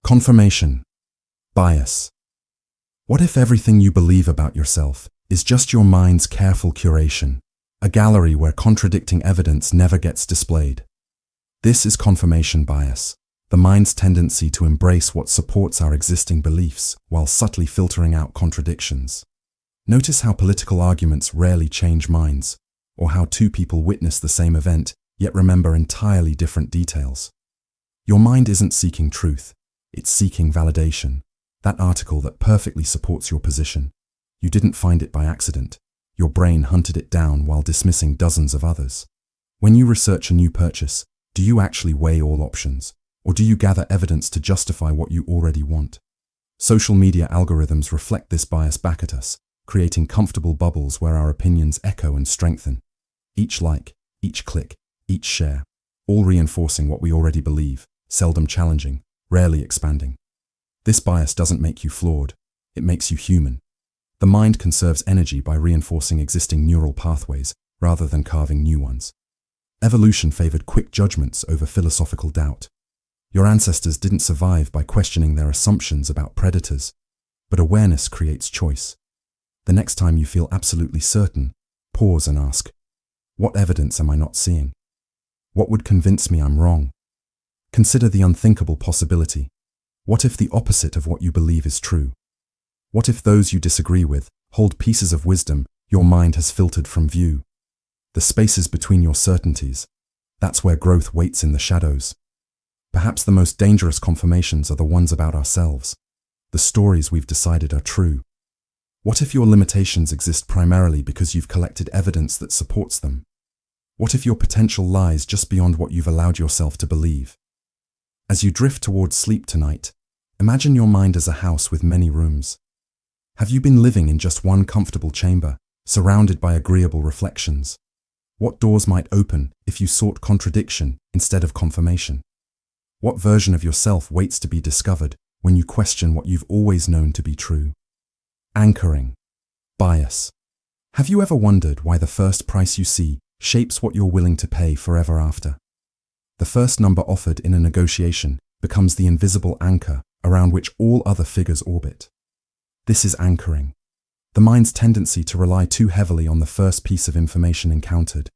Confirmation bias. What if everything you believe about yourself is just your mind's careful curation, a gallery where contradicting evidence never gets displayed? This is confirmation bias, the mind's tendency to embrace what supports our existing beliefs while subtly filtering out contradictions. Notice how political arguments rarely change minds, or how two people witness the same event yet remember entirely different details. Your mind isn't seeking truth, it's seeking validation. That article that perfectly supports your position. You didn't find it by accident. Your brain hunted it down while dismissing dozens of others. When you research a new purchase, do you actually weigh all options, or do you gather evidence to justify what you already want? Social media algorithms reflect this bias back at us, creating comfortable bubbles where our opinions echo and strengthen. Each like, each click, each share, all reinforcing what we already believe, seldom challenging, rarely expanding. This bias doesn't make you flawed, it makes you human. The mind conserves energy by reinforcing existing neural pathways rather than carving new ones. Evolution favored quick judgments over philosophical doubt. Your ancestors didn't survive by questioning their assumptions about predators, but awareness creates choice. The next time you feel absolutely certain, pause and ask, what evidence am I not seeing? What would convince me I'm wrong? Consider the unthinkable possibility. What if the opposite of what you believe is true? What if those you disagree with hold pieces of wisdom your mind has filtered from view? The spaces between your certainties, that's where growth waits in the shadows. Perhaps the most dangerous confirmations are the ones about ourselves, the stories we've decided are true. What if your limitations exist primarily because you've collected evidence that supports them? What if your potential lies just beyond what you've allowed yourself to believe? As you drift towards sleep tonight, imagine your mind as a house with many rooms. Have you been living in just one comfortable chamber, surrounded by agreeable reflections? What doors might open if you sought contradiction instead of confirmation? What version of yourself waits to be discovered when you question what you've always known to be true? Anchoring bias. Have you ever wondered why the first price you see shapes what you're willing to pay forever after? The first number offered in a negotiation becomes the invisible anchor around which all other figures orbit. This is anchoring, the mind's tendency to rely too heavily on the first piece of information encountered.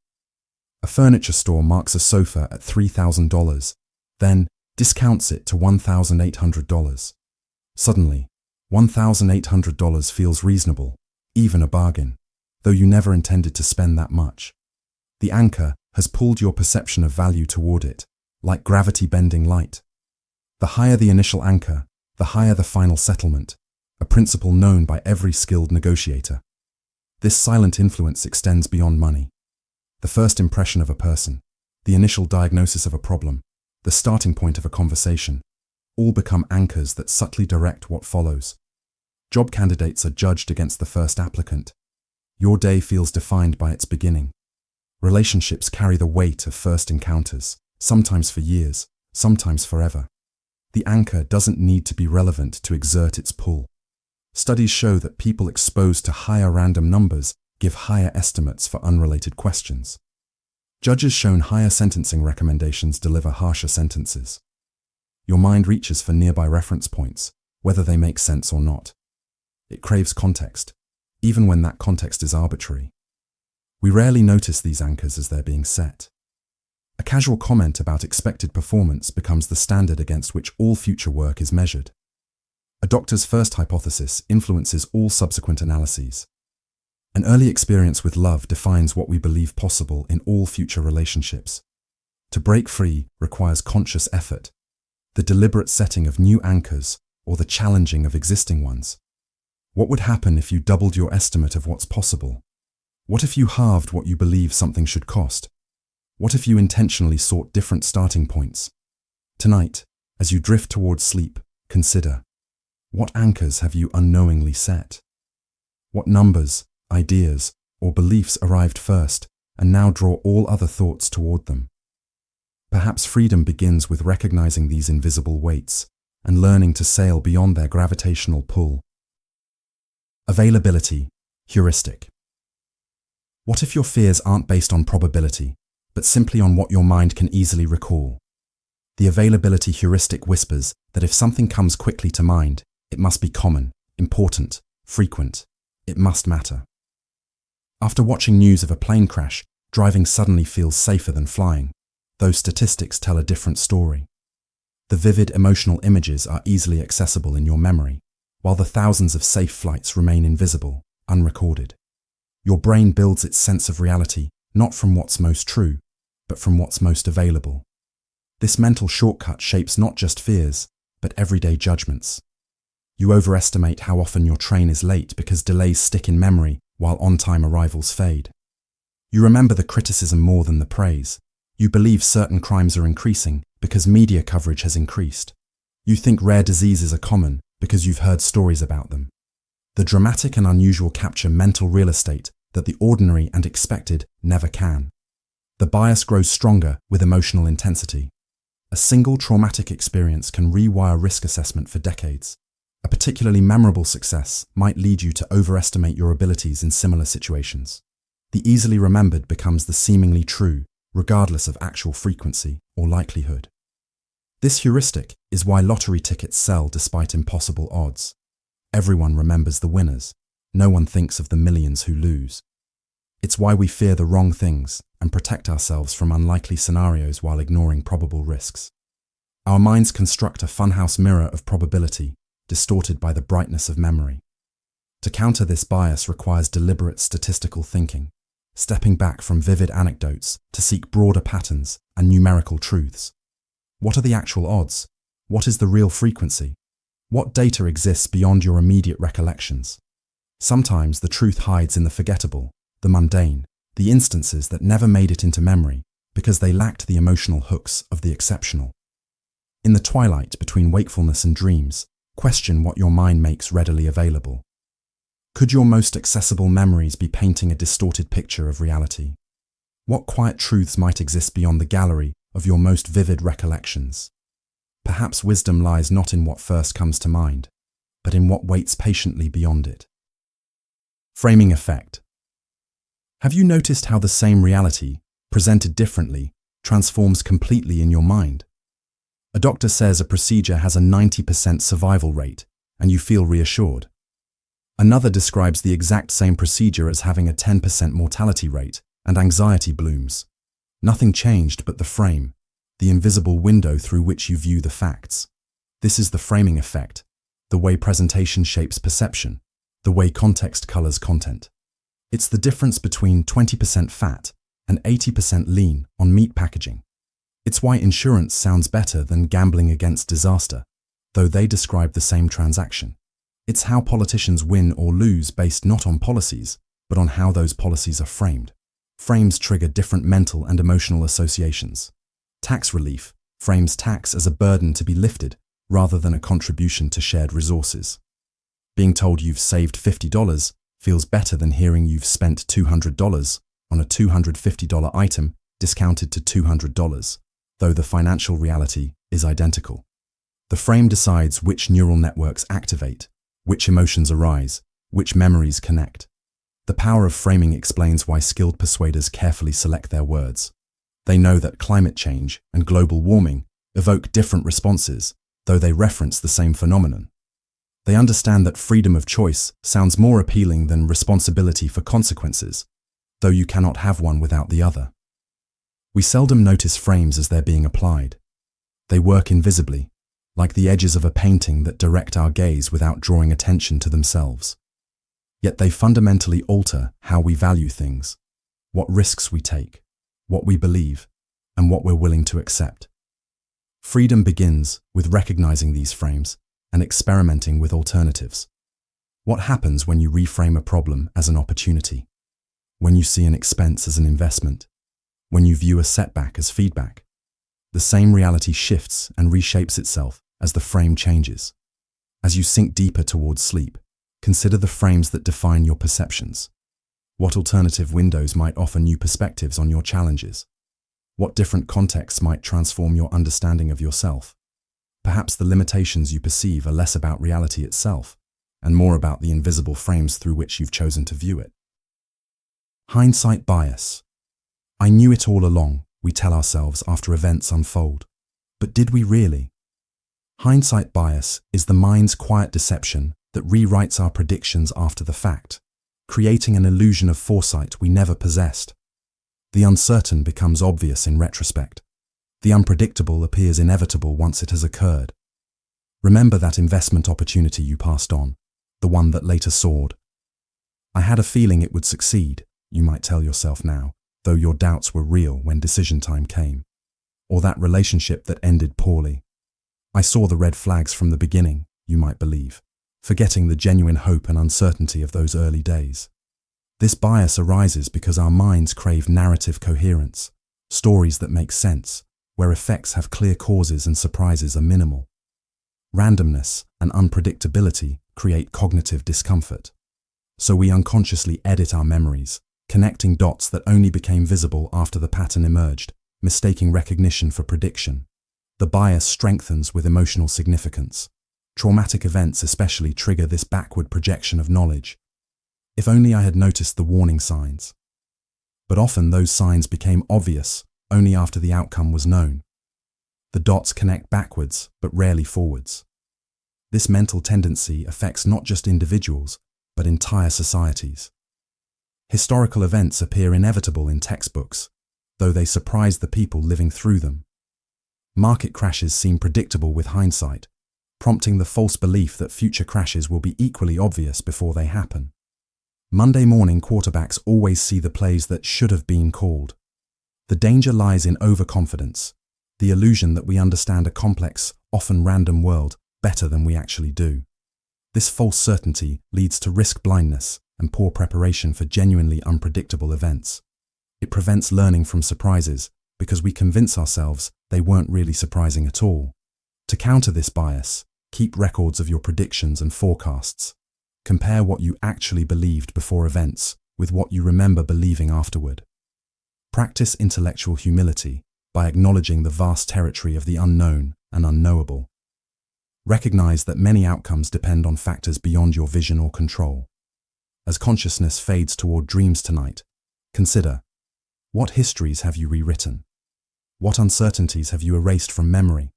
A furniture store marks a sofa at $3,000, then discounts it to $1,800. Suddenly, $1,800 feels reasonable, even a bargain, though you never intended to spend that much. The anchor has pulled your perception of value toward it, like gravity bending light. The higher the initial anchor, the higher the final settlement, a principle known by every skilled negotiator. This silent influence extends beyond money. The first impression of a person, the initial diagnosis of a problem, the starting point of a conversation, all become anchors that subtly direct what follows. Job candidates are judged against the first applicant. Your day feels defined by its beginning. Relationships carry the weight of first encounters, sometimes for years, sometimes forever. The anchor doesn't need to be relevant to exert its pull. Studies show that people exposed to higher random numbers give higher estimates for unrelated questions. Judges shown higher sentencing recommendations deliver harsher sentences. Your mind reaches for nearby reference points, whether they make sense or not. It craves context, even when that context is arbitrary. We rarely notice these anchors as they're being set. A casual comment about expected performance becomes the standard against which all future work is measured. A doctor's first hypothesis influences all subsequent analyses. An early experience with love defines what we believe possible in all future relationships. To break free requires conscious effort, the deliberate setting of new anchors or the challenging of existing ones. What would happen if you doubled your estimate of what's possible? What if you halved what you believe something should cost? What if you intentionally sought different starting points? Tonight, as you drift towards sleep, consider, what anchors have you unknowingly set? What numbers, ideas, or beliefs arrived first and now draw all other thoughts toward them? Perhaps freedom begins with recognizing these invisible weights and learning to sail beyond their gravitational pull. Availability, heuristic. What if your fears aren't based on probability, but simply on what your mind can easily recall? The availability heuristic whispers that if something comes quickly to mind, it must be common, important, frequent. It must matter. After watching news of a plane crash, driving suddenly feels safer than flying. Those statistics tell a different story. The vivid emotional images are easily accessible in your memory, while the thousands of safe flights remain invisible, unrecorded. Your brain builds its sense of reality not from what's most true, but from what's most available. This mental shortcut shapes not just fears, but everyday judgments. You overestimate how often your train is late because delays stick in memory while on-time arrivals fade. You remember the criticism more than the praise. You believe certain crimes are increasing because media coverage has increased. You think rare diseases are common because you've heard stories about them. The dramatic and unusual capture mental real estate that the ordinary and expected never can. The bias grows stronger with emotional intensity. A single traumatic experience can rewire risk assessment for decades. A particularly memorable success might lead you to overestimate your abilities in similar situations. The easily remembered becomes the seemingly true, regardless of actual frequency or likelihood. This heuristic is why lottery tickets sell despite impossible odds. Everyone remembers the winners. No one thinks of the millions who lose. It's why we fear the wrong things and protect ourselves from unlikely scenarios while ignoring probable risks. Our minds construct a funhouse mirror of probability, distorted by the brightness of memory. To counter this bias requires deliberate statistical thinking, stepping back from vivid anecdotes to seek broader patterns and numerical truths. What are the actual odds? What is the real frequency? What data exists beyond your immediate recollections? Sometimes the truth hides in the forgettable, the mundane, the instances that never made it into memory because they lacked the emotional hooks of the exceptional. In the twilight between wakefulness and dreams, question what your mind makes readily available. Could your most accessible memories be painting a distorted picture of reality? What quiet truths might exist beyond the gallery of your most vivid recollections? Perhaps wisdom lies not in what first comes to mind, but in what waits patiently beyond it. Framing effect. Have you noticed how the same reality, presented differently, transforms completely in your mind? A doctor says a procedure has a 90% survival rate, and you feel reassured. Another describes the exact same procedure as having a 10% mortality rate, and anxiety blooms. Nothing changed but the frame, the invisible window through which you view the facts. This is the framing effect, the way presentation shapes perception, the way context colors content. It's the difference between 20% fat and 80% lean on meat packaging. It's why insurance sounds better than gambling against disaster, though they describe the same transaction. It's how politicians win or lose based not on policies, but on how those policies are framed. Frames trigger different mental and emotional associations. Tax relief frames tax as a burden to be lifted rather than a contribution to shared resources. Being told you've saved $50 feels better than hearing you've spent $200 on a $250 item discounted to $200, though the financial reality is identical. The frame decides which neural networks activate, which emotions arise, which memories connect. The power of framing explains why skilled persuaders carefully select their words. They know that climate change and global warming evoke different responses, though they reference the same phenomenon. They understand that freedom of choice sounds more appealing than responsibility for consequences, though you cannot have one without the other. We seldom notice frames as they're being applied. They work invisibly, like the edges of a painting that direct our gaze without drawing attention to themselves. Yet they fundamentally alter how we value things, what risks we take, what we believe, and what we're willing to accept. Freedom begins with recognizing these frames and experimenting with alternatives. What happens when you reframe a problem as an opportunity? When you see an expense as an investment? When you view a setback as feedback? The same reality shifts and reshapes itself as the frame changes. As you sink deeper towards sleep, consider the frames that define your perceptions. What alternative windows might offer new perspectives on your challenges? What different contexts might transform your understanding of yourself? Perhaps the limitations you perceive are less about reality itself, and more about the invisible frames through which you've chosen to view it. Hindsight bias. I knew it all along, we tell ourselves after events unfold. But did we really? Hindsight bias is the mind's quiet deception that rewrites our predictions after the fact, creating an illusion of foresight we never possessed. The uncertain becomes obvious in retrospect. The unpredictable appears inevitable once it has occurred. Remember that investment opportunity you passed on, the one that later soared. I had a feeling it would succeed, you might tell yourself now, though your doubts were real when decision time came. Or that relationship that ended poorly. I saw the red flags from the beginning, you might believe, forgetting the genuine hope and uncertainty of those early days. This bias arises because our minds crave narrative coherence, stories that make sense, where effects have clear causes and surprises are minimal. Randomness and unpredictability create cognitive discomfort. So we unconsciously edit our memories, connecting dots that only became visible after the pattern emerged, mistaking recognition for prediction. The bias strengthens with emotional significance. Traumatic events especially trigger this backward projection of knowledge. If only I had noticed the warning signs. But often those signs became obvious only after the outcome was known. The dots connect backwards, but rarely forwards. This mental tendency affects not just individuals, but entire societies. Historical events appear inevitable in textbooks, though they surprise the people living through them. Market crashes seem predictable with hindsight, prompting the false belief that future crashes will be equally obvious before they happen. Monday morning quarterbacks always see the plays that should have been called. The danger lies in overconfidence, the illusion that we understand a complex, often random world better than we actually do. This false certainty leads to risk blindness and poor preparation for genuinely unpredictable events. It prevents learning from surprises because we convince ourselves they weren't really surprising at all. To counter this bias, keep records of your predictions and forecasts. Compare what you actually believed before events with what you remember believing afterward. Practice intellectual humility by acknowledging the vast territory of the unknown and unknowable. Recognize that many outcomes depend on factors beyond your vision or control. As consciousness fades toward dreams tonight, consider, what histories have you rewritten? What uncertainties have you erased from memory?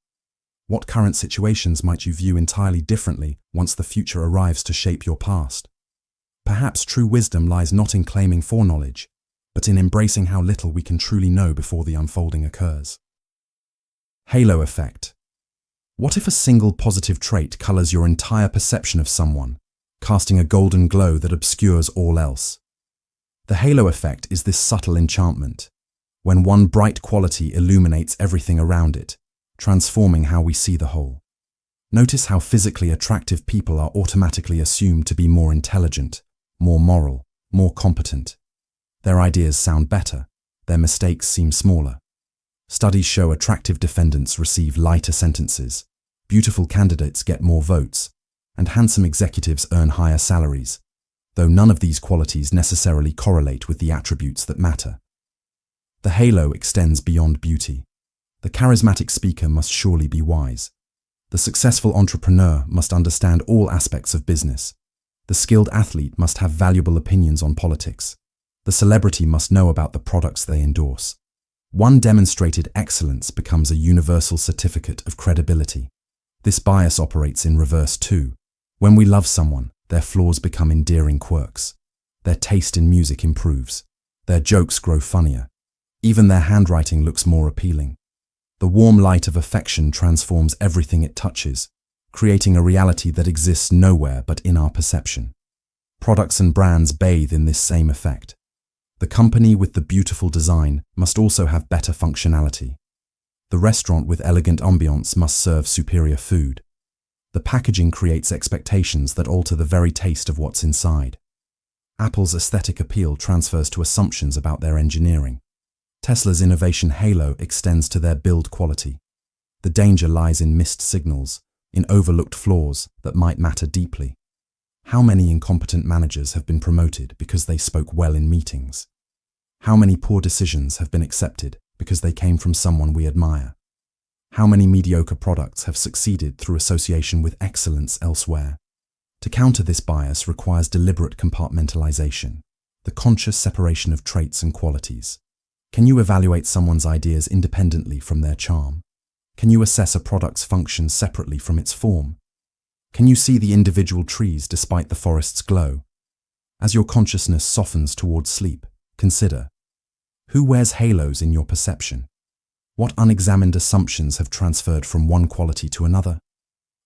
What current situations might you view entirely differently once the future arrives to shape your past? Perhaps true wisdom lies not in claiming foreknowledge, but in embracing how little we can truly know before the unfolding occurs. Halo effect. What if a single positive trait colors your entire perception of someone, casting a golden glow that obscures all else? The halo effect is this subtle enchantment, when one bright quality illuminates everything around it, transforming how we see the whole. Notice how physically attractive people are automatically assumed to be more intelligent, more moral, more competent. Their ideas sound better, their mistakes seem smaller. Studies show attractive defendants receive lighter sentences, beautiful candidates get more votes, and handsome executives earn higher salaries, though none of these qualities necessarily correlate with the attributes that matter. The halo extends beyond beauty. The charismatic speaker must surely be wise. The successful entrepreneur must understand all aspects of business. The skilled athlete must have valuable opinions on politics. The celebrity must know about the products they endorse. One demonstrated excellence becomes a universal certificate of credibility. This bias operates in reverse too. When we love someone, their flaws become endearing quirks. Their taste in music improves. Their jokes grow funnier. Even their handwriting looks more appealing. The warm light of affection transforms everything it touches, creating a reality that exists nowhere but in our perception. Products and brands bathe in this same effect. The company with the beautiful design must also have better functionality. The restaurant with elegant ambiance must serve superior food. The packaging creates expectations that alter the very taste of what's inside. Apple's aesthetic appeal transfers to assumptions about their engineering. Tesla's innovation halo extends to their build quality. The danger lies in missed signals, in overlooked flaws that might matter deeply. How many incompetent managers have been promoted because they spoke well in meetings? How many poor decisions have been accepted because they came from someone we admire? How many mediocre products have succeeded through association with excellence elsewhere? To counter this bias requires deliberate compartmentalization, the conscious separation of traits and qualities. Can you evaluate someone's ideas independently from their charm? Can you assess a product's function separately from its form? Can you see the individual trees despite the forest's glow? As your consciousness softens towards sleep, consider: who wears halos in your perception? What unexamined assumptions have transferred from one quality to another?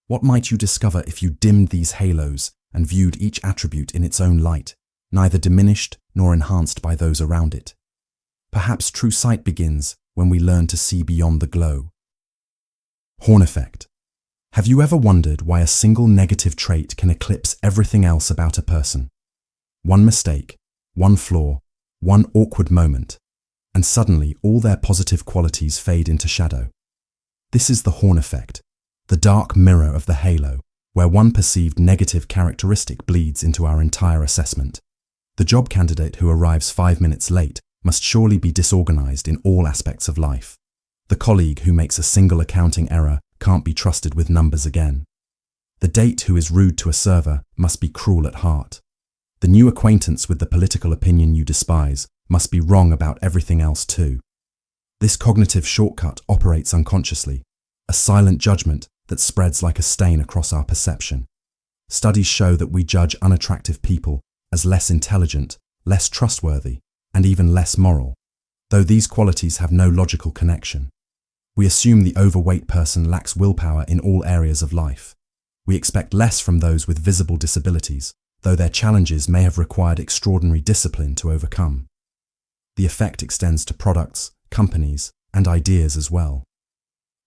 What might you discover if you dimmed these halos and viewed each attribute in its own light, neither diminished nor enhanced by those around it? Perhaps true sight begins when we learn to see beyond the glow. Horn effect. Have you ever wondered why a single negative trait can eclipse everything else about a person? One mistake, one flaw, one awkward moment, and suddenly all their positive qualities fade into shadow. This is the horn effect, the dark mirror of the halo, where one perceived negative characteristic bleeds into our entire assessment. The job candidate who arrives 5 minutes late must surely be disorganized in all aspects of life. The colleague who makes a single accounting error can't be trusted with numbers again. The date who is rude to a server must be cruel at heart. The new acquaintance with the political opinion you despise must be wrong about everything else too. This cognitive shortcut operates unconsciously, a silent judgment that spreads like a stain across our perception. Studies show that we judge unattractive people as less intelligent, less trustworthy, and even less moral, though these qualities have no logical connection. We assume the overweight person lacks willpower in all areas of life. We expect less from those with visible disabilities, though their challenges may have required extraordinary discipline to overcome. The effect extends to products, companies, and ideas as well.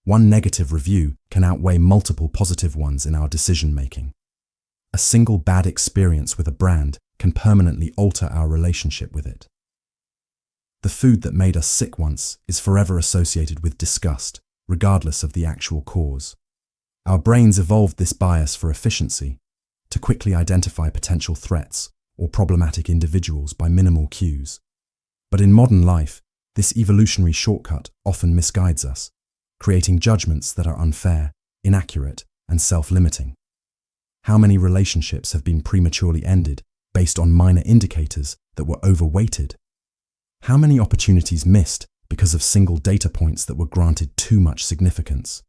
One negative review can outweigh multiple positive ones in our decision-making. A single bad experience with a brand can permanently alter our relationship with it. The food that made us sick once is forever associated with disgust, regardless of the actual cause. Our brains evolved this bias for efficiency, to quickly identify potential threats or problematic individuals by minimal cues. But in modern life, this evolutionary shortcut often misguides us, creating judgments that are unfair, inaccurate, and self-limiting. How many relationships have been prematurely ended based on minor indicators that were overweighted? How many opportunities missed because of single data points that were granted too much significance?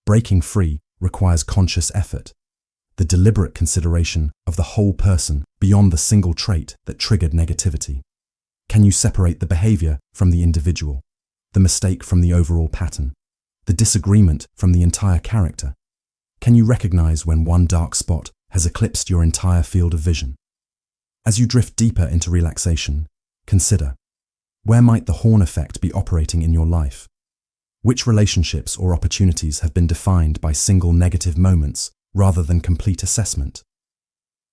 Breaking free requires conscious effort, the deliberate consideration of the whole person beyond the single trait that triggered negativity. Can you separate the behavior from the individual, the mistake from the overall pattern, the disagreement from the entire character? Can you recognize when one dark spot has eclipsed your entire field of vision? As you drift deeper into relaxation, consider: where might the horn effect be operating in your life? Which relationships or opportunities have been defined by single negative moments rather than complete assessment?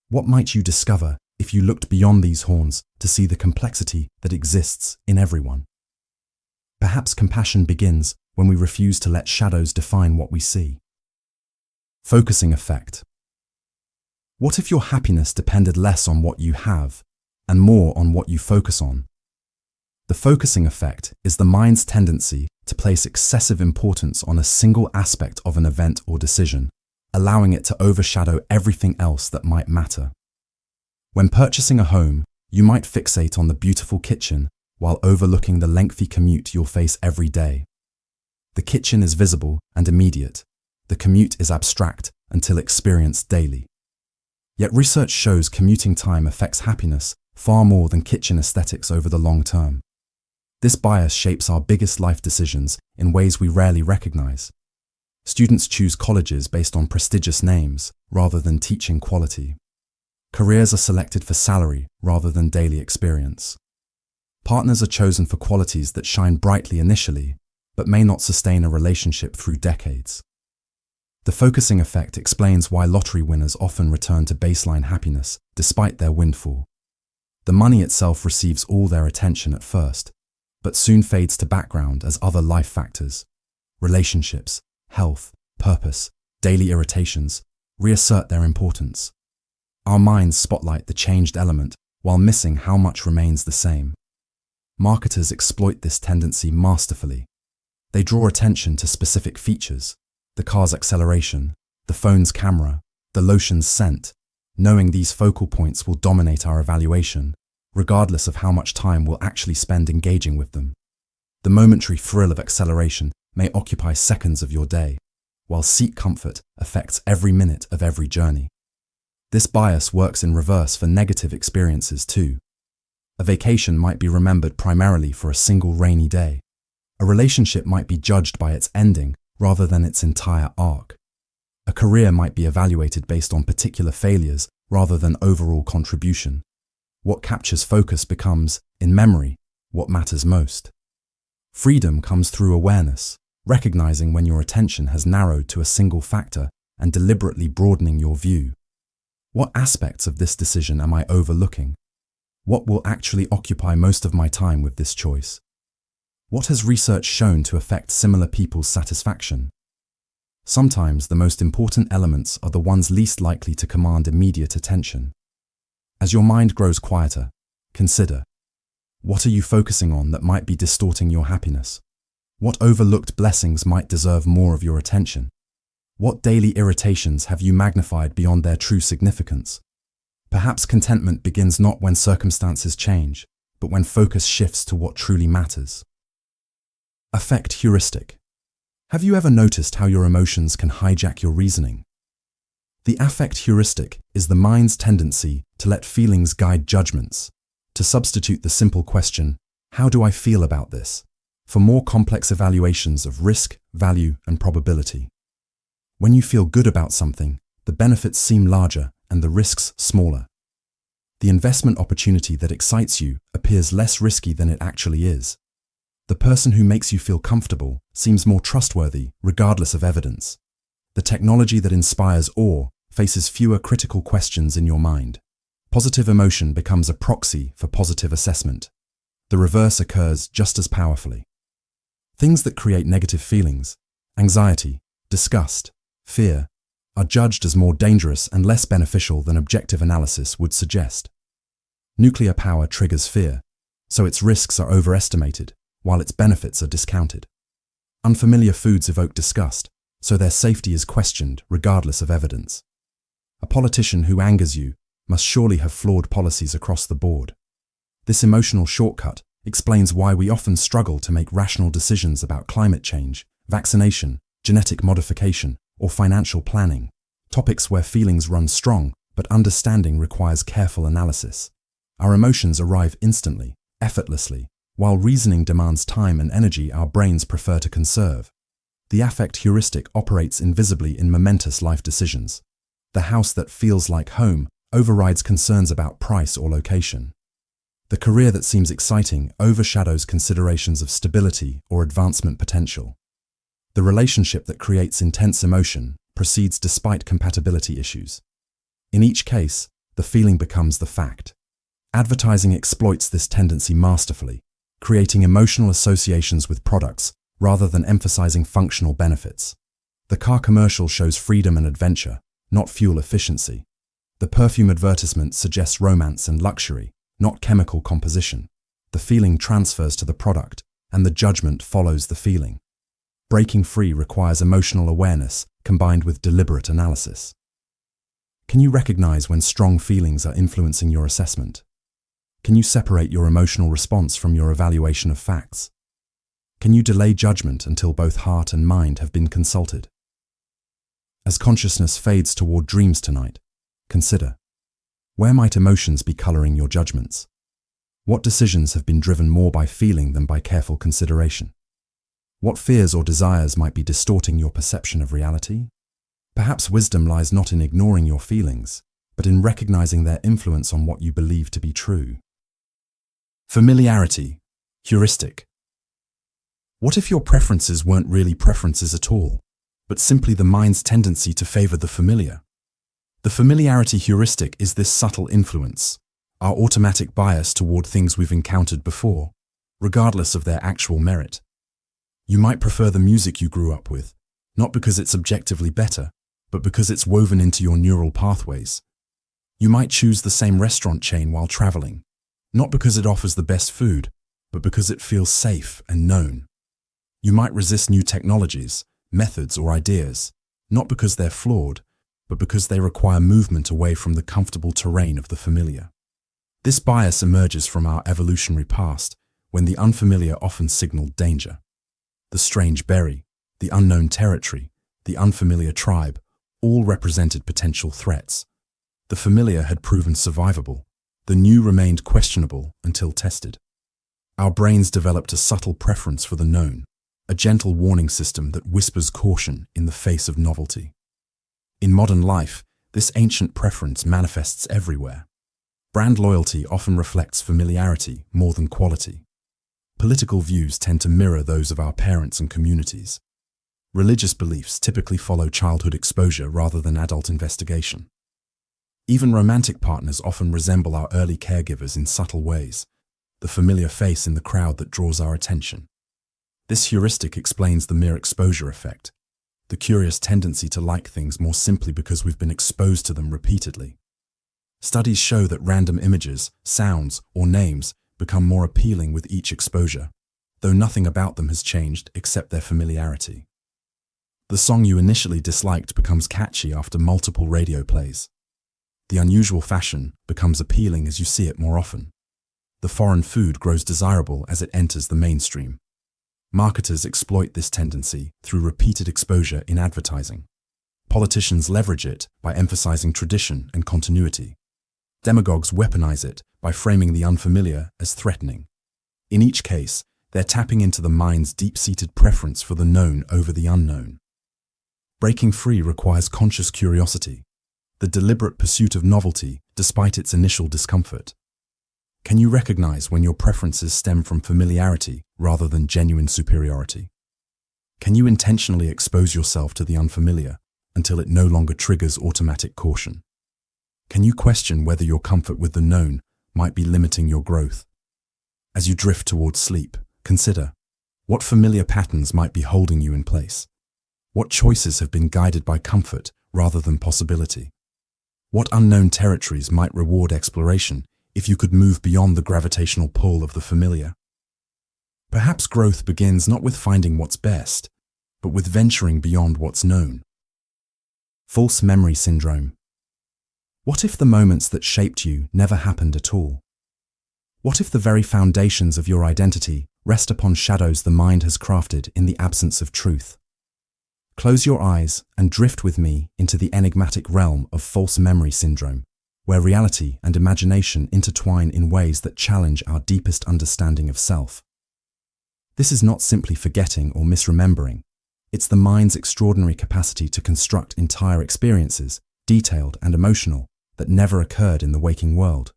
What might you discover if you looked beyond these horns to see the complexity that exists in everyone? Perhaps compassion begins when we refuse to let shadows define what we see. Focusing effect. What if your happiness depended less on what you have and more on what you focus on? The focusing effect is the mind's tendency to place excessive importance on a single aspect of an event or decision, allowing it to overshadow everything else that might matter. When purchasing a home, you might fixate on the beautiful kitchen while overlooking the lengthy commute you'll face every day. The kitchen is visible and immediate. The commute is abstract until experienced daily. Yet research shows commuting time affects happiness far more than kitchen aesthetics over the long term. This bias shapes our biggest life decisions in ways we rarely recognize. Students choose colleges based on prestigious names rather than teaching quality. Careers are selected for salary rather than daily experience. Partners are chosen for qualities that shine brightly initially, but may not sustain a relationship through decades. The focusing effect explains why lottery winners often return to baseline happiness despite their windfall. The money itself receives all their attention at first, but soon fades to background as other life factors, relationships, health, purpose, daily irritations, reassert their importance. Our minds spotlight the changed element while missing how much remains the same. Marketers exploit this tendency masterfully. They draw attention to specific features: the car's acceleration, the phone's camera, the lotion's scent, knowing these focal points will dominate our evaluation, regardless of how much time we'll actually spend engaging with them. The momentary thrill of acceleration may occupy seconds of your day, while seek comfort affects every minute of every journey. This bias works in reverse for negative experiences too. A vacation might be remembered primarily for a single rainy day. A relationship might be judged by its ending rather than its entire arc. A career might be evaluated based on particular failures rather than overall contribution. What captures focus becomes, in memory, what matters most. Freedom comes through awareness, recognizing when your attention has narrowed to a single factor and deliberately broadening your view. What aspects of this decision am I overlooking? What will actually occupy most of my time with this choice? What has research shown to affect similar people's satisfaction? Sometimes the most important elements are the ones least likely to command immediate attention. As your mind grows quieter, consider, what are you focusing on that might be distorting your happiness? What overlooked blessings might deserve more of your attention? What daily irritations have you magnified beyond their true significance? Perhaps contentment begins not when circumstances change, but when focus shifts to what truly matters. Affect heuristic. Have you ever noticed how your emotions can hijack your reasoning? The affect heuristic is the mind's tendency to let feelings guide judgments, to substitute the simple question, "How do I feel about this?" for more complex evaluations of risk, value, and probability. When you feel good about something, the benefits seem larger and the risks smaller. The investment opportunity that excites you appears less risky than it actually is. The person who makes you feel comfortable seems more trustworthy regardless of evidence. The technology that inspires awe faces fewer critical questions in your mind. Positive emotion becomes a proxy for positive assessment. The reverse occurs just as powerfully. Things that create negative feelings, anxiety, disgust, fear, are judged as more dangerous and less beneficial than objective analysis would suggest. Nuclear power triggers fear, so its risks are overestimated, while its benefits are discounted. Unfamiliar foods evoke disgust, so their safety is questioned regardless of evidence. A politician who angers you must surely have flawed policies across the board. This emotional shortcut explains why we often struggle to make rational decisions about climate change, vaccination, genetic modification, or financial planning, topics where feelings run strong, but understanding requires careful analysis. Our emotions arrive instantly, effortlessly, while reasoning demands time and energy our brains prefer to conserve. The affect heuristic operates invisibly in momentous life decisions. The house that feels like home overrides concerns about price or location. The career that seems exciting overshadows considerations of stability or advancement potential. The relationship that creates intense emotion proceeds despite compatibility issues. In each case, the feeling becomes the fact. Advertising exploits this tendency masterfully, creating emotional associations with products rather than emphasizing functional benefits. The car commercial shows freedom and adventure, not fuel efficiency. The perfume advertisement suggests romance and luxury, not chemical composition. The feeling transfers to the product, and the judgment follows the feeling. Breaking free requires emotional awareness combined with deliberate analysis. Can you recognize when strong feelings are influencing your assessment? Can you separate your emotional response from your evaluation of facts? Can you delay judgment until both heart and mind have been consulted? As consciousness fades toward dreams tonight, consider, where might emotions be coloring your judgments? What decisions have been driven more by feeling than by careful consideration? What fears or desires might be distorting your perception of reality? Perhaps wisdom lies not in ignoring your feelings, but in recognizing their influence on what you believe to be true. Familiarity, heuristic. What if your preferences weren't really preferences at all, but simply the mind's tendency to favor the familiar? The familiarity heuristic is this subtle influence, our automatic bias toward things we've encountered before, regardless of their actual merit. You might prefer the music you grew up with, not because it's objectively better, but because it's woven into your neural pathways. You might choose the same restaurant chain while traveling, not because it offers the best food, but because it feels safe and known. You might resist new technologies, methods, or ideas, not because they're flawed, but because they require movement away from the comfortable terrain of the familiar. This bias emerges from our evolutionary past, when the unfamiliar often signaled danger. The strange berry, the unknown territory, the unfamiliar tribe, all represented potential threats. The familiar had proven survivable. The new remained questionable until tested. Our brains developed a subtle preference for the known, a gentle warning system that whispers caution in the face of novelty. In modern life, this ancient preference manifests everywhere. Brand loyalty often reflects familiarity more than quality. Political views tend to mirror those of our parents and communities. Religious beliefs typically follow childhood exposure rather than adult investigation. Even romantic partners often resemble our early caregivers in subtle ways, the familiar face in the crowd that draws our attention. This heuristic explains the mere exposure effect, the curious tendency to like things more simply because we've been exposed to them repeatedly. Studies show that random images, sounds, or names become more appealing with each exposure, though nothing about them has changed except their familiarity. The song you initially disliked becomes catchy after multiple radio plays. The unusual fashion becomes appealing as you see it more often. The foreign food grows desirable as it enters the mainstream. Marketers exploit this tendency through repeated exposure in advertising. Politicians leverage it by emphasizing tradition and continuity. Demagogues weaponize it by framing the unfamiliar as threatening. In each case, they're tapping into the mind's deep-seated preference for the known over the unknown. Breaking free requires conscious curiosity, the deliberate pursuit of novelty despite its initial discomfort. Can you recognize when your preferences stem from familiarity rather than genuine superiority? Can you intentionally expose yourself to the unfamiliar until it no longer triggers automatic caution? Can you question whether your comfort with the known might be limiting your growth? As you drift towards sleep, consider what familiar patterns might be holding you in place. What choices have been guided by comfort rather than possibility? What unknown territories might reward exploration if you could move beyond the gravitational pull of the familiar? Perhaps growth begins not with finding what's best, but with venturing beyond what's known. False memory syndrome. What if the moments that shaped you never happened at all? What if the very foundations of your identity rest upon shadows the mind has crafted in the absence of truth? Close your eyes and drift with me into the enigmatic realm of false memory syndrome, where reality and imagination intertwine in ways that challenge our deepest understanding of self. This is not simply forgetting or misremembering. It's the mind's extraordinary capacity to construct entire experiences, detailed and emotional, that never occurred in the waking world.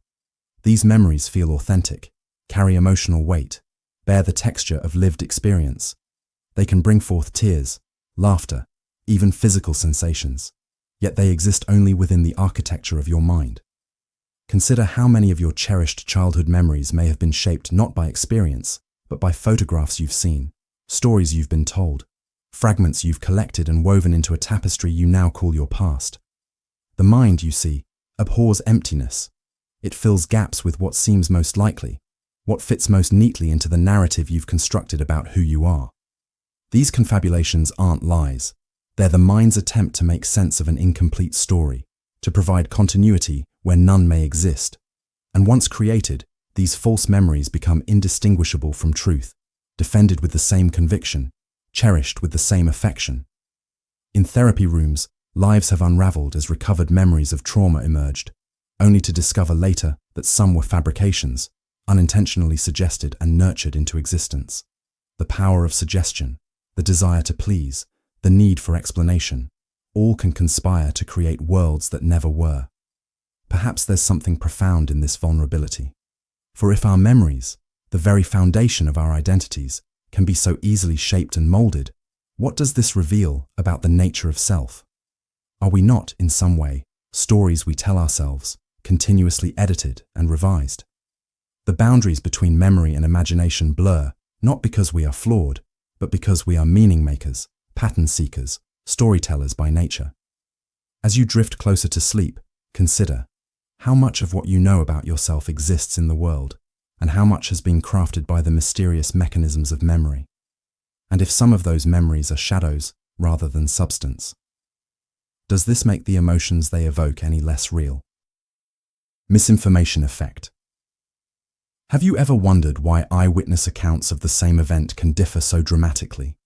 These memories feel authentic, carry emotional weight, bear the texture of lived experience. They can bring forth tears, laughter, even physical sensations, yet they exist only within the architecture of your mind. Consider how many of your cherished childhood memories may have been shaped not by experience, but by photographs you've seen, stories you've been told, fragments you've collected and woven into a tapestry you now call your past. The mind, you see, abhors emptiness. It fills gaps with what seems most likely, what fits most neatly into the narrative you've constructed about who you are. These confabulations aren't lies. They're the mind's attempt to make sense of an incomplete story, to provide continuity where none may exist. And once created, these false memories become indistinguishable from truth, defended with the same conviction, cherished with the same affection. In therapy rooms, lives have unraveled as recovered memories of trauma emerged, only to discover later that some were fabrications, unintentionally suggested and nurtured into existence. The power of suggestion, the desire to please, the need for explanation, all can conspire to create worlds that never were. Perhaps there's something profound in this vulnerability. For if our memories, the very foundation of our identities, can be so easily shaped and molded, what does this reveal about the nature of self? Are we not, in some way, stories we tell ourselves, continuously edited and revised? The boundaries between memory and imagination blur, not because we are flawed, but because we are meaning makers, pattern seekers, storytellers by nature. As you drift closer to sleep, consider how much of what you know about yourself exists in the world, and how much has been crafted by the mysterious mechanisms of memory. And if some of those memories are shadows rather than substance, does this make the emotions they evoke any less real? Misinformation effect. Have you ever wondered why eyewitness accounts of the same event can differ so dramatically?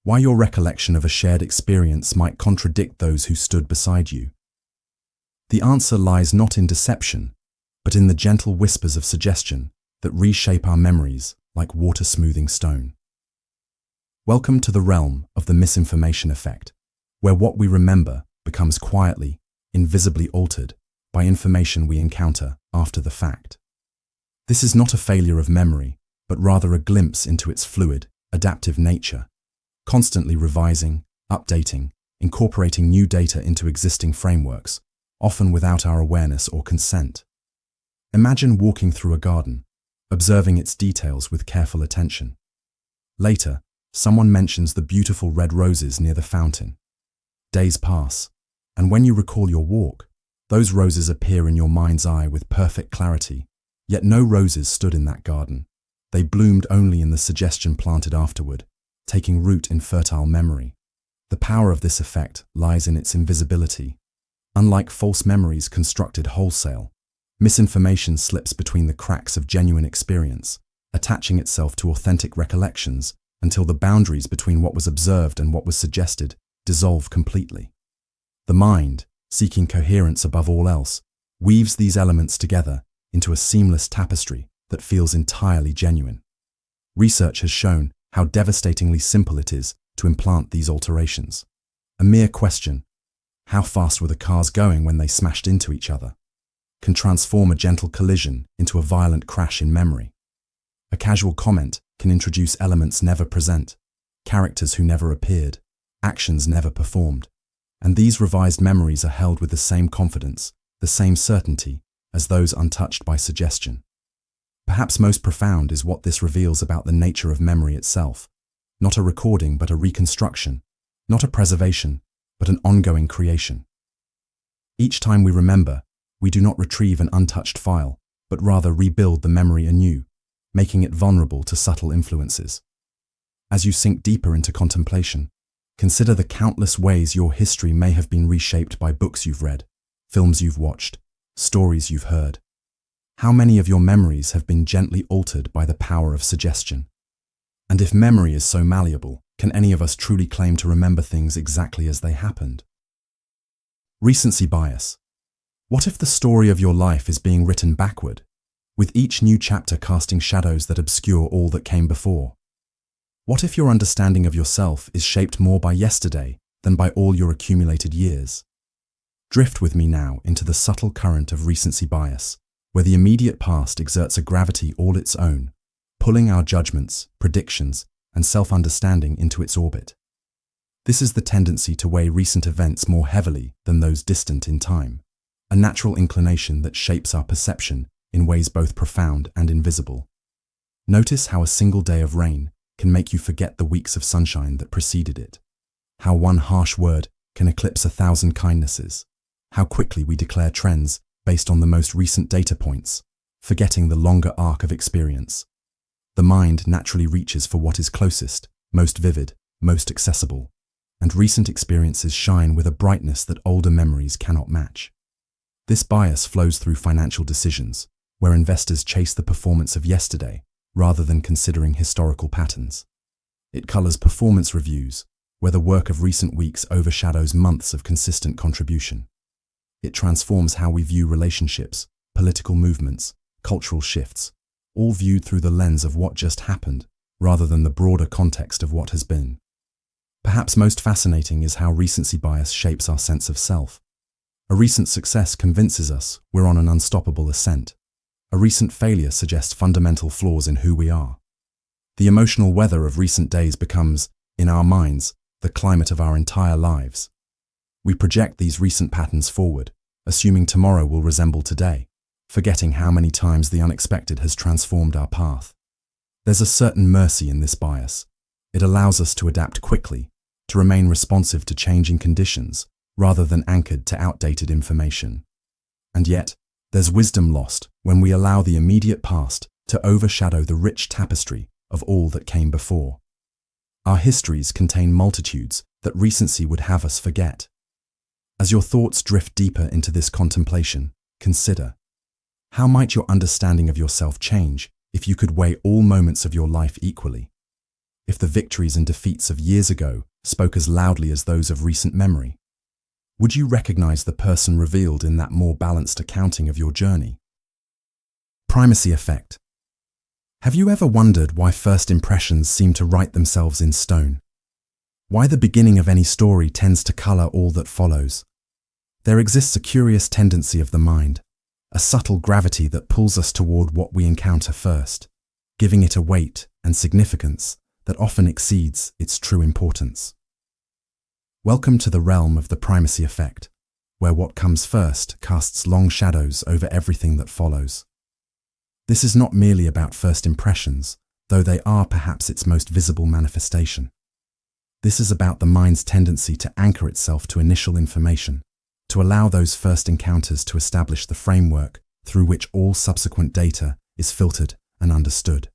Why your recollection of a shared experience might contradict those who stood beside you. The answer lies not in deception, but in the gentle whispers of suggestion that reshape our memories like water-smoothing stone. Welcome to the realm of the misinformation effect, where what we remember becomes quietly, invisibly altered by information we encounter after the fact. This is not a failure of memory, but rather a glimpse into its fluid, adaptive nature, constantly revising, updating, incorporating new data into existing frameworks, often without our awareness or consent. Imagine walking through a garden, observing its details with careful attention. Later, someone mentions the beautiful red roses near the fountain. Days pass, and when you recall your walk, those roses appear in your mind's eye with perfect clarity, yet no roses stood in that garden. They bloomed only in the suggestion planted afterward, taking root in fertile memory. The power of this effect lies in its invisibility. Unlike false memories constructed wholesale, misinformation slips between the cracks of genuine experience, attaching itself to authentic recollections until the boundaries between what was observed and what was suggested dissolve completely. The mind, seeking coherence above all else, weaves these elements together into a seamless tapestry that feels entirely genuine. Research has shown how devastatingly simple it is to implant these alterations. A mere question, how fast were the cars going when they smashed into each other, can transform a gentle collision into a violent crash in memory. A casual comment can introduce elements never present, characters who never appeared, actions never performed, and these revised memories are held with the same confidence, the same certainty, as those untouched by suggestion. Perhaps most profound is what this reveals about the nature of memory itself. Not a recording, but a reconstruction. Not a preservation, but an ongoing creation. Each time we remember, we do not retrieve an untouched file, but rather rebuild the memory anew, making it vulnerable to subtle influences. As you sink deeper into contemplation, consider the countless ways your history may have been reshaped by books you've read, films you've watched, stories you've heard. How many of your memories have been gently altered by the power of suggestion? And if memory is so malleable, can any of us truly claim to remember things exactly as they happened? Recency bias. What if the story of your life is being written backward, with each new chapter casting shadows that obscure all that came before? What if your understanding of yourself is shaped more by yesterday than by all your accumulated years? Drift with me now into the subtle current of recency bias, where the immediate past exerts a gravity all its own, pulling our judgments, predictions, and self-understanding into its orbit. This is the tendency to weigh recent events more heavily than those distant in time, a natural inclination that shapes our perception in ways both profound and invisible. Notice how a single day of rain can make you forget the weeks of sunshine that preceded it, how one harsh word can eclipse 1,000 kindnesses, how quickly we declare trends based on the most recent data points, forgetting the longer arc of experience. The mind naturally reaches for what is closest, most vivid, most accessible, and recent experiences shine with a brightness that older memories cannot match. This bias flows through financial decisions, where investors chase the performance of yesterday rather than considering historical patterns. It colors performance reviews, where the work of recent weeks overshadows months of consistent contribution. It transforms how we view relationships, political movements, cultural shifts, all viewed through the lens of what just happened, rather than the broader context of what has been. Perhaps most fascinating is how recency bias shapes our sense of self. A recent success convinces us we're on an unstoppable ascent. A recent failure suggests fundamental flaws in who we are. The emotional weather of recent days becomes, in our minds, the climate of our entire lives. We project these recent patterns forward, assuming tomorrow will resemble today, forgetting how many times the unexpected has transformed our path. There's a certain mercy in this bias. It allows us to adapt quickly, to remain responsive to changing conditions, rather than anchored to outdated information. And yet, there's wisdom lost when we allow the immediate past to overshadow the rich tapestry of all that came before. Our histories contain multitudes that recency would have us forget. As your thoughts drift deeper into this contemplation, consider, how might your understanding of yourself change if you could weigh all moments of your life equally? if the victories and defeats of years ago spoke as loudly as those of recent memory? Would you recognize the person revealed in that more balanced accounting of your journey? Primacy effect. Have you ever wondered why first impressions seem to write themselves in stone? Why the beginning of any story tends to color all that follows? There exists a curious tendency of the mind, a subtle gravity that pulls us toward what we encounter first, giving it a weight and significance that often exceeds its true importance. Welcome to the realm of the primacy effect, where what comes first casts long shadows over everything that follows. This is not merely about first impressions, though they are perhaps its most visible manifestation. This is about the mind's tendency to anchor itself to initial information, to allow those first encounters to establish the framework through which all subsequent data is filtered and understood.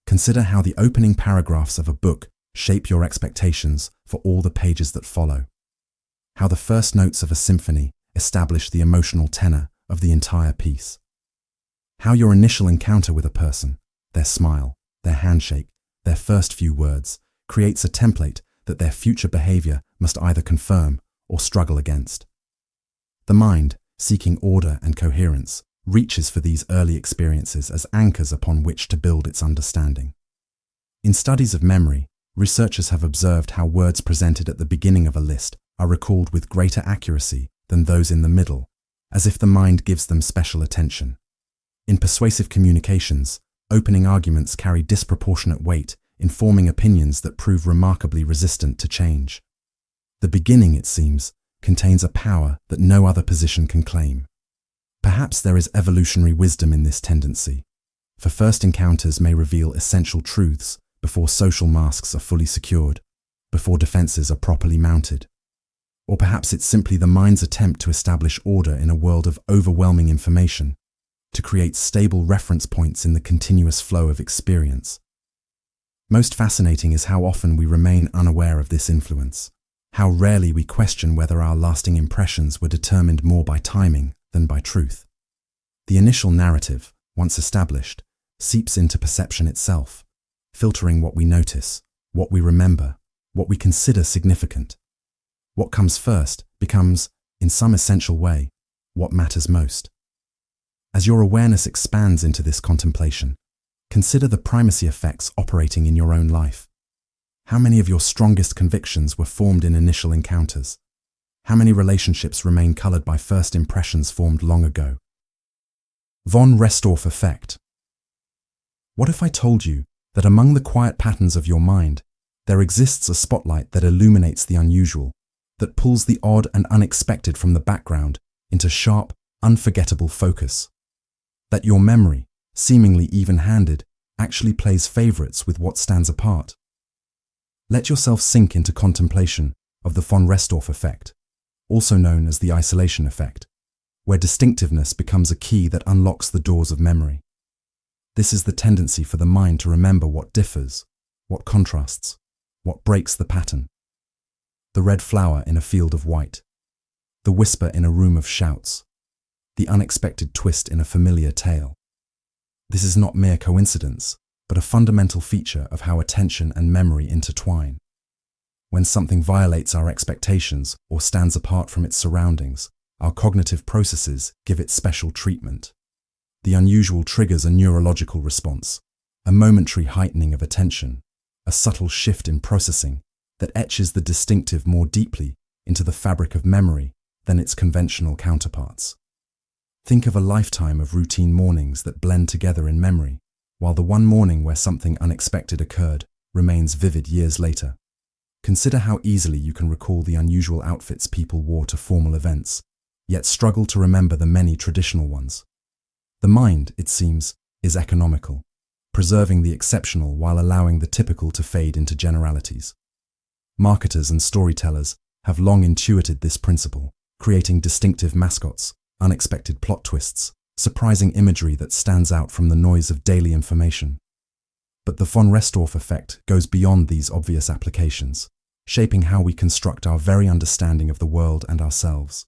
Consider how the opening paragraphs of a book shape your expectations for all the pages that follow. How the first notes of a symphony establish the emotional tenor of the entire piece. How your initial encounter with a person, their smile, their handshake, their first few words, creates a template that their future behavior must either confirm or struggle against. The mind, seeking order and coherence, reaches for these early experiences as anchors upon which to build its understanding. In studies of memory, researchers have observed how words presented at the beginning of a list are recalled with greater accuracy than those in the middle, as if the mind gives them special attention. In persuasive communications, opening arguments carry disproportionate weight in forming opinions that prove remarkably resistant to change. The beginning, it seems, contains a power that no other position can claim. Perhaps there is evolutionary wisdom in this tendency, for first encounters may reveal essential truths before social masks are fully secured, before defenses are properly mounted. Or perhaps it's simply the mind's attempt to establish order in a world of overwhelming information, to create stable reference points in the continuous flow of experience. Most fascinating is how often we remain unaware of this influence, how rarely we question whether our lasting impressions were determined more by timing than by truth. The initial narrative, once established, seeps into perception itself, filtering what we notice, what we remember, what we consider significant. What comes first becomes, in some essential way, what matters most. As your awareness expands into this contemplation, consider the primacy effects operating in your own life. How many of your strongest convictions were formed in initial encounters? How many relationships remain colored by first impressions formed long ago? Von Restorff effect. What if I told you that among the quiet patterns of your mind, there exists a spotlight that illuminates the unusual, that pulls the odd and unexpected from the background into sharp, unforgettable focus? That your memory, seemingly even-handed, actually plays favorites with what stands apart? Let yourself sink into contemplation of the von Restorff effect, also known as the isolation effect, where distinctiveness becomes a key that unlocks the doors of memory. This is the tendency for the mind to remember what differs, what contrasts, what breaks the pattern. The red flower in a field of white, the whisper in a room of shouts, the unexpected twist in a familiar tale. This is not mere coincidence, but a fundamental feature of how attention and memory intertwine. When something violates our expectations or stands apart from its surroundings, our cognitive processes give it special treatment. The unusual triggers a neurological response, a momentary heightening of attention, a subtle shift in processing that etches the distinctive more deeply into the fabric of memory than its conventional counterparts. Think of a lifetime of routine mornings that blend together in memory, while the one morning where something unexpected occurred remains vivid years later. Consider how easily you can recall the unusual outfits people wore to formal events, yet struggle to remember the many traditional ones. The mind, it seems, is economical, preserving the exceptional while allowing the typical to fade into generalities. Marketers and storytellers have long intuited this principle, creating distinctive mascots, unexpected plot twists, surprising imagery that stands out from the noise of daily information. But the von Restorff effect goes beyond these obvious applications, shaping how we construct our very understanding of the world and ourselves.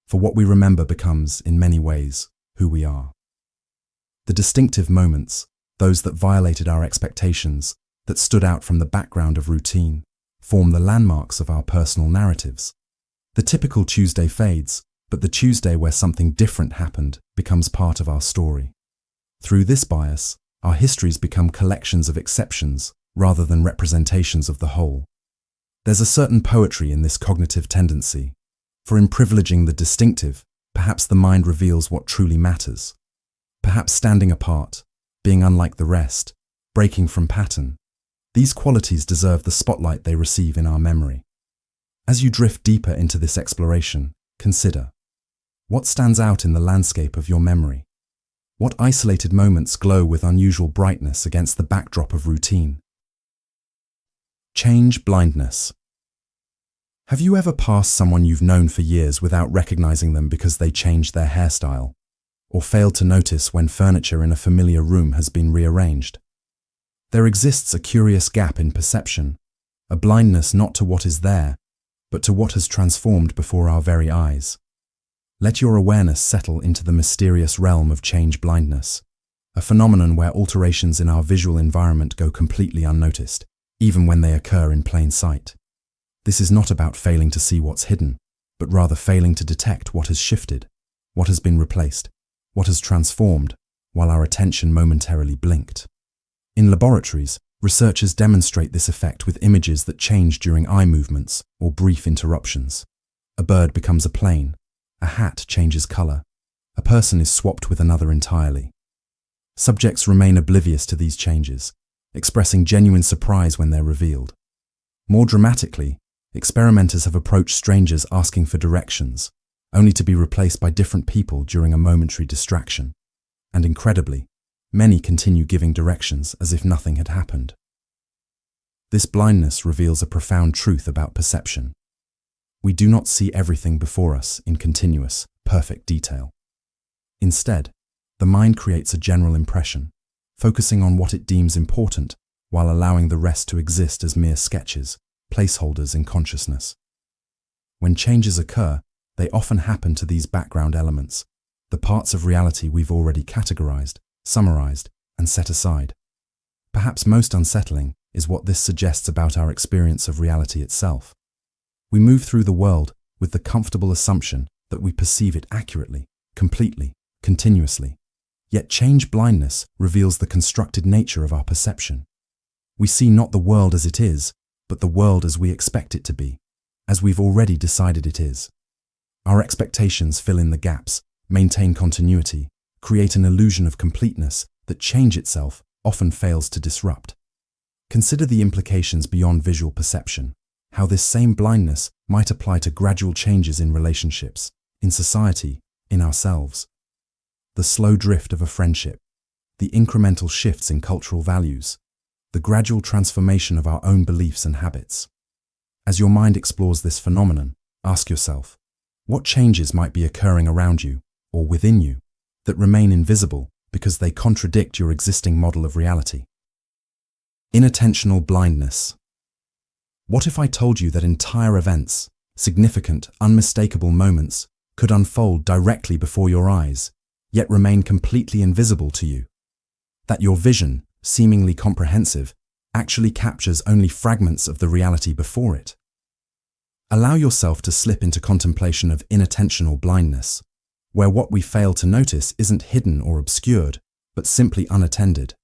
For what we remember becomes, in many ways, who we are. The distinctive moments, those that violated our expectations, that stood out from the background of routine, form the landmarks of our personal narratives. The typical Tuesday fades, but the Tuesday where something different happened becomes part of our story. Through this bias, our histories become collections of exceptions rather than representations of the whole. There's a certain poetry in this cognitive tendency, for in privileging the distinctive, perhaps the mind reveals what truly matters. Perhaps standing apart, being unlike the rest, breaking from pattern. These qualities deserve the spotlight they receive in our memory. As you drift deeper into this exploration, consider, what stands out in the landscape of your memory? What isolated moments glow with unusual brightness against the backdrop of routine? Change blindness. Have you ever passed someone you've known for years without recognizing them because they changed their hairstyle, or failed to notice when furniture in a familiar room has been rearranged? There exists a curious gap in perception, a blindness not to what is there, but to what has transformed before our very eyes. Let your awareness settle into the mysterious realm of change blindness, a phenomenon where alterations in our visual environment go completely unnoticed, even when they occur in plain sight. This is not about failing to see what's hidden, but rather failing to detect what has shifted, what has been replaced, what has transformed, while our attention momentarily blinked. In laboratories, researchers demonstrate this effect with images that change during eye movements or brief interruptions. A bird becomes a plane, a hat changes color, a person is swapped with another entirely. Subjects remain oblivious to these changes, expressing genuine surprise when they're revealed. More dramatically, experimenters have approached strangers asking for directions, only to be replaced by different people during a momentary distraction. And incredibly, many continue giving directions as if nothing had happened. This blindness reveals a profound truth about perception. We do not see everything before us in continuous, perfect detail. Instead, the mind creates a general impression, focusing on what it deems important while allowing the rest to exist as mere sketches, placeholders in consciousness. When changes occur, they often happen to these background elements, the parts of reality we've already categorized, summarized, and set aside. Perhaps most unsettling is what this suggests about our experience of reality itself. We move through the world with the comfortable assumption that we perceive it accurately, completely, continuously. Yet change blindness reveals the constructed nature of our perception. We see not the world as it is, but the world as we expect it to be, as we've already decided it is. Our expectations fill in the gaps, maintain continuity, create an illusion of completeness that change itself often fails to disrupt. Consider the implications beyond visual perception, how this same blindness might apply to gradual changes in relationships, in society, in ourselves. The slow drift of a friendship, the incremental shifts in cultural values, the gradual transformation of our own beliefs and habits. As your mind explores this phenomenon, ask yourself, what changes might be occurring around you, or within you, that remain invisible because they contradict your existing model of reality? Inattentional blindness. What if I told you that entire events, significant, unmistakable moments, could unfold directly before your eyes, yet remain completely invisible to you? That your vision, seemingly comprehensive, actually captures only fragments of the reality before it? Allow yourself to slip into contemplation of inattentional blindness, where what we fail to notice isn't hidden or obscured, but simply unattended.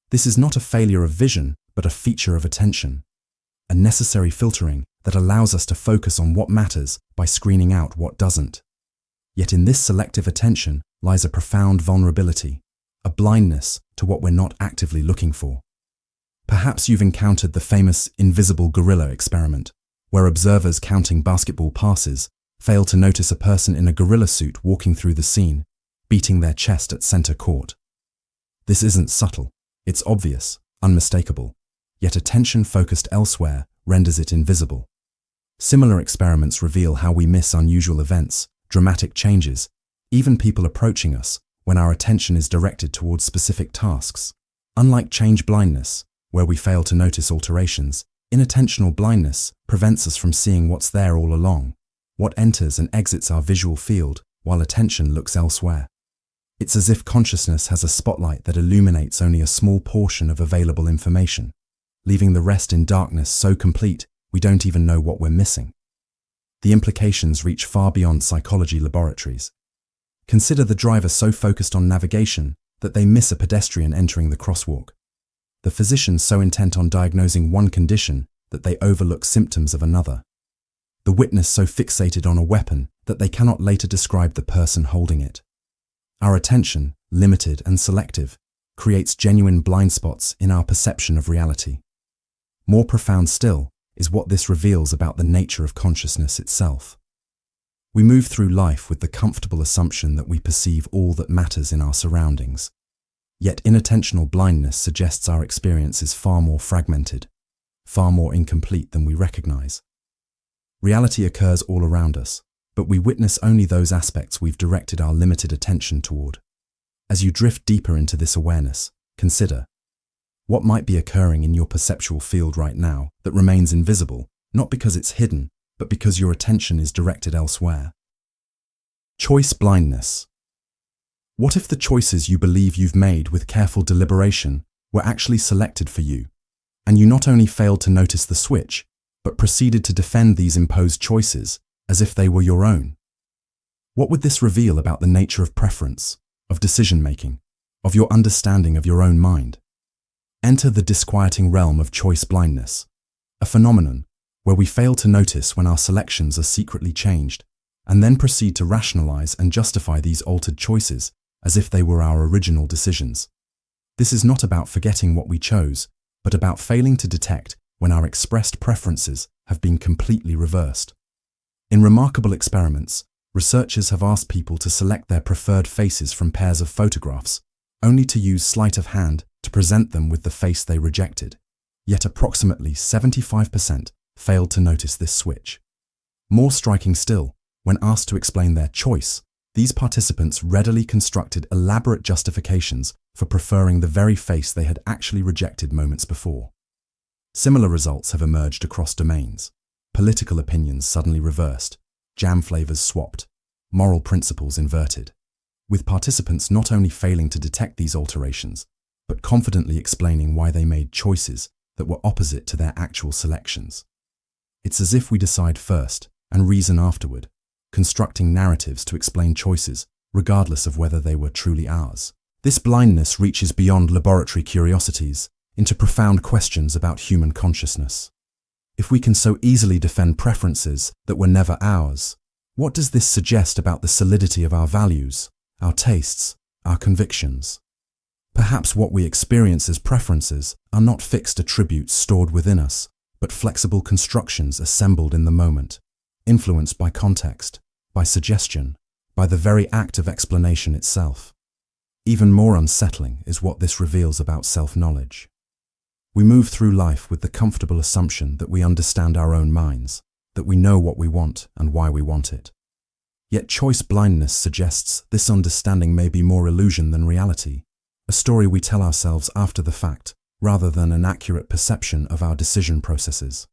This is not a failure of vision, but a feature of attention, a necessary filtering that allows us to focus on what matters by screening out what doesn't. Yet in this selective attention lies a profound vulnerability, a blindness to what we're not actively looking for. Perhaps you've encountered the famous invisible gorilla experiment, where observers counting basketball passes fail to notice a person in a gorilla suit walking through the scene, beating their chest at center court. This isn't subtle, it's obvious, unmistakable, yet attention focused elsewhere renders it invisible. Similar experiments reveal how we miss unusual events, dramatic changes, even people approaching us, when our attention is directed towards specific tasks. Unlike change blindness, where we fail to notice alterations, inattentional blindness prevents us from seeing what's there all along, what enters and exits our visual field while attention looks elsewhere. It's as if consciousness has a spotlight that illuminates only a small portion of available information, leaving the rest in darkness so complete we don't even know what we're missing. The implications reach far beyond psychology laboratories. Consider the driver so focused on navigation that they miss a pedestrian entering the crosswalk. The physician so intent on diagnosing one condition that they overlook symptoms of another. The witness so fixated on a weapon that they cannot later describe the person holding it. Our attention, limited and selective, creates genuine blind spots in our perception of reality. More profound still is what this reveals about the nature of consciousness itself. We move through life with the comfortable assumption that we perceive all that matters in our surroundings. Yet inattentional blindness suggests our experience is far more fragmented, far more incomplete than we recognize. Reality occurs all around us, but we witness only those aspects we've directed our limited attention toward. As you drift deeper into this awareness, consider what might be occurring in your perceptual field right now that remains invisible, not because it's hidden, but because your attention is directed elsewhere. Choice blindness. What if the choices you believe you've made with careful deliberation were actually selected for you, and you not only failed to notice the switch, but proceeded to defend these imposed choices as if they were your own? What would this reveal about the nature of preference, of decision-making, of your understanding of your own mind? Enter the disquieting realm of choice blindness, a phenomenon where we fail to notice when our selections are secretly changed, and then proceed to rationalize and justify these altered choices as if they were our original decisions. This is not about forgetting what we chose, but about failing to detect when our expressed preferences have been completely reversed. In remarkable experiments, researchers have asked people to select their preferred faces from pairs of photographs, only to use sleight of hand to present them with the face they rejected. Yet approximately 75% failed to notice this switch. More striking still, when asked to explain their choice, these participants readily constructed elaborate justifications for preferring the very face they had actually rejected moments before. Similar results have emerged across domains. Political opinions suddenly reversed, jam flavors swapped, moral principles inverted, with participants not only failing to detect these alterations, but confidently explaining why they made choices that were opposite to their actual selections. It's as if we decide first and reason afterward, constructing narratives to explain choices, regardless of whether they were truly ours. This blindness reaches beyond laboratory curiosities into profound questions about human consciousness. If we can so easily defend preferences that were never ours, what does this suggest about the solidity of our values, our tastes, our convictions? Perhaps what we experience as preferences are not fixed attributes stored within us, but flexible constructions assembled in the moment, influenced by context, by suggestion, by the very act of explanation itself. Even more unsettling is what this reveals about self-knowledge. We move through life with the comfortable assumption that we understand our own minds, that we know what we want and why we want it. Yet choice blindness suggests this understanding may be more illusion than reality, a story we tell ourselves after the fact, rather than an accurate perception of our decision processes.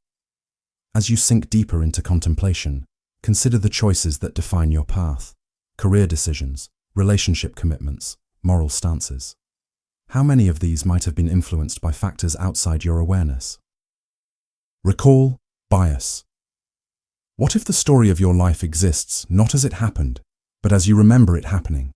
As you sink deeper into contemplation, consider the choices that define your path: career decisions, relationship commitments, moral stances. How many of these might have been influenced by factors outside your awareness? Recall bias. What if the story of your life exists not as it happened, but as you remember it happening?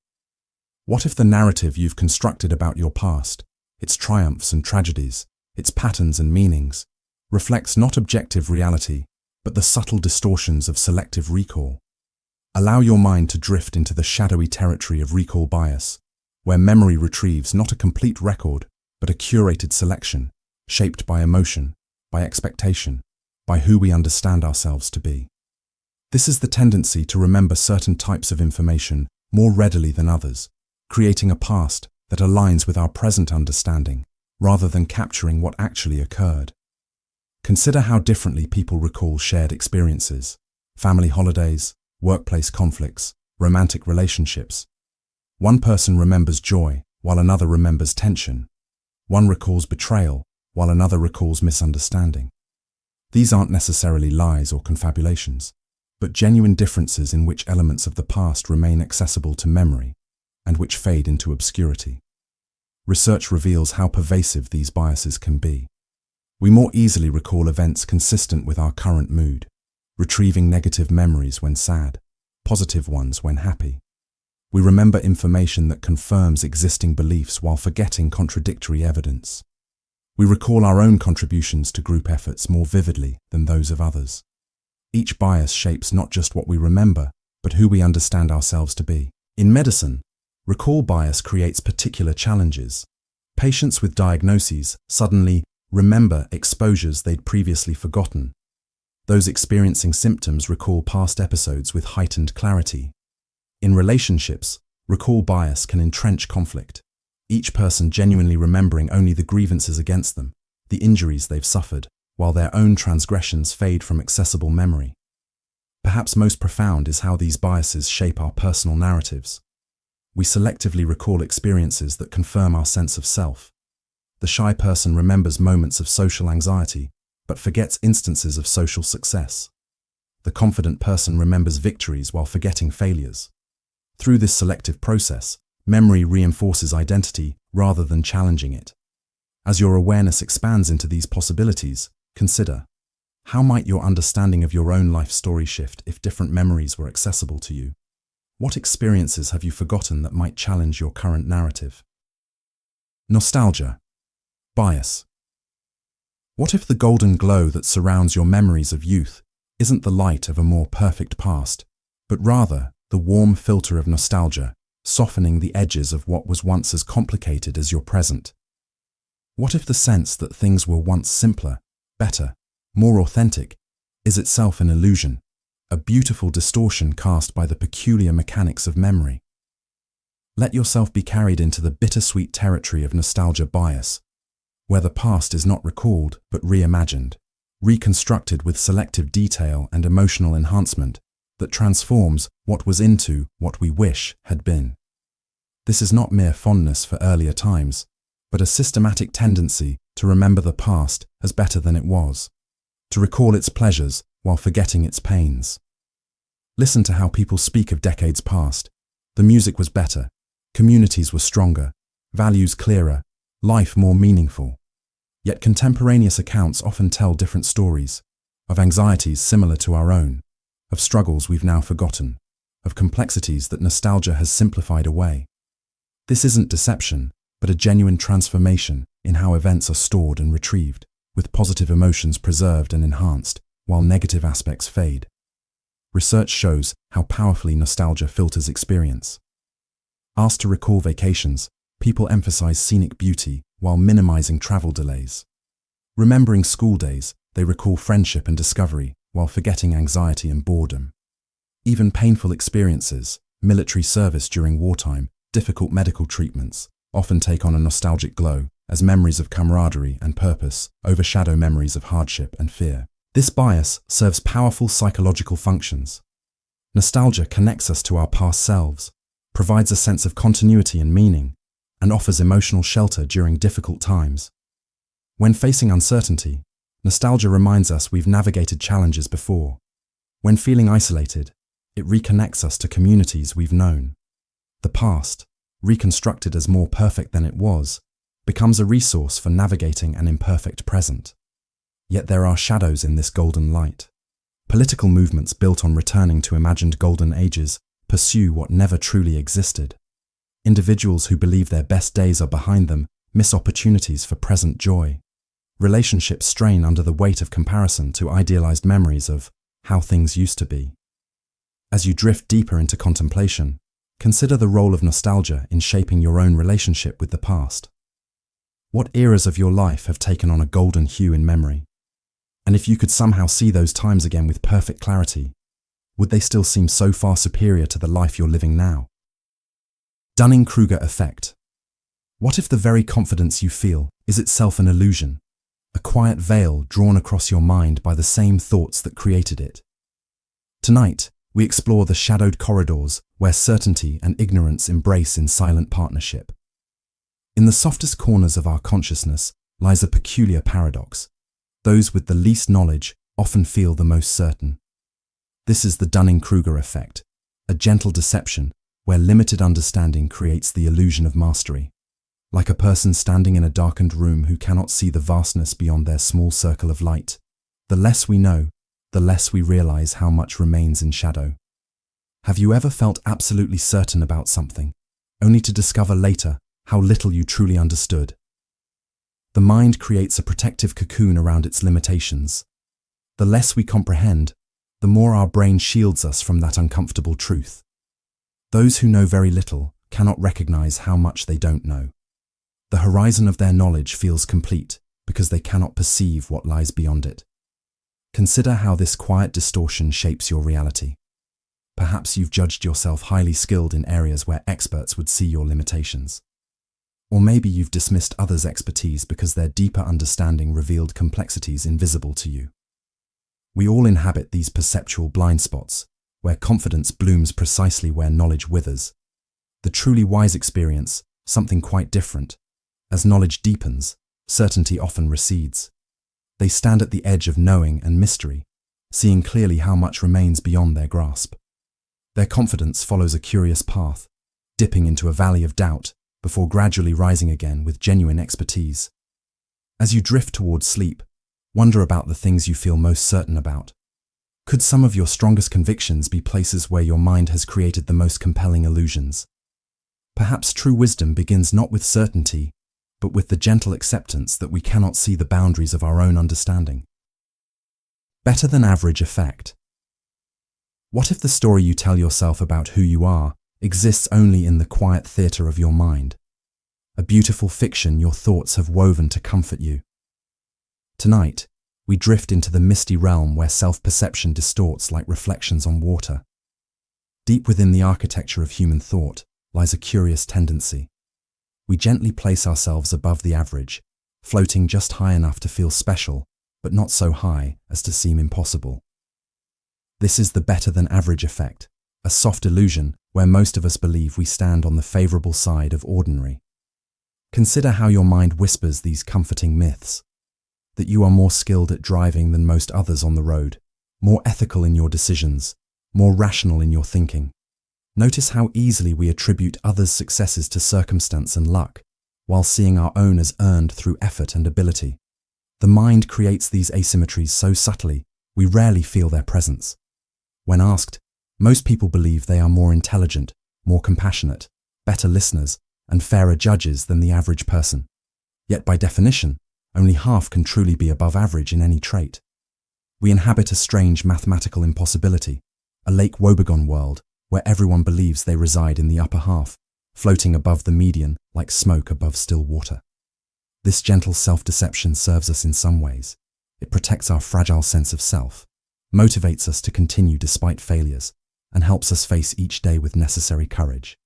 What if the narrative you've constructed about your past, its triumphs and tragedies, its patterns and meanings, reflects not objective reality, but the subtle distortions of selective recall? Allow your mind to drift into the shadowy territory of recall bias, where memory retrieves not a complete record, but a curated selection, shaped by emotion, by expectation, by who we understand ourselves to be. This is the tendency to remember certain types of information more readily than others, creating a past that aligns with our present understanding, rather than capturing what actually occurred. Consider how differently people recall shared experiences: family holidays, workplace conflicts, romantic relationships. One person remembers joy, while another remembers tension. One recalls betrayal, while another recalls misunderstanding. These aren't necessarily lies or confabulations, but genuine differences in which elements of the past remain accessible to memory and which fade into obscurity. Research reveals how pervasive these biases can be. We more easily recall events consistent with our current mood, retrieving negative memories when sad, positive ones when happy. We remember information that confirms existing beliefs while forgetting contradictory evidence. We recall our own contributions to group efforts more vividly than those of others. Each bias shapes not just what we remember, but who we understand ourselves to be. In medicine, recall bias creates particular challenges. Patients with diagnoses suddenly remember exposures they'd previously forgotten. Those experiencing symptoms recall past episodes with heightened clarity. In relationships, recall bias can entrench conflict, each person genuinely remembering only the grievances against them, the injuries they've suffered, while their own transgressions fade from accessible memory. Perhaps most profound is how these biases shape our personal narratives. We selectively recall experiences that confirm our sense of self. The shy person remembers moments of social anxiety, but forgets instances of social success. The confident person remembers victories while forgetting failures. Through this selective process, memory reinforces identity rather than challenging it. As your awareness expands into these possibilities, consider, how might your understanding of your own life story shift if different memories were accessible to you? What experiences have you forgotten that might challenge your current narrative? Nostalgia. Bias. What if the golden glow that surrounds your memories of youth isn't the light of a more perfect past, but rather the warm filter of nostalgia, softening the edges of what was once as complicated as your present? What if the sense that things were once simpler, better, more authentic, is itself an illusion, a beautiful distortion cast by the peculiar mechanics of memory? Let yourself be carried into the bittersweet territory of nostalgia bias, where the past is not recalled but reimagined, reconstructed with selective detail and emotional enhancement that transforms what was into what we wish had been. This is not mere fondness for earlier times, but a systematic tendency to remember the past as better than it was, to recall its pleasures while forgetting its pains. Listen to how people speak of decades past. The music was better, communities were stronger, values clearer, life more meaningful. Yet contemporaneous accounts often tell different stories, of anxieties similar to our own, of struggles we've now forgotten, of complexities that nostalgia has simplified away. This isn't deception, but a genuine transformation in how events are stored and retrieved, with positive emotions preserved and enhanced, while negative aspects fade. Research shows how powerfully nostalgia filters experience. Asked to recall vacations, people emphasize scenic beauty while minimizing travel delays. Remembering school days, they recall friendship and discovery while forgetting anxiety and boredom. Even painful experiences, military service during wartime, difficult medical treatments, often take on a nostalgic glow as memories of camaraderie and purpose overshadow memories of hardship and fear. This bias serves powerful psychological functions. Nostalgia connects us to our past selves, provides a sense of continuity and meaning, and offers emotional shelter during difficult times. When facing uncertainty, nostalgia reminds us we've navigated challenges before. When feeling isolated, it reconnects us to communities we've known. The past, reconstructed as more perfect than it was, becomes a resource for navigating an imperfect present. Yet there are shadows in this golden light. Political movements built on returning to imagined golden ages pursue what never truly existed. Individuals who believe their best days are behind them miss opportunities for present joy. Relationships strain under the weight of comparison to idealized memories of how things used to be. As you drift deeper into contemplation, consider the role of nostalgia in shaping your own relationship with the past. What eras of your life have taken on a golden hue in memory? And if you could somehow see those times again with perfect clarity, would they still seem so far superior to the life you're living now? Dunning-Kruger effect. What if the very confidence you feel is itself an illusion, a quiet veil drawn across your mind by the same thoughts that created it? Tonight, we explore the shadowed corridors where certainty and ignorance embrace in silent partnership. In the softest corners of our consciousness lies a peculiar paradox. Those with the least knowledge often feel the most certain. This is the Dunning-Kruger effect, a gentle deception where limited understanding creates the illusion of mastery. like a person standing in a darkened room who cannot see the vastness beyond their small circle of light. The less we know, the less we realize how much remains in shadow. Have you ever felt absolutely certain about something, only to discover later how little you truly understood? The mind creates a protective cocoon around its limitations. The less we comprehend, the more our brain shields us from that uncomfortable truth. Those who know very little cannot recognize how much they don't know. The horizon of their knowledge feels complete because they cannot perceive what lies beyond it. Consider how this quiet distortion shapes your reality. Perhaps you've judged yourself highly skilled in areas where experts would see your limitations. Or maybe you've dismissed others' expertise because their deeper understanding revealed complexities invisible to you. We all inhabit these perceptual blind spots, where confidence blooms precisely where knowledge withers. The truly wise experience something quite different. As knowledge deepens, certainty often recedes. They stand at the edge of knowing and mystery, seeing clearly how much remains beyond their grasp. Their confidence follows a curious path, dipping into a valley of doubt before gradually rising again with genuine expertise. As you drift towards sleep, wonder about the things you feel most certain about. Could some of your strongest convictions be places where your mind has created the most compelling illusions? Perhaps true wisdom begins not with certainty, but with the gentle acceptance that we cannot see the boundaries of our own understanding. Better than average effect. What if the story you tell yourself about who you are exists only in the quiet theatre of your mind? A beautiful fiction your thoughts have woven to comfort you. Tonight, we drift into the misty realm where self-perception distorts like reflections on water. Deep within the architecture of human thought lies a curious tendency. We gently place ourselves above the average, floating just high enough to feel special, but not so high as to seem impossible. This is the better than average effect, a soft illusion where most of us believe we stand on the favorable side of ordinary. Consider how your mind whispers these comforting myths. That you are more skilled at driving than most others on the road, more ethical in your decisions, more rational in your thinking. Notice how easily we attribute others' successes to circumstance and luck, while seeing our own as earned through effort and ability. The mind creates these asymmetries so subtly, we rarely feel their presence. When asked, most people believe they are more intelligent, more compassionate, better listeners, and fairer judges than the average person. Yet by definition, only half can truly be above average in any trait. We inhabit a strange mathematical impossibility, a Lake Wobegon world where everyone believes they reside in the upper half, floating above the median like smoke above still water. This gentle self-deception serves us in some ways. It protects our fragile sense of self, motivates us to continue despite failures, and helps us face each day with necessary courage.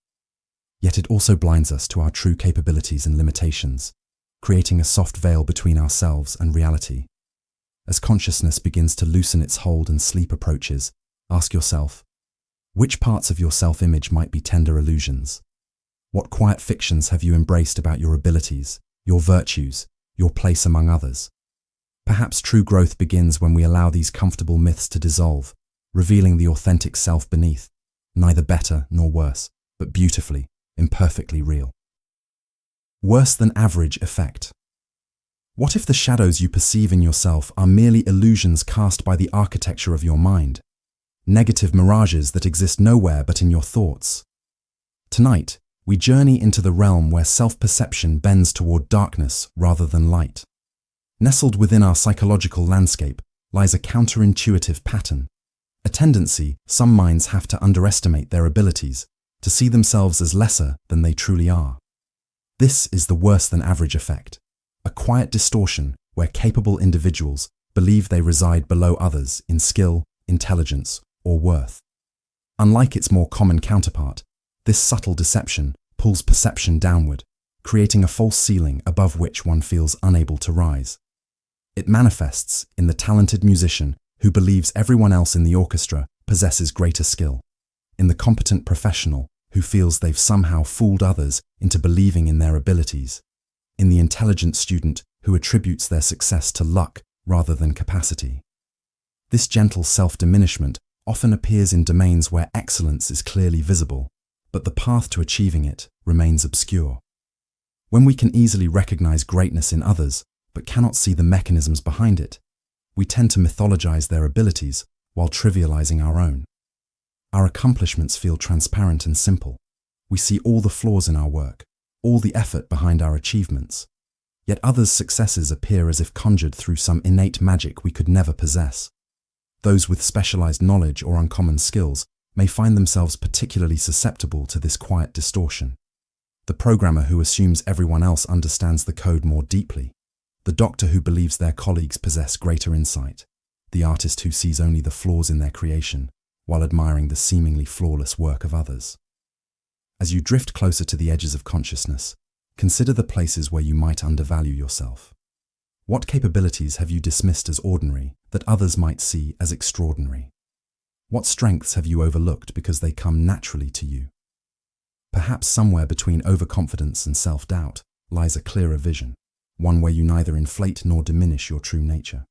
Yet it also blinds us to our true capabilities and limitations, creating a soft veil between ourselves and reality. As consciousness begins to loosen its hold and sleep approaches, ask yourself, which parts of your self-image might be tender illusions? What quiet fictions have you embraced about your abilities, your virtues, your place among others? Perhaps true growth begins when we allow these comfortable myths to dissolve, revealing the authentic self beneath, neither better nor worse, but beautifully, imperfectly real. Worse than average effect. What if the shadows you perceive in yourself are merely illusions cast by the architecture of your mind? Negative mirages that exist nowhere but in your thoughts. Tonight, we journey into the realm where self-perception bends toward darkness rather than light. Nestled within our psychological landscape lies a counterintuitive pattern, a tendency some minds have to underestimate their abilities, to see themselves as lesser than they truly are. This is the worse than average effect, a quiet distortion where capable individuals believe they reside below others in skill, intelligence, or worth. Unlike its more common counterpart, this subtle deception pulls perception downward, creating a false ceiling above which one feels unable to rise. It manifests in the talented musician who believes everyone else in the orchestra possesses greater skill, in the competent professional who feels they've somehow fooled others into believing in their abilities, in the intelligent student who attributes their success to luck rather than capacity. This gentle self-diminishment often appears in domains where excellence is clearly visible, but the path to achieving it remains obscure. When we can easily recognize greatness in others, but cannot see the mechanisms behind it, we tend to mythologize their abilities while trivializing our own. Our accomplishments feel transparent and simple. We see all the flaws in our work, all the effort behind our achievements. Yet others' successes appear as if conjured through some innate magic we could never possess. Those with specialized knowledge or uncommon skills may find themselves particularly susceptible to this quiet distortion. The programmer who assumes everyone else understands the code more deeply, the doctor who believes their colleagues possess greater insight, the artist who sees only the flaws in their creation while admiring the seemingly flawless work of others. As you drift closer to the edges of consciousness, consider the places where you might undervalue yourself. What capabilities have you dismissed as ordinary that others might see as extraordinary? What strengths have you overlooked because they come naturally to you? Perhaps somewhere between overconfidence and self-doubt lies a clearer vision, one where you neither inflate nor diminish your true nature.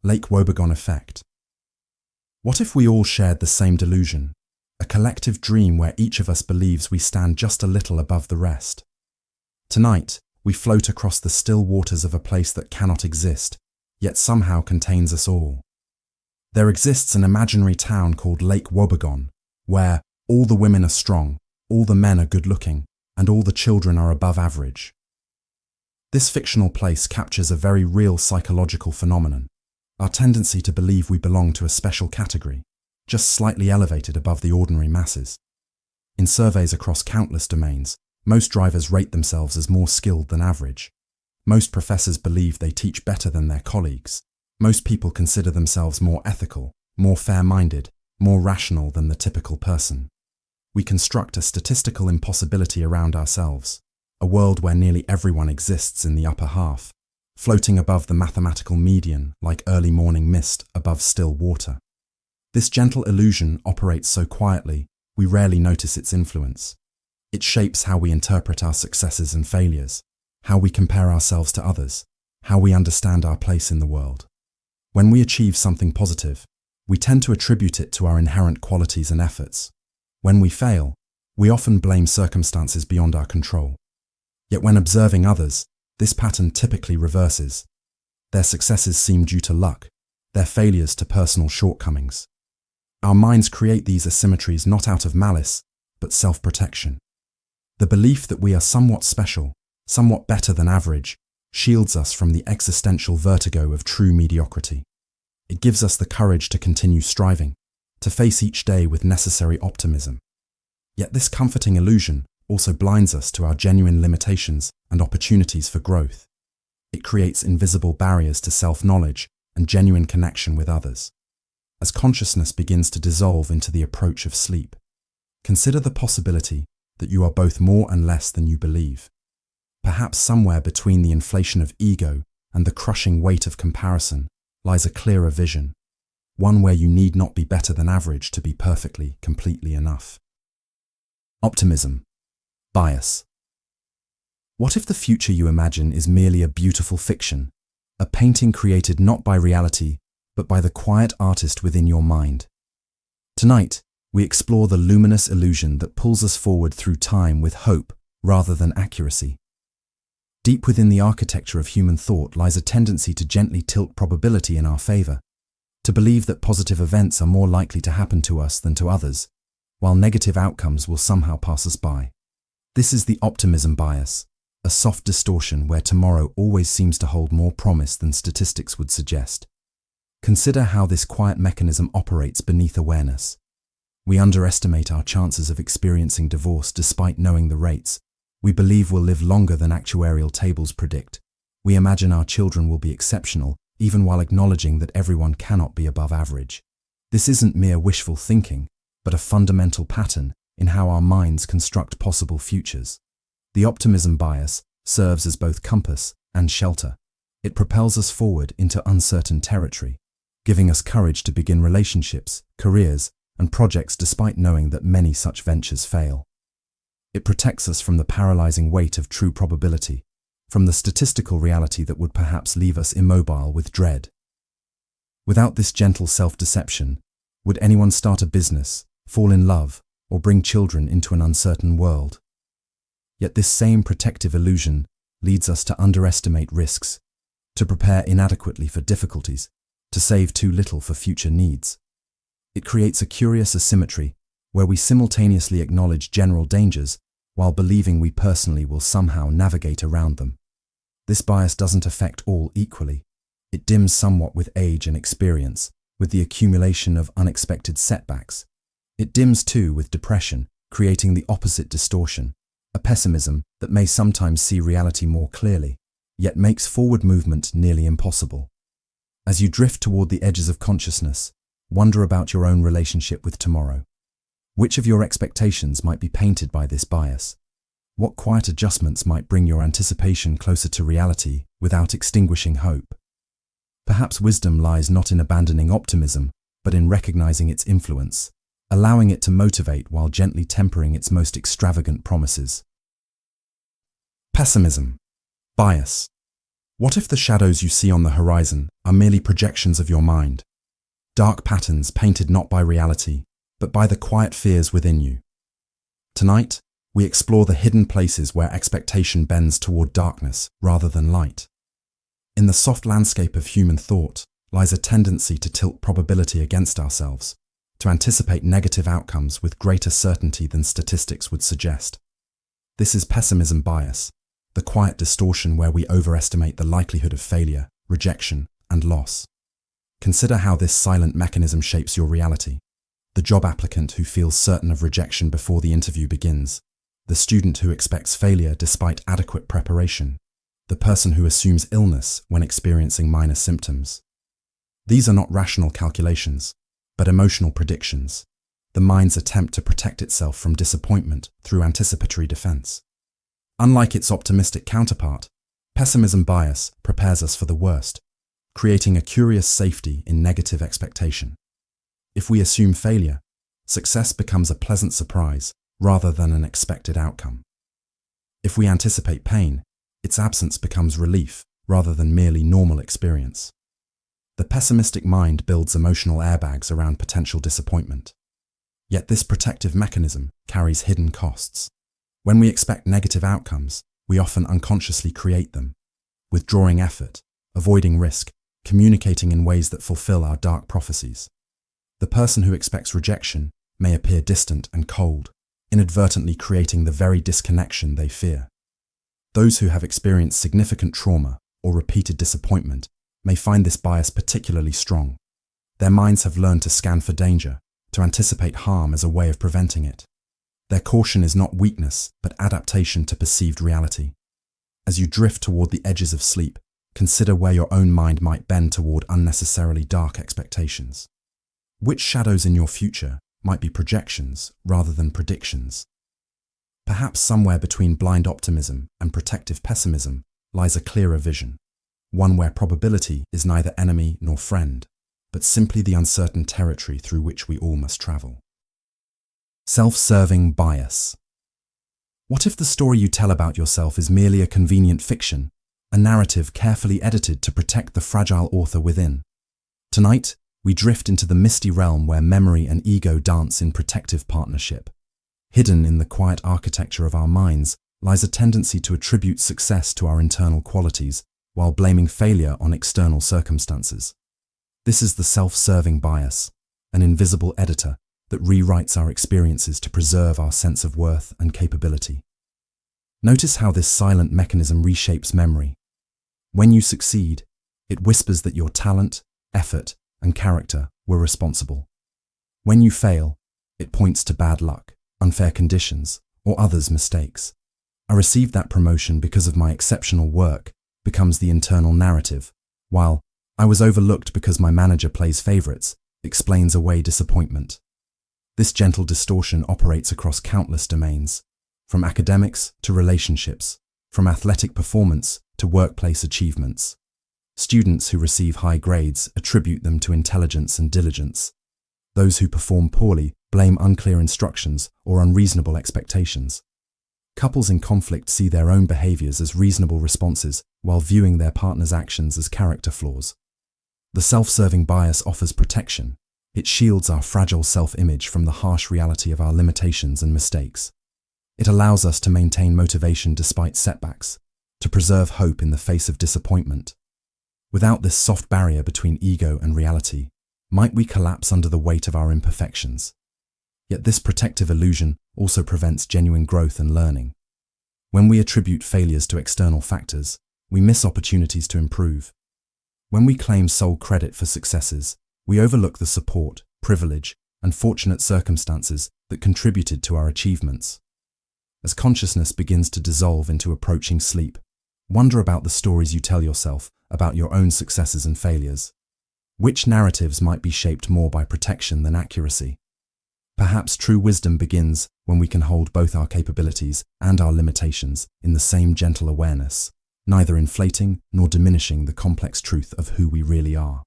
Lake Wobegon effect. What if we all shared the same delusion, a collective dream where each of us believes we stand just a little above the rest? Tonight, we float across the still waters of a place that cannot exist, yet somehow contains us all. There exists an imaginary town called Lake Wobegon, where all the women are strong, all the men are good-looking, and all the children are above average. This fictional place captures a very real psychological phenomenon, our tendency to believe we belong to a special category, just slightly elevated above the ordinary masses. In surveys across countless domains, most drivers rate themselves as more skilled than average. Most professors believe they teach better than their colleagues. Most people consider themselves more ethical, more fair-minded, more rational than the typical person. We construct a statistical impossibility around ourselves, a world where nearly everyone exists in the upper half, floating above the mathematical median like early morning mist above still water. This gentle illusion operates so quietly, we rarely notice its influence. It shapes how we interpret our successes and failures, how we compare ourselves to others, how we understand our place in the world. When we achieve something positive, we tend to attribute it to our inherent qualities and efforts. When we fail, we often blame circumstances beyond our control. Yet when observing others, this pattern typically reverses. Their successes seem due to luck, their failures to personal shortcomings. Our minds create these asymmetries not out of malice, but self-protection. The belief that we are somewhat special, somewhat better than average, shields us from the existential vertigo of true mediocrity. It gives us the courage to continue striving, to face each day with necessary optimism. Yet this comforting illusion also blinds us to our genuine limitations and opportunities for growth. It creates invisible barriers to self-knowledge and genuine connection with others. As consciousness begins to dissolve into the approach of sleep, consider the possibility that you are both more and less than you believe. Perhaps somewhere between the inflation of ego and the crushing weight of comparison lies a clearer vision, one where you need not be better than average to be perfectly, completely enough. Optimism. Bias. What if the future you imagine is merely a beautiful fiction, a painting created not by reality, but by the quiet artist within your mind? Tonight, we explore the luminous illusion that pulls us forward through time with hope rather than accuracy. Deep within the architecture of human thought lies a tendency to gently tilt probability in our favor, to believe that positive events are more likely to happen to us than to others, while negative outcomes will somehow pass us by. This is the optimism bias, a soft distortion where tomorrow always seems to hold more promise than statistics would suggest. Consider how this quiet mechanism operates beneath awareness. We underestimate our chances of experiencing divorce despite knowing the rates. We believe we'll live longer than actuarial tables predict. We imagine our children will be exceptional, even while acknowledging that everyone cannot be above average. This isn't mere wishful thinking, but a fundamental pattern in how our minds construct possible futures. The optimism bias serves as both compass and shelter. It propels us forward into uncertain territory, giving us courage to begin relationships, careers, and projects despite knowing that many such ventures fail. It protects us from the paralyzing weight of true probability, from the statistical reality that would perhaps leave us immobile with dread. Without this gentle self-deception, would anyone start a business, fall in love, or bring children into an uncertain world? Yet this same protective illusion leads us to underestimate risks, to prepare inadequately for difficulties, to save too little for future needs. It creates a curious asymmetry where we simultaneously acknowledge general dangers while believing we personally will somehow navigate around them. This bias doesn't affect all equally. It dims somewhat with age and experience, with the accumulation of unexpected setbacks. It dims too with depression, creating the opposite distortion, a pessimism that may sometimes see reality more clearly, yet makes forward movement nearly impossible. As you drift toward the edges of consciousness, wonder about your own relationship with tomorrow. Which of your expectations might be painted by this bias? What quiet adjustments might bring your anticipation closer to reality without extinguishing hope? Perhaps wisdom lies not in abandoning optimism, but in recognizing its influence, allowing it to motivate while gently tempering its most extravagant promises. Pessimism. Bias. What if the shadows you see on the horizon are merely projections of your mind? Dark patterns painted not by reality, but by the quiet fears within you. Tonight, we explore the hidden places where expectation bends toward darkness rather than light. In the soft landscape of human thought lies a tendency to tilt probability against ourselves, to anticipate negative outcomes with greater certainty than statistics would suggest. This is pessimism bias, the quiet distortion where we overestimate the likelihood of failure, rejection, and loss. Consider how this silent mechanism shapes your reality. The job applicant who feels certain of rejection before the interview begins, the student who expects failure despite adequate preparation, the person who assumes illness when experiencing minor symptoms. These are not rational calculations, but emotional predictions, the mind's attempt to protect itself from disappointment through anticipatory defense. Unlike its optimistic counterpart, pessimism bias prepares us for the worst, creating a curious safety in negative expectation. If we assume failure, success becomes a pleasant surprise rather than an expected outcome. If we anticipate pain, its absence becomes relief rather than merely normal experience. The pessimistic mind builds emotional airbags around potential disappointment. Yet this protective mechanism carries hidden costs. When we expect negative outcomes, we often unconsciously create them, withdrawing effort, avoiding risk, communicating in ways that fulfill our dark prophecies. The person who expects rejection may appear distant and cold, inadvertently creating the very disconnection they fear. Those who have experienced significant trauma or repeated disappointment may find this bias particularly strong. Their minds have learned to scan for danger, to anticipate harm as a way of preventing it. Their caution is not weakness, but adaptation to perceived reality. As you drift toward the edges of sleep, consider where your own mind might bend toward unnecessarily dark expectations. Which shadows in your future might be projections rather than predictions? Perhaps somewhere between blind optimism and protective pessimism lies a clearer vision, one where probability is neither enemy nor friend, but simply the uncertain territory through which we all must travel. Self-serving bias. What if the story you tell about yourself is merely a convenient fiction, a narrative carefully edited to protect the fragile author within? Tonight, we drift into the misty realm where memory and ego dance in protective partnership. Hidden in the quiet architecture of our minds lies a tendency to attribute success to our internal qualities while blaming failure on external circumstances. This is the self-serving bias, an invisible editor that rewrites our experiences to preserve our sense of worth and capability. Notice how this silent mechanism reshapes memory. When you succeed, it whispers that your talent, effort, and character were responsible. When you fail, it points to bad luck, unfair conditions, or others' mistakes. I received that promotion because of my exceptional work becomes the internal narrative, while I was overlooked because my manager plays favorites explains away disappointment. This gentle distortion operates across countless domains, from academics to relationships, from athletic performance to workplace achievements. Students who receive high grades attribute them to intelligence and diligence. Those who perform poorly blame unclear instructions or unreasonable expectations. Couples in conflict see their own behaviors as reasonable responses while viewing their partner's actions as character flaws. The self-serving bias offers protection. It shields our fragile self-image from the harsh reality of our limitations and mistakes. It allows us to maintain motivation despite setbacks, to preserve hope in the face of disappointment. Without this soft barrier between ego and reality, might we collapse under the weight of our imperfections? Yet this protective illusion also prevents genuine growth and learning. When we attribute failures to external factors, we miss opportunities to improve. When we claim sole credit for successes, we overlook the support, privilege, and fortunate circumstances that contributed to our achievements. As consciousness begins to dissolve into approaching sleep, wonder about the stories you tell yourself about your own successes and failures. Which narratives might be shaped more by protection than accuracy? Perhaps true wisdom begins when we can hold both our capabilities and our limitations in the same gentle awareness, neither inflating nor diminishing the complex truth of who we really are.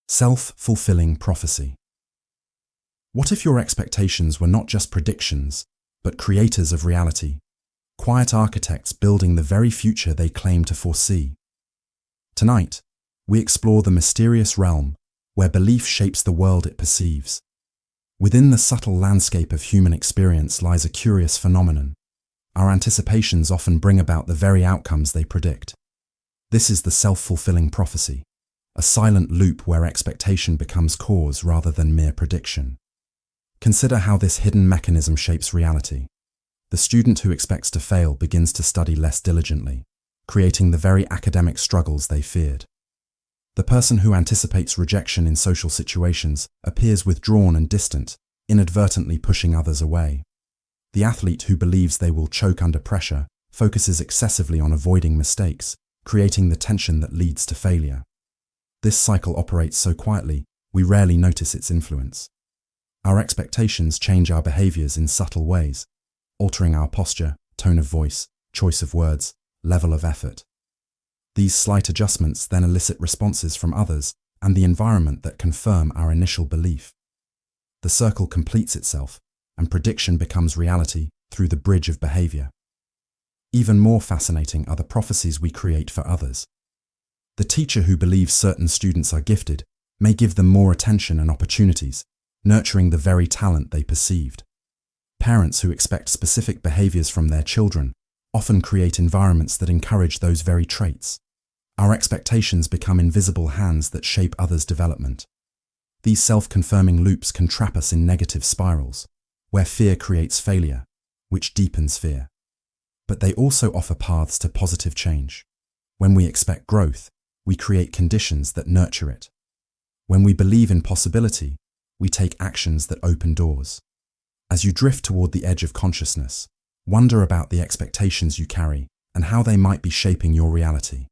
Self-fulfilling prophecy. What if your expectations were not just predictions, but creators of reality, quiet architects building the very future they claim to foresee? Tonight, we explore the mysterious realm where belief shapes the world it perceives. Within the subtle landscape of human experience lies a curious phenomenon. Our anticipations often bring about the very outcomes they predict. This is the self-fulfilling prophecy, a silent loop where expectation becomes cause rather than mere prediction. Consider how this hidden mechanism shapes reality. The student who expects to fail begins to study less diligently, creating the very academic struggles they feared. The person who anticipates rejection in social situations appears withdrawn and distant, inadvertently pushing others away. The athlete who believes they will choke under pressure focuses excessively on avoiding mistakes, creating the tension that leads to failure. This cycle operates so quietly, we rarely notice its influence. Our expectations change our behaviors in subtle ways, altering our posture, tone of voice, choice of words, level of effort. These slight adjustments then elicit responses from others and the environment that confirm our initial belief. The circle completes itself, and prediction becomes reality through the bridge of behavior. Even more fascinating are the prophecies we create for others. The teacher who believes certain students are gifted may give them more attention and opportunities, nurturing the very talent they perceived. Parents who expect specific behaviors from their children often create environments that encourage those very traits. Our expectations become invisible hands that shape others' development. These self-confirming loops can trap us in negative spirals, where fear creates failure, which deepens fear. But they also offer paths to positive change. When we expect growth, we create conditions that nurture it. When we believe in possibility, we take actions that open doors. As you drift toward the edge of consciousness, wonder about the expectations you carry and how they might be shaping your reality.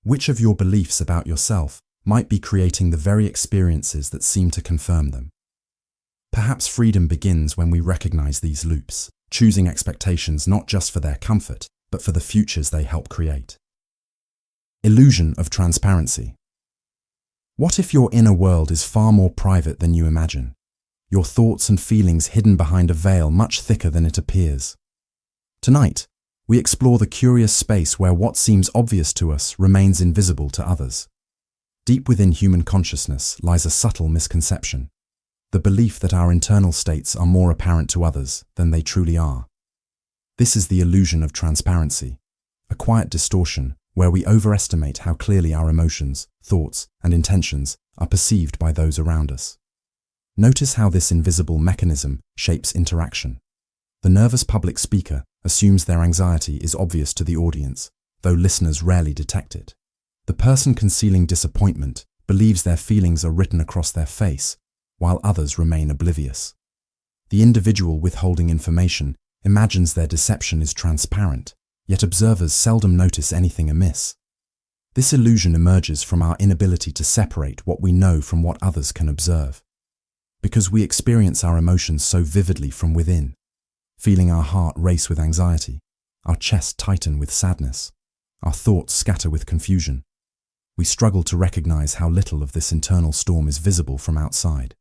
Which of your beliefs about yourself might be creating the very experiences that seem to confirm them? Perhaps freedom begins when we recognize these loops, choosing expectations not just for their comfort, but for the futures they help create. Illusion of transparency. What if your inner world is far more private than you imagine? Your thoughts and feelings hidden behind a veil much thicker than it appears. Tonight, we explore the curious space where what seems obvious to us remains invisible to others. Deep within human consciousness lies a subtle misconception, the belief that our internal states are more apparent to others than they truly are. This is the illusion of transparency, a quiet distortion where we overestimate how clearly our emotions, thoughts, and intentions are perceived by those around us. Notice how this invisible mechanism shapes interaction. The nervous public speaker assumes their anxiety is obvious to the audience, though listeners rarely detect it. The person concealing disappointment believes their feelings are written across their face, while others remain oblivious. The individual withholding information imagines their deception is transparent, yet observers seldom notice anything amiss. This illusion emerges from our inability to separate what we know from what others can observe. Because we experience our emotions so vividly from within, feeling our heart race with anxiety, our chest tighten with sadness, our thoughts scatter with confusion, we struggle to recognize how little of this internal storm is visible from outside.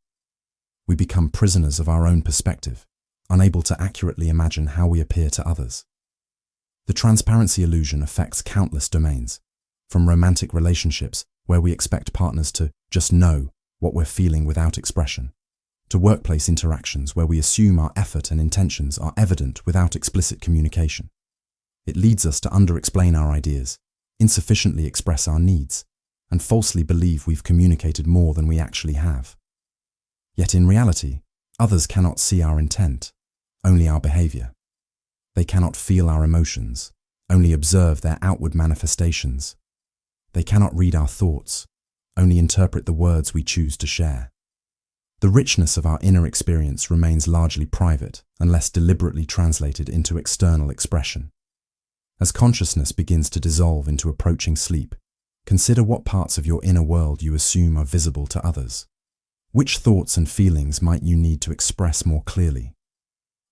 We become prisoners of our own perspective, unable to accurately imagine how we appear to others. The transparency illusion affects countless domains, from romantic relationships where we expect partners to just know what we're feeling without expression, to workplace interactions where we assume our effort and intentions are evident without explicit communication. It leads us to under-explain our ideas, insufficiently express our needs, and falsely believe we've communicated more than we actually have. Yet in reality, others cannot see our intent, only our behavior. They cannot feel our emotions, only observe their outward manifestations. They cannot read our thoughts, only interpret the words we choose to share. The richness of our inner experience remains largely private unless deliberately translated into external expression. As consciousness begins to dissolve into approaching sleep, consider what parts of your inner world you assume are visible to others. Which thoughts and feelings might you need to express more clearly?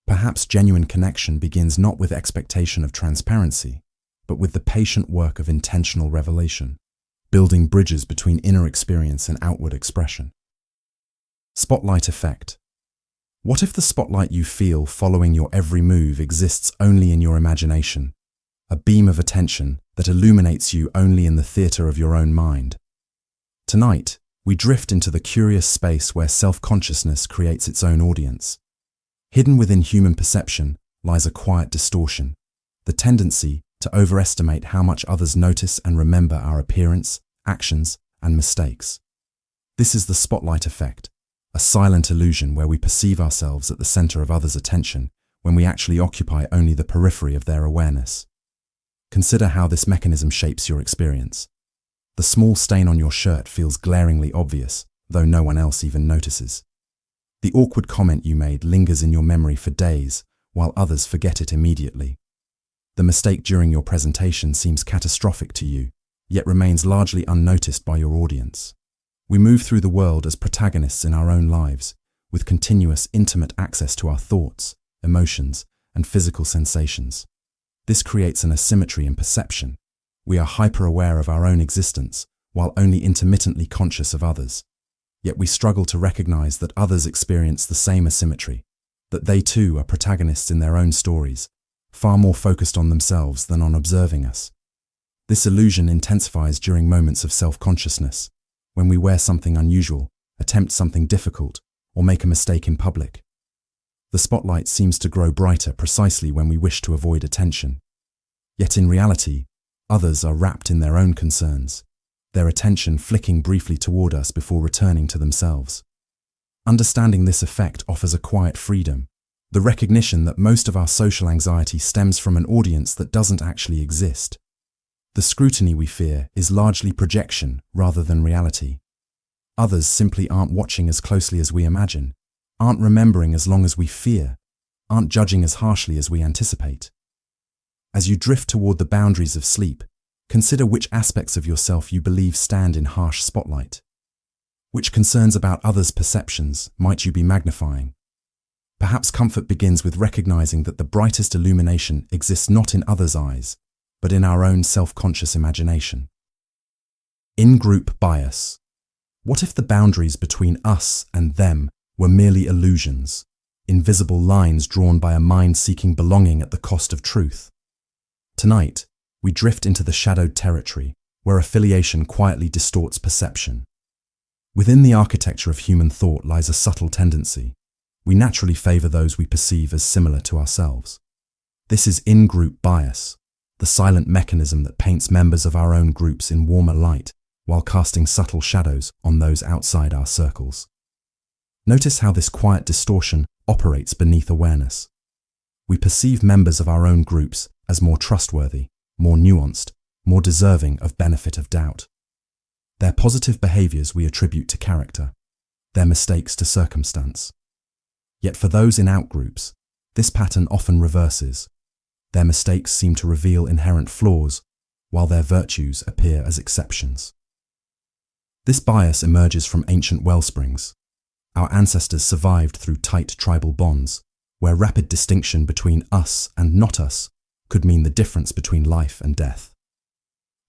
Perhaps genuine connection begins not with expectation of transparency, but with the patient work of intentional revelation, building bridges between inner experience and outward expression. Spotlight effect. What if the spotlight you feel following your every move exists only in your imagination, a beam of attention that illuminates you only in the theater of your own mind? Tonight, we drift into the curious space where self-consciousness creates its own audience. Hidden within human perception lies a quiet distortion, the tendency to overestimate how much others notice and remember our appearance, actions, and mistakes. This is the spotlight effect, a silent illusion where we perceive ourselves at the center of others' attention when we actually occupy only the periphery of their awareness. Consider how this mechanism shapes your experience. The small stain on your shirt feels glaringly obvious, though no one else even notices. The awkward comment you made lingers in your memory for days, while others forget it immediately. The mistake during your presentation seems catastrophic to you, yet remains largely unnoticed by your audience. We move through the world as protagonists in our own lives, with continuous, intimate access to our thoughts, emotions, and physical sensations. This creates an asymmetry in perception. We are hyper-aware of our own existence, while only intermittently conscious of others. Yet we struggle to recognize that others experience the same asymmetry, that they too are protagonists in their own stories, far more focused on themselves than on observing us. This illusion intensifies during moments of self-consciousness, when we wear something unusual, attempt something difficult, or make a mistake in public. The spotlight seems to grow brighter precisely when we wish to avoid attention. Yet in reality, others are wrapped in their own concerns, their attention flicking briefly toward us before returning to themselves. Understanding this effect offers a quiet freedom, the recognition that most of our social anxiety stems from an audience that doesn't actually exist. The scrutiny we fear is largely projection rather than reality. Others simply aren't watching as closely as we imagine, aren't remembering as long as we fear, aren't judging as harshly as we anticipate. As you drift toward the boundaries of sleep, consider which aspects of yourself you believe stand in harsh spotlight. Which concerns about others' perceptions might you be magnifying? Perhaps comfort begins with recognizing that the brightest illumination exists not in others' eyes, but in our own self-conscious imagination. In-group bias. What if the boundaries between us and them were merely illusions, invisible lines drawn by a mind seeking belonging at the cost of truth? Tonight, we drift into the shadowed territory where affiliation quietly distorts perception. Within the architecture of human thought lies a subtle tendency. We naturally favor those we perceive as similar to ourselves. This is in-group bias, the silent mechanism that paints members of our own groups in warmer light while casting subtle shadows on those outside our circles. Notice how this quiet distortion operates beneath awareness. We perceive members of our own groups as more trustworthy, more nuanced, more deserving of benefit of doubt. Their positive behaviors we attribute to character, their mistakes to circumstance. Yet for those in outgroups, this pattern often reverses. Their mistakes seem to reveal inherent flaws, while their virtues appear as exceptions. This bias emerges from ancient wellsprings. Our ancestors survived through tight tribal bonds, where rapid distinction between us and not us could mean the difference between life and death.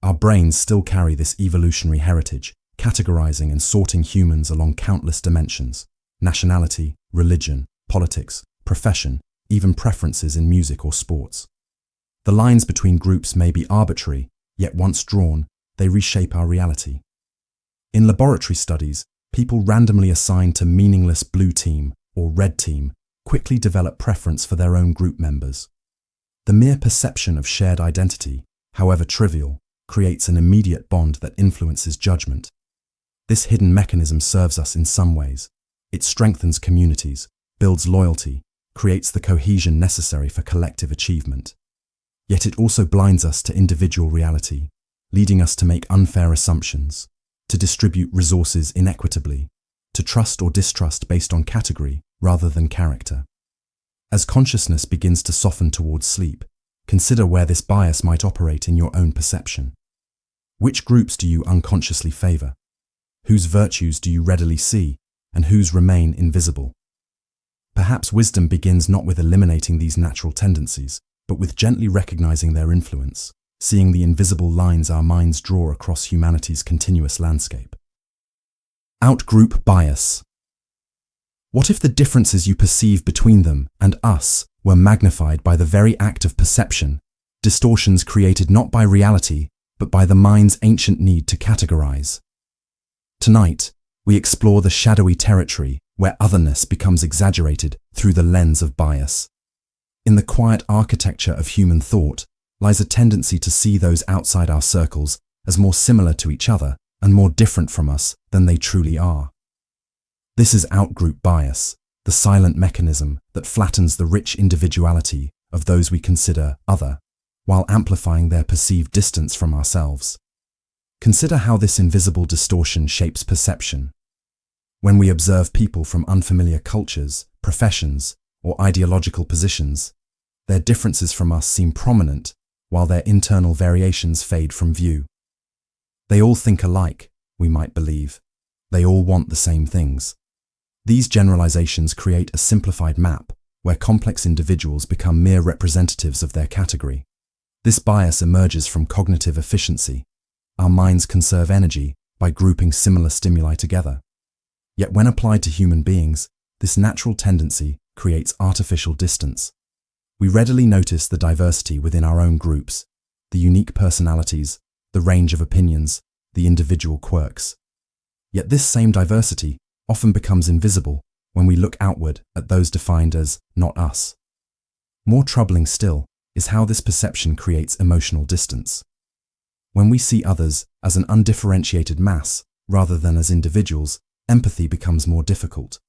Our brains still carry this evolutionary heritage, categorizing and sorting humans along countless dimensions: nationality, religion, politics, profession, even preferences in music or sports. The lines between groups may be arbitrary, yet once drawn, they reshape our reality. In laboratory studies, People randomly assigned to meaningless blue team or red team quickly develop preference for their own group members. The mere perception of shared identity, however trivial, creates an immediate bond that influences judgment. This hidden mechanism serves us in some ways. It strengthens communities, builds loyalty, creates the cohesion necessary for collective achievement. Yet it also blinds us to individual reality, leading us to make unfair assumptions, to distribute resources inequitably, to trust or distrust based on category rather than character. As consciousness begins to soften towards sleep, consider where this bias might operate in your own perception. Which groups do you unconsciously favor? Whose virtues do you readily see, and whose remain invisible? Perhaps wisdom begins not with eliminating these natural tendencies, but with gently recognizing their influence, seeing the invisible lines our minds draw across humanity's continuous landscape. Outgroup bias. What if the differences you perceive between them and us were magnified by the very act of perception, distortions created not by reality, but by the mind's ancient need to categorize? Tonight, we explore the shadowy territory where otherness becomes exaggerated through the lens of bias. In the quiet architecture of human thought lies a tendency to see those outside our circles as more similar to each other and more different from us than they truly are. This is outgroup bias, the silent mechanism that flattens the rich individuality of those we consider other, while amplifying their perceived distance from ourselves. Consider how this invisible distortion shapes perception. When we observe people from unfamiliar cultures, professions, or ideological positions, their differences from us seem prominent, while their internal variations fade from view. They all think alike, we might believe. They all want the same things. These generalizations create a simplified map where complex individuals become mere representatives of their category. This bias emerges from cognitive efficiency. Our minds conserve energy by grouping similar stimuli together. Yet when applied to human beings, this natural tendency creates artificial distance. We readily notice the diversity within our own groups, the unique personalities, the range of opinions, the individual quirks. Yet this same diversity often becomes invisible when we look outward at those defined as not us. More troubling still is how this perception creates emotional distance. When we see others as an undifferentiated mass rather than as individuals, empathy becomes more difficult.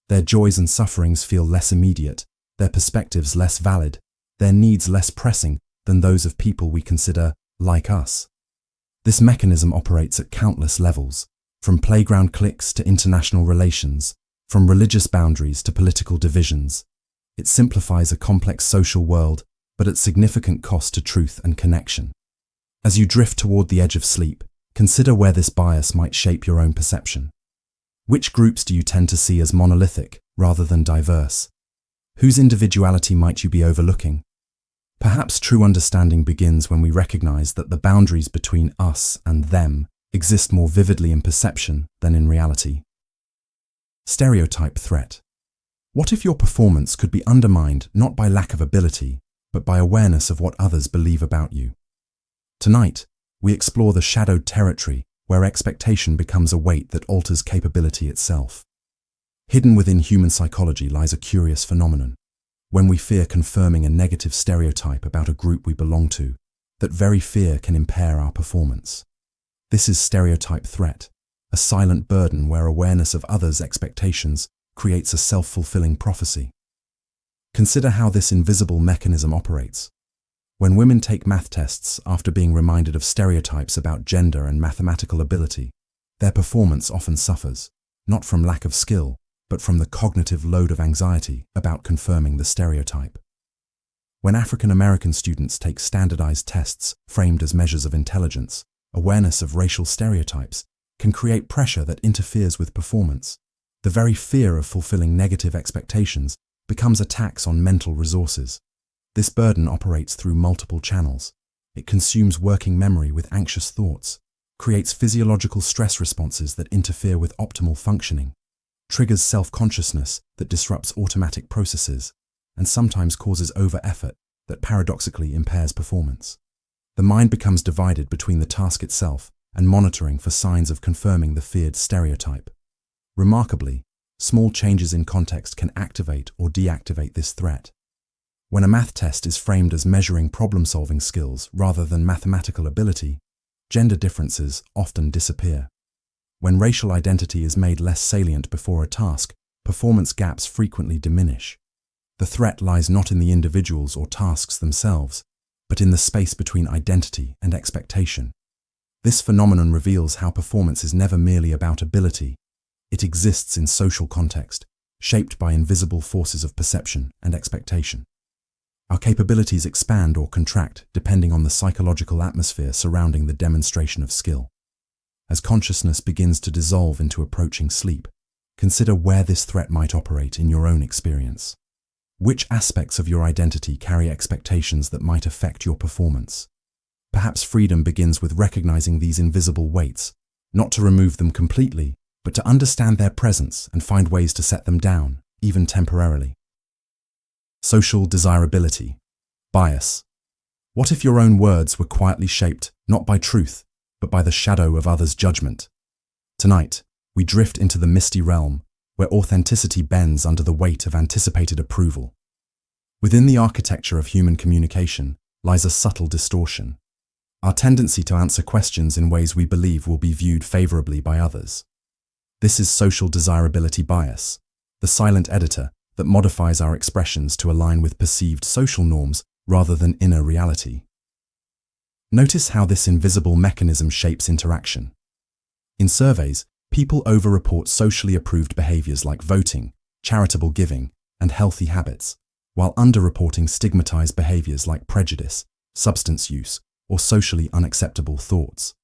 Their joys and sufferings feel less immediate, their perspectives less valid, their needs less pressing than those of people we consider like us. This mechanism operates at countless levels, from playground cliques to international relations, from religious boundaries to political divisions. It simplifies a complex social world, but at significant cost to truth and connection. As you drift toward the edge of sleep, consider where this bias might shape your own perception. Which groups do you tend to see as monolithic rather than diverse? Whose individuality might you be overlooking? Perhaps true understanding begins when we recognize that the boundaries between us and them exist more vividly in perception than in reality. Stereotype threat. What if your performance could be undermined not by lack of ability, but by awareness of what others believe about you? Tonight, we explore the shadowed territory where expectation becomes a weight that alters capability itself. Hidden within human psychology lies a curious phenomenon. When we fear confirming a negative stereotype about a group we belong to, that very fear can impair our performance. This is stereotype threat, a silent burden where awareness of others' expectations creates a self-fulfilling prophecy. Consider how this invisible mechanism operates. When women take math tests after being reminded of stereotypes about gender and mathematical ability, their performance often suffers, not from lack of skill, but from the cognitive load of anxiety about confirming the stereotype. When African American students take standardized tests framed as measures of intelligence, awareness of racial stereotypes can create pressure that interferes with performance. The very fear of fulfilling negative expectations becomes a tax on mental resources. This burden operates through multiple channels. It consumes working memory with anxious thoughts, creates physiological stress responses that interfere with optimal functioning, triggers self-consciousness that disrupts automatic processes, and sometimes causes over-effort that paradoxically impairs performance. The mind becomes divided between the task itself and monitoring for signs of confirming the feared stereotype. Remarkably, small changes in context can activate or deactivate this threat. When a math test is framed as measuring problem-solving skills rather than mathematical ability, gender differences often disappear. When racial identity is made less salient before a task, performance gaps frequently diminish. The threat lies not in the individuals or tasks themselves, but in the space between identity and expectation. This phenomenon reveals how performance is never merely about ability. It exists in social context, shaped by invisible forces of perception and expectation. Our capabilities expand or contract depending on the psychological atmosphere surrounding the demonstration of skill. As consciousness begins to dissolve into approaching sleep, consider where this threat might operate in your own experience. Which aspects of your identity carry expectations that might affect your performance? Perhaps freedom begins with recognizing these invisible weights, not to remove them completely, but to understand their presence and find ways to set them down, even temporarily. Social desirability. Bias. What if your own words were quietly shaped not by truth, but by the shadow of others' judgment? Tonight, we drift into the misty realm, where authenticity bends under the weight of anticipated approval. Within the architecture of human communication lies a subtle distortion. Our tendency to answer questions in ways we believe will be viewed favorably by others. This is social desirability bias, the silent editor that modifies our expressions to align with perceived social norms rather than inner reality. Notice how this invisible mechanism shapes interaction. In surveys, people over-report socially approved behaviors like voting, charitable giving, and healthy habits, while under-reporting stigmatized behaviors like prejudice, substance use, or socially unacceptable thoughts.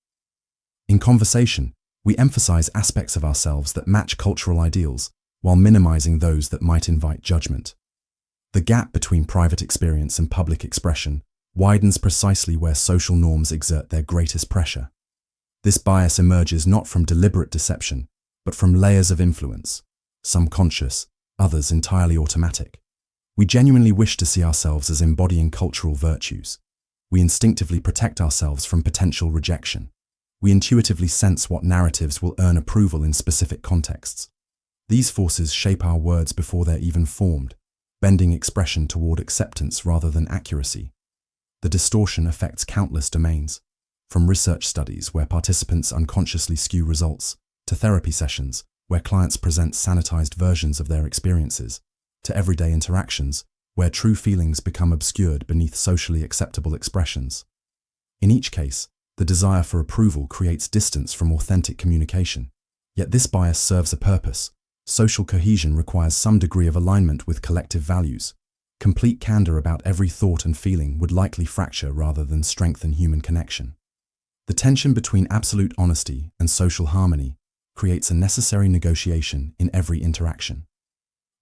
In conversation, we emphasize aspects of ourselves that match cultural ideals, while minimizing those that might invite judgment. The gap between private experience and public expression widens precisely where social norms exert their greatest pressure. This bias emerges not from deliberate deception, but from layers of influence, some conscious, others entirely automatic. We genuinely wish to see ourselves as embodying cultural virtues. We instinctively protect ourselves from potential rejection. We intuitively sense what narratives will earn approval in specific contexts. These forces shape our words before they're even formed, bending expression toward acceptance rather than accuracy. The distortion affects countless domains, from research studies where participants unconsciously skew results, to therapy sessions where clients present sanitized versions of their experiences, to everyday interactions where true feelings become obscured beneath socially acceptable expressions. In each case, the desire for approval creates distance from authentic communication. Yet this bias serves a purpose. Social cohesion requires some degree of alignment with collective values. Complete candor about every thought and feeling would likely fracture rather than strengthen human connection. The tension between absolute honesty and social harmony creates a necessary negotiation in every interaction.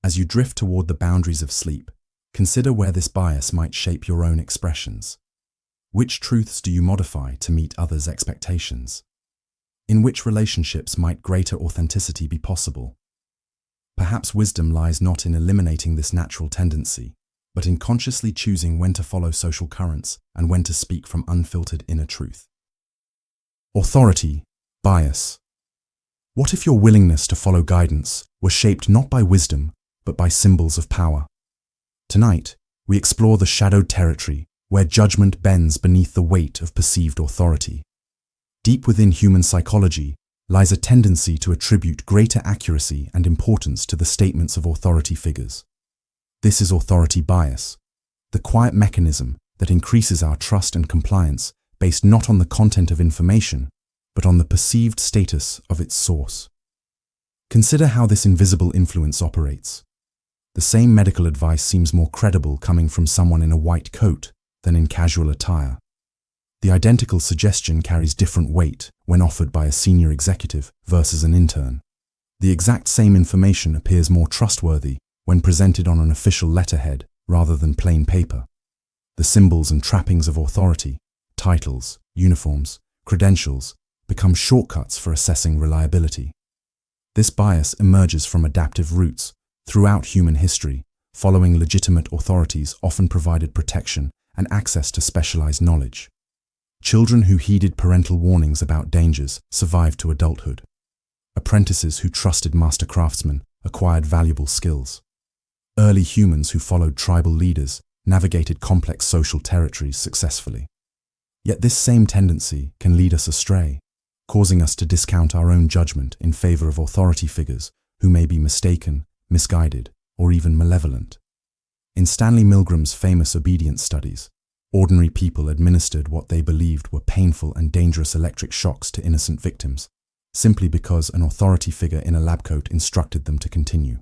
As you drift toward the boundaries of sleep, consider where this bias might shape your own expressions. Which truths do you modify to meet others' expectations? In which relationships might greater authenticity be possible? Perhaps wisdom lies not in eliminating this natural tendency, but in consciously choosing when to follow social currents and when to speak from unfiltered inner truth. Authority, bias. What if your willingness to follow guidance was shaped not by wisdom, but by symbols of power? Tonight, we explore the shadowed territory where judgment bends beneath the weight of perceived authority. Deep within human psychology lies a tendency to attribute greater accuracy and importance to the statements of authority figures. This is authority bias, the quiet mechanism that increases our trust and compliance based not on the content of information, but on the perceived status of its source. Consider how this invisible influence operates. The same medical advice seems more credible coming from someone in a white coat than in casual attire. The identical suggestion carries different weight when offered by a senior executive versus an intern. The exact same information appears more trustworthy when presented on an official letterhead rather than plain paper. The symbols and trappings of authority, titles, uniforms, credentials, become shortcuts for assessing reliability. This bias emerges from adaptive roots throughout human history. Following legitimate authorities often provided protection and access to specialized knowledge. Children who heeded parental warnings about dangers survived to adulthood. Apprentices who trusted master craftsmen acquired valuable skills. Early humans who followed tribal leaders navigated complex social territories successfully. Yet this same tendency can lead us astray, causing us to discount our own judgment in favor of authority figures who may be mistaken, misguided, or even malevolent. In Stanley Milgram's famous obedience studies, ordinary people administered what they believed were painful and dangerous electric shocks to innocent victims, simply because an authority figure in a lab coat instructed them to continue.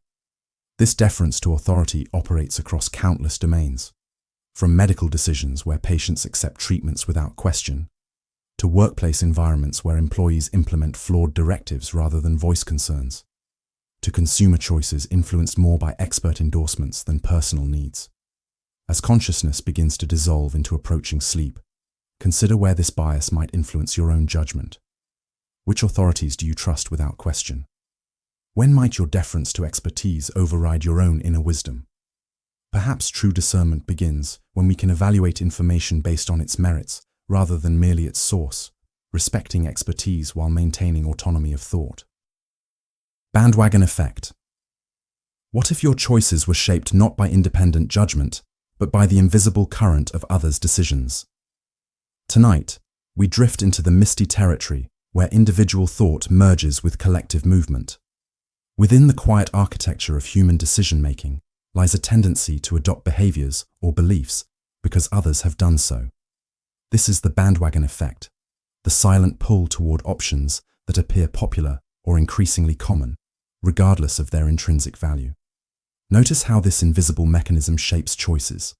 This deference to authority operates across countless domains, from medical decisions where patients accept treatments without question, to workplace environments where employees implement flawed directives rather than voice concerns, to consumer choices influenced more by expert endorsements than personal needs. As consciousness begins to dissolve into approaching sleep, consider where this bias might influence your own judgment. Which authorities do you trust without question? When might your deference to expertise override your own inner wisdom? Perhaps true discernment begins when we can evaluate information based on its merits rather than merely its source, respecting expertise while maintaining autonomy of thought. Bandwagon effect. What if your choices were shaped not by independent judgment, but by the invisible current of others' decisions? Tonight, we drift into the misty territory where individual thought merges with collective movement. Within the quiet architecture of human decision-making lies a tendency to adopt behaviors or beliefs because others have done so. This is the bandwagon effect, the silent pull toward options that appear popular or increasingly common, regardless of their intrinsic value. Notice how this invisible mechanism shapes choices.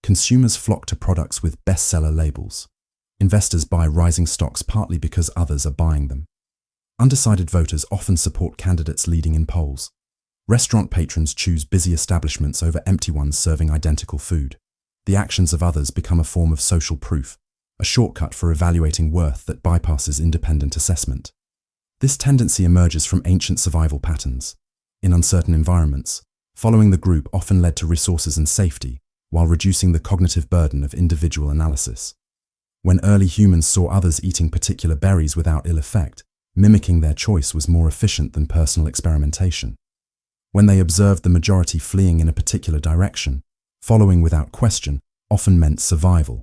Consumers flock to products with bestseller labels. Investors buy rising stocks partly because others are buying them. Undecided voters often support candidates leading in polls. Restaurant patrons choose busy establishments over empty ones serving identical food. The actions of others become a form of social proof, a shortcut for evaluating worth that bypasses independent assessment. This tendency emerges from ancient survival patterns. In uncertain environments, following the group often led to resources and safety, while reducing the cognitive burden of individual analysis. When early humans saw others eating particular berries without ill effect, mimicking their choice was more efficient than personal experimentation. When they observed the majority fleeing in a particular direction, following without question often meant survival.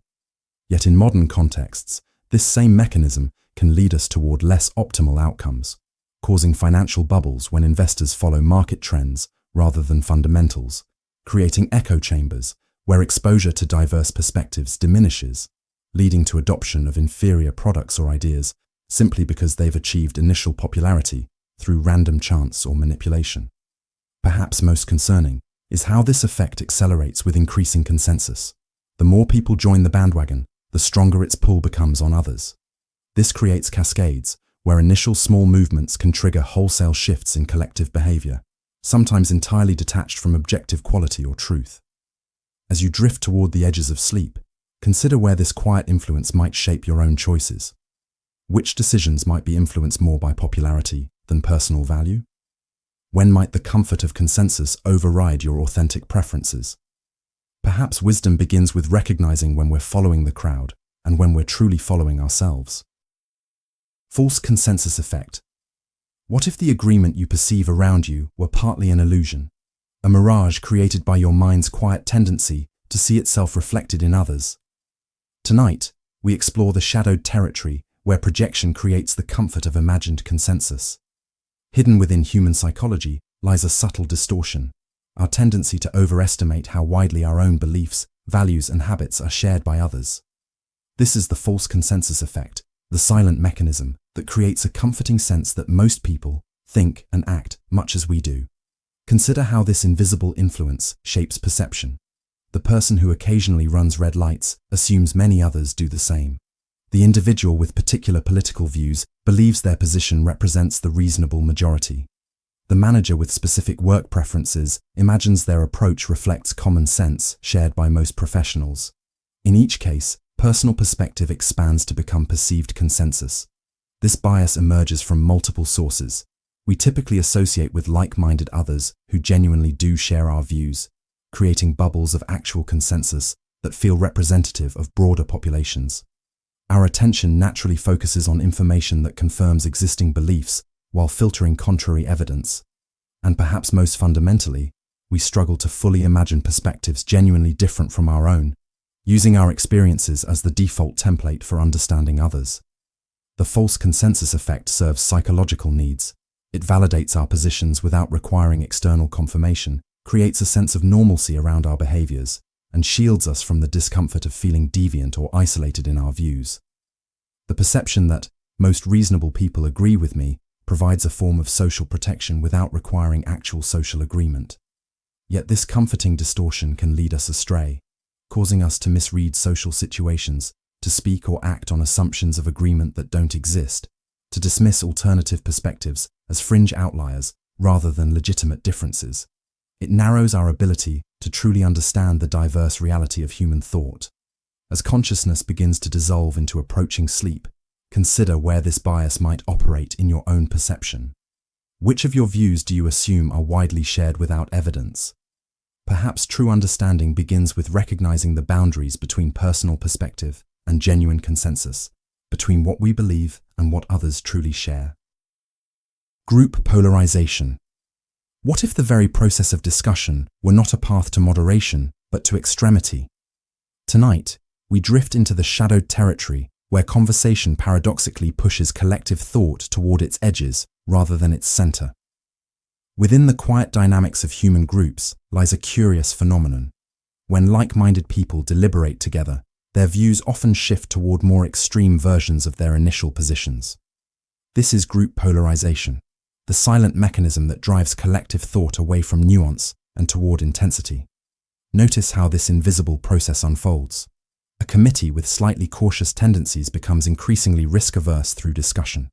Yet in modern contexts, this same mechanism can lead us toward less optimal outcomes, causing financial bubbles when investors follow market trends rather than fundamentals, creating echo chambers where exposure to diverse perspectives diminishes, leading to adoption of inferior products or ideas simply because they've achieved initial popularity through random chance or manipulation. Perhaps most concerning is how this effect accelerates with increasing consensus. The more people join the bandwagon, the stronger its pull becomes on others. This creates cascades where initial small movements can trigger wholesale shifts in collective behavior, sometimes entirely detached from objective quality or truth. As you drift toward the edges of sleep, consider where this quiet influence might shape your own choices. Which decisions might be influenced more by popularity than personal value? When might the comfort of consensus override your authentic preferences? Perhaps wisdom begins with recognizing when we're following the crowd and when we're truly following ourselves. False consensus effect. What if the agreement you perceive around you were partly an illusion, a mirage created by your mind's quiet tendency to see itself reflected in others? Tonight, we explore the shadowed territory where projection creates the comfort of imagined consensus. Hidden within human psychology lies a subtle distortion, our tendency to overestimate how widely our own beliefs, values, and habits are shared by others. This is the false consensus effect, the silent mechanism that creates a comforting sense that most people think and act much as we do. Consider how this invisible influence shapes perception. The person who occasionally runs red lights assumes many others do the same. The individual with particular political views believes their position represents the reasonable majority. The manager with specific work preferences imagines their approach reflects common sense shared by most professionals. In each case, personal perspective expands to become perceived consensus. This bias emerges from multiple sources. We typically associate with like-minded others who genuinely do share our views, creating bubbles of actual consensus that feel representative of broader populations. Our attention naturally focuses on information that confirms existing beliefs while filtering contrary evidence. And perhaps most fundamentally, we struggle to fully imagine perspectives genuinely different from our own, using our experiences as the default template for understanding others. The false consensus effect serves psychological needs. It validates our positions without requiring external confirmation, creates a sense of normalcy around our behaviors, and shields us from the discomfort of feeling deviant or isolated in our views. The perception that most reasonable people agree with me provides a form of social protection without requiring actual social agreement. Yet this comforting distortion can lead us astray, causing us to misread social situations, to speak or act on assumptions of agreement that don't exist, to dismiss alternative perspectives as fringe outliers rather than legitimate differences. It narrows our ability to truly understand the diverse reality of human thought. As consciousness begins to dissolve into approaching sleep, consider where this bias might operate in your own perception. Which of your views do you assume are widely shared without evidence? Perhaps true understanding begins with recognizing the boundaries between personal perspective and genuine consensus, between what we believe and what others truly share. Group polarization. What if the very process of discussion were not a path to moderation, but to extremity? Tonight, we drift into the shadowed territory where conversation paradoxically pushes collective thought toward its edges rather than its center. Within the quiet dynamics of human groups lies a curious phenomenon. When like-minded people deliberate together, their views often shift toward more extreme versions of their initial positions. This is group polarization, the silent mechanism that drives collective thought away from nuance and toward intensity. Notice how this invisible process unfolds. A committee with slightly cautious tendencies becomes increasingly risk-averse through discussion.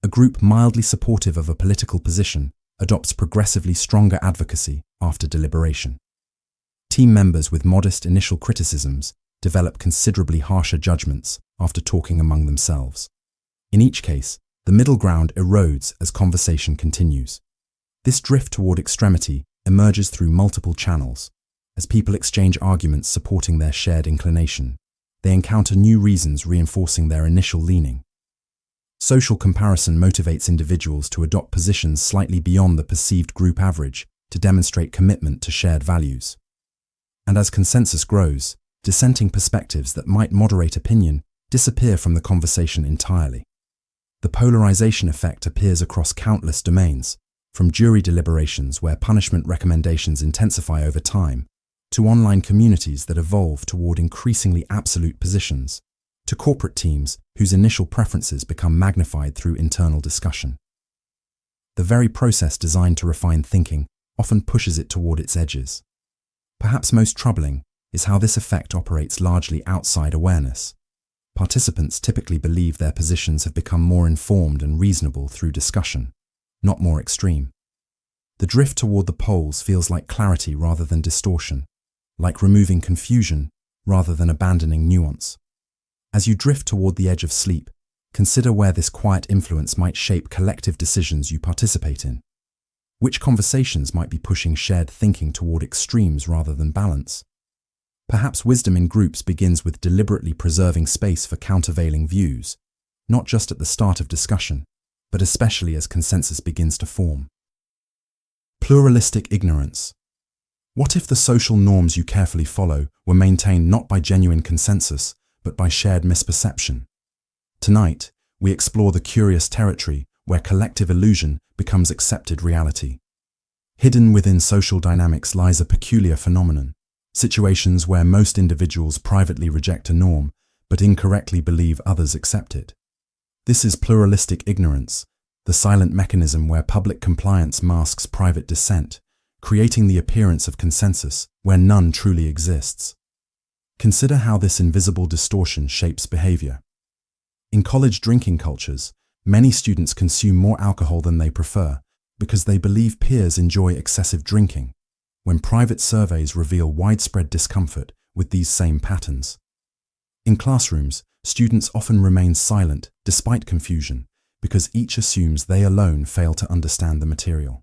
A group mildly supportive of a political position adopts progressively stronger advocacy after deliberation. Team members with modest initial criticisms develop considerably harsher judgments after talking among themselves. In each case, the middle ground erodes as conversation continues. This drift toward extremity emerges through multiple channels. As people exchange arguments supporting their shared inclination, they encounter new reasons reinforcing their initial leaning. Social comparison motivates individuals to adopt positions slightly beyond the perceived group average to demonstrate commitment to shared values. And as consensus grows, dissenting perspectives that might moderate opinion disappear from the conversation entirely. The polarization effect appears across countless domains, from jury deliberations where punishment recommendations intensify over time, to online communities that evolve toward increasingly absolute positions, to corporate teams whose initial preferences become magnified through internal discussion. The very process designed to refine thinking often pushes it toward its edges. Perhaps most troubling is how this effect operates largely outside awareness. Participants typically believe their positions have become more informed and reasonable through discussion, not more extreme. The drift toward the poles feels like clarity rather than distortion, like removing confusion rather than abandoning nuance. As you drift toward the edge of sleep, consider where this quiet influence might shape collective decisions you participate in. Which conversations might be pushing shared thinking toward extremes rather than balance? Perhaps wisdom in groups begins with deliberately preserving space for countervailing views, not just at the start of discussion, but especially as consensus begins to form. Pluralistic ignorance. What if the social norms you carefully follow were maintained not by genuine consensus, but by shared misperception? Tonight, we explore the curious territory where collective illusion becomes accepted reality. Hidden within social dynamics lies a peculiar phenomenon, situations where most individuals privately reject a norm, but incorrectly believe others accept it. This is pluralistic ignorance, the silent mechanism where public compliance masks private dissent, creating the appearance of consensus where none truly exists. Consider how this invisible distortion shapes behavior. In college drinking cultures, many students consume more alcohol than they prefer because they believe peers enjoy excessive drinking, when private surveys reveal widespread discomfort with these same patterns. In classrooms, students often remain silent despite confusion because each assumes they alone fail to understand the material.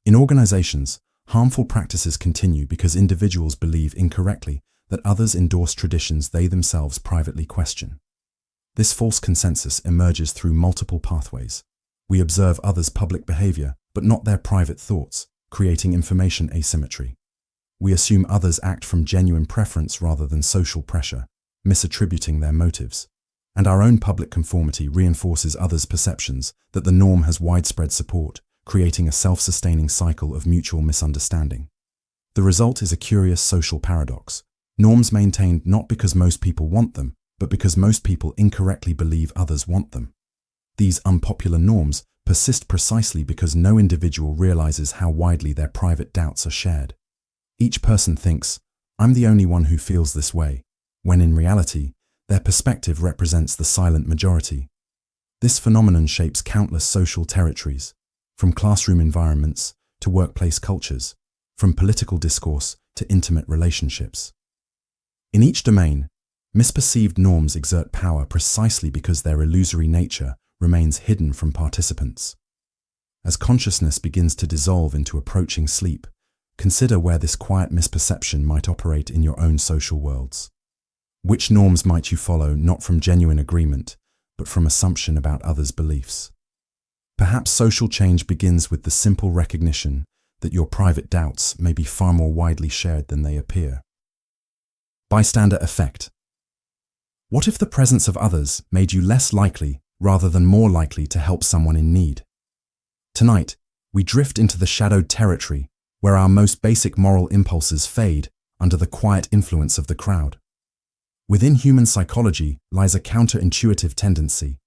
In organizations, harmful practices continue because individuals believe incorrectly that others endorse traditions they themselves privately question. This false consensus emerges through multiple pathways. We observe others' public behavior, but not their private thoughts, creating information asymmetry. We assume others act from genuine preference rather than social pressure, misattributing their motives. And our own public conformity reinforces others' perceptions that the norm has widespread support, creating a self-sustaining cycle of mutual misunderstanding. The result is a curious social paradox. Norms maintained not because most people want them, but because most people incorrectly believe others want them. These unpopular norms persist precisely because no individual realizes how widely their private doubts are shared. Each person thinks, "I'm the only one who feels this way," when in reality, their perspective represents the silent majority. This phenomenon shapes countless social territories, from classroom environments to workplace cultures, from political discourse to intimate relationships. In each domain, misperceived norms exert power precisely because their illusory nature remains hidden from participants. As consciousness begins to dissolve into approaching sleep, consider where this quiet misperception might operate in your own social worlds. Which norms might you follow not from genuine agreement, but from assumption about others' beliefs? Perhaps social change begins with the simple recognition that your private doubts may be far more widely shared than they appear. Bystander effect. What if the presence of others made you less likely rather than more likely to help someone in need? Tonight, we drift into the shadowed territory where our most basic moral impulses fade under the quiet influence of the crowd. Within human psychology lies a counterintuitive tendency.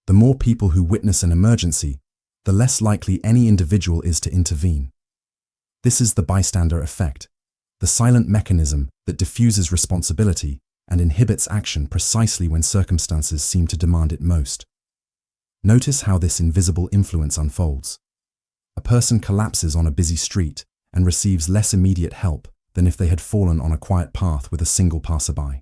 The more people who witness an emergency, the less likely any individual is to intervene. This is the bystander effect, the silent mechanism that diffuses responsibility and inhibits action precisely when circumstances seem to demand it most. Notice how this invisible influence unfolds. A person collapses on a busy street and receives less immediate help than if they had fallen on a quiet path with a single passerby.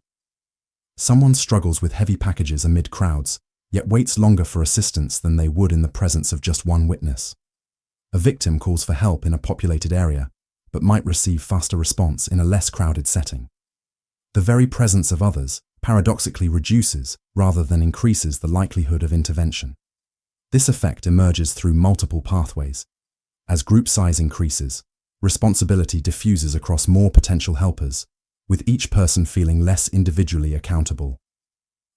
Someone struggles with heavy packages amid crowds, yet waits longer for assistance than they would in the presence of just one witness. A victim calls for help in a populated area, but might receive faster response in a less crowded setting. The very presence of others paradoxically reduces rather than increases the likelihood of intervention. This effect emerges through multiple pathways. As group size increases, responsibility diffuses across more potential helpers, with each person feeling less individually accountable.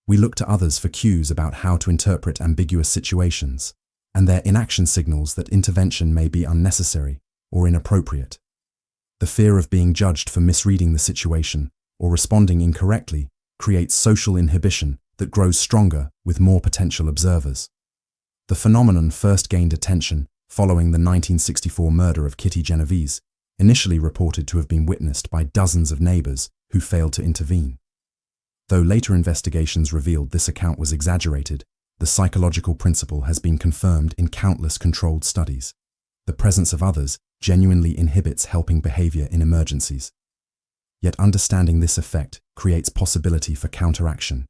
We look to others for cues about how to interpret ambiguous situations, and their inaction signals that intervention may be unnecessary or inappropriate. The fear of being judged for misreading the situation or responding incorrectly creates social inhibition that grows stronger with more potential observers. The phenomenon first gained attention following the 1964 murder of Kitty Genovese, initially reported to have been witnessed by dozens of neighbors who failed to intervene. Though later investigations revealed this account was exaggerated, the psychological principle has been confirmed in countless controlled studies. The presence of others genuinely inhibits helping behavior in emergencies. Yet understanding this effect creates possibility for counteraction.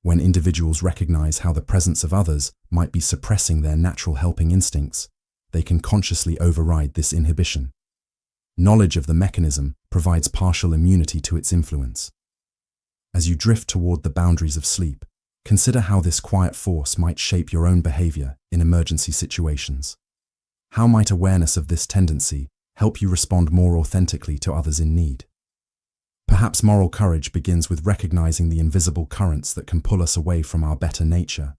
When individuals recognize how the presence of others might be suppressing their natural helping instincts, they can consciously override this inhibition. Knowledge of the mechanism provides partial immunity to its influence. As you drift toward the boundaries of sleep, consider how this quiet force might shape your own behavior in emergency situations. How might awareness of this tendency help you respond more authentically to others in need? Perhaps moral courage begins with recognizing the invisible currents that can pull us away from our better nature,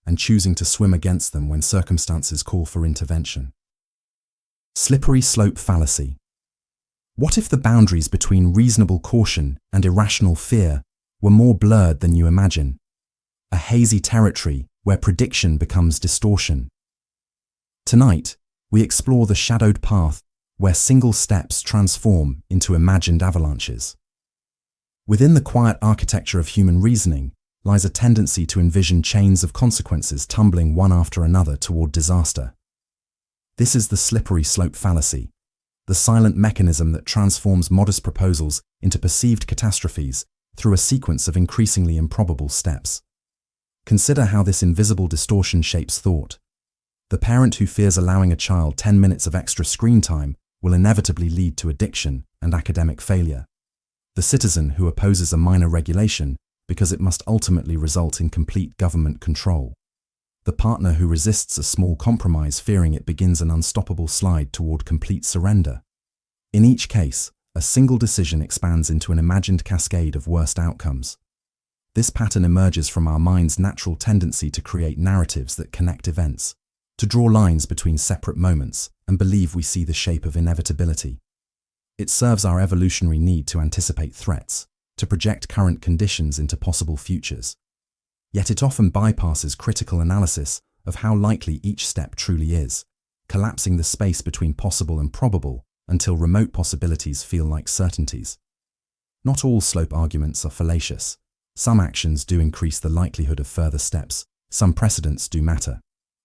and choosing to swim against them when circumstances call for intervention. Slippery slope fallacy. What if the boundaries between reasonable caution and irrational fear were more blurred than you imagine? A hazy territory where prediction becomes distortion. Tonight, we explore the shadowed path where single steps transform into imagined avalanches. Within the quiet architecture of human reasoning lies a tendency to envision chains of consequences tumbling one after another toward disaster. This is the slippery slope fallacy, the silent mechanism that transforms modest proposals into perceived catastrophes through a sequence of increasingly improbable steps. Consider how this invisible distortion shapes thought. The parent who fears allowing a child 10 minutes of extra screen time will inevitably lead to addiction and academic failure. The citizen who opposes a minor regulation because it must ultimately result in complete government control. the partner who resists a small compromise fearing it begins an unstoppable slide toward complete surrender. In each case, a single decision expands into an imagined cascade of worst outcomes. This pattern emerges from our mind's natural tendency to create narratives that connect events, to draw lines between separate moments and believe we see the shape of inevitability. It serves our evolutionary need to anticipate threats, to project current conditions into possible futures. Yet it often bypasses critical analysis of how likely each step truly is, collapsing the space between possible and probable until remote possibilities feel like certainties. Not all slope arguments are fallacious. Some actions do increase the likelihood of further steps, some precedents do matter.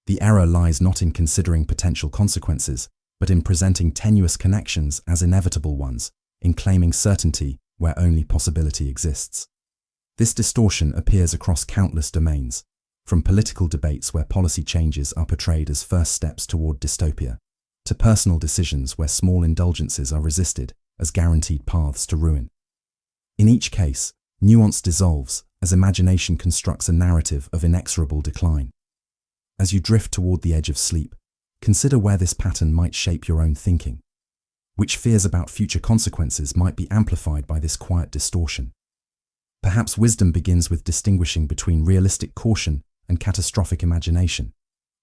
The error lies not in considering potential consequences, but in presenting tenuous connections as inevitable ones, in claiming certainty where only possibility exists. This distortion appears across countless domains, from political debates where policy changes are portrayed as first steps toward dystopia, to personal decisions where small indulgences are resisted as guaranteed paths to ruin. In each case, nuance dissolves as imagination constructs a narrative of inexorable decline. As you drift toward the edge of sleep, consider where this pattern might shape your own thinking. Which fears about future consequences might be amplified by this quiet distortion? Perhaps wisdom begins with distinguishing between realistic caution and catastrophic imagination,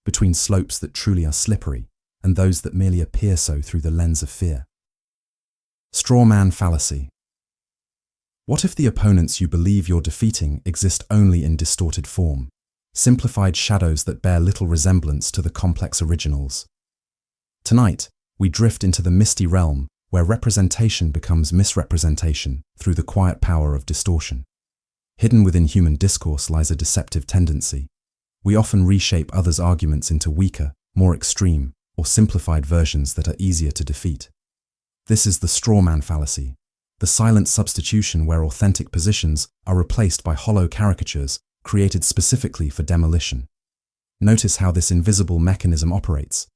between slopes that truly are slippery and those that merely appear so through the lens of fear. Straw man fallacy. What if the opponents you believe you're defeating exist only in distorted form, simplified shadows that bear little resemblance to the complex originals? Tonight, we drift into the misty realm where representation becomes misrepresentation through the quiet power of distortion. Hidden within human discourse lies a deceptive tendency. We often reshape others' arguments into weaker, more extreme, or simplified versions that are easier to defeat. This is the straw man fallacy, the silent substitution where authentic positions are replaced by hollow caricatures created specifically for demolition. Notice how this invisible mechanism operates.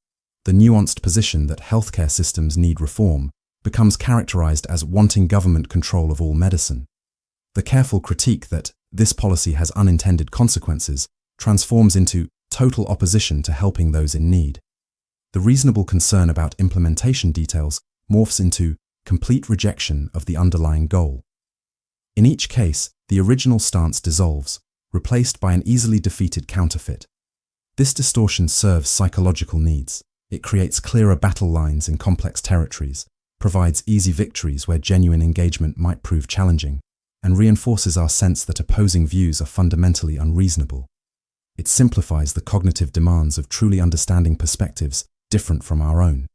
The nuanced position that healthcare systems need reform becomes characterized as wanting government control of all medicine. The careful critique that this policy has unintended consequences transforms into total opposition to helping those in need. The reasonable concern about implementation details morphs into complete rejection of the underlying goal. In each case, the original stance dissolves, replaced by an easily defeated counterfeit. This distortion serves psychological needs. It creates clearer battle lines in complex territories, provides easy victories where genuine engagement might prove challenging, and reinforces our sense that opposing views are fundamentally unreasonable. It simplifies the cognitive demands of truly understanding perspectives different from our own.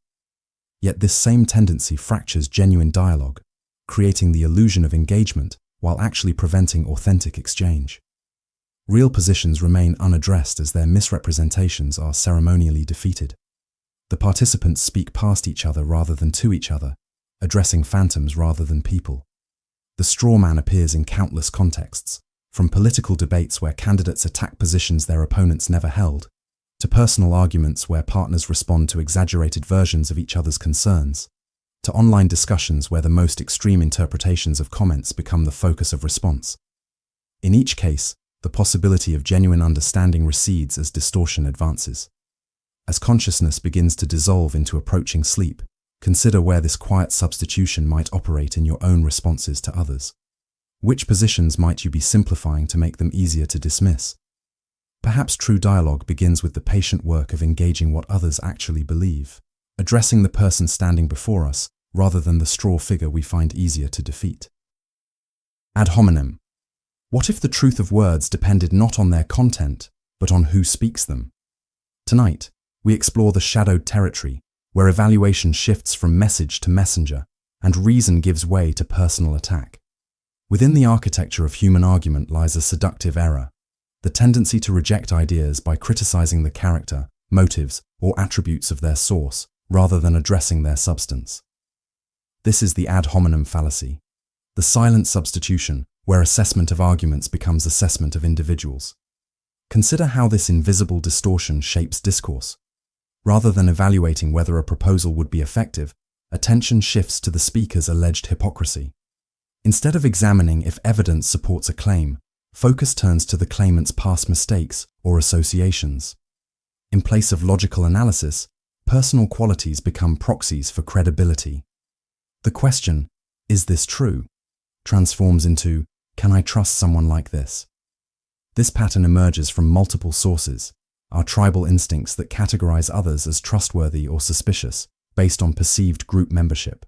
Yet this same tendency fractures genuine dialogue, creating the illusion of engagement while actually preventing authentic exchange. Real positions remain unaddressed as their misrepresentations are ceremonially defeated. The participants speak past each other rather than to each other, addressing phantoms rather than people. The straw man appears in countless contexts, from political debates where candidates attack positions their opponents never held, to personal arguments where partners respond to exaggerated versions of each other's concerns, to online discussions where the most extreme interpretations of comments become the focus of response. In each case, the possibility of genuine understanding recedes as distortion advances. As consciousness begins to dissolve into approaching sleep, consider where this quiet substitution might operate in your own responses to others. Which positions might you be simplifying to make them easier to dismiss? Perhaps true dialogue begins with the patient work of engaging what others actually believe, addressing the person standing before us rather than the straw figure we find easier to defeat. Ad hominem. What if the truth of words depended not on their content, but on who speaks them? Tonight, we explore the shadowed territory, where evaluation shifts from message to messenger, and reason gives way to personal attack. Within the architecture of human argument lies a seductive error, the tendency to reject ideas by criticizing the character, motives, or attributes of their source, rather than addressing their substance. This is the ad hominem fallacy, the silent substitution where assessment of arguments becomes assessment of individuals. Consider how this invisible distortion shapes discourse. Rather than evaluating whether a proposal would be effective, attention shifts to the speaker's alleged hypocrisy. Instead of examining if evidence supports a claim, focus turns to the claimant's past mistakes or associations. In place of logical analysis, personal qualities become proxies for credibility. The question, "Is this true?" transforms into, "Can I trust someone like this?" This pattern emerges from multiple sources: our tribal instincts that categorize others as trustworthy or suspicious based on perceived group membership,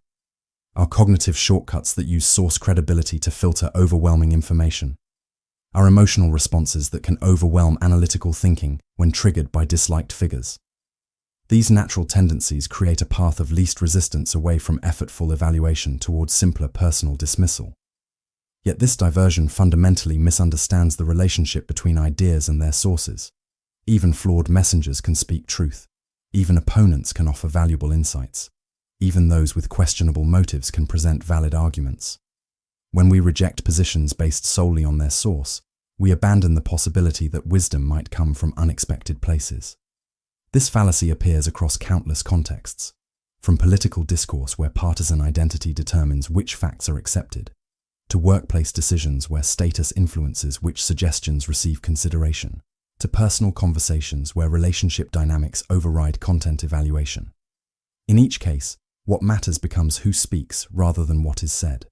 our cognitive shortcuts that use source credibility to filter overwhelming information, our emotional responses that can overwhelm analytical thinking when triggered by disliked figures. These natural tendencies create a path of least resistance away from effortful evaluation towards simpler personal dismissal. Yet this diversion fundamentally misunderstands the relationship between ideas and their sources. Even flawed messengers can speak truth. Even opponents can offer valuable insights. Even those with questionable motives can present valid arguments. When we reject positions based solely on their source, we abandon the possibility that wisdom might come from unexpected places. This fallacy appears across countless contexts, from political discourse where partisan identity determines which facts are accepted, to workplace decisions where status influences which suggestions receive consideration, to personal conversations where relationship dynamics override content evaluation. In each case, what matters becomes who speaks rather than what is said.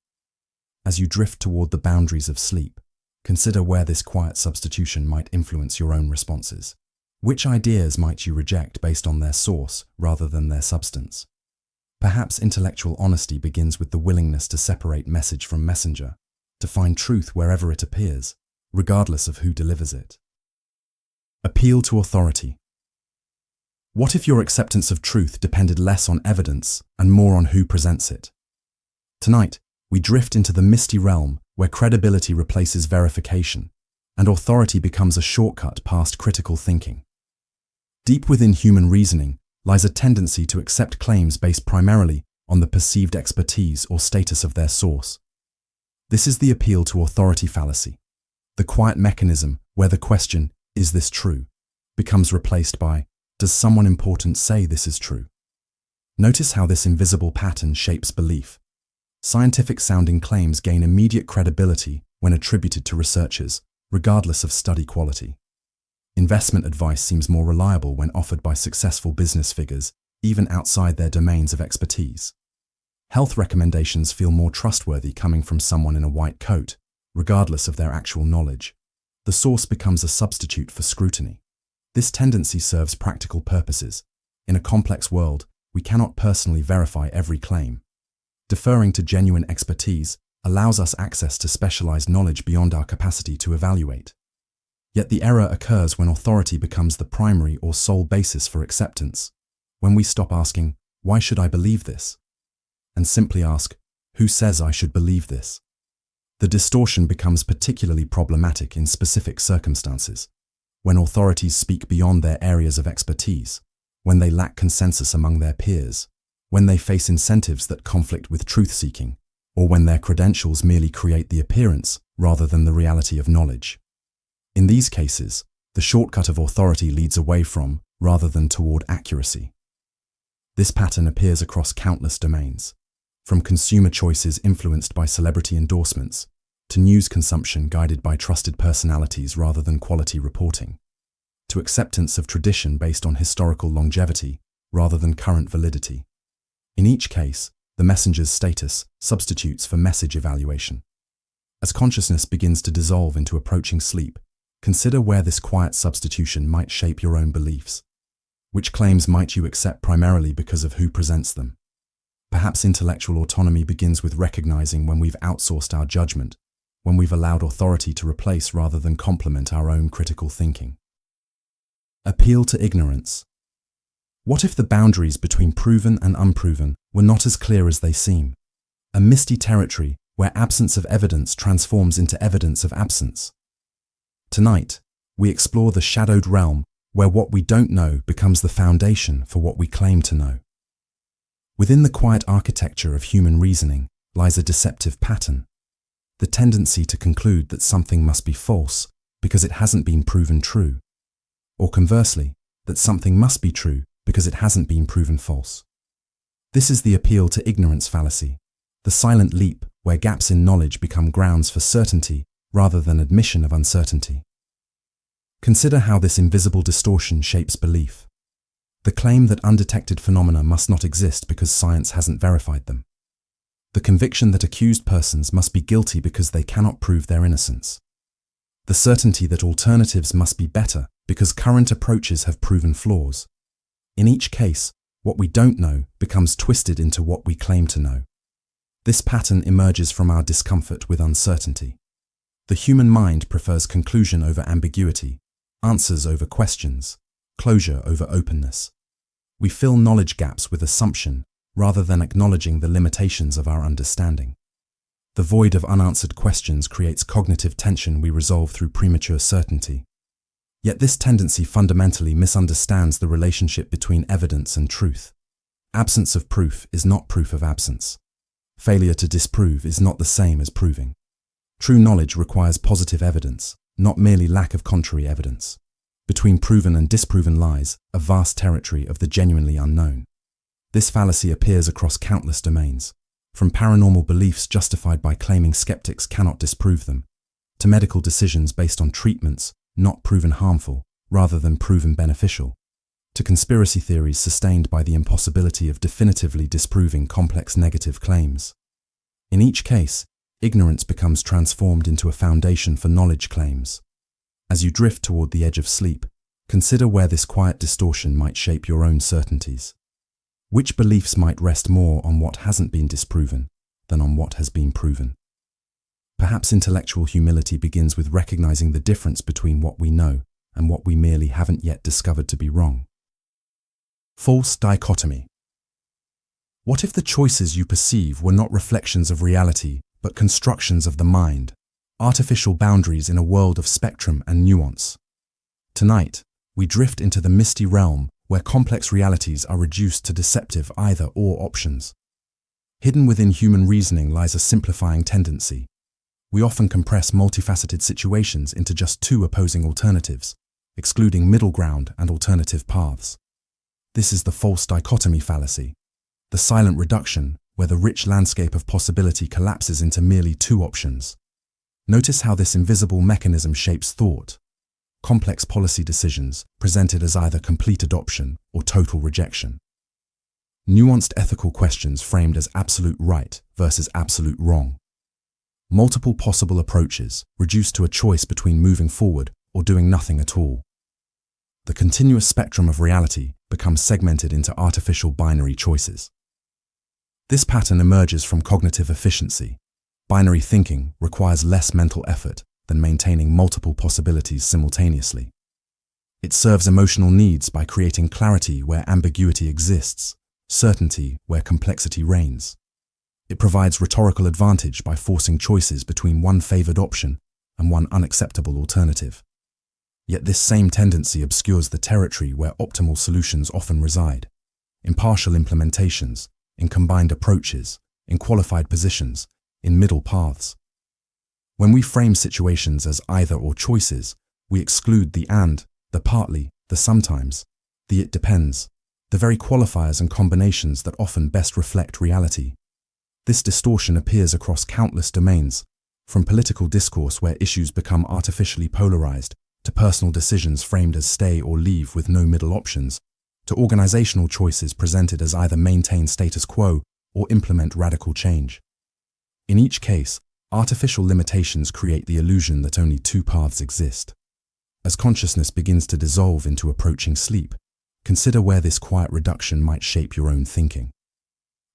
As you drift toward the boundaries of sleep, consider where this quiet substitution might influence your own responses. Which ideas might you reject based on their source rather than their substance? Perhaps intellectual honesty begins with the willingness to separate message from messenger, to find truth wherever it appears, regardless of who delivers it. Appeal to authority. What if your acceptance of truth depended less on evidence and more on who presents it? Tonight, we drift into the misty realm where credibility replaces verification, and authority becomes a shortcut past critical thinking. Deep within human reasoning lies a tendency to accept claims based primarily on the perceived expertise or status of their source. This is the appeal to authority fallacy, the quiet mechanism where the question, "Is this true?" becomes replaced by, "Does someone important say this is true?" Notice how this invisible pattern shapes belief. Scientific-sounding claims gain immediate credibility when attributed to researchers, regardless of study quality. Investment advice seems more reliable when offered by successful business figures, even outside their domains of expertise. Health recommendations feel more trustworthy coming from someone in a white coat, regardless of their actual knowledge. The source becomes a substitute for scrutiny. This tendency serves practical purposes. In a complex world, we cannot personally verify every claim. Deferring to genuine expertise allows us access to specialized knowledge beyond our capacity to evaluate. Yet the error occurs when authority becomes the primary or sole basis for acceptance, when we stop asking, "Why should I believe this?" and simply ask, "Who says I should believe this?" The distortion becomes particularly problematic in specific circumstances, when authorities speak beyond their areas of expertise, when they lack consensus among their peers, when they face incentives that conflict with truth-seeking, or when their credentials merely create the appearance rather than the reality of knowledge. In these cases, the shortcut of authority leads away from, rather than toward, accuracy. This pattern appears across countless domains, from consumer choices influenced by celebrity endorsements, to news consumption guided by trusted personalities rather than quality reporting, to acceptance of tradition based on historical longevity rather than current validity. In each case, the messenger's status substitutes for message evaluation. As consciousness begins to dissolve into approaching sleep, consider where this quiet substitution might shape your own beliefs. Which claims might you accept primarily because of who presents them? Perhaps intellectual autonomy begins with recognizing when we've outsourced our judgment, when we've allowed authority to replace rather than complement our own critical thinking. Appeal to ignorance. What if the boundaries between proven and unproven were not as clear as they seem? A misty territory where absence of evidence transforms into evidence of absence. Tonight, we explore the shadowed realm where what we don't know becomes the foundation for what we claim to know. Within the quiet architecture of human reasoning lies a deceptive pattern, the tendency to conclude that something must be false because it hasn't been proven true, or conversely, that something must be true because it hasn't been proven false. This is the appeal to ignorance fallacy, the silent leap where gaps in knowledge become grounds for certainty rather than admission of uncertainty. Consider how this invisible distortion shapes belief. The claim that undetected phenomena must not exist because science hasn't verified them. The conviction that accused persons must be guilty because they cannot prove their innocence. The certainty that alternatives must be better because current approaches have proven flaws. In each case, what we don't know becomes twisted into what we claim to know. This pattern emerges from our discomfort with uncertainty. The human mind prefers conclusion over ambiguity, answers over questions, closure over openness. We fill knowledge gaps with assumption rather than acknowledging the limitations of our understanding. The void of unanswered questions creates cognitive tension we resolve through premature certainty. Yet this tendency fundamentally misunderstands the relationship between evidence and truth. Absence of proof is not proof of absence. Failure to disprove is not the same as proving. True knowledge requires positive evidence, not merely lack of contrary evidence. Between proven and disproven lies a vast territory of the genuinely unknown. This fallacy appears across countless domains, from paranormal beliefs justified by claiming skeptics cannot disprove them, to medical decisions based on treatments not proven harmful rather than proven beneficial, to conspiracy theories sustained by the impossibility of definitively disproving complex negative claims. In each case, ignorance becomes transformed into a foundation for knowledge claims. As you drift toward the edge of sleep, consider where this quiet distortion might shape your own certainties. Which beliefs might rest more on what hasn't been disproven than on what has been proven? Perhaps intellectual humility begins with recognizing the difference between what we know and what we merely haven't yet discovered to be wrong. False dichotomy. What if the choices you perceive were not reflections of reality, but constructions of the mind, artificial boundaries in a world of spectrum and nuance? Tonight, we drift into the misty realm where complex realities are reduced to deceptive either-or options. Hidden within human reasoning lies a simplifying tendency. We often compress multifaceted situations into just two opposing alternatives, excluding middle ground and alternative paths. This is the false dichotomy fallacy, the silent reduction where the rich landscape of possibility collapses into merely two options. Notice how this invisible mechanism shapes thought. Complex policy decisions presented as either complete adoption or total rejection. Nuanced ethical questions framed as absolute right versus absolute wrong. Multiple possible approaches reduced to a choice between moving forward or doing nothing at all. The continuous spectrum of reality becomes segmented into artificial binary choices. This pattern emerges from cognitive efficiency. Binary thinking requires less mental effort than maintaining multiple possibilities simultaneously. It serves emotional needs by creating clarity where ambiguity exists, certainty where complexity reigns. It provides rhetorical advantage by forcing choices between one favored option and one unacceptable alternative. Yet this same tendency obscures the territory where optimal solutions often reside, in partial implementations, in combined approaches, in qualified positions, in middle paths. When we frame situations as either or choices, we exclude the and, the partly, the sometimes, the it depends, the very qualifiers and combinations that often best reflect reality. This distortion appears across countless domains, from political discourse where issues become artificially polarized, to personal decisions framed as stay or leave with no middle options, to organizational choices presented as either maintain status quo or implement radical change. In each case, artificial limitations create the illusion that only two paths exist. As consciousness begins to dissolve into approaching sleep, consider where this quiet reduction might shape your own thinking.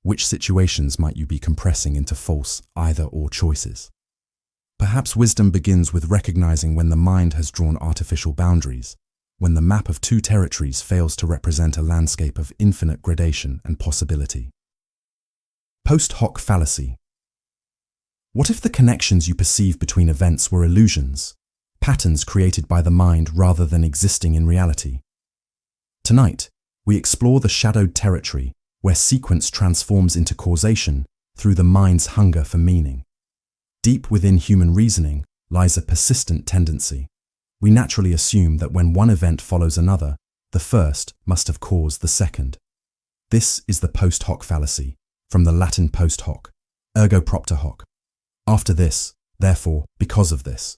Which situations might you be compressing into false either-or choices? Perhaps wisdom begins with recognizing when the mind has drawn artificial boundaries, when the map of two territories fails to represent a landscape of infinite gradation and possibility. Post hoc fallacy. What if the connections you perceive between events were illusions, patterns created by the mind rather than existing in reality? Tonight, we explore the shadowed territory where sequence transforms into causation through the mind's hunger for meaning. Deep within human reasoning lies a persistent tendency. We naturally assume that when one event follows another, the first must have caused the second. This is the post hoc fallacy, from the Latin post hoc, ergo propter hoc. After this, Therefore, because of this,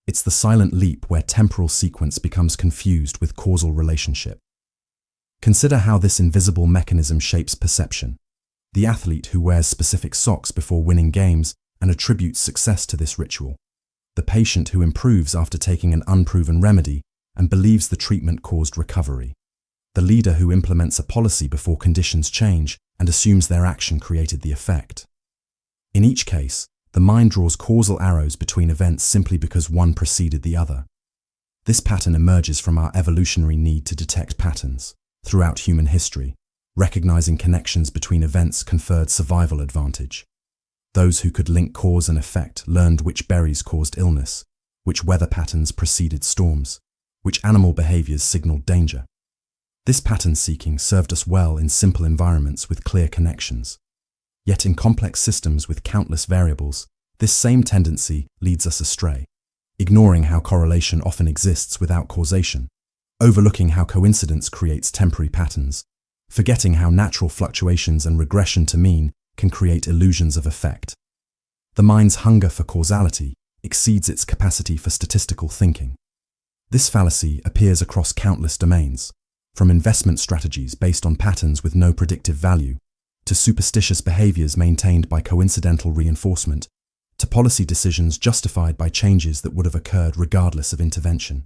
it's the silent leap where temporal sequence becomes confused with causal relationship. Consider how this invisible mechanism shapes perception. The athlete who wears specific socks before winning games and attributes success to this ritual. The patient who improves after taking an unproven remedy and believes the treatment caused recovery. The leader who implements a policy before conditions change and assumes their action created the effect. In each case, the mind draws causal arrows between events simply because one preceded the other. This pattern emerges from our evolutionary need to detect patterns. Throughout human history, recognizing connections between events conferred survival advantage. Those who could link cause and effect learned which berries caused illness, which weather patterns preceded storms, which animal behaviors signaled danger. This pattern seeking served us well in simple environments with clear connections. Yet in complex systems with countless variables, this same tendency leads us astray, ignoring how correlation often exists without causation, overlooking how coincidence creates temporary patterns, forgetting how natural fluctuations and regression to mean can create illusions of effect. The mind's hunger for causality exceeds its capacity for statistical thinking. This fallacy appears across countless domains, from investment strategies based on patterns with no predictive value, to superstitious behaviors maintained by coincidental reinforcement, to policy decisions justified by changes that would have occurred regardless of intervention.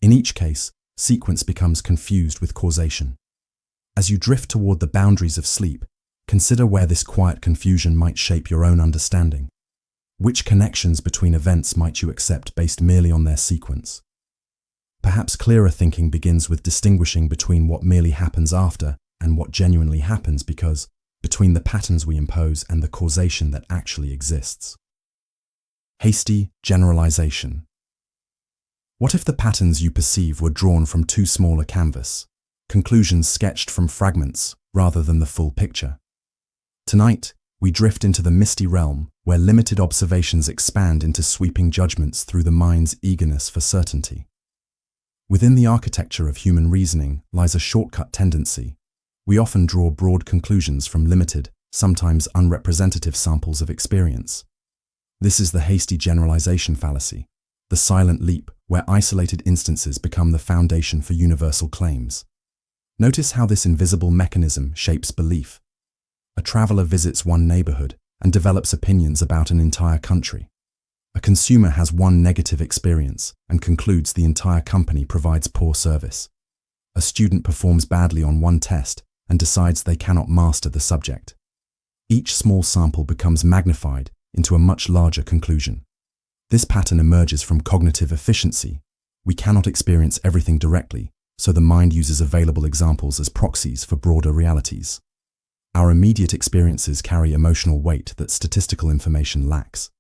In each case, sequence becomes confused with causation. As you drift toward the boundaries of sleep, consider where this quiet confusion might shape your own understanding. Which connections between events might you accept based merely on their sequence? Perhaps clearer thinking begins with distinguishing between what merely happens after and what genuinely happens between the patterns we impose and the causation that actually exists. Hasty generalization. What if the patterns you perceive were drawn from too small a canvas, conclusions sketched from fragments rather than the full picture? Tonight, we drift into the misty realm where limited observations expand into sweeping judgments through the mind's eagerness for certainty. Within the architecture of human reasoning lies a shortcut tendency. We often draw broad conclusions from limited, sometimes unrepresentative samples of experience. This is the hasty generalization fallacy, the silent leap where isolated instances become the foundation for universal claims. Notice how this invisible mechanism shapes belief. A traveler visits one neighborhood and develops opinions about an entire country. A consumer has one negative experience and concludes the entire company provides poor service. A student performs badly on one test and decides they cannot master the subject. Each small sample becomes magnified into a much larger conclusion. This pattern emerges from cognitive efficiency. We cannot experience everything directly, so the mind uses available examples as proxies for broader realities. Our immediate experiences carry emotional weight that statistical information lacks.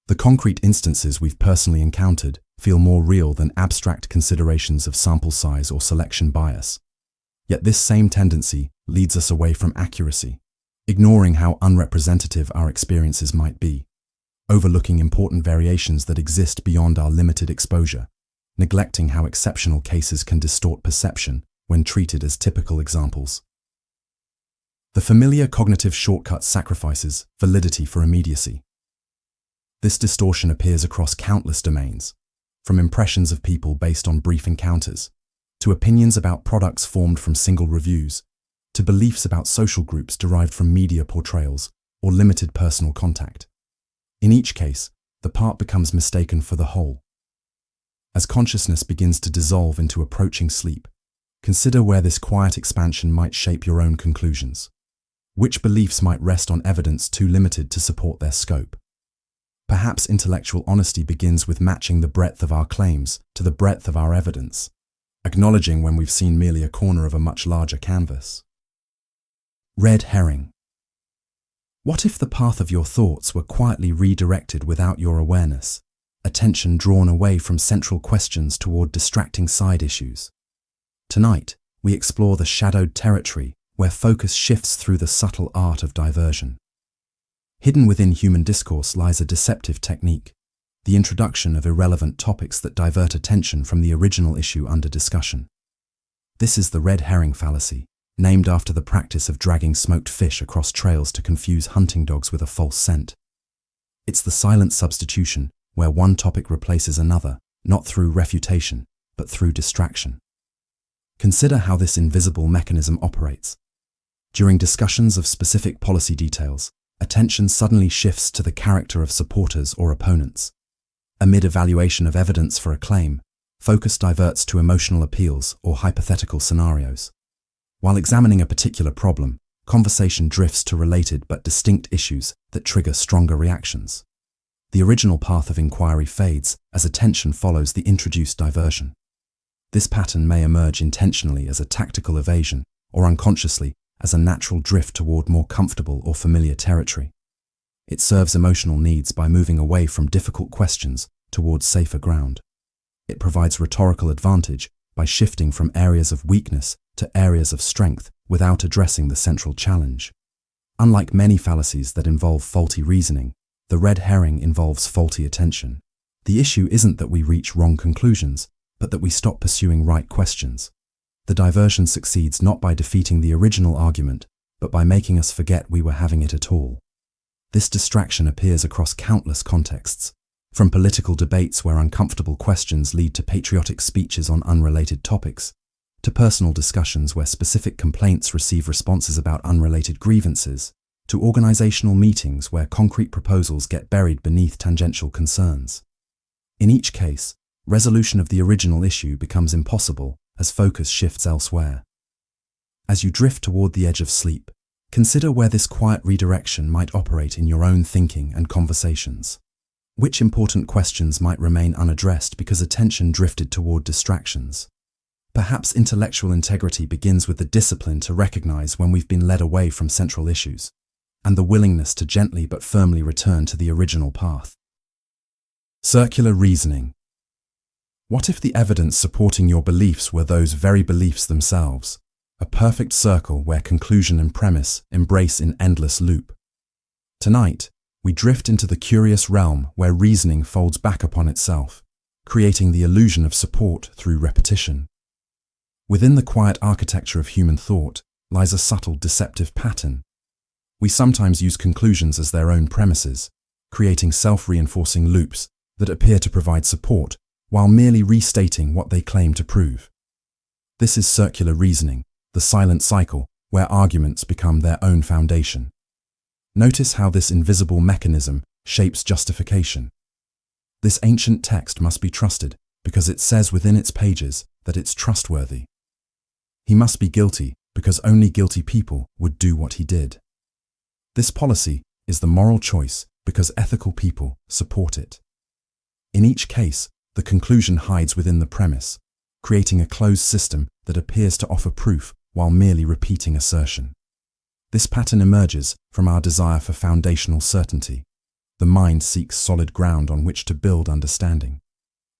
The concrete instances we've personally encountered feel more real than abstract considerations of sample size or selection bias. Yet this same tendency leads us away from accuracy, ignoring how unrepresentative our experiences might be, overlooking important variations that exist beyond our limited exposure, neglecting how exceptional cases can distort perception when treated as typical examples. The familiar cognitive shortcut sacrifices validity for immediacy. This distortion appears across countless domains, from impressions of people based on brief encounters, to opinions about products formed from single reviews, to beliefs about social groups derived from media portrayals or limited personal contact. In each case, the part becomes mistaken for the whole. As consciousness begins to dissolve into approaching sleep, consider where this quiet expansion might shape your own conclusions. Which beliefs might rest on evidence too limited to support their scope? Perhaps intellectual honesty begins with matching the breadth of our claims to the breadth of our evidence, acknowledging when we've seen merely a corner of a much larger canvas. Red herring. What if the path of your thoughts were quietly redirected without your awareness, attention drawn away from central questions toward distracting side issues? Tonight, we explore the shadowed territory where focus shifts through the subtle art of diversion. Hidden within human discourse lies a deceptive technique, the introduction of irrelevant topics that divert attention from the original issue under discussion. This is the red herring fallacy, named after the practice of dragging smoked fish across trails to confuse hunting dogs with a false scent. It's the silent substitution, where one topic replaces another, not through refutation, but through distraction. Consider how this invisible mechanism operates. During discussions of specific policy details, attention suddenly shifts to the character of supporters or opponents. Amid evaluation of evidence for a claim, focus diverts to emotional appeals or hypothetical scenarios. While examining a particular problem, conversation drifts to related but distinct issues that trigger stronger reactions. The original path of inquiry fades as attention follows the introduced diversion. This pattern may emerge intentionally as a tactical evasion or unconsciously as a natural drift toward more comfortable or familiar territory. It serves emotional needs by moving away from difficult questions towards safer ground. It provides rhetorical advantage by shifting from areas of weakness to areas of strength without addressing the central challenge. Unlike many fallacies that involve faulty reasoning, the red herring involves faulty attention. The issue isn't that we reach wrong conclusions, but that we stop pursuing right questions. The diversion succeeds not by defeating the original argument, but by making us forget we were having it at all. This distraction appears across countless contexts, from political debates where uncomfortable questions lead to patriotic speeches on unrelated topics, to personal discussions where specific complaints receive responses about unrelated grievances, to organizational meetings where concrete proposals get buried beneath tangential concerns. In each case, resolution of the original issue becomes impossible as focus shifts elsewhere. As you drift toward the edge of sleep, consider where this quiet redirection might operate in your own thinking and conversations. Which important questions might remain unaddressed because attention drifted toward distractions? Perhaps intellectual integrity begins with the discipline to recognize when we've been led away from central issues, and the willingness to gently but firmly return to the original path. Circular reasoning. What if the evidence supporting your beliefs were those very beliefs themselves, a perfect circle where conclusion and premise embrace in endless loop? Tonight, we drift into the curious realm where reasoning folds back upon itself, creating the illusion of support through repetition. Within the quiet architecture of human thought lies a subtle deceptive pattern. We sometimes use conclusions as their own premises, creating self-reinforcing loops that appear to provide support while merely restating what they claim to prove. This is circular reasoning, the silent cycle where arguments become their own foundation. Notice how this invisible mechanism shapes justification. This ancient text must be trusted because it says within its pages that it's trustworthy. He must be guilty because only guilty people would do what he did. This policy is the moral choice because ethical people support it. In each case, the conclusion hides within the premise, creating a closed system that appears to offer proof while merely repeating assertion. This pattern emerges from our desire for foundational certainty. The mind seeks solid ground on which to build understanding.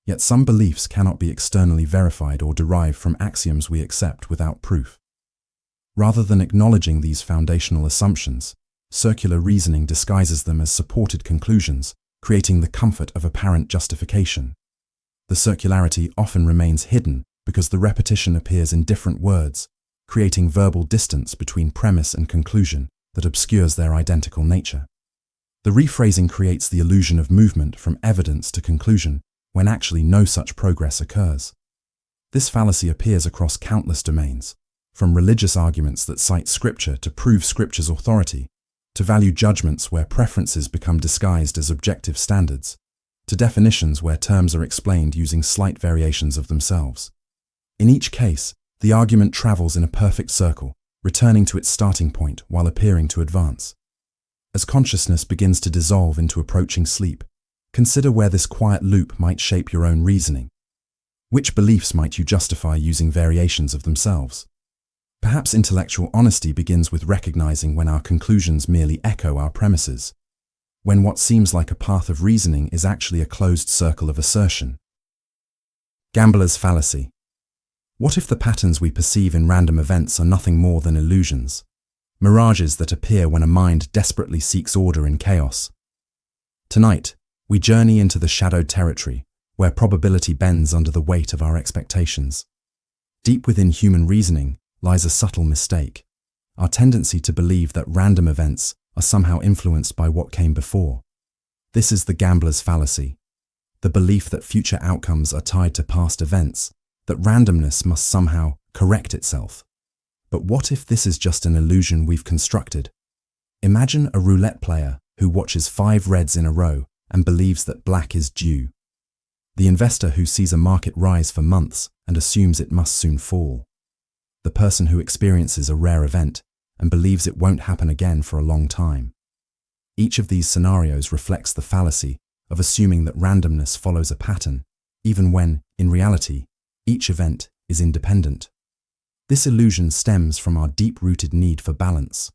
Yet some beliefs cannot be externally verified or derived from axioms we accept without proof. Rather than acknowledging these foundational assumptions, circular reasoning disguises them as supported conclusions, creating the comfort of apparent justification. The circularity often remains hidden because the repetition appears in different words, creating verbal distance between premise and conclusion that obscures their identical nature. The rephrasing creates the illusion of movement from evidence to conclusion, when actually no such progress occurs. This fallacy appears across countless domains, from religious arguments that cite scripture to prove scripture's authority, to value judgments where preferences become disguised as objective standards, to definitions where terms are explained using slight variations of themselves. In each case, the argument travels in a perfect circle, returning to its starting point while appearing to advance. As consciousness begins to dissolve into approaching sleep, consider where this quiet loop might shape your own reasoning. Which beliefs might you justify using variations of themselves? Perhaps intellectual honesty begins with recognizing when our conclusions merely echo our premises, when what seems like a path of reasoning is actually a closed circle of assertion. Gambler's fallacy. What if the patterns we perceive in random events are nothing more than illusions, mirages that appear when a mind desperately seeks order in chaos? Tonight, we journey into the shadowed territory, where probability bends under the weight of our expectations. Deep within human reasoning lies a subtle mistake, our tendency to believe that random events are somehow influenced by what came before. This is the gambler's fallacy, the belief that future outcomes are tied to past events, that randomness must somehow correct itself. But what if this is just an illusion we've constructed? Imagine a roulette player who watches 5 reds in a row and believes that black is due. The investor who sees a market rise for months and assumes it must soon fall. The person who experiences a rare event and believes it won't happen again for a long time. Each of these scenarios reflects the fallacy of assuming that randomness follows a pattern, even when, in reality, each event is independent. This illusion stems from our deep-rooted need for balance.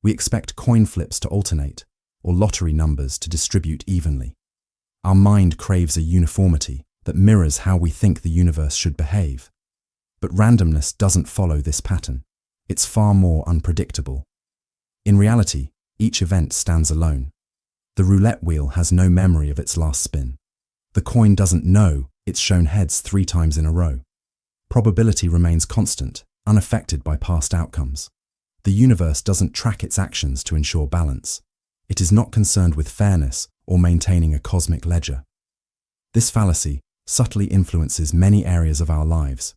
We expect coin flips to alternate, or lottery numbers to distribute evenly. Our mind craves a uniformity that mirrors how we think the universe should behave. But randomness doesn't follow this pattern. It's far more unpredictable. In reality, each event stands alone. The roulette wheel has no memory of its last spin. The coin doesn't know it's shown heads 3 times in a row. Probability remains constant, unaffected by past outcomes. The universe doesn't track its actions to ensure balance. It is not concerned with fairness or maintaining a cosmic ledger. This fallacy subtly influences many areas of our lives.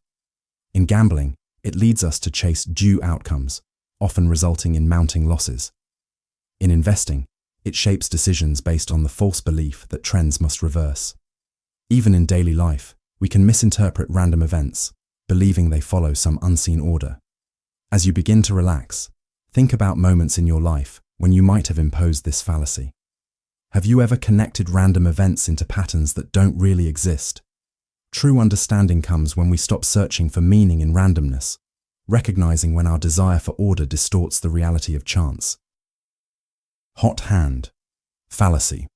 In gambling, it leads us to chase due outcomes, often resulting in mounting losses. In investing, it shapes decisions based on the false belief that trends must reverse. Even in daily life, we can misinterpret random events, believing they follow some unseen order. As you begin to relax, think about moments in your life when you might have imposed this fallacy. Have you ever connected random events into patterns that don't really exist? True understanding comes when we stop searching for meaning in randomness, recognizing when our desire for order distorts the reality of chance. Hot hand. Fallacy.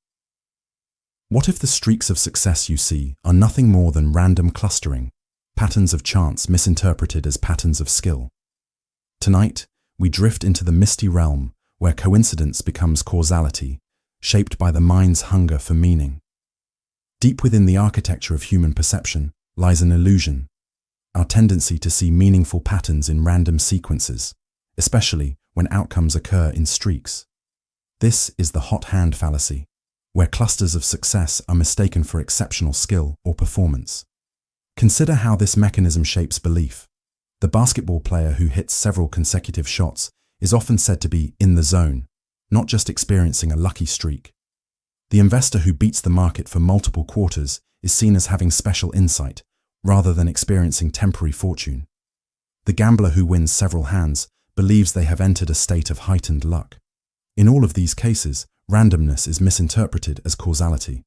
What if the streaks of success you see are nothing more than random clustering, patterns of chance misinterpreted as patterns of skill? Tonight, we drift into the misty realm where coincidence becomes causality, shaped by the mind's hunger for meaning. Deep within the architecture of human perception lies an illusion, our tendency to see meaningful patterns in random sequences, especially when outcomes occur in streaks. This is the hot hand fallacy, where clusters of success are mistaken for exceptional skill or performance. Consider how this mechanism shapes belief. The basketball player who hits several consecutive shots is often said to be in the zone, not just experiencing a lucky streak. The investor who beats the market for multiple quarters is seen as having special insight, rather than experiencing temporary fortune. The gambler who wins several hands believes they have entered a state of heightened luck. In all of these cases, randomness is misinterpreted as causality.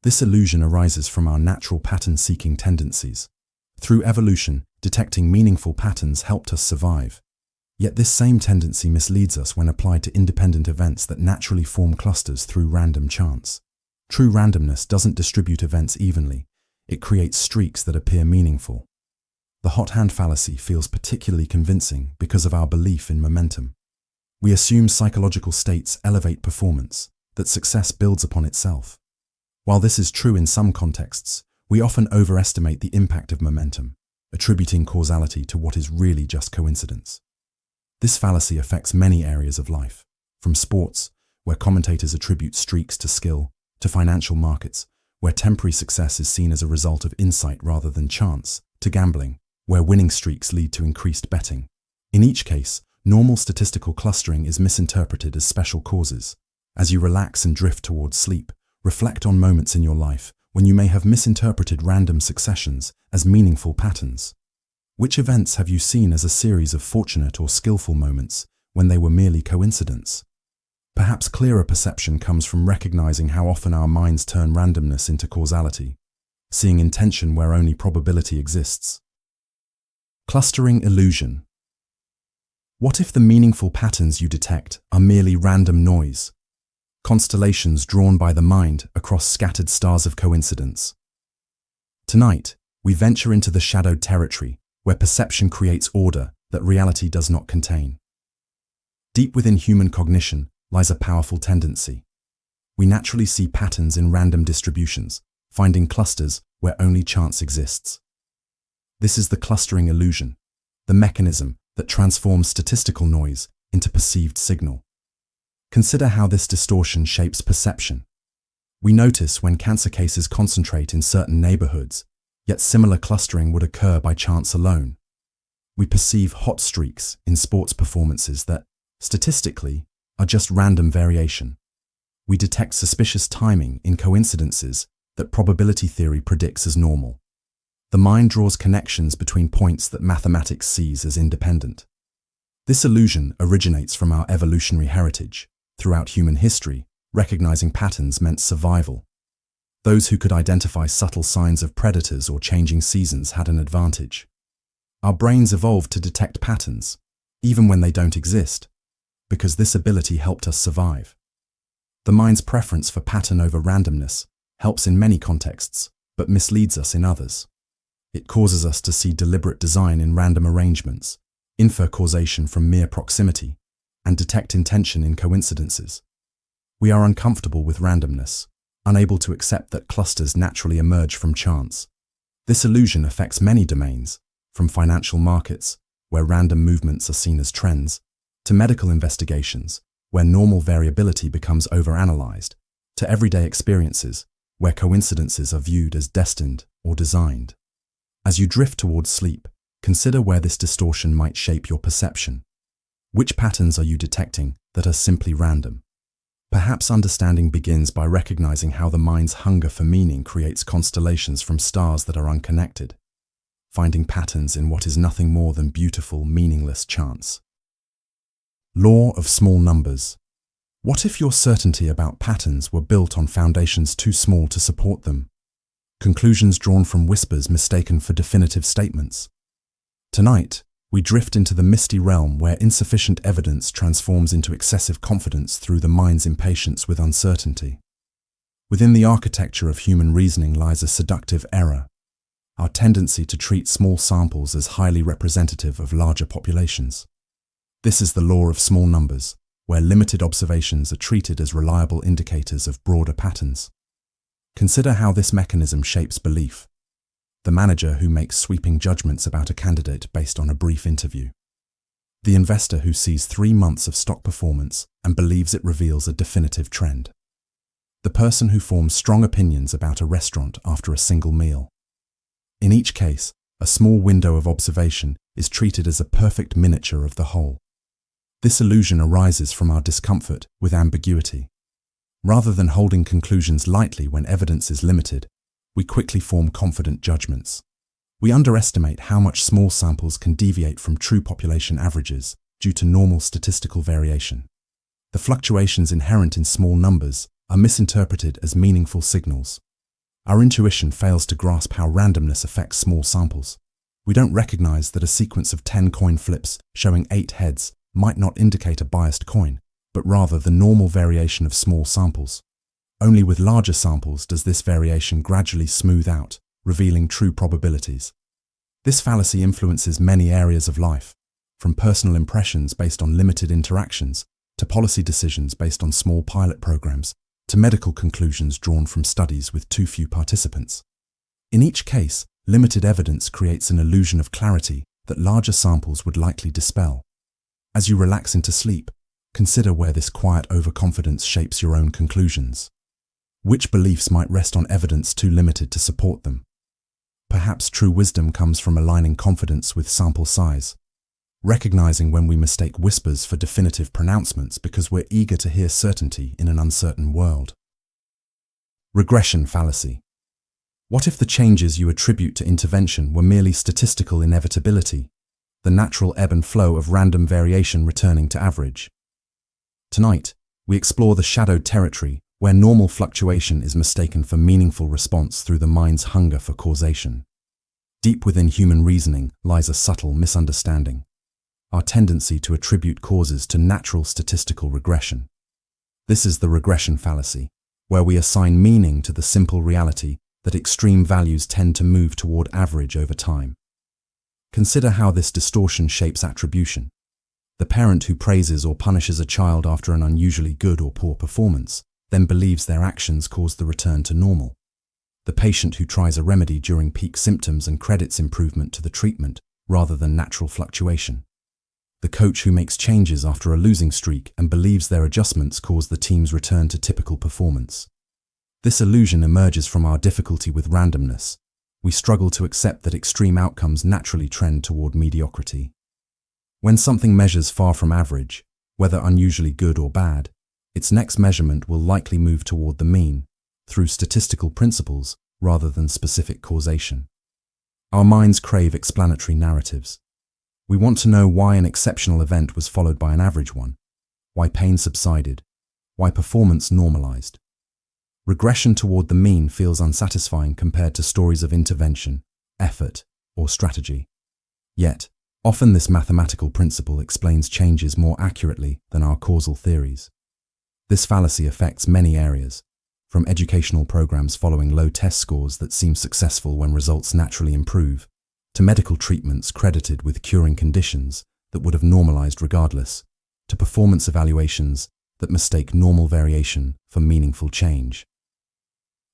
This illusion arises from our natural pattern-seeking tendencies. Through evolution, detecting meaningful patterns helped us survive. Yet this same tendency misleads us when applied to independent events that naturally form clusters through random chance. True randomness doesn't distribute events evenly. It creates streaks that appear meaningful. The hot hand fallacy feels particularly convincing because of our belief in momentum. We assume psychological states elevate performance, that success builds upon itself. While this is true in some contexts, we often overestimate the impact of momentum, attributing causality to what is really just coincidence. This fallacy affects many areas of life, from sports, where commentators attribute streaks to skill, to financial markets, where temporary success is seen as a result of insight rather than chance, to gambling, where winning streaks lead to increased betting. In each case, normal statistical clustering is misinterpreted as special causes. As you relax and drift towards sleep, reflect on moments in your life when you may have misinterpreted random successions as meaningful patterns. Which events have you seen as a series of fortunate or skillful moments when they were merely coincidence? Perhaps clearer perception comes from recognizing how often our minds turn randomness into causality, seeing intention where only probability exists. Clustering illusion. What if the meaningful patterns you detect are merely random noise, constellations drawn by the mind across scattered stars of coincidence? Tonight, we venture into the shadowed territory where perception creates order that reality does not contain. Deep within human cognition lies a powerful tendency. We naturally see patterns in random distributions, finding clusters where only chance exists. This is the clustering illusion, the mechanism that transforms statistical noise into perceived signal. Consider how this distortion shapes perception. We notice when cancer cases concentrate in certain neighborhoods, yet similar clustering would occur by chance alone. We perceive hot streaks in sports performances that, statistically, are just random variation. We detect suspicious timing in coincidences that probability theory predicts as normal. The mind draws connections between points that mathematics sees as independent. This illusion originates from our evolutionary heritage. Throughout human history, recognizing patterns meant survival. Those who could identify subtle signs of predators or changing seasons had an advantage. Our brains evolved to detect patterns, even when they don't exist, because this ability helped us survive. The mind's preference for pattern over randomness helps in many contexts, but misleads us in others. It causes us to see deliberate design in random arrangements, infer causation from mere proximity, and detect intention in coincidences. We are uncomfortable with randomness, unable to accept that clusters naturally emerge from chance. This illusion affects many domains, from financial markets, where random movements are seen as trends, to medical investigations, where normal variability becomes overanalyzed, to everyday experiences, where coincidences are viewed as destined or designed. As you drift towards sleep, consider where this distortion might shape your perception. Which patterns are you detecting that are simply random? Perhaps understanding begins by recognizing how the mind's hunger for meaning creates constellations from stars that are unconnected, finding patterns in what is nothing more than beautiful, meaningless chance. Law of small numbers. What if your certainty about patterns were built on foundations too small to support them? Conclusions drawn from whispers mistaken for definitive statements. Tonight, we drift into the misty realm where insufficient evidence transforms into excessive confidence through the mind's impatience with uncertainty. Within the architecture of human reasoning lies a seductive error, our tendency to treat small samples as highly representative of larger populations. This is the law of small numbers, where limited observations are treated as reliable indicators of broader patterns. Consider how this mechanism shapes belief. The manager who makes sweeping judgments about a candidate based on a brief interview. The investor who sees 3 months of stock performance and believes it reveals a definitive trend. The person who forms strong opinions about a restaurant after a single meal. In each case, a small window of observation is treated as a perfect miniature of the whole. This illusion arises from our discomfort with ambiguity. Rather than holding conclusions lightly when evidence is limited, we quickly form confident judgments. We underestimate how much small samples can deviate from true population averages due to normal statistical variation. The fluctuations inherent in small numbers are misinterpreted as meaningful signals. Our intuition fails to grasp how randomness affects small samples. We don't recognize that a sequence of 10 coin flips showing 8 heads might not indicate a biased coin, but rather the normal variation of small samples. Only with larger samples does this variation gradually smooth out, revealing true probabilities. This fallacy influences many areas of life, from personal impressions based on limited interactions, to policy decisions based on small pilot programs, to medical conclusions drawn from studies with too few participants. In each case, limited evidence creates an illusion of clarity that larger samples would likely dispel. As you relax into sleep, consider where this quiet overconfidence shapes your own conclusions. Which beliefs might rest on evidence too limited to support them? Perhaps true wisdom comes from aligning confidence with sample size, recognizing when we mistake whispers for definitive pronouncements because we're eager to hear certainty in an uncertain world. Regression fallacy. What if the changes you attribute to intervention were merely statistical inevitability, the natural ebb and flow of random variation returning to average? Tonight, we explore the shadowed territory where normal fluctuation is mistaken for meaningful response through the mind's hunger for causation. Deep within human reasoning lies a subtle misunderstanding, our tendency to attribute causes to natural statistical regression. This is the regression fallacy, where we assign meaning to the simple reality that extreme values tend to move toward average over time. Consider how this distortion shapes attribution. The parent who praises or punishes a child after an unusually good or poor performance then believes their actions caused the return to normal. The patient who tries a remedy during peak symptoms and credits improvement to the treatment rather than natural fluctuation. The coach who makes changes after a losing streak and believes their adjustments cause the team's return to typical performance. This illusion emerges from our difficulty with randomness. We struggle to accept that extreme outcomes naturally trend toward mediocrity. When something measures far from average, whether unusually good or bad, its next measurement will likely move toward the mean, through statistical principles rather than specific causation. Our minds crave explanatory narratives. We want to know why an exceptional event was followed by an average one, why pain subsided, why performance normalized. Regression toward the mean feels unsatisfying compared to stories of intervention, effort, or strategy. Yet, often this mathematical principle explains changes more accurately than our causal theories. This fallacy affects many areas, from educational programs following low test scores that seem successful when results naturally improve, to medical treatments credited with curing conditions that would have normalized regardless, to performance evaluations that mistake normal variation for meaningful change.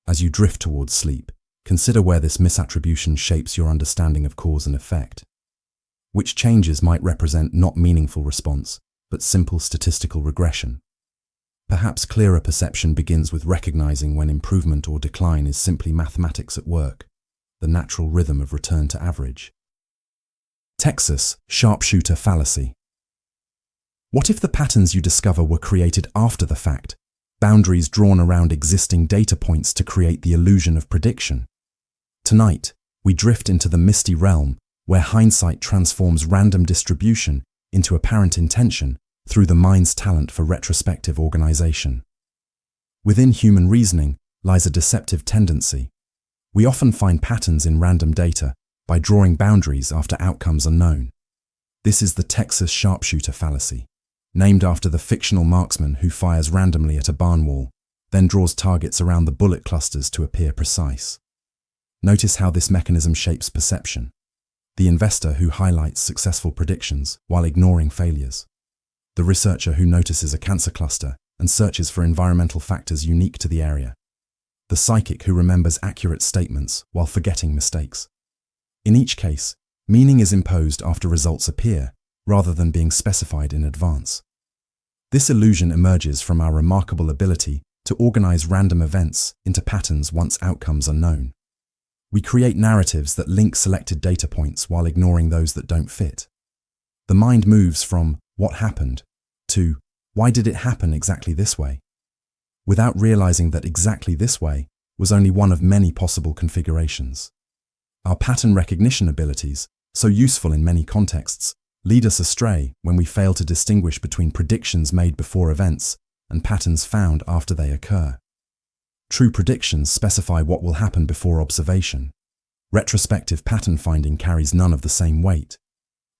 As you drift towards sleep, consider where this misattribution shapes your understanding of cause and effect. Which changes might represent not meaningful response, but simple statistical regression? Perhaps clearer perception begins with recognizing when improvement or decline is simply mathematics at work, the natural rhythm of return to average. Texas sharpshooter fallacy. What if the patterns you discover were created after the fact, boundaries drawn around existing data points to create the illusion of prediction? Tonight, we drift into the misty realm where hindsight transforms random distribution into apparent intention through the mind's talent for retrospective organization. Within human reasoning lies a deceptive tendency. We often find patterns in random data by drawing boundaries after outcomes are known. This is the Texas sharpshooter fallacy, named after the fictional marksman who fires randomly at a barn wall, then draws targets around the bullet clusters to appear precise. Notice how this mechanism shapes perception. The investor who highlights successful predictions while ignoring failures. The researcher who notices a cancer cluster and searches for environmental factors unique to the area. The psychic who remembers accurate statements while forgetting mistakes. In each case, meaning is imposed after results appear, rather than being specified in advance. This illusion emerges from our remarkable ability to organize random events into patterns once outcomes are known. We create narratives that link selected data points while ignoring those that don't fit. The mind moves from "what happened" to "why did it happen exactly this way?" without realizing that exactly this way was only one of many possible configurations. Our pattern recognition abilities, so useful in many contexts, lead us astray when we fail to distinguish between predictions made before events and patterns found after they occur. True predictions specify what will happen before observation. Retrospective pattern finding carries none of the same weight.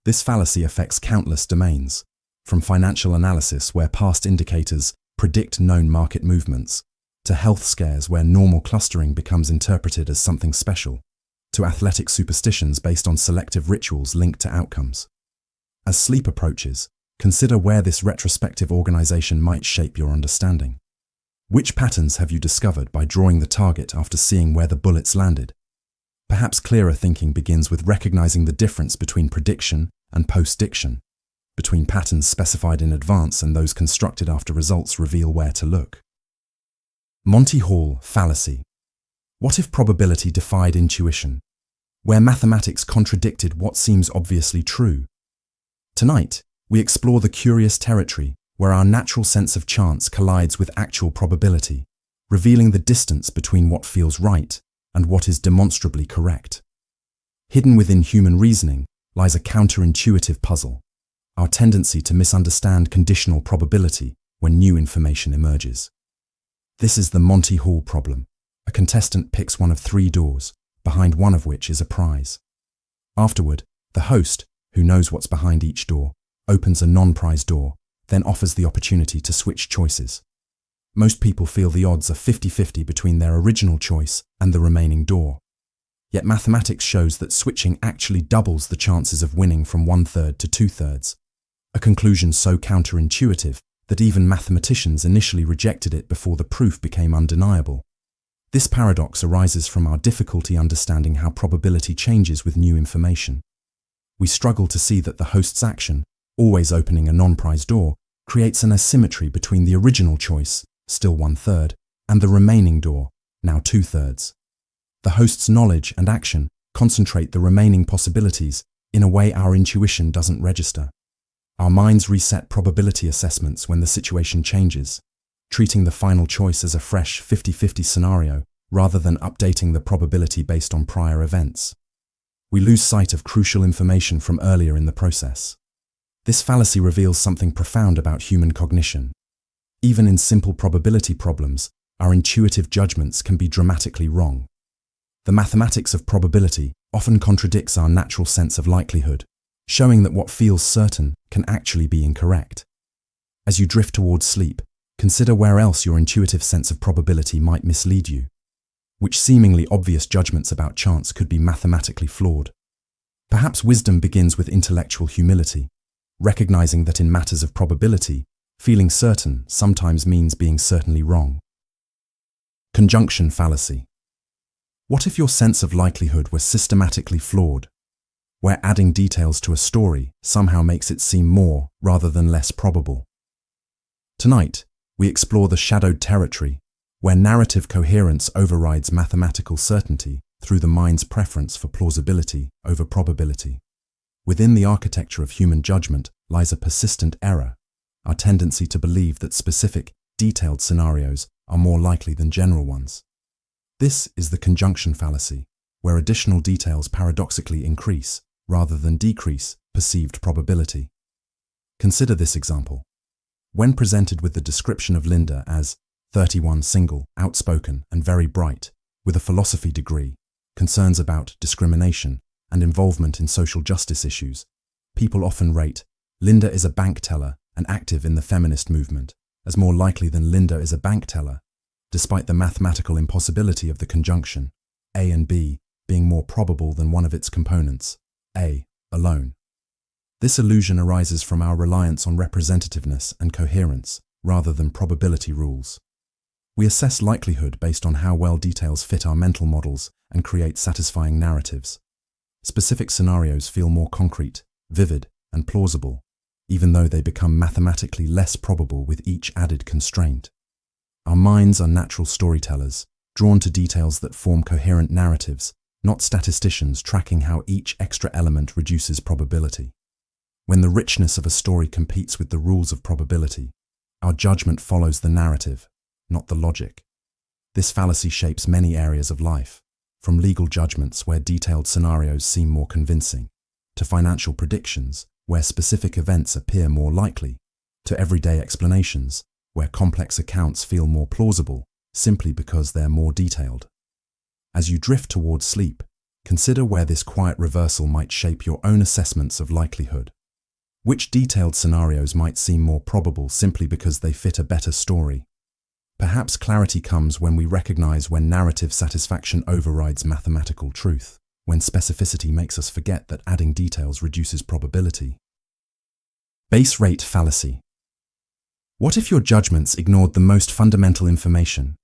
This fallacy affects countless domains, from financial analysis where past indicators predict known market movements, to health scares where normal clustering becomes interpreted as something special, to athletic superstitions based on selective rituals linked to outcomes. As sleep approaches, consider where this retrospective organization might shape your understanding. Which patterns have you discovered by drawing the target after seeing where the bullets landed? Perhaps clearer thinking begins with recognizing the difference between prediction and post-diction, between patterns specified in advance and those constructed after results reveal where to look. Monty Hall fallacy. What if probability defied intuition, where mathematics contradicted what seems obviously true? Tonight, we explore the curious territory where our natural sense of chance collides with actual probability, revealing the distance between what feels right and what is demonstrably correct. Hidden within human reasoning lies a counterintuitive puzzle, our tendency to misunderstand conditional probability when new information emerges. This is the Monty Hall problem. A contestant picks one of 3 doors, behind one of which is a prize. Afterward, the host, who knows what's behind each door, opens a non-prize door, then offers the opportunity to switch choices. Most people feel the odds are 50-50 between their original choice and the remaining door. Yet mathematics shows that switching actually doubles the chances of winning from 1/3 to 2/3, a conclusion so counterintuitive that even mathematicians initially rejected it before the proof became undeniable. This paradox arises from our difficulty understanding how probability changes with new information. We struggle to see that the host's action, always opening a non-prize door, creates an asymmetry between the original choice, still 1/3, and the remaining door, now 2/3. The host's knowledge and action concentrate the remaining possibilities in a way our intuition doesn't register. Our minds reset probability assessments when the situation changes, treating the final choice as a fresh 50-50 scenario rather than updating the probability based on prior events. We lose sight of crucial information from earlier in the process. This fallacy reveals something profound about human cognition. Even in simple probability problems, our intuitive judgments can be dramatically wrong. The mathematics of probability often contradicts our natural sense of likelihood, showing that what feels certain can actually be incorrect. As you drift towards sleep, consider where else your intuitive sense of probability might mislead you. Which seemingly obvious judgments about chance could be mathematically flawed? Perhaps wisdom begins with intellectual humility, recognizing that in matters of probability, feeling certain sometimes means being certainly wrong. Conjunction fallacy. What if your sense of likelihood were systematically flawed, where adding details to a story somehow makes it seem more rather than less probable? Tonight, we explore the shadowed territory, where narrative coherence overrides mathematical certainty through the mind's preference for plausibility over probability. Within the architecture of human judgment lies a persistent error, our tendency to believe that specific, detailed scenarios are more likely than general ones. This is the conjunction fallacy, where additional details paradoxically increase, rather than decrease, perceived probability. Consider this example. When presented with the description of Linda as 31, single, outspoken, and very bright, with a philosophy degree, concerns about discrimination, and involvement in social justice issues, people often rate Linda is a bank teller and active in the feminist movement as more likely than Linda is a bank teller, despite the mathematical impossibility of the conjunction, A and B, being more probable than one of its components, A, alone. This illusion arises from our reliance on representativeness and coherence, rather than probability rules. We assess likelihood based on how well details fit our mental models and create satisfying narratives. Specific scenarios feel more concrete, vivid, and plausible, even though they become mathematically less probable with each added constraint. Our minds are natural storytellers, drawn to details that form coherent narratives, not statisticians tracking how each extra element reduces probability. When the richness of a story competes with the rules of probability, our judgment follows the narrative, not the logic. This fallacy shapes many areas of life, from legal judgments where detailed scenarios seem more convincing, to financial predictions where specific events appear more likely, to everyday explanations where complex accounts feel more plausible simply because they're more detailed. As you drift towards sleep, consider where this quiet reversal might shape your own assessments of likelihood. Which detailed scenarios might seem more probable simply because they fit a better story? Perhaps clarity comes when we recognize when narrative satisfaction overrides mathematical truth, when specificity makes us forget that adding details reduces probability. Base rate fallacy. What if your judgments ignored the most fundamental information,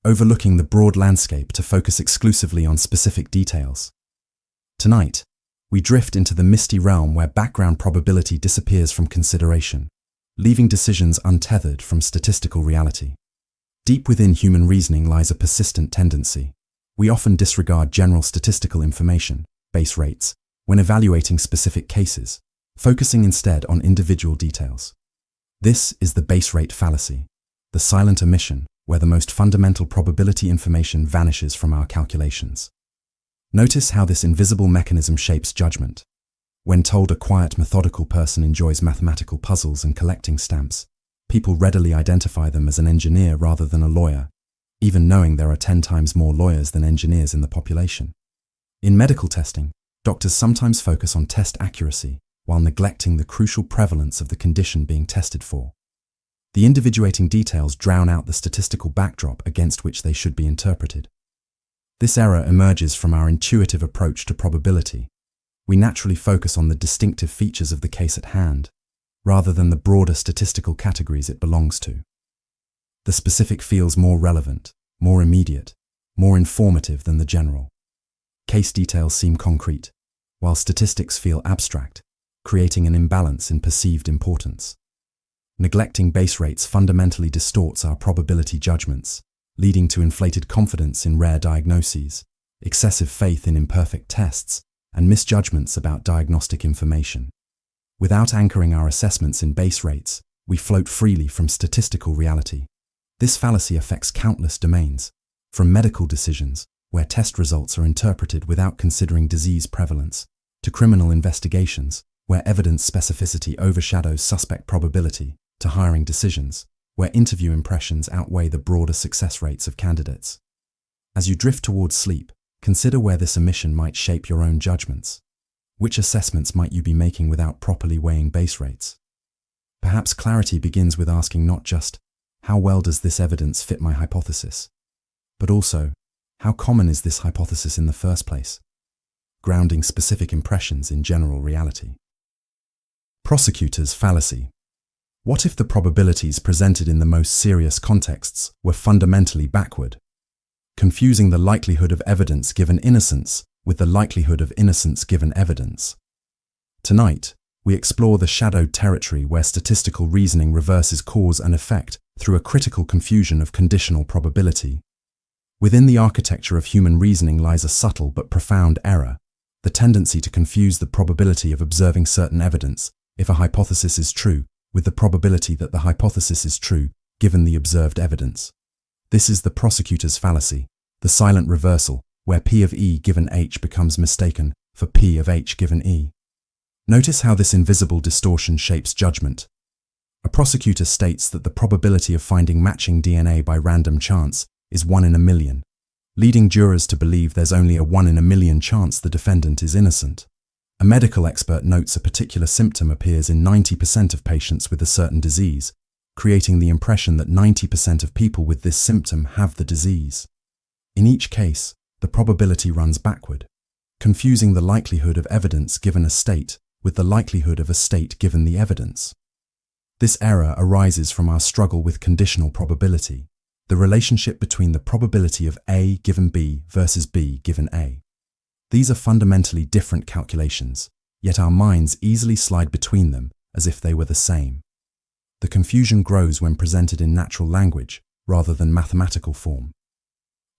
overlooking the broad landscape to focus exclusively on specific details? Tonight, we drift into the misty realm where background probability disappears from consideration, leaving decisions untethered from statistical reality. Deep within human reasoning lies a persistent tendency. We often disregard general statistical information, base rates, when evaluating specific cases, focusing instead on individual details. This is the base rate fallacy, the silent omission where the most fundamental probability information vanishes from our calculations. Notice how this invisible mechanism shapes judgment. When told a quiet, methodical person enjoys mathematical puzzles and collecting stamps, people readily identify them as an engineer rather than a lawyer, even knowing there are 10 times more lawyers than engineers in the population. In medical testing, doctors sometimes focus on test accuracy while neglecting the crucial prevalence of the condition being tested for. The individuating details drown out the statistical backdrop against which they should be interpreted. This error emerges from our intuitive approach to probability. We naturally focus on the distinctive features of the case at hand, rather than the broader statistical categories it belongs to. The specific feels more relevant, more immediate, more informative than the general. Case details seem concrete, while statistics feel abstract, creating an imbalance in perceived importance. Neglecting base rates fundamentally distorts our probability judgments, leading to inflated confidence in rare diagnoses, excessive faith in imperfect tests, and misjudgments about diagnostic information. Without anchoring our assessments in base rates, we float freely from statistical reality. This fallacy affects countless domains, from medical decisions, where test results are interpreted without considering disease prevalence, to criminal investigations, where evidence specificity overshadows suspect probability, to hiring decisions, where interview impressions outweigh the broader success rates of candidates. As you drift towards sleep, consider where this omission might shape your own judgments. Which assessments might you be making without properly weighing base rates? Perhaps clarity begins with asking not just, how well does this evidence fit my hypothesis? But also, how common is this hypothesis in the first place? Grounding specific impressions in general reality. Prosecutor's fallacy. What if the probabilities presented in the most serious contexts were fundamentally backward, confusing the likelihood of evidence given innocence with the likelihood of innocence given evidence? Tonight, we explore the shadowed territory where statistical reasoning reverses cause and effect through a critical confusion of conditional probability. Within the architecture of human reasoning lies a subtle but profound error, the tendency to confuse the probability of observing certain evidence, if a hypothesis is true, with the probability that the hypothesis is true, given the observed evidence. This is the prosecutor's fallacy, the silent reversal, where P of E given H becomes mistaken for P of H given E. Notice how this invisible distortion shapes judgment. A prosecutor states that the probability of finding matching DNA by random chance is 1 in a million, leading jurors to believe there's only a 1 in a million chance the defendant is innocent. A medical expert notes a particular symptom appears in 90% of patients with a certain disease, creating the impression that 90% of people with this symptom have the disease. In each case, the probability runs backward, confusing the likelihood of evidence given a state with the likelihood of a state given the evidence. This error arises from our struggle with conditional probability, the relationship between the probability of A given B versus B given A. These are fundamentally different calculations, yet our minds easily slide between them as if they were the same. The confusion grows when presented in natural language rather than mathematical form.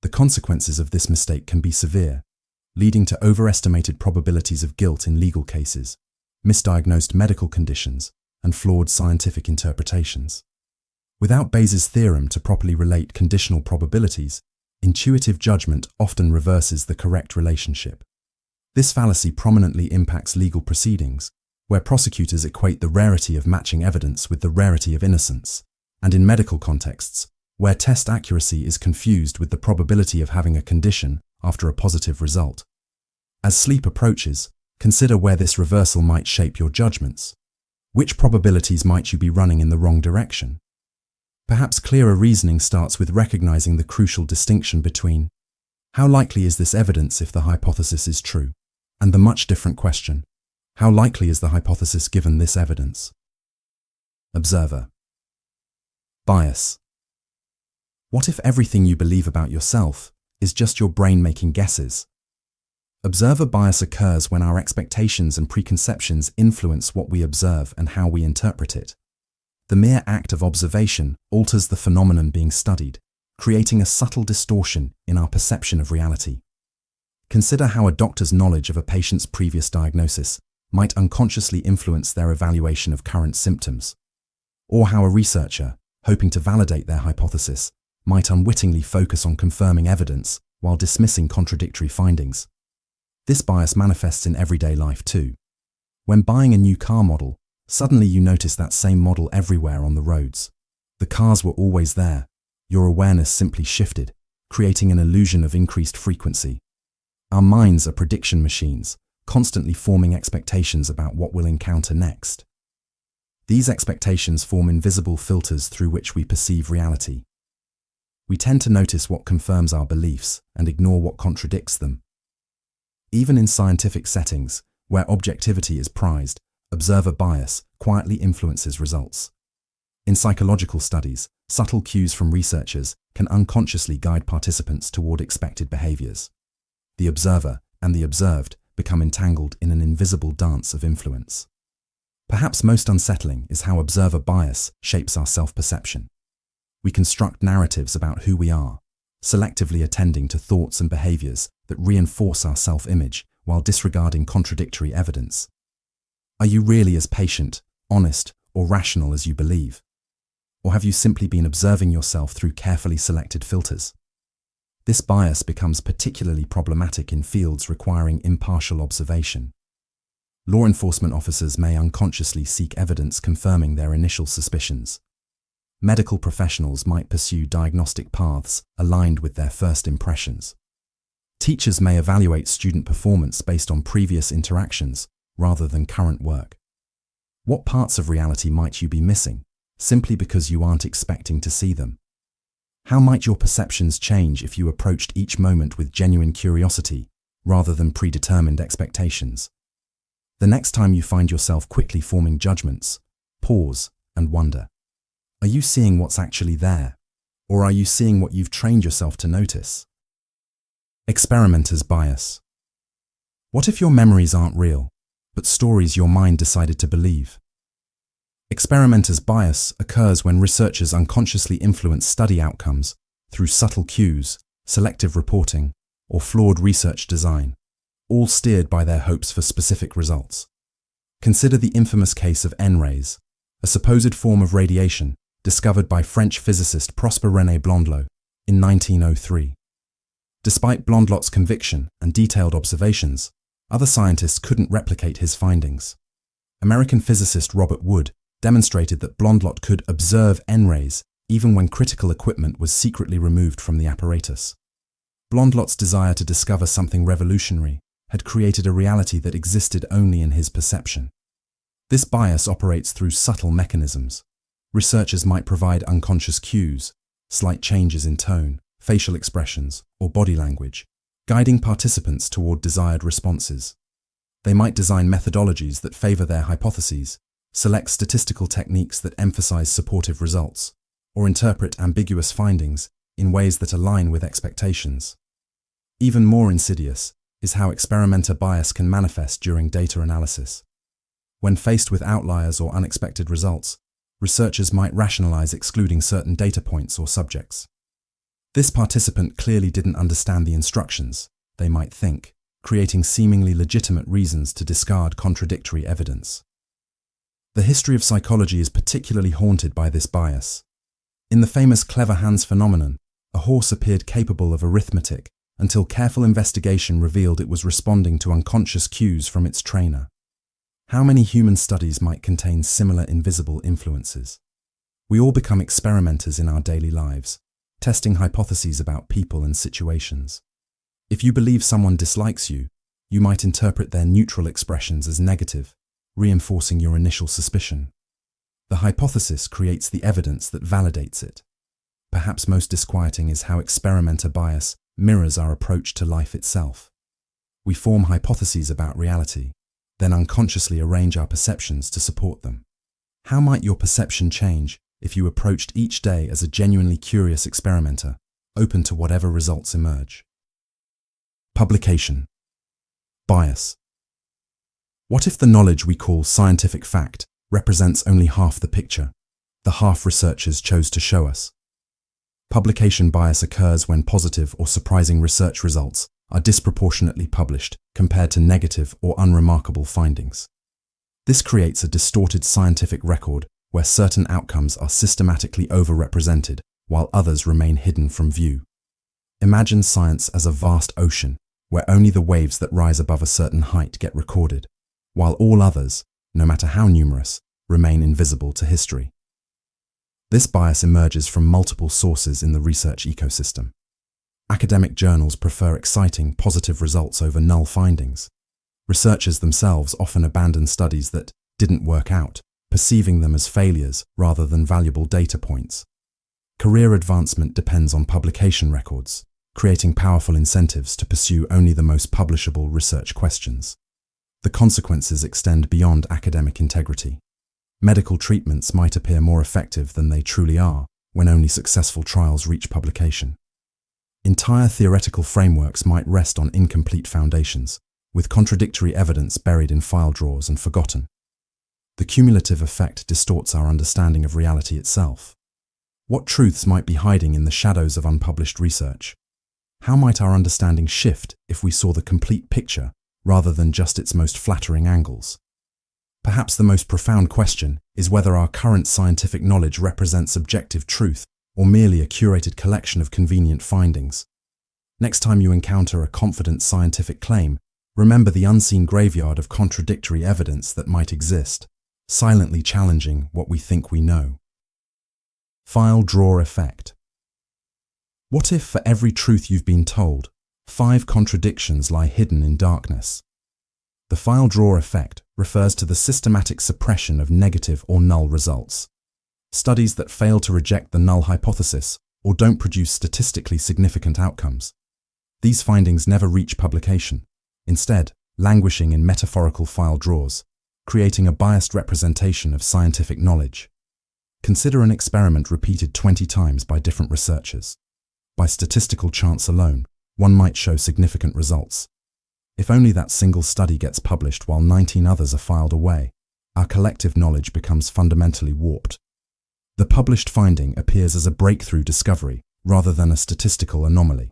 The consequences of this mistake can be severe, leading to overestimated probabilities of guilt in legal cases, misdiagnosed medical conditions, and flawed scientific interpretations. Without Bayes' theorem to properly relate conditional probabilities, intuitive judgment often reverses the correct relationship. This fallacy prominently impacts legal proceedings, where prosecutors equate the rarity of matching evidence with the rarity of innocence, and in medical contexts, where test accuracy is confused with the probability of having a condition after a positive result. As sleep approaches, consider where this reversal might shape your judgments. Which probabilities might you be running in the wrong direction? Perhaps clearer reasoning starts with recognizing the crucial distinction between how likely is this evidence if the hypothesis is true, and the much different question, how likely is the hypothesis given this evidence? Observer. Bias. What if everything you believe about yourself is just your brain making guesses? Observer bias occurs when our expectations and preconceptions influence what we observe and how we interpret it. The mere act of observation alters the phenomenon being studied, creating a subtle distortion in our perception of reality. Consider how a doctor's knowledge of a patient's previous diagnosis might unconsciously influence their evaluation of current symptoms, or how a researcher, hoping to validate their hypothesis, might unwittingly focus on confirming evidence while dismissing contradictory findings. This bias manifests in everyday life too. When buying a new car model, suddenly you notice that same model everywhere on the roads. The cars were always there. Your awareness simply shifted, creating an illusion of increased frequency. Our minds are prediction machines, constantly forming expectations about what we'll encounter next. These expectations form invisible filters through which we perceive reality. We tend to notice what confirms our beliefs and ignore what contradicts them. Even in scientific settings, where objectivity is prized, observer bias quietly influences results. In psychological studies, subtle cues from researchers can unconsciously guide participants toward expected behaviors. The observer and the observed become entangled in an invisible dance of influence. Perhaps most unsettling is how observer bias shapes our self-perception. We construct narratives about who we are, selectively attending to thoughts and behaviors that reinforce our self-image while disregarding contradictory evidence. Are you really as patient, honest, or rational as you believe? Or have you simply been observing yourself through carefully selected filters? This bias becomes particularly problematic in fields requiring impartial observation. Law enforcement officers may unconsciously seek evidence confirming their initial suspicions. Medical professionals might pursue diagnostic paths aligned with their first impressions. Teachers may evaluate student performance based on previous interactions rather than current work. What parts of reality might you be missing, simply because you aren't expecting to see them? How might your perceptions change if you approached each moment with genuine curiosity rather than predetermined expectations? The next time you find yourself quickly forming judgments, pause and wonder. Are you seeing what's actually there, or are you seeing what you've trained yourself to notice? Experimenter's bias. What if your memories aren't real, but stories your mind decided to believe? Experimenter's bias occurs when researchers unconsciously influence study outcomes through subtle cues, selective reporting, or flawed research design, all steered by their hopes for specific results. Consider the infamous case of N-rays, a supposed form of radiation discovered by French physicist Prosper René Blondelot in 1903. Despite Blondelot's conviction and detailed observations, other scientists couldn't replicate his findings. American physicist Robert Wood demonstrated that Blondelot could observe N-rays even when critical equipment was secretly removed from the apparatus. Blondelot's desire to discover something revolutionary had created a reality that existed only in his perception. This bias operates through subtle mechanisms. Researchers might provide unconscious cues, slight changes in tone, facial expressions, or body language, guiding participants toward desired responses. They might design methodologies that favor their hypotheses, select statistical techniques that emphasize supportive results, or interpret ambiguous findings in ways that align with expectations. Even more insidious is how experimenter bias can manifest during data analysis. When faced with outliers or unexpected results, researchers might rationalize excluding certain data points or subjects. This participant clearly didn't understand the instructions, they might think, creating seemingly legitimate reasons to discard contradictory evidence. The history of psychology is particularly haunted by this bias. In the famous clever hands phenomenon, a horse appeared capable of arithmetic until careful investigation revealed it was responding to unconscious cues from its trainer. How many human studies might contain similar invisible influences? We all become experimenters in our daily lives, testing hypotheses about people and situations. If you believe someone dislikes you, you might interpret their neutral expressions as negative, reinforcing your initial suspicion. The hypothesis creates the evidence that validates it. Perhaps most disquieting is how experimenter bias mirrors our approach to life itself. We form hypotheses about reality, then unconsciously arrange our perceptions to support them. How might your perception change if you approached each day as a genuinely curious experimenter, open to whatever results emerge? Publication. Bias. What if the knowledge we call scientific fact represents only half the picture, the half researchers chose to show us? Publication bias occurs when positive or surprising research results are disproportionately published compared to negative or unremarkable findings. This creates a distorted scientific record where certain outcomes are systematically overrepresented while others remain hidden from view. Imagine science as a vast ocean where only the waves that rise above a certain height get recorded, while all others, no matter how numerous, remain invisible to history. This bias emerges from multiple sources in the research ecosystem. Academic journals prefer exciting, positive results over null findings. Researchers themselves often abandon studies that didn't work out, perceiving them as failures rather than valuable data points. Career advancement depends on publication records, creating powerful incentives to pursue only the most publishable research questions. The consequences extend beyond academic integrity. Medical treatments might appear more effective than they truly are when only successful trials reach publication. Entire theoretical frameworks might rest on incomplete foundations, with contradictory evidence buried in file drawers and forgotten. The cumulative effect distorts our understanding of reality itself. What truths might be hiding in the shadows of unpublished research? How might our understanding shift if we saw the complete picture rather than just its most flattering angles? Perhaps the most profound question is whether our current scientific knowledge represents objective truth or merely a curated collection of convenient findings. Next time you encounter a confident scientific claim, remember the unseen graveyard of contradictory evidence that might exist, silently challenging what we think we know. File drawer effect. What if for every truth you've been told, 5 contradictions lie hidden in darkness? The file drawer effect refers to the systematic suppression of negative or null results. Studies that fail to reject the null hypothesis or don't produce statistically significant outcomes. These findings never reach publication, instead languishing in metaphorical file drawers, creating a biased representation of scientific knowledge. Consider an experiment repeated 20 times by different researchers. By statistical chance alone, one might show significant results. If only that single study gets published while 19 others are filed away, our collective knowledge becomes fundamentally warped. The published finding appears as a breakthrough discovery rather than a statistical anomaly.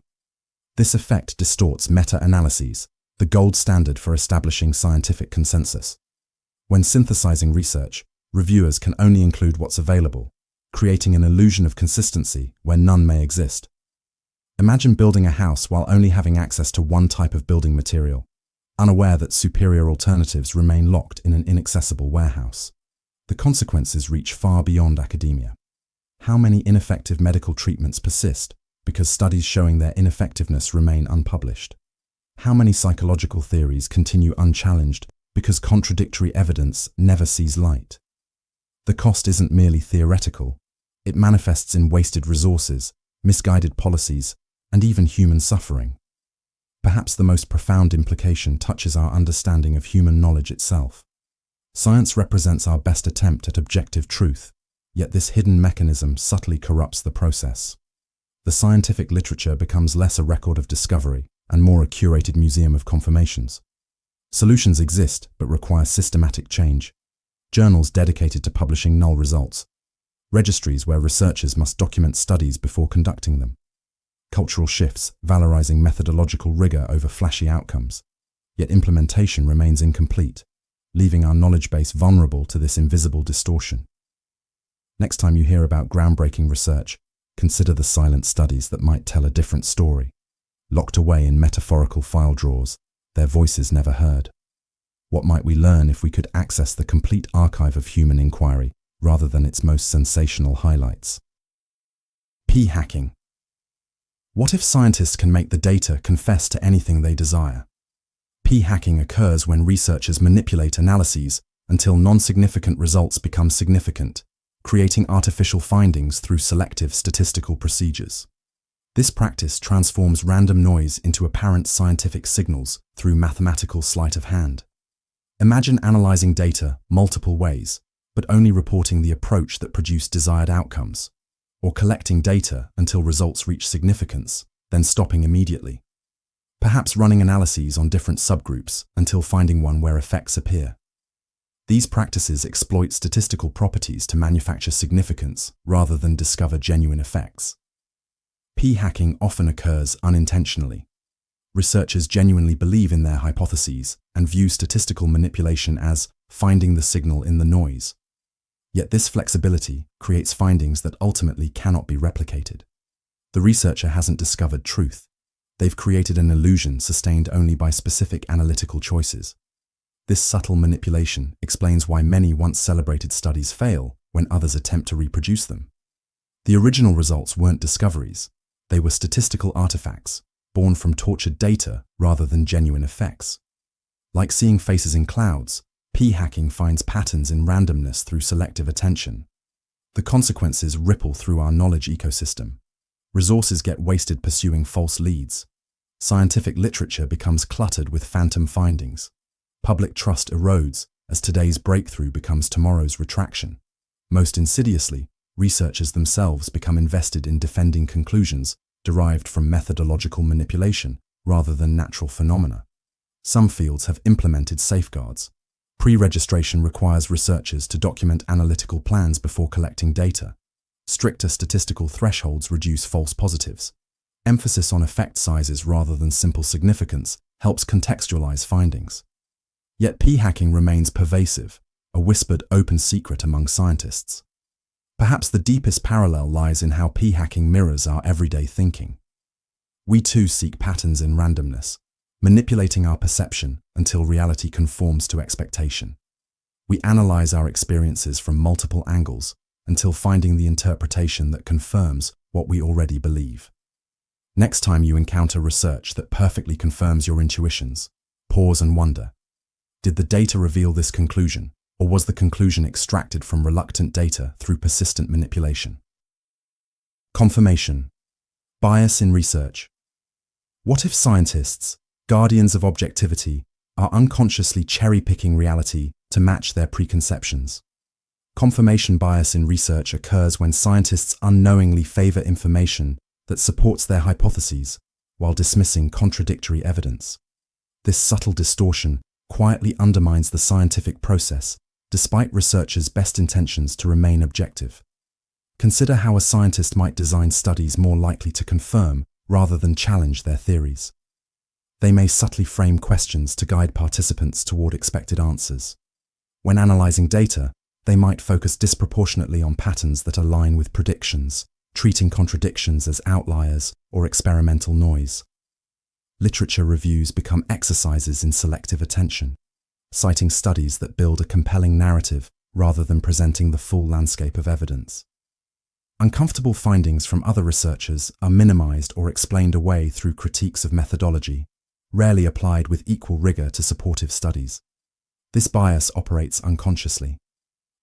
This effect distorts meta-analyses, the gold standard for establishing scientific consensus. When synthesizing research, reviewers can only include what's available, creating an illusion of consistency where none may exist. Imagine building a house while only having access to one type of building material, unaware that superior alternatives remain locked in an inaccessible warehouse. The consequences reach far beyond academia. How many ineffective medical treatments persist because studies showing their ineffectiveness remain unpublished? How many psychological theories continue unchallenged because contradictory evidence never sees light? The cost isn't merely theoretical. It manifests in wasted resources, misguided policies, and even human suffering. Perhaps the most profound implication touches our understanding of human knowledge itself. Science represents our best attempt at objective truth, yet this hidden mechanism subtly corrupts the process. The scientific literature becomes less a record of discovery and more a curated museum of confirmations. Solutions exist but require systematic change. Journals dedicated to publishing null results. Registries where researchers must document studies before conducting them. Cultural shifts valorizing methodological rigor over flashy outcomes. Yet implementation remains incomplete, leaving our knowledge base vulnerable to this invisible distortion. Next time you hear about groundbreaking research, consider the silent studies that might tell a different story. Locked away in metaphorical file drawers, their voices never heard. What might we learn if we could access the complete archive of human inquiry rather than its most sensational highlights? P-hacking. What if scientists can make the data confess to anything they desire? P-hacking occurs when researchers manipulate analyses until non-significant results become significant, creating artificial findings through selective statistical procedures. This practice transforms random noise into apparent scientific signals through mathematical sleight of hand. Imagine analyzing data multiple ways, but only reporting the approach that produced desired outcomes, or collecting data until results reach significance, then stopping immediately. Perhaps running analyses on different subgroups until finding one where effects appear. These practices exploit statistical properties to manufacture significance rather than discover genuine effects. P-hacking often occurs unintentionally. Researchers genuinely believe in their hypotheses and view statistical manipulation as finding the signal in the noise. Yet this flexibility creates findings that ultimately cannot be replicated. The researcher hasn't discovered truth. They've created an illusion sustained only by specific analytical choices. This subtle manipulation explains why many once celebrated studies fail when others attempt to reproduce them. The original results weren't discoveries. They were statistical artifacts, born from tortured data rather than genuine effects. Like seeing faces in clouds, P-hacking finds patterns in randomness through selective attention. The consequences ripple through our knowledge ecosystem. Resources get wasted pursuing false leads. Scientific literature becomes cluttered with phantom findings. Public trust erodes as today's breakthrough becomes tomorrow's retraction. Most insidiously, researchers themselves become invested in defending conclusions derived from methodological manipulation rather than natural phenomena. Some fields have implemented safeguards. Pre-registration requires researchers to document analytical plans before collecting data. Stricter statistical thresholds reduce false positives. Emphasis on effect sizes rather than simple significance helps contextualize findings. Yet p-hacking remains pervasive, a whispered open secret among scientists. Perhaps the deepest parallel lies in how p-hacking mirrors our everyday thinking. We too seek patterns in randomness, manipulating our perception until reality conforms to expectation. We analyze our experiences from multiple angles until finding the interpretation that confirms what we already believe. Next time you encounter research that perfectly confirms your intuitions, pause and wonder, did the data reveal this conclusion, or was the conclusion extracted from reluctant data through persistent manipulation? Confirmation. Bias in research. What if scientists, guardians of objectivity, are unconsciously cherry-picking reality to match their preconceptions? Confirmation bias in research occurs when scientists unknowingly favor information that supports their hypotheses while dismissing contradictory evidence. This subtle distortion quietly undermines the scientific process despite researchers' best intentions to remain objective. Consider how a scientist might design studies more likely to confirm rather than challenge their theories. They may subtly frame questions to guide participants toward expected answers. When analyzing data, they might focus disproportionately on patterns that align with predictions, treating contradictions as outliers or experimental noise. Literature reviews become exercises in selective attention, citing studies that build a compelling narrative rather than presenting the full landscape of evidence. Uncomfortable findings from other researchers are minimized or explained away through critiques of methodology, rarely applied with equal rigor to supportive studies. This bias operates unconsciously.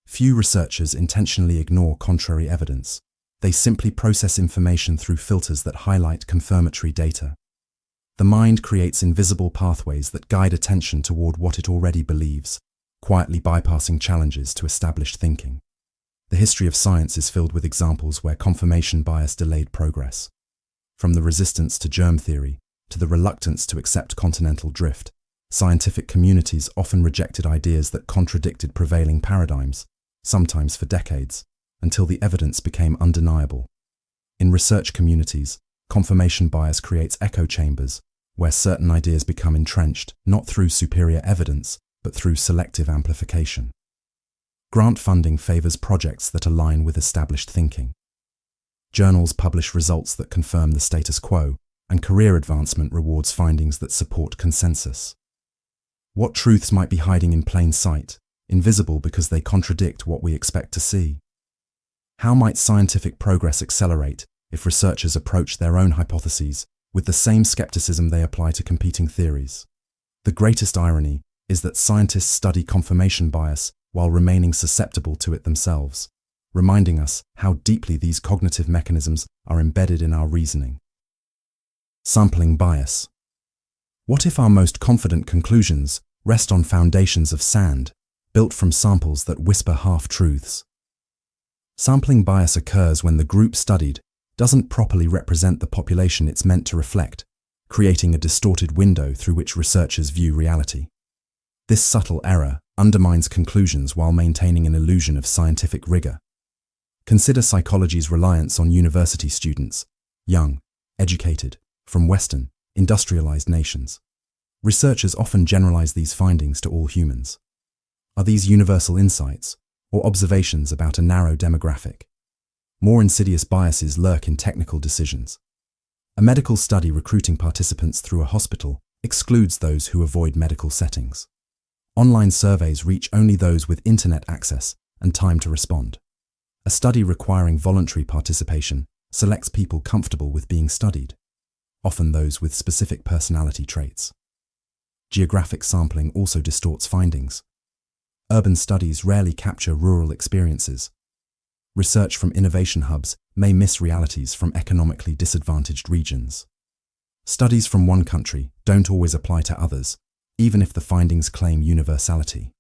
Few researchers intentionally ignore contrary evidence. They simply process information through filters that highlight confirmatory data. The mind creates invisible pathways that guide attention toward what it already believes, quietly bypassing challenges to established thinking. The history of science is filled with examples where confirmation bias delayed progress. From the resistance to germ theory to the reluctance to accept continental drift, scientific communities often rejected ideas that contradicted prevailing paradigms, sometimes for decades, until the evidence became undeniable. In research communities, confirmation bias creates echo chambers, where certain ideas become entrenched not through superior evidence, but through selective amplification. Grant funding favors projects that align with established thinking. Journals publish results that confirm the status quo, and career advancement rewards findings that support consensus. What truths might be hiding in plain sight, invisible because they contradict what we expect to see? How might scientific progress accelerate if researchers approach their own hypotheses with the same skepticism they apply to competing theories? The greatest irony is that scientists study confirmation bias while remaining susceptible to it themselves, reminding us how deeply these cognitive mechanisms are embedded in our reasoning. Sampling bias. What if our most confident conclusions rest on foundations of sand, built from samples that whisper half-truths? Sampling bias occurs when the group studied doesn't properly represent the population it's meant to reflect, creating a distorted window through which researchers view reality. This subtle error undermines conclusions while maintaining an illusion of scientific rigor. Consider psychology's reliance on university students, young, educated, from Western, industrialized nations. Researchers often generalize these findings to all humans. Are these universal insights, or observations about a narrow demographic? More insidious biases lurk in technical decisions. A medical study recruiting participants through a hospital excludes those who avoid medical settings. Online surveys reach only those with internet access and time to respond. A study requiring voluntary participation selects people comfortable with being studied, often those with specific personality traits. Geographic sampling also distorts findings. Urban studies rarely capture rural experiences. Research from innovation hubs may miss realities from economically disadvantaged regions. Studies from one country don't always apply to others, even if the findings claim universality.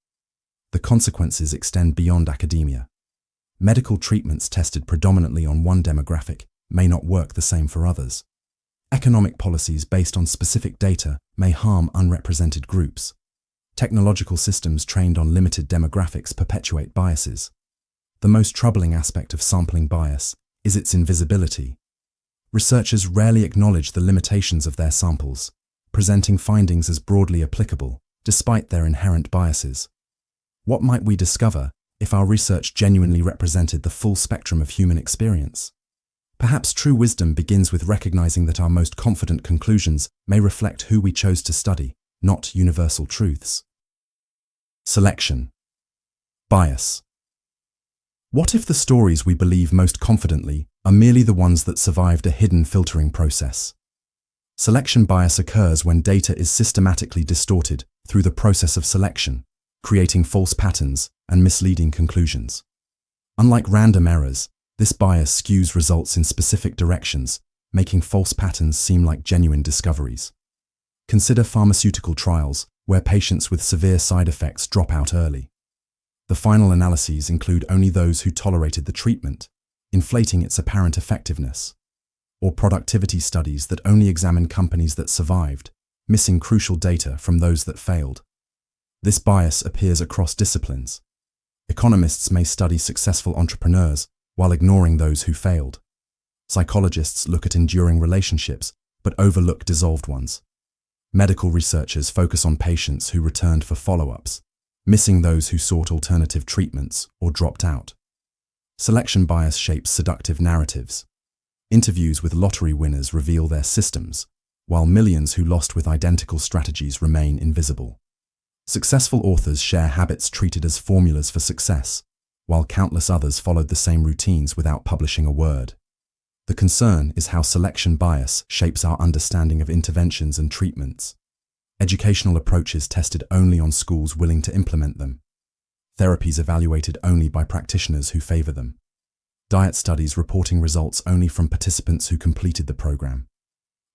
The consequences extend beyond academia. Medical treatments tested predominantly on one demographic may not work the same for others. Economic policies based on specific data may harm unrepresented groups. Technological systems trained on limited demographics perpetuate biases. The most troubling aspect of sampling bias is its invisibility. Researchers rarely acknowledge the limitations of their samples, presenting findings as broadly applicable, despite their inherent biases. What might we discover if our research genuinely represented the full spectrum of human experience? Perhaps true wisdom begins with recognizing that our most confident conclusions may reflect who we chose to study, not universal truths. Selection. Bias. What if the stories we believe most confidently are merely the ones that survived a hidden filtering process? Selection bias occurs when data is systematically distorted through the process of selection, creating false patterns and misleading conclusions. Unlike random errors, this bias skews results in specific directions, making false patterns seem like genuine discoveries. Consider pharmaceutical trials where patients with severe side effects drop out early. The final analyses include only those who tolerated the treatment, inflating its apparent effectiveness. Or productivity studies that only examine companies that survived, missing crucial data from those that failed. This bias appears across disciplines. Economists may study successful entrepreneurs while ignoring those who failed. Psychologists look at enduring relationships but overlook dissolved ones. Medical researchers focus on patients who returned for follow-ups, missing those who sought alternative treatments or dropped out. Selection bias shapes seductive narratives. Interviews with lottery winners reveal their systems, while millions who lost with identical strategies remain invisible. Successful authors share habits treated as formulas for success, while countless others followed the same routines without publishing a word. The concern is how selection bias shapes our understanding of interventions and treatments. Educational approaches tested only on schools willing to implement them. Therapies evaluated only by practitioners who favor them. Diet studies reporting results only from participants who completed the program.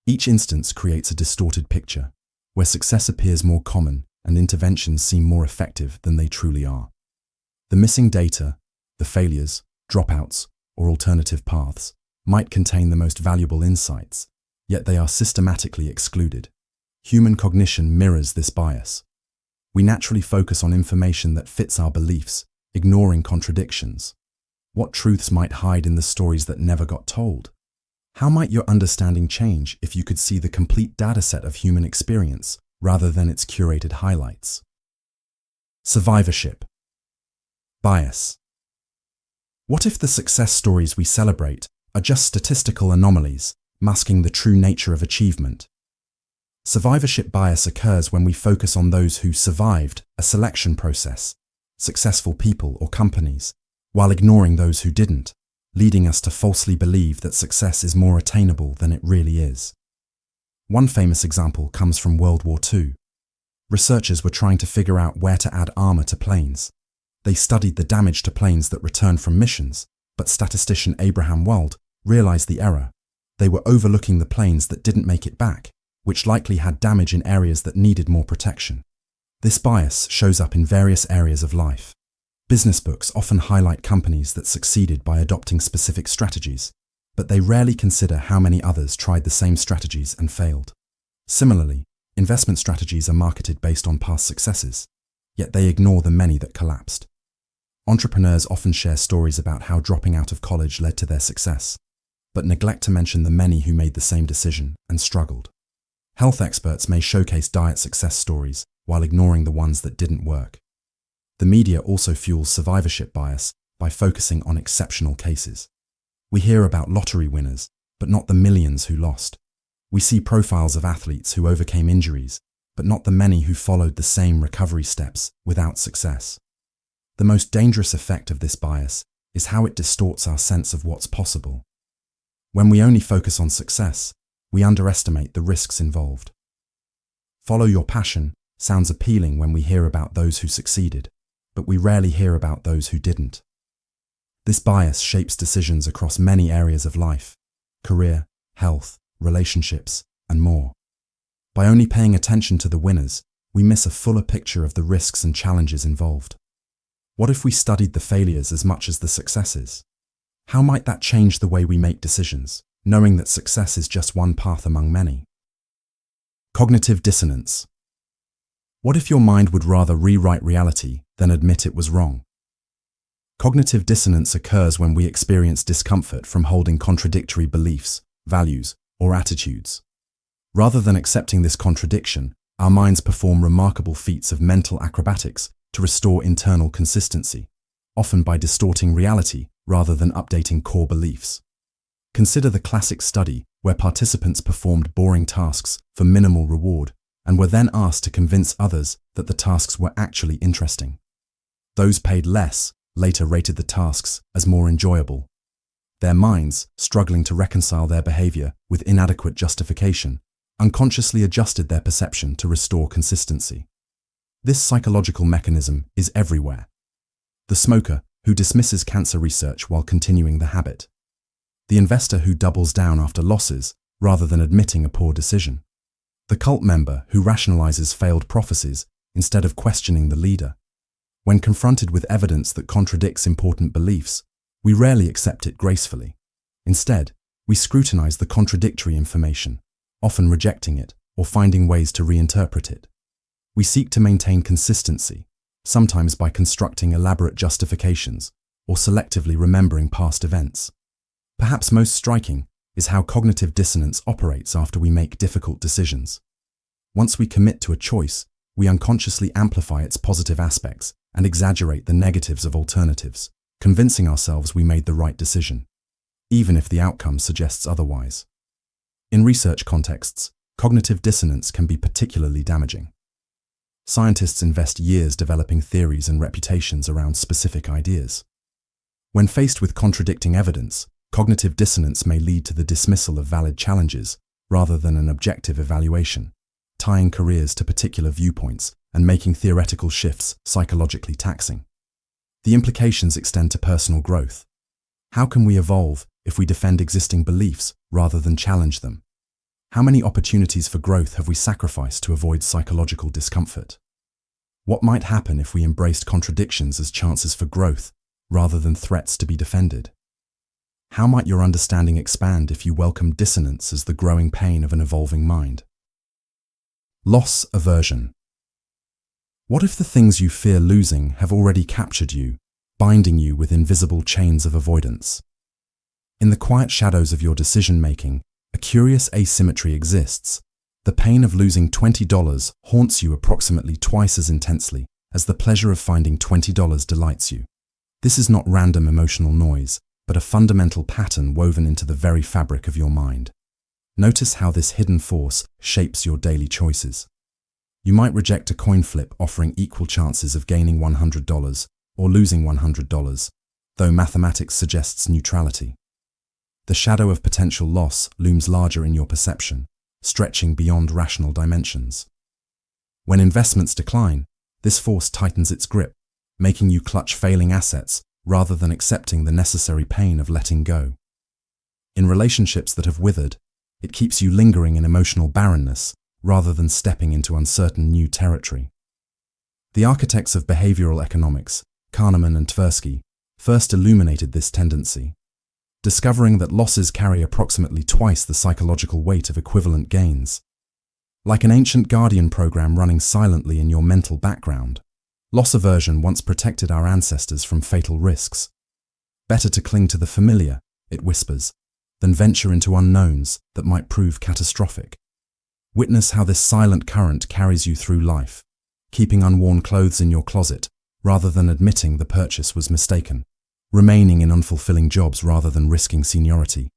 Each instance creates a distorted picture, where success appears more common and interventions seem more effective than they truly are. The missing data, the failures, dropouts, or alternative paths might contain the most valuable insights, yet they are systematically excluded. Human cognition mirrors this bias. We naturally focus on information that fits our beliefs, ignoring contradictions. What truths might hide in the stories that never got told? How might your understanding change if you could see the complete dataset of human experience rather than its curated highlights? Survivorship. Bias. What if the success stories we celebrate are just statistical anomalies, masking the true nature of achievement? Survivorship bias occurs when we focus on those who survived a selection process, successful people or companies, while ignoring those who didn't, leading us to falsely believe that success is more attainable than it really is. One famous example comes from World War II. Researchers were trying to figure out where to add armor to planes. They studied the damage to planes that returned from missions, but statistician Abraham Wald realized the error. They were overlooking the planes that didn't make it back, which likely had damage in areas that needed more protection. This bias shows up in various areas of life. Business books often highlight companies that succeeded by adopting specific strategies, but they rarely consider how many others tried the same strategies and failed. Similarly, investment strategies are marketed based on past successes, yet they ignore the many that collapsed. Entrepreneurs often share stories about how dropping out of college led to their success, but neglect to mention the many who made the same decision and struggled. Health experts may showcase diet success stories while ignoring the ones that didn't work. The media also fuels survivorship bias by focusing on exceptional cases. We hear about lottery winners, but not the millions who lost. We see profiles of athletes who overcame injuries, but not the many who followed the same recovery steps without success. The most dangerous effect of this bias is how it distorts our sense of what's possible. When we only focus on success, we underestimate the risks involved. Follow your passion sounds appealing when we hear about those who succeeded, but we rarely hear about those who didn't. This bias shapes decisions across many areas of life: career, health, relationships, and more. By only paying attention to the winners, we miss a fuller picture of the risks and challenges involved. What if we studied the failures as much as the successes? How might that change the way we make decisions, knowing that success is just one path among many? Cognitive dissonance. What if your mind would rather rewrite reality than admit it was wrong? Cognitive dissonance occurs when we experience discomfort from holding contradictory beliefs, values, or attitudes. Rather than accepting this contradiction, our minds perform remarkable feats of mental acrobatics to restore internal consistency, often by distorting reality rather than updating core beliefs. Consider the classic study where participants performed boring tasks for minimal reward and were then asked to convince others that the tasks were actually interesting. Those paid less later rated the tasks as more enjoyable. Their minds, struggling to reconcile their behavior with inadequate justification, unconsciously adjusted their perception to restore consistency. This psychological mechanism is everywhere. The smoker who dismisses cancer research while continuing the habit. The investor who doubles down after losses rather than admitting a poor decision. The cult member who rationalizes failed prophecies instead of questioning the leader. When confronted with evidence that contradicts important beliefs, we rarely accept it gracefully. Instead, we scrutinize the contradictory information, often rejecting it or finding ways to reinterpret it. We seek to maintain consistency, sometimes by constructing elaborate justifications or selectively remembering past events. Perhaps most striking is how cognitive dissonance operates after we make difficult decisions. Once we commit to a choice, we unconsciously amplify its positive aspects and exaggerate the negatives of alternatives, convincing ourselves we made the right decision, even if the outcome suggests otherwise. In research contexts, cognitive dissonance can be particularly damaging. Scientists invest years developing theories and reputations around specific ideas. When faced with contradicting evidence, cognitive dissonance may lead to the dismissal of valid challenges rather than an objective evaluation, tying careers to particular viewpoints and making theoretical shifts psychologically taxing. The implications extend to personal growth. How can we evolve if we defend existing beliefs rather than challenge them? How many opportunities for growth have we sacrificed to avoid psychological discomfort? What might happen if we embraced contradictions as chances for growth rather than threats to be defended? How might your understanding expand if you welcome dissonance as the growing pain of an evolving mind? Loss aversion. What if the things you fear losing have already captured you, binding you with invisible chains of avoidance? In the quiet shadows of your decision-making, a curious asymmetry exists. The pain of losing $20 haunts you approximately twice as intensely as the pleasure of finding $20 delights you. This is not random emotional noise, but a fundamental pattern woven into the very fabric of your mind. Notice how this hidden force shapes your daily choices. You might reject a coin flip offering equal chances of gaining $100 or losing $100, though mathematics suggests neutrality. The shadow of potential loss looms larger in your perception, stretching beyond rational dimensions. When investments decline, this force tightens its grip, making you clutch failing assets rather than accepting the necessary pain of letting go. In relationships that have withered, it keeps you lingering in emotional barrenness rather than stepping into uncertain new territory. The architects of behavioral economics, Kahneman and Tversky, first illuminated this tendency, discovering that losses carry approximately twice the psychological weight of equivalent gains. Like an ancient guardian program running silently in your mental background, loss aversion once protected our ancestors from fatal risks. Better to cling to the familiar, it whispers, than venture into unknowns that might prove catastrophic. Witness how this silent current carries you through life, keeping unworn clothes in your closet rather than admitting the purchase was mistaken, remaining in unfulfilling jobs rather than risking seniority,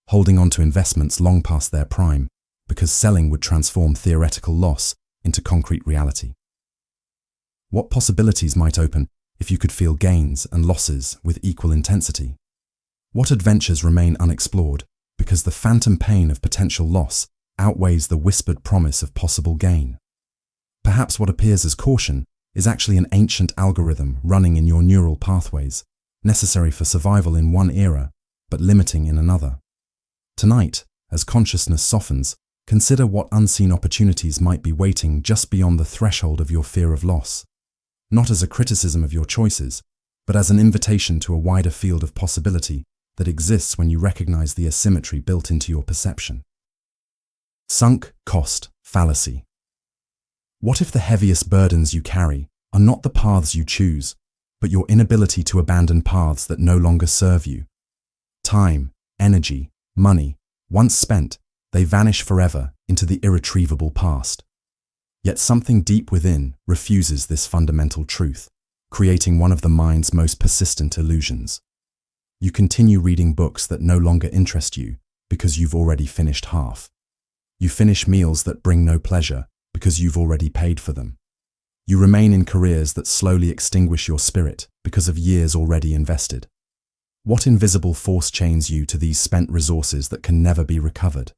holding on to investments long past their prime because selling would transform theoretical loss into concrete reality. What possibilities might open if you could feel gains and losses with equal intensity? What adventures remain unexplored because the phantom pain of potential loss outweighs the whispered promise of possible gain? Perhaps what appears as caution is actually an ancient algorithm running in your neural pathways, necessary for survival in one era, but limiting in another. Tonight, as consciousness softens, consider what unseen opportunities might be waiting just beyond the threshold of your fear of loss. Not as a criticism of your choices, but as an invitation to a wider field of possibility that exists when you recognize the asymmetry built into your perception. Sunk cost fallacy. What if the heaviest burdens you carry are not the paths you choose, but your inability to abandon paths that no longer serve you. Time, energy, money, once spent, they vanish forever into the irretrievable past. Yet something deep within refuses this fundamental truth, creating one of the mind's most persistent illusions. You continue reading books that no longer interest you because you've already finished half. You finish meals that bring no pleasure because you've already paid for them. You remain in careers that slowly extinguish your spirit because of years already invested. What invisible force chains you to these spent resources that can never be recovered?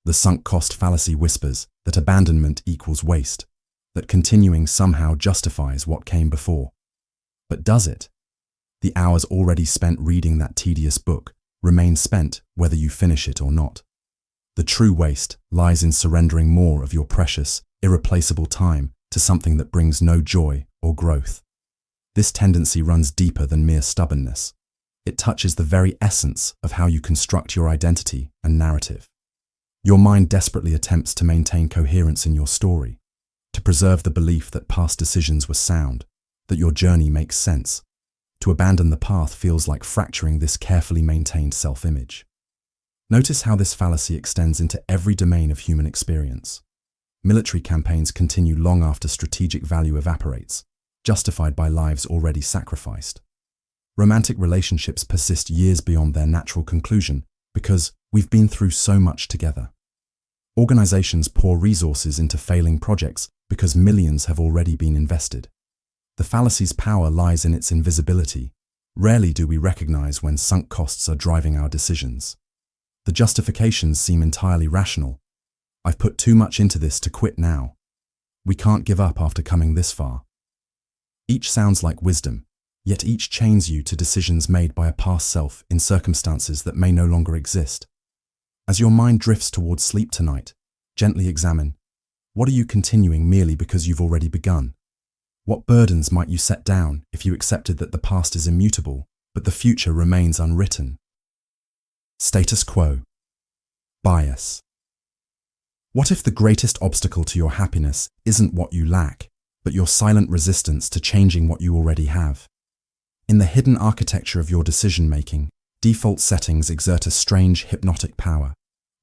The sunk cost fallacy whispers that abandonment equals waste, that continuing somehow justifies what came before. But does it? The hours already spent reading that tedious book remain spent whether you finish it or not. The true waste lies in surrendering more of your precious, irreplaceable time to something that brings no joy or growth. This tendency runs deeper than mere stubbornness. It touches the very essence of how you construct your identity and narrative. Your mind desperately attempts to maintain coherence in your story, to preserve the belief that past decisions were sound, that your journey makes sense. To abandon the path feels like fracturing this carefully maintained self-image. Notice how this fallacy extends into every domain of human experience. Military campaigns continue long after strategic value evaporates, justified by lives already sacrificed. Romantic relationships persist years beyond their natural conclusion because we've been through so much together. Organizations pour resources into failing projects because millions have already been invested. The fallacy's power lies in its invisibility. Rarely do we recognize when sunk costs are driving our decisions. The justifications seem entirely rational. I've put too much into this to quit now. We can't give up after coming this far. Each sounds like wisdom, yet each chains you to decisions made by a past self in circumstances that may no longer exist. As your mind drifts towards sleep tonight, gently examine, what are you continuing merely because you've already begun? What burdens might you set down if you accepted that the past is immutable, but the future remains unwritten? Status quo. Bias. What if the greatest obstacle to your happiness isn't what you lack, but your silent resistance to changing what you already have? In the hidden architecture of your decision-making, default settings exert a strange hypnotic power,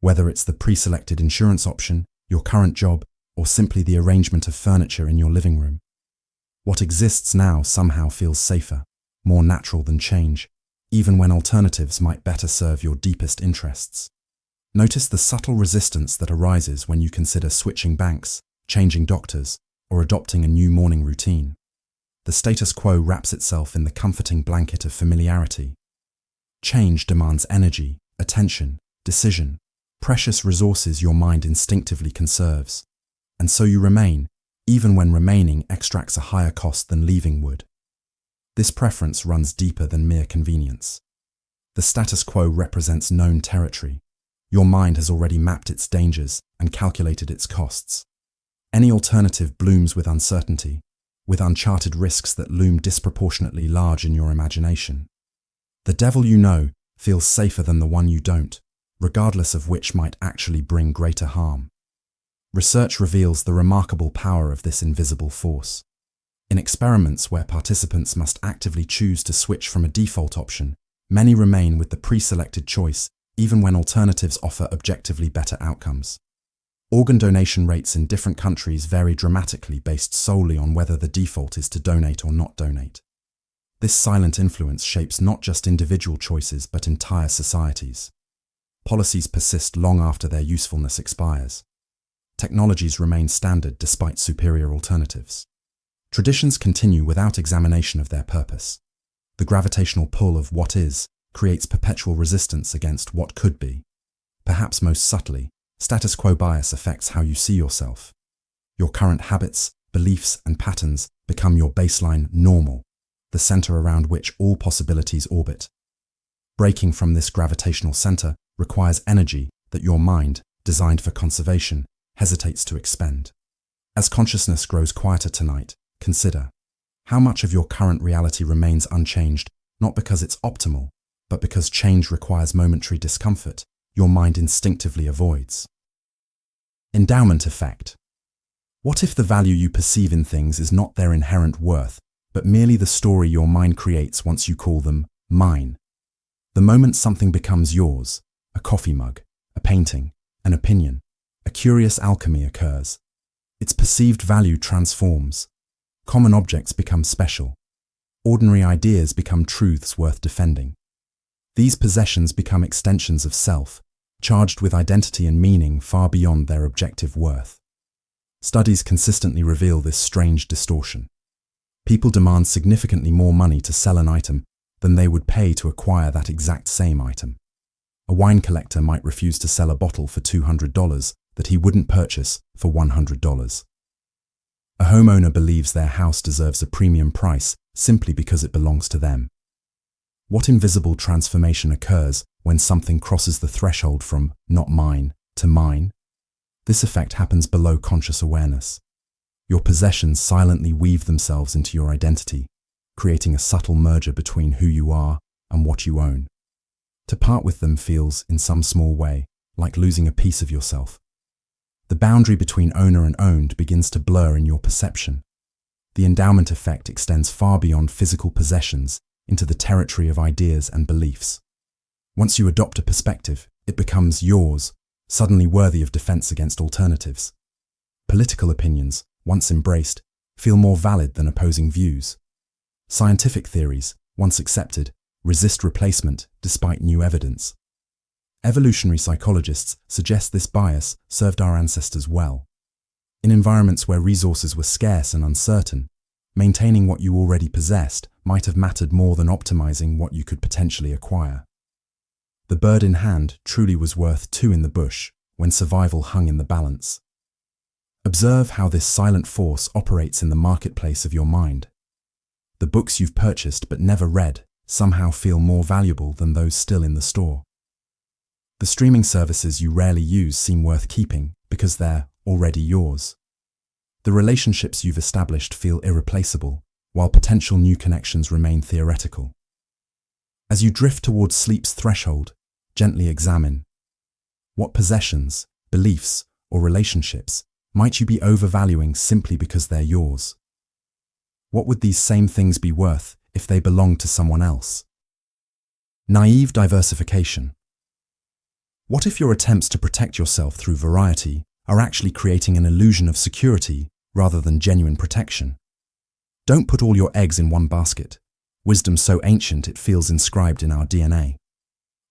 whether it's the pre-selected insurance option, your current job, or simply the arrangement of furniture in your living room. What exists now somehow feels safer, more natural than change, even when alternatives might better serve your deepest interests. Notice the subtle resistance that arises when you consider switching banks, changing doctors, or adopting a new morning routine. The status quo wraps itself in the comforting blanket of familiarity. Change demands energy, attention, decision, precious resources your mind instinctively conserves. And so you remain, even when remaining extracts a higher cost than leaving would. This preference runs deeper than mere convenience. The status quo represents known territory. Your mind has already mapped its dangers and calculated its costs. Any alternative blooms with uncertainty, with uncharted risks that loom disproportionately large in your imagination. The devil you know feels safer than the one you don't, regardless of which might actually bring greater harm. Research reveals the remarkable power of this invisible force. In experiments where participants must actively choose to switch from a default option, many remain with the pre-selected choice even when alternatives offer objectively better outcomes. Organ donation rates in different countries vary dramatically based solely on whether the default is to donate or not donate. This silent influence shapes not just individual choices but entire societies. Policies persist long after their usefulness expires. Technologies remain standard despite superior alternatives. Traditions continue without examination of their purpose. The gravitational pull of what is creates perpetual resistance against what could be. Perhaps most subtly, status quo bias affects how you see yourself. Your current habits, beliefs, and patterns become your baseline normal, the center around which all possibilities orbit. Breaking from this gravitational center requires energy that your mind, designed for conservation, hesitates to expend. As consciousness grows quieter tonight, consider how much of your current reality remains unchanged, not because it's optimal, but because change requires momentary discomfort your mind instinctively avoids. Endowment effect. What if the value you perceive in things is not their inherent worth, but merely the story your mind creates once you call them mine. The moment something becomes yours, a coffee mug, a painting, an opinion, a curious alchemy occurs. Its perceived value transforms. Common objects become special. Ordinary ideas become truths worth defending. These possessions become extensions of self, charged with identity and meaning far beyond their objective worth. Studies consistently reveal this strange distortion. People demand significantly more money to sell an item than they would pay to acquire that exact same item. A wine collector might refuse to sell a bottle for $200 that he wouldn't purchase for $100. A homeowner believes their house deserves a premium price simply because it belongs to them. What invisible transformation occurs when something crosses the threshold from not mine to mine? This effect happens below conscious awareness. Your possessions silently weave themselves into your identity, creating a subtle merger between who you are and what you own. To part with them feels, in some small way, like losing a piece of yourself. The boundary between owner and owned begins to blur in your perception. The endowment effect extends far beyond physical possessions into the territory of ideas and beliefs. Once you adopt a perspective, it becomes yours, suddenly worthy of defense against alternatives. Political opinions, once embraced, feel more valid than opposing views. Scientific theories, once accepted, resist replacement despite new evidence. Evolutionary psychologists suggest this bias served our ancestors well. In environments where resources were scarce and uncertain, maintaining what you already possessed might have mattered more than optimizing what you could potentially acquire. The bird in hand truly was worth two in the bush when survival hung in the balance. Observe how this silent force operates in the marketplace of your mind. The books you've purchased but never read somehow feel more valuable than those still in the store. The streaming services you rarely use seem worth keeping because they're already yours. The relationships you've established feel irreplaceable, while potential new connections remain theoretical. As you drift towards sleep's threshold, gently examine what possessions, beliefs, or relationships might you be overvaluing simply because they're yours? What would these same things be worth if they belonged to someone else? Naive diversification. What if your attempts to protect yourself through variety are actually creating an illusion of security rather than genuine protection? Don't put all your eggs in one basket. Wisdom so ancient it feels inscribed in our DNA.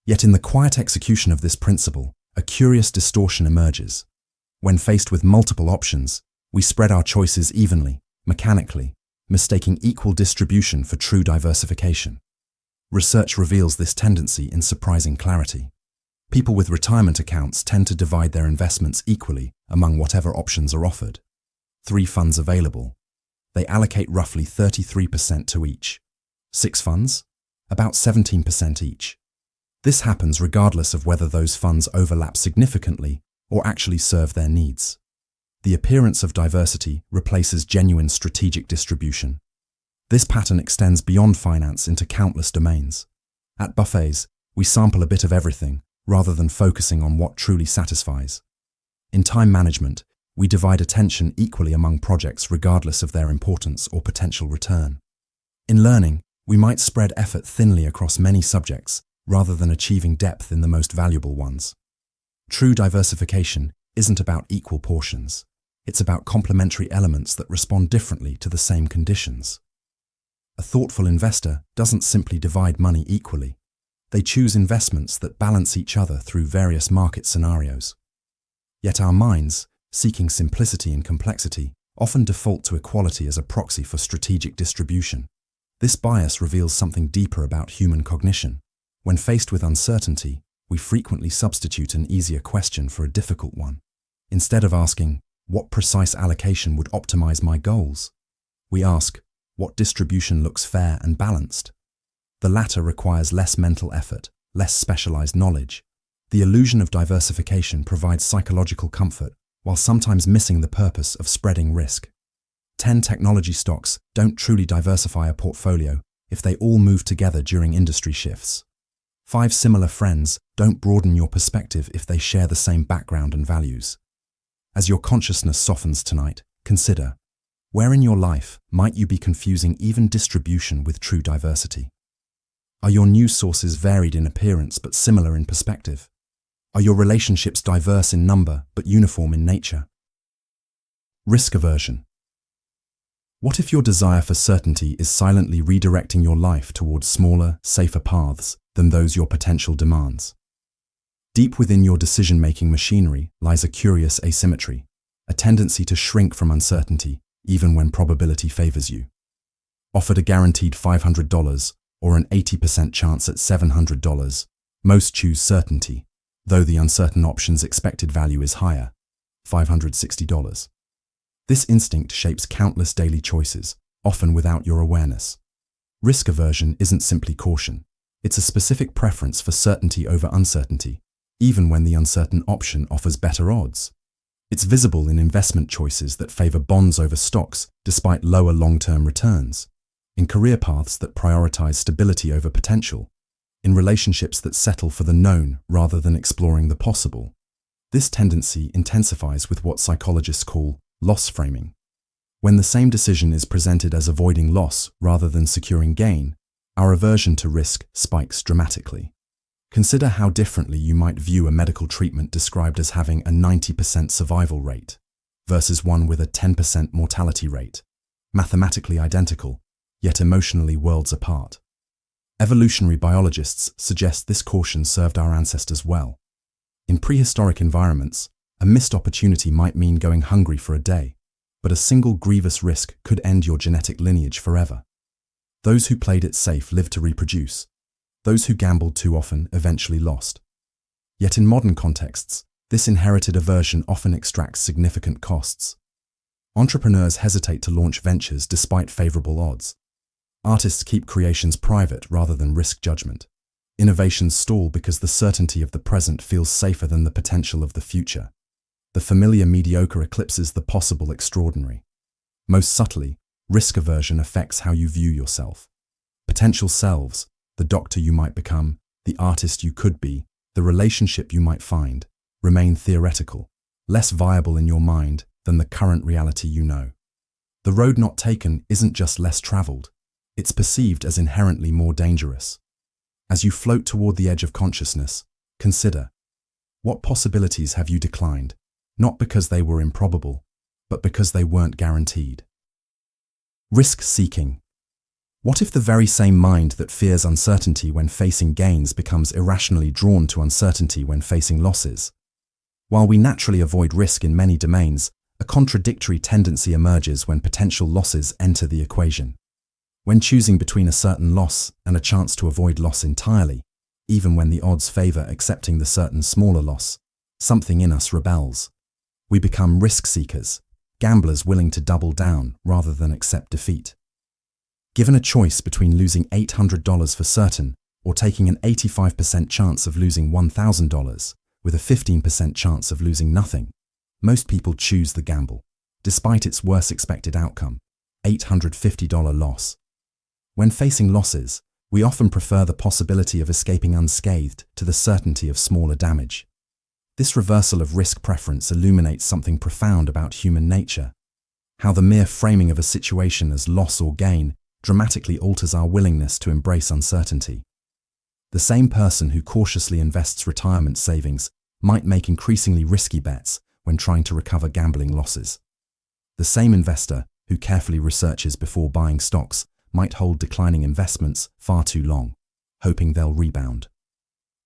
Yet in the quiet execution of this principle, a curious distortion emerges. When faced with multiple options, we spread our choices evenly, mechanically, mistaking equal distribution for true diversification. Research reveals this tendency in surprising clarity. People with retirement accounts tend to divide their investments equally among whatever options are offered. 3 funds available. They allocate roughly 33% to each. 6 funds? About 17% each. This happens regardless of whether those funds overlap significantly or actually serve their needs. The appearance of diversity replaces genuine strategic distribution. This pattern extends beyond finance into countless domains. At buffets, we sample a bit of everything, rather than focusing on what truly satisfies. In time management, we divide attention equally among projects regardless of their importance or potential return. In learning, we might spread effort thinly across many subjects rather than achieving depth in the most valuable ones. True diversification isn't about equal portions. It's about complementary elements that respond differently to the same conditions. A thoughtful investor doesn't simply divide money equally. They choose investments that balance each other through various market scenarios. Yet our minds, seeking simplicity and complexity, often default to equality as a proxy for strategic distribution. This bias reveals something deeper about human cognition. When faced with uncertainty, we frequently substitute an easier question for a difficult one. Instead of asking, what precise allocation would optimize my goals? We ask, what distribution looks fair and balanced? The latter requires less mental effort, less specialized knowledge. The illusion of diversification provides psychological comfort, while sometimes missing the purpose of spreading risk. 10 technology stocks don't truly diversify a portfolio if they all move together during industry shifts. 5 similar friends don't broaden your perspective if they share the same background and values. As your consciousness softens tonight, consider, Where in your life might you be confusing even distribution with true diversity? Are your news sources varied in appearance but similar in perspective? Are your relationships diverse in number but uniform in nature? Risk aversion. What if your desire for certainty is silently redirecting your life towards smaller, safer paths than those your potential demands? Deep within your decision-making machinery lies a curious asymmetry, a tendency to shrink from uncertainty even when probability favors you. Offered a guaranteed $500 or an 80% chance at $700, most choose certainty, though the uncertain option's expected value is higher, $560. This instinct shapes countless daily choices, often without your awareness. Risk aversion isn't simply caution. It's a specific preference for certainty over uncertainty, even when the uncertain option offers better odds. It's visible in investment choices that favor bonds over stocks despite lower long-term returns, in career paths that prioritize stability over potential, in relationships that settle for the known rather than exploring the possible. This tendency intensifies with what psychologists call loss framing. When the same decision is presented as avoiding loss rather than securing gain, our aversion to risk spikes dramatically. Consider how differently you might view a medical treatment described as having a 90% survival rate versus one with a 10% mortality rate, mathematically identical, yet emotionally worlds apart. Evolutionary biologists suggest this caution served our ancestors well. In prehistoric environments, a missed opportunity might mean going hungry for a day, but a single grievous risk could end your genetic lineage forever. Those who played it safe lived to reproduce. Those who gambled too often eventually lost. Yet in modern contexts, this inherited aversion often extracts significant costs. Entrepreneurs hesitate to launch ventures despite favorable odds. Artists keep creations private rather than risk judgment. Innovations stall because the certainty of the present feels safer than the potential of the future. The familiar mediocre eclipses the possible extraordinary. Most subtly, risk aversion affects how you view yourself. Potential selves, the doctor you might become, the artist you could be, the relationship you might find, remain theoretical, less viable in your mind than the current reality you know. The road not taken isn't just less traveled, it's perceived as inherently more dangerous. As you float toward the edge of consciousness, consider, what possibilities have you declined? Not because they were improbable, but because they weren't guaranteed. Risk-seeking. What if the very same mind that fears uncertainty when facing gains becomes irrationally drawn to uncertainty when facing losses? While we naturally avoid risk in many domains, a contradictory tendency emerges when potential losses enter the equation. When choosing between a certain loss and a chance to avoid loss entirely, even when the odds favor accepting the certain smaller loss, something in us rebels. We become risk seekers, gamblers willing to double down rather than accept defeat. Given a choice between losing $800 for certain or taking an 85% chance of losing $1,000 with a 15% chance of losing nothing, most people choose the gamble, despite its worst expected outcome, $850 loss. When facing losses, we often prefer the possibility of escaping unscathed to the certainty of smaller damage. This reversal of risk preference illuminates something profound about human nature, how the mere framing of a situation as loss or gain dramatically alters our willingness to embrace uncertainty. The same person who cautiously invests retirement savings might make increasingly risky bets when trying to recover gambling losses. The same investor who carefully researches before buying stocks might hold declining investments far too long, hoping they'll rebound.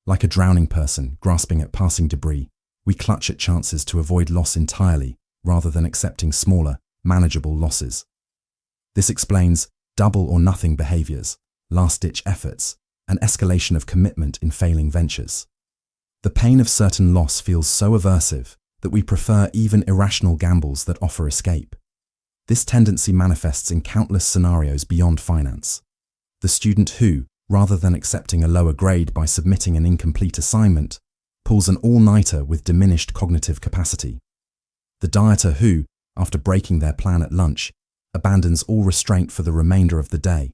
Like a drowning person grasping at passing debris, we clutch at chances to avoid loss entirely rather than accepting smaller, manageable losses. This explains double or nothing behaviors, last-ditch efforts, and escalation of commitment in failing ventures. The pain of certain loss feels so aversive that we prefer even irrational gambles that offer escape. This tendency manifests in countless scenarios beyond finance. The student who, rather than accepting a lower grade by submitting an incomplete assignment, pulls an all-nighter with diminished cognitive capacity. The dieter who, after breaking their plan at lunch, abandons all restraint for the remainder of the day.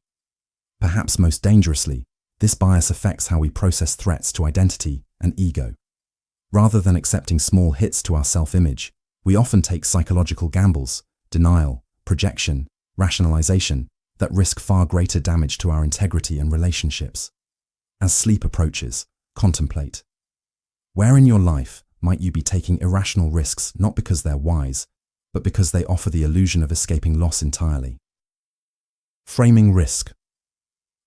Perhaps most dangerously, this bias affects how we process threats to identity and ego. Rather than accepting small hits to our self-image, we often take psychological gambles, denial, projection, rationalization that risk far greater damage to our integrity and relationships. As sleep approaches, contemplate. Where in your life might you be taking irrational risks not because they're wise, but because they offer the illusion of escaping loss entirely? Framing risk.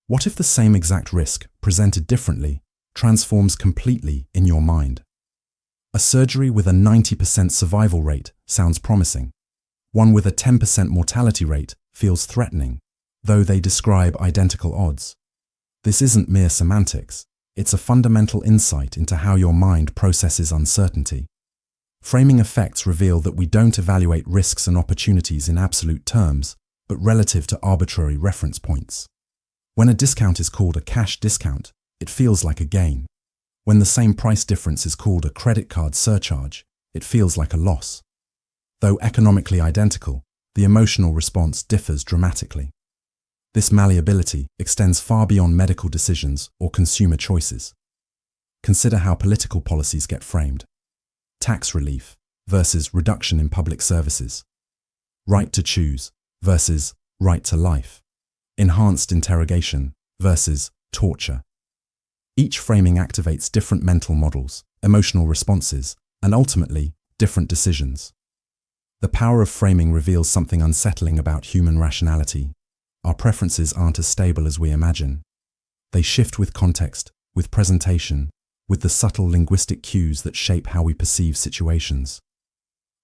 What if the same exact risk, presented differently, transforms completely in your mind? A surgery with a 90% survival rate sounds promising. One with a 10% mortality rate feels threatening, though they describe identical odds. This isn't mere semantics, it's a fundamental insight into how your mind processes uncertainty. Framing effects reveal that we don't evaluate risks and opportunities in absolute terms, but relative to arbitrary reference points. When a discount is called a cash discount, it feels like a gain. When the same price difference is called a credit card surcharge, it feels like a loss. Though economically identical, the emotional response differs dramatically. This malleability extends far beyond medical decisions or consumer choices. Consider how political policies get framed. Tax relief versus reduction in public services. Right to choose versus right to life. Enhanced interrogation versus torture. Each framing activates different mental models, emotional responses, and ultimately, different decisions. The power of framing reveals something unsettling about human rationality. Our preferences aren't as stable as we imagine. They shift with context, with presentation, with the subtle linguistic cues that shape how we perceive situations.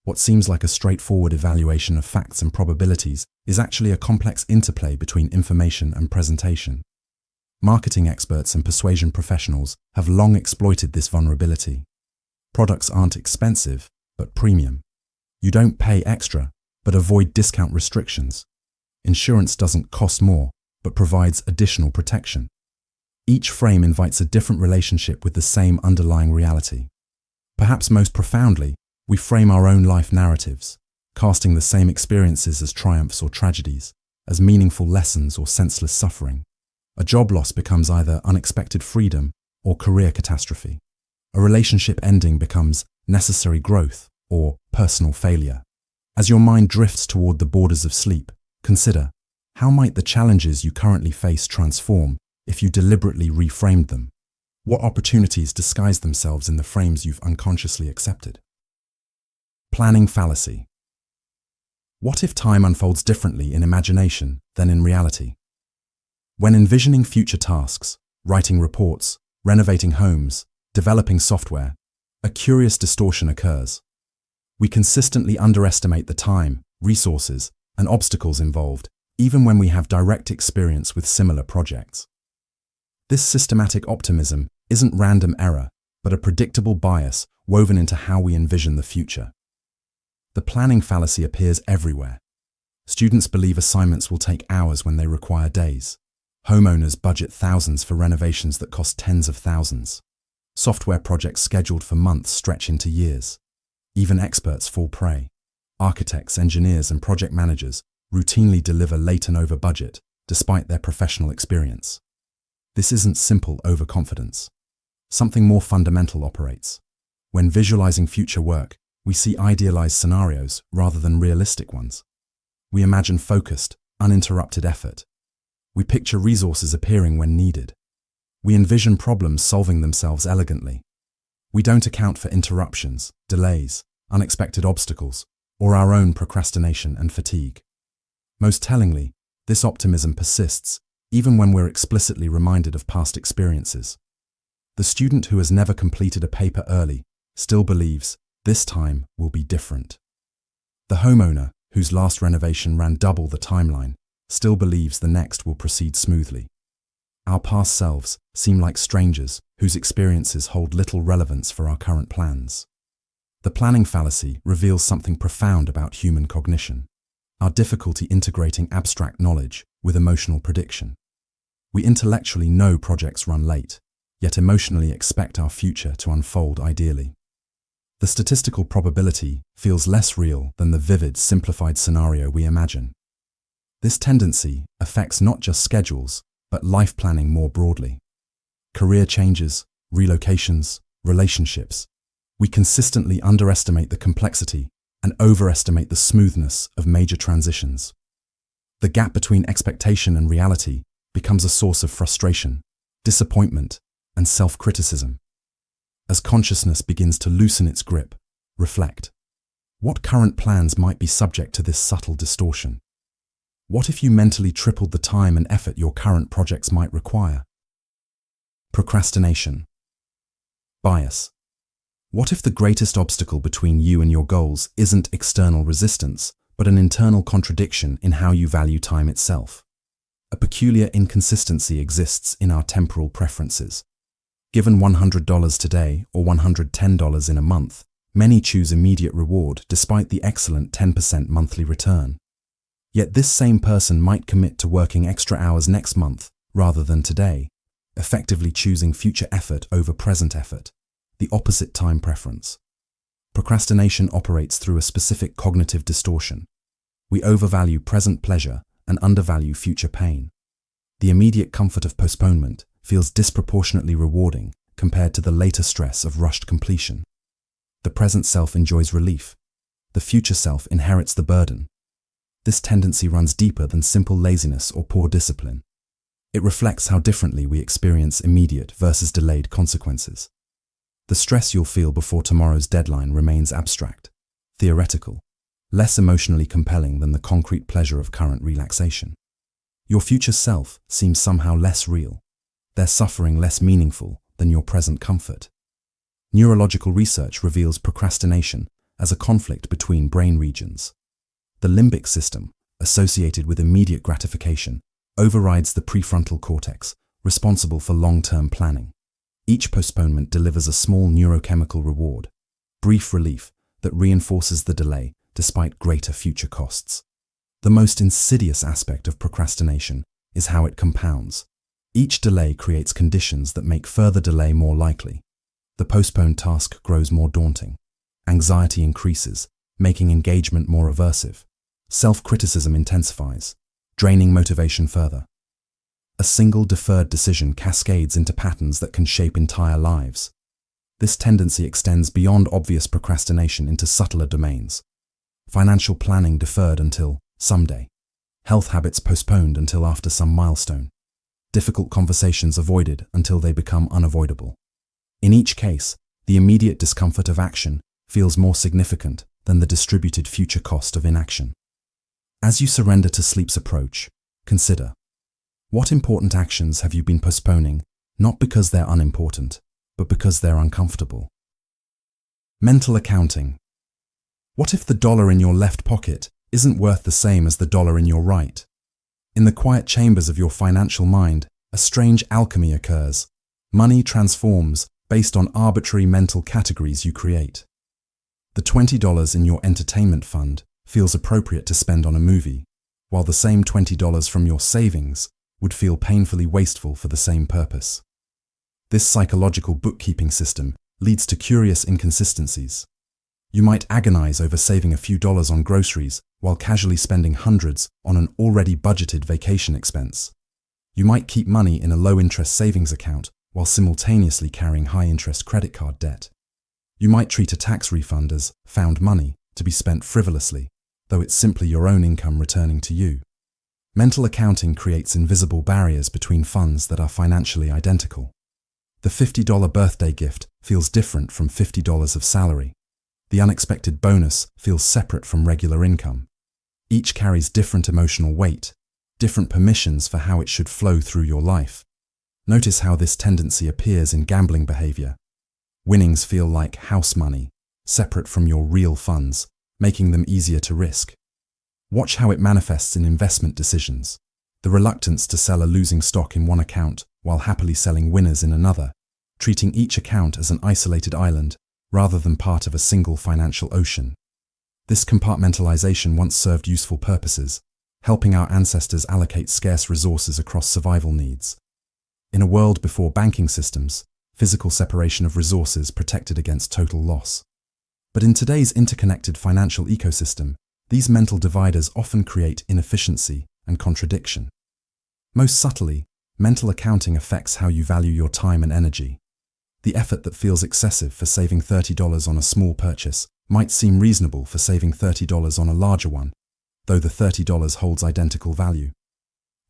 What seems like a straightforward evaluation of facts and probabilities is actually a complex interplay between information and presentation. Marketing experts and persuasion professionals have long exploited this vulnerability. Products aren't expensive, but premium. You don't pay extra, but avoid discount restrictions. Insurance doesn't cost more, but provides additional protection. Each frame invites a different relationship with the same underlying reality. Perhaps most profoundly, we frame our own life narratives, casting the same experiences as triumphs or tragedies, as meaningful lessons or senseless suffering. A job loss becomes either unexpected freedom or career catastrophe. A relationship ending becomes necessary growth or personal failure. As your mind drifts toward the borders of sleep, consider, how might the challenges you currently face transform if you deliberately reframed them? What opportunities disguise themselves in the frames you've unconsciously accepted? Planning fallacy. What if time unfolds differently in imagination than in reality? When envisioning future tasks, writing reports, renovating homes, developing software, a curious distortion occurs. We consistently underestimate the time, resources, and obstacles involved, even when we have direct experience with similar projects. This systematic optimism isn't random error, but a predictable bias woven into how we envision the future. The planning fallacy appears everywhere. Students believe assignments will take hours when they require days. Homeowners budget thousands for renovations that cost tens of thousands. Software projects scheduled for months stretch into years. Even experts fall prey. Architects, engineers, and project managers routinely deliver late and over budget, despite their professional experience. This isn't simple overconfidence. Something more fundamental operates. When visualizing future work, we see idealized scenarios rather than realistic ones. We imagine focused, uninterrupted effort. We picture resources appearing when needed. We envision problems solving themselves elegantly. We don't account for interruptions, delays, unexpected obstacles, or our own procrastination and fatigue. Most tellingly, this optimism persists even when we're explicitly reminded of past experiences. The student who has never completed a paper early still believes this time will be different. The homeowner whose last renovation ran double the timeline still believes the next will proceed smoothly. Our past selves seem like strangers whose experiences hold little relevance for our current plans. The planning fallacy reveals something profound about human cognition, our difficulty integrating abstract knowledge with emotional prediction. We intellectually know projects run late, yet emotionally expect our future to unfold ideally. The statistical probability feels less real than the vivid, simplified scenario we imagine. This tendency affects not just schedules, but life planning more broadly. Career changes, relocations, relationships. We consistently underestimate the complexity and overestimate the smoothness of major transitions. The gap between expectation and reality becomes a source of frustration, disappointment, and self-criticism. As consciousness begins to loosen its grip, reflect. What current plans might be subject to this subtle distortion? What if you mentally tripled the time and effort your current projects might require? Procrastination. Bias. What if the greatest obstacle between you and your goals isn't external resistance, but an internal contradiction in how you value time itself? A peculiar inconsistency exists in our temporal preferences. Given $100 today or $110 in a month, many choose immediate reward despite the excellent 10% monthly return. Yet this same person might commit to working extra hours next month rather than today, effectively choosing future effort over present effort, the opposite time preference. Procrastination operates through a specific cognitive distortion. We overvalue present pleasure and undervalue future pain. The immediate comfort of postponement feels disproportionately rewarding compared to the later stress of rushed completion. The present self enjoys relief. The future self inherits the burden. This tendency runs deeper than simple laziness or poor discipline. It reflects how differently we experience immediate versus delayed consequences. The stress you'll feel before tomorrow's deadline remains abstract, theoretical, less emotionally compelling than the concrete pleasure of current relaxation. Your future self seems somehow less real, their suffering less meaningful than your present comfort. Neurological research reveals procrastination as a conflict between brain regions. The limbic system, associated with immediate gratification, overrides the prefrontal cortex, responsible for long-term planning. Each postponement delivers a small neurochemical reward, brief relief that reinforces the delay despite greater future costs. The most insidious aspect of procrastination is how it compounds. Each delay creates conditions that make further delay more likely. The postponed task grows more daunting. Anxiety increases, making engagement more aversive. Self-criticism intensifies, draining motivation further. A single deferred decision cascades into patterns that can shape entire lives. This tendency extends beyond obvious procrastination into subtler domains. Financial planning deferred until someday. Health habits postponed until after some milestone. Difficult conversations avoided until they become unavoidable. In each case, the immediate discomfort of action feels more significant than the distributed future cost of inaction. As you surrender to sleep's approach, consider, what important actions have you been postponing, not because they're unimportant, but because they're uncomfortable? Mental accounting. What if the dollar in your left pocket isn't worth the same as the dollar in your right? In the quiet chambers of your financial mind, a strange alchemy occurs. Money transforms based on arbitrary mental categories you create. The $20 in your entertainment fund feels appropriate to spend on a movie, while the same $20 from your savings would feel painfully wasteful for the same purpose. This psychological bookkeeping system leads to curious inconsistencies. You might agonize over saving a few dollars on groceries while casually spending hundreds on an already budgeted vacation expense. You might keep money in a low-interest savings account while simultaneously carrying high-interest credit card debt. You might treat a tax refund as found money to be spent frivolously, though it's simply your own income returning to you. Mental accounting creates invisible barriers between funds that are financially identical. The $50 birthday gift feels different from $50 of salary. The unexpected bonus feels separate from regular income. Each carries different emotional weight, different permissions for how it should flow through your life. Notice how this tendency appears in gambling behavior. Winnings feel like house money, separate from your real funds, making them easier to risk. Watch how it manifests in investment decisions. The reluctance to sell a losing stock in one account while happily selling winners in another, treating each account as an isolated island rather than part of a single financial ocean. This compartmentalization once served useful purposes, helping our ancestors allocate scarce resources across survival needs. In a world before banking systems, physical separation of resources protected against total loss. But in today's interconnected financial ecosystem, these mental dividers often create inefficiency and contradiction. Most subtly, mental accounting affects how you value your time and energy. The effort that feels excessive for saving $30 on a small purchase might seem reasonable for saving $30 on a larger one, though the $30 holds identical value.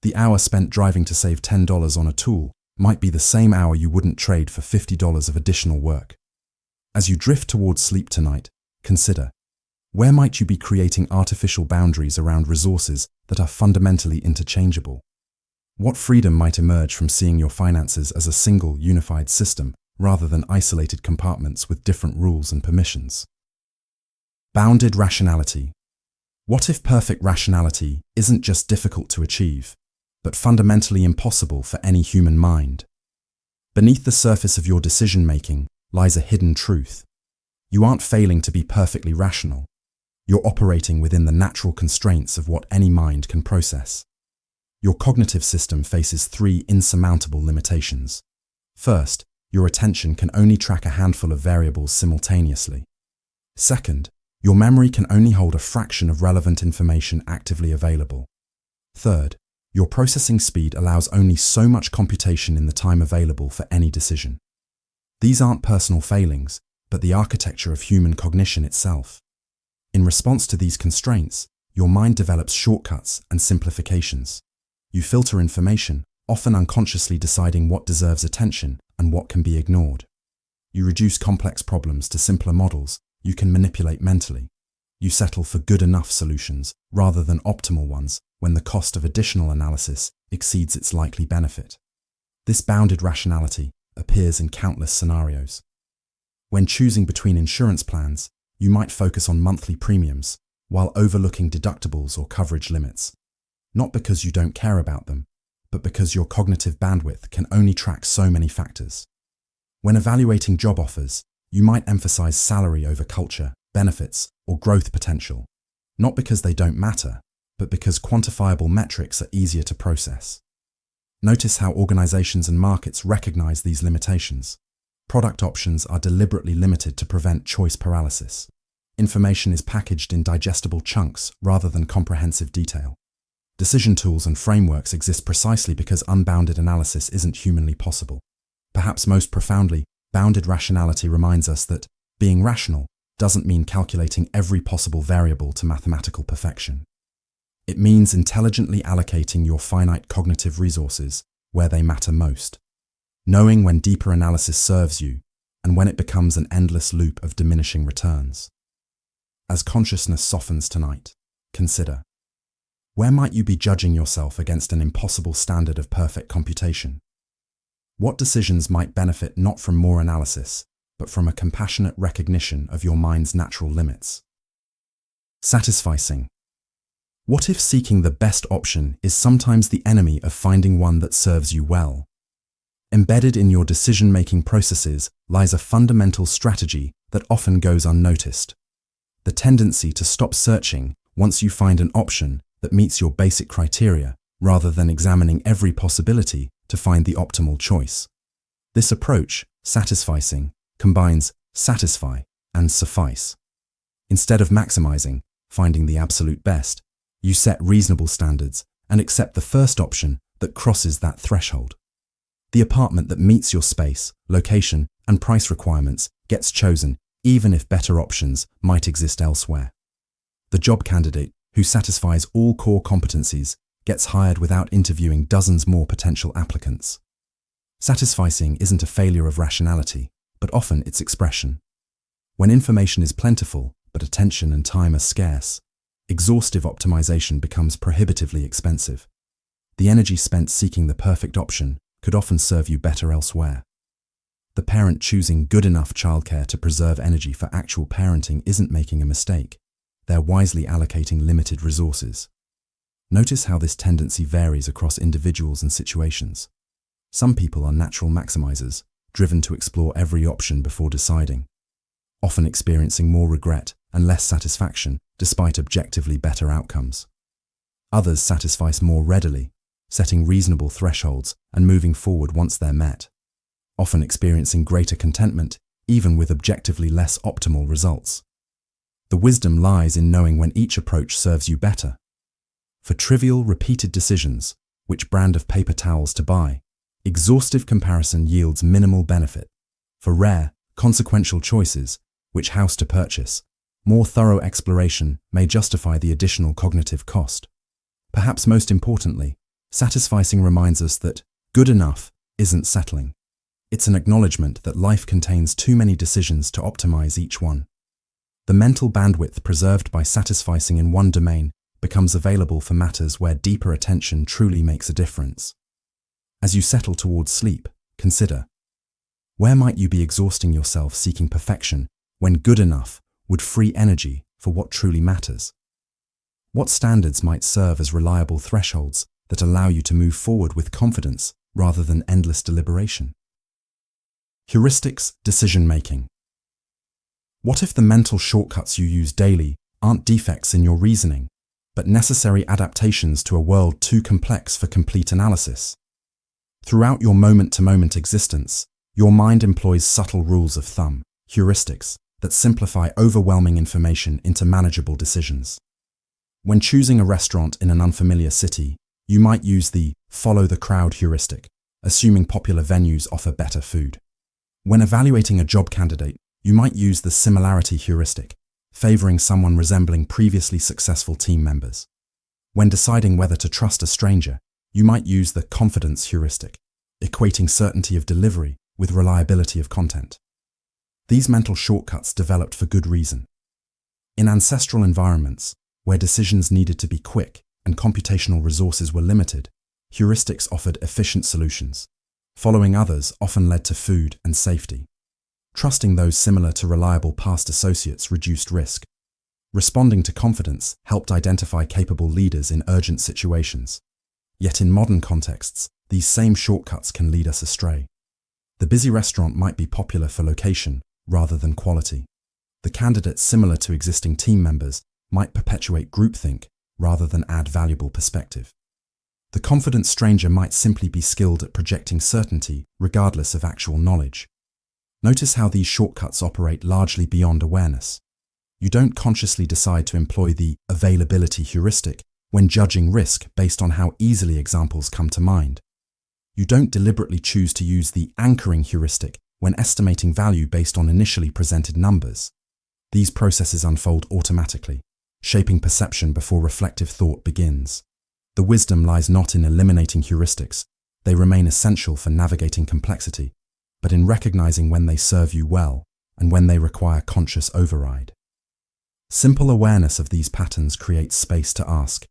The hour spent driving to save $10 on a tool might be the same hour you wouldn't trade for $50 of additional work. As you drift towards sleep tonight, consider, where might you be creating artificial boundaries around resources that are fundamentally interchangeable? What freedom might emerge from seeing your finances as a single, unified system rather than isolated compartments with different rules and permissions? Bounded rationality. What if perfect rationality isn't just difficult to achieve, but fundamentally impossible for any human mind? Beneath the surface of your decision-making lies a hidden truth. You aren't failing to be perfectly rational. You're operating within the natural constraints of what any mind can process. Your cognitive system faces three insurmountable limitations. First, your attention can only track a handful of variables simultaneously. Second, your memory can only hold a fraction of relevant information actively available. Third, your processing speed allows only so much computation in the time available for any decision. These aren't personal failings, but the architecture of human cognition itself. In response to these constraints, your mind develops shortcuts and simplifications. You filter information, often unconsciously deciding what deserves attention and what can be ignored. You reduce complex problems to simpler models you can manipulate mentally. You settle for good enough solutions rather than optimal ones when the cost of additional analysis exceeds its likely benefit. This bounded rationality appears in countless scenarios. When choosing between insurance plans, you might focus on monthly premiums while overlooking deductibles or coverage limits. Not because you don't care about them, but because your cognitive bandwidth can only track so many factors. When evaluating job offers, you might emphasize salary over culture, benefits, or growth potential, not because they don't matter, but because quantifiable metrics are easier to process. Notice how organizations and markets recognize these limitations. Product options are deliberately limited to prevent choice paralysis. Information is packaged in digestible chunks rather than comprehensive detail. Decision tools and frameworks exist precisely because unbounded analysis isn't humanly possible. Perhaps most profoundly, bounded rationality reminds us that being rational doesn't mean calculating every possible variable to mathematical perfection. It means intelligently allocating your finite cognitive resources where they matter most, knowing when deeper analysis serves you and when it becomes an endless loop of diminishing returns. As consciousness softens tonight, consider, where might you be judging yourself against an impossible standard of perfect computation? What decisions might benefit not from more analysis, but from a compassionate recognition of your mind's natural limits? Satisficing. What if seeking the best option is sometimes the enemy of finding one that serves you well? Embedded in your decision-making processes lies a fundamental strategy that often goes unnoticed. The tendency to stop searching once you find an option that meets your basic criteria, rather than examining every possibility to find the optimal choice. This approach, satisficing, combines satisfy and suffice. Instead of maximizing, finding the absolute best, you set reasonable standards and accept the first option that crosses that threshold. The apartment that meets your space, location, and price requirements gets chosen even if better options might exist elsewhere. The job candidate who satisfies all core competencies gets hired without interviewing dozens more potential applicants. Satisficing isn't a failure of rationality, but often its expression. When information is plentiful, but attention and time are scarce, exhaustive optimization becomes prohibitively expensive. The energy spent seeking the perfect option could often serve you better elsewhere. The parent choosing good enough childcare to preserve energy for actual parenting isn't making a mistake. They're wisely allocating limited resources. Notice how this tendency varies across individuals and situations. Some people are natural maximizers, driven to explore every option before deciding, often experiencing more regret and less satisfaction despite objectively better outcomes. Others satisfice more readily, setting reasonable thresholds and moving forward once they're met, often experiencing greater contentment even with objectively less optimal results. The wisdom lies in knowing when each approach serves you better. For trivial, repeated decisions, which brand of paper towels to buy, exhaustive comparison yields minimal benefit. For rare, consequential choices, which house to purchase, More thorough exploration may justify the additional cognitive cost. Perhaps most importantly, satisficing reminds us that good enough isn't settling. It's an acknowledgement that life contains too many decisions to optimize each one. The mental bandwidth preserved by satisficing in one domain becomes available for matters where deeper attention truly makes a difference. As you settle towards sleep, consider, where might you be exhausting yourself seeking perfection when good enough would free energy for what truly matters? What standards might serve as reliable thresholds that allow you to move forward with confidence rather than endless deliberation? Heuristics, decision-making. What if the mental shortcuts you use daily aren't defects in your reasoning, but necessary adaptations to a world too complex for complete analysis? Throughout your moment-to-moment existence, your mind employs subtle rules of thumb, heuristics, that simplify overwhelming information into manageable decisions. When choosing a restaurant in an unfamiliar city, you might use the follow the crowd heuristic, assuming popular venues offer better food. When evaluating a job candidate, you might use the similarity heuristic, favoring someone resembling previously successful team members. When deciding whether to trust a stranger, you might use the confidence heuristic, equating certainty of delivery with reliability of content. These mental shortcuts developed for good reason. In ancestral environments, where decisions needed to be quick and computational resources were limited, heuristics offered efficient solutions. Following others often led to food and safety. Trusting those similar to reliable past associates reduced risk. Responding to confidence helped identify capable leaders in urgent situations. Yet in modern contexts, these same shortcuts can lead us astray. The busy restaurant might be popular for location rather than quality. The candidates similar to existing team members might perpetuate groupthink rather than add valuable perspective. The confident stranger might simply be skilled at projecting certainty regardless of actual knowledge. Notice how these shortcuts operate largely beyond awareness. You don't consciously decide to employ the availability heuristic when judging risk based on how easily examples come to mind. You don't deliberately choose to use the anchoring heuristic when estimating value based on initially presented numbers. These processes unfold automatically, shaping perception before reflective thought begins. The wisdom lies not in eliminating heuristics, they remain essential for navigating complexity, but in recognizing when they serve you well and when they require conscious override. Simple awareness of these patterns creates space to ask,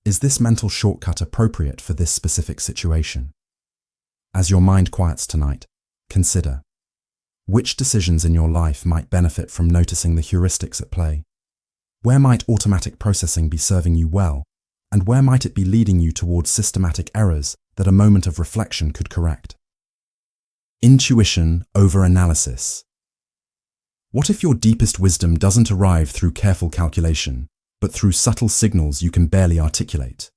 is this mental shortcut appropriate for this specific situation? As your mind quiets tonight, consider, which decisions in your life might benefit from noticing the heuristics at play? Where might automatic processing be serving you well, and where might it be leading you towards systematic errors that a moment of reflection could correct? Intuition over analysis. What if your deepest wisdom doesn't arrive through careful calculation, but through subtle signals you can barely articulate?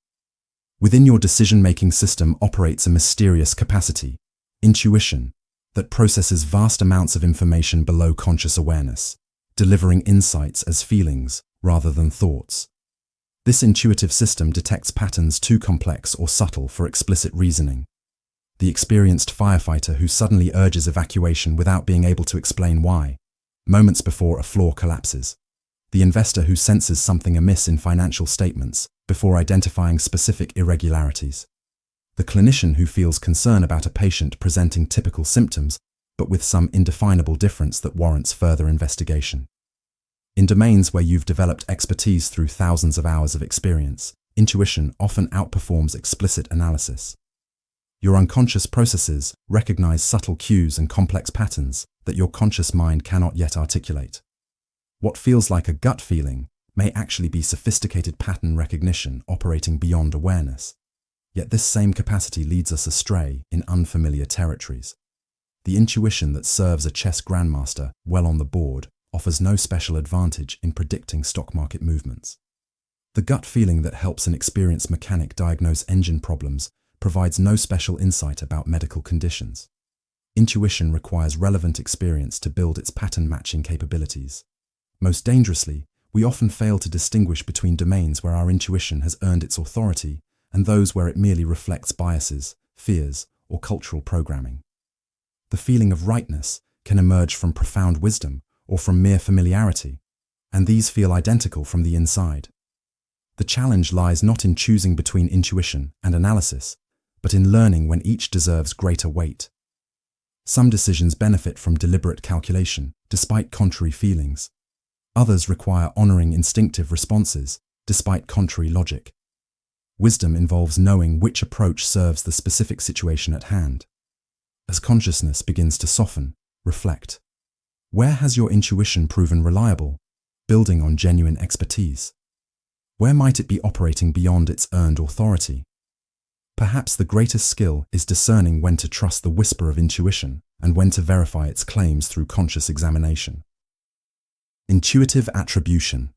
Within your decision-making system operates a mysterious capacity, intuition, that processes vast amounts of information below conscious awareness, delivering insights as feelings rather than thoughts. This intuitive system detects patterns too complex or subtle for explicit reasoning. The experienced firefighter who suddenly urges evacuation without being able to explain why, moments before a floor collapses. The investor who senses something amiss in financial statements before identifying specific irregularities. The clinician who feels concern about a patient presenting typical symptoms, but with some indefinable difference that warrants further investigation. In domains where you've developed expertise through thousands of hours of experience, intuition often outperforms explicit analysis. Your unconscious processes recognize subtle cues and complex patterns that your conscious mind cannot yet articulate. What feels like a gut feeling may actually be sophisticated pattern recognition operating beyond awareness. Yet this same capacity leads us astray in unfamiliar territories. The intuition that serves a chess grandmaster well on the board offers no special advantage in predicting stock market movements. The gut feeling that helps an experienced mechanic diagnose engine problems provides no special insight about medical conditions. Intuition requires relevant experience to build its pattern-matching capabilities. Most dangerously, we often fail to distinguish between domains where our intuition has earned its authority and those where it merely reflects biases, fears, or cultural programming. The feeling of rightness can emerge from profound wisdom or from mere familiarity, and these feel identical from the inside. The challenge lies not in choosing between intuition and analysis, but in learning when each deserves greater weight. Some decisions benefit from deliberate calculation, despite contrary feelings. Others require honoring instinctive responses, despite contrary logic. Wisdom involves knowing which approach serves the specific situation at hand. As consciousness begins to soften, reflect. Where has your intuition proven reliable, building on genuine expertise? Where might it be operating beyond its earned authority? Perhaps the greatest skill is discerning when to trust the whisper of intuition and when to verify its claims through conscious examination. Intuitive attribution.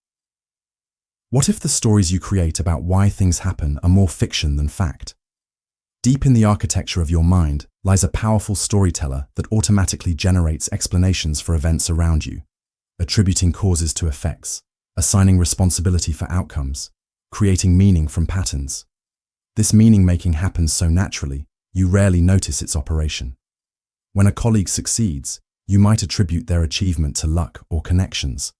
What if the stories you create about why things happen are more fiction than fact? Deep in the architecture of your mind lies a powerful storyteller that automatically generates explanations for events around you, attributing causes to effects, assigning responsibility for outcomes, creating meaning from patterns. This meaning-making happens so naturally, you rarely notice its operation. When a colleague succeeds, you might attribute their achievement to luck or connections.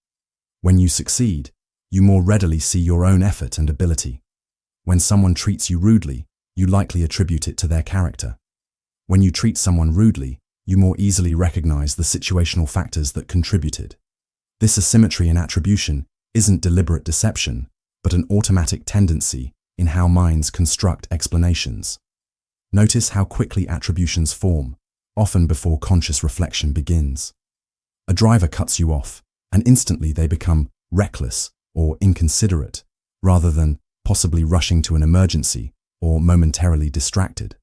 When you succeed, you more readily see your own effort and ability. When someone treats you rudely, you likely attribute it to their character. When you treat someone rudely, you more easily recognize the situational factors that contributed. This asymmetry in attribution isn't deliberate deception, but an automatic tendency in how minds construct explanations. Notice how quickly attributions form, often before conscious reflection begins. A driver cuts you off, and instantly they become reckless or inconsiderate, rather than possibly rushing to an emergency or momentarily distracted.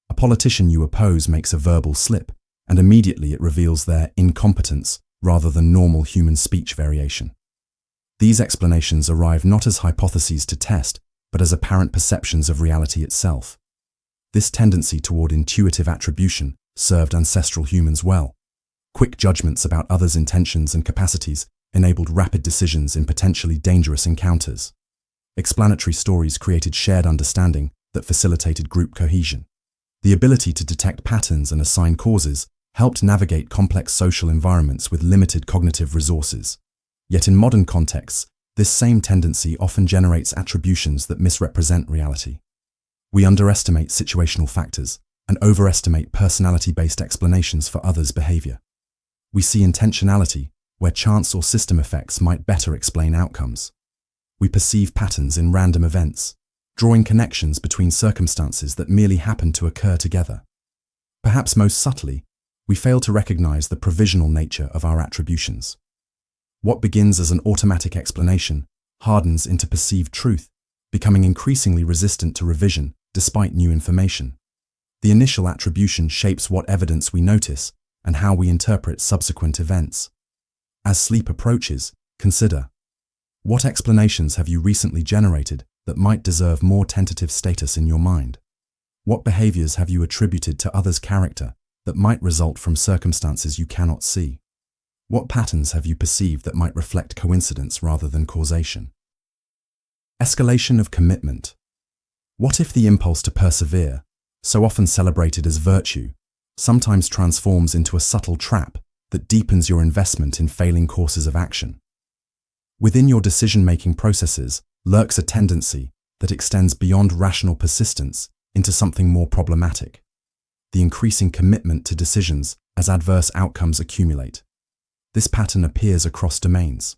A politician you oppose makes a verbal slip, and immediately it reveals their incompetence rather than normal human speech variation. These explanations arrive not as hypotheses to test, but as apparent perceptions of reality itself. This tendency toward intuitive attribution served ancestral humans well. Quick judgments about others' intentions and capacities enabled rapid decisions in potentially dangerous encounters. Explanatory stories created shared understanding that facilitated group cohesion. The ability to detect patterns and assign causes helped navigate complex social environments with limited cognitive resources. Yet in modern contexts, this same tendency often generates attributions that misrepresent reality. We underestimate situational factors and overestimate personality-based explanations for others' behavior. We see intentionality where chance or system effects might better explain outcomes. We perceive patterns in random events, drawing connections between circumstances that merely happen to occur together. Perhaps most subtly, we fail to recognize the provisional nature of our attributions. What begins as an automatic explanation hardens into perceived truth, becoming increasingly resistant to revision despite new information. The initial attribution shapes what evidence we notice and how we interpret subsequent events. As sleep approaches, consider: what explanations have you recently generated that might deserve more tentative status in your mind? What behaviors have you attributed to others' character that might result from circumstances you cannot see? What patterns have you perceived that might reflect coincidence rather than causation? Escalation of commitment. What if the impulse to persevere, so often celebrated as virtue, sometimes transforms into a subtle trap that deepens your investment in failing courses of action? Within your decision-making processes lurks a tendency that extends beyond rational persistence into something more problematic: the increasing commitment to decisions as adverse outcomes accumulate. This pattern appears across domains.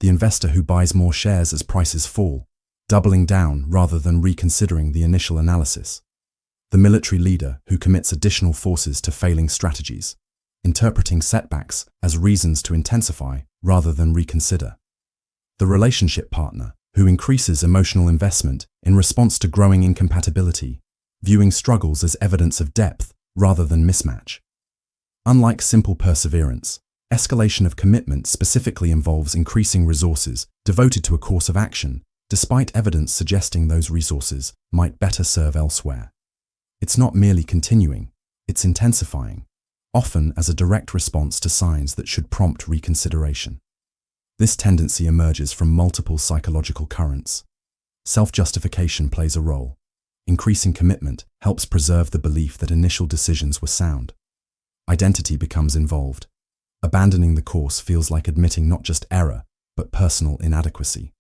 The investor who buys more shares as prices fall, doubling down rather than reconsidering the initial analysis. The military leader who commits additional forces to failing strategies, interpreting setbacks as reasons to intensify rather than reconsider. The relationship partner who increases emotional investment in response to growing incompatibility, viewing struggles as evidence of depth rather than mismatch. Unlike simple perseverance, escalation of commitment specifically involves increasing resources devoted to a course of action, despite evidence suggesting those resources might better serve elsewhere. It's not merely continuing, it's intensifying, often as a direct response to signs that should prompt reconsideration. This tendency emerges from multiple psychological currents. Self-justification plays a role. Increasing commitment helps preserve the belief that initial decisions were sound. Identity becomes involved. Abandoning the course feels like admitting not just error, but personal inadequacy.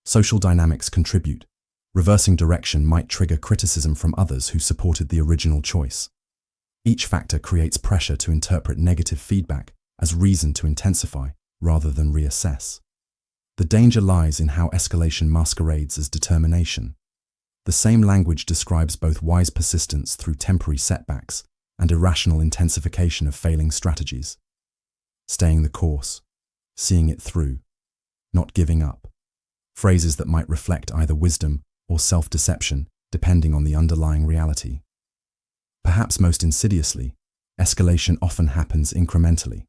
Social dynamics contribute. Reversing direction might trigger criticism from others who supported the original choice. Each factor creates pressure to interpret negative feedback as reason to intensify rather than reassess. The danger lies in how escalation masquerades as determination. The same language describes both wise persistence through temporary setbacks and irrational intensification of failing strategies. Staying the course, seeing it through, not giving up. Phrases that might reflect either wisdom or self-deception, depending on the underlying reality. Perhaps most insidiously, escalation often happens incrementally.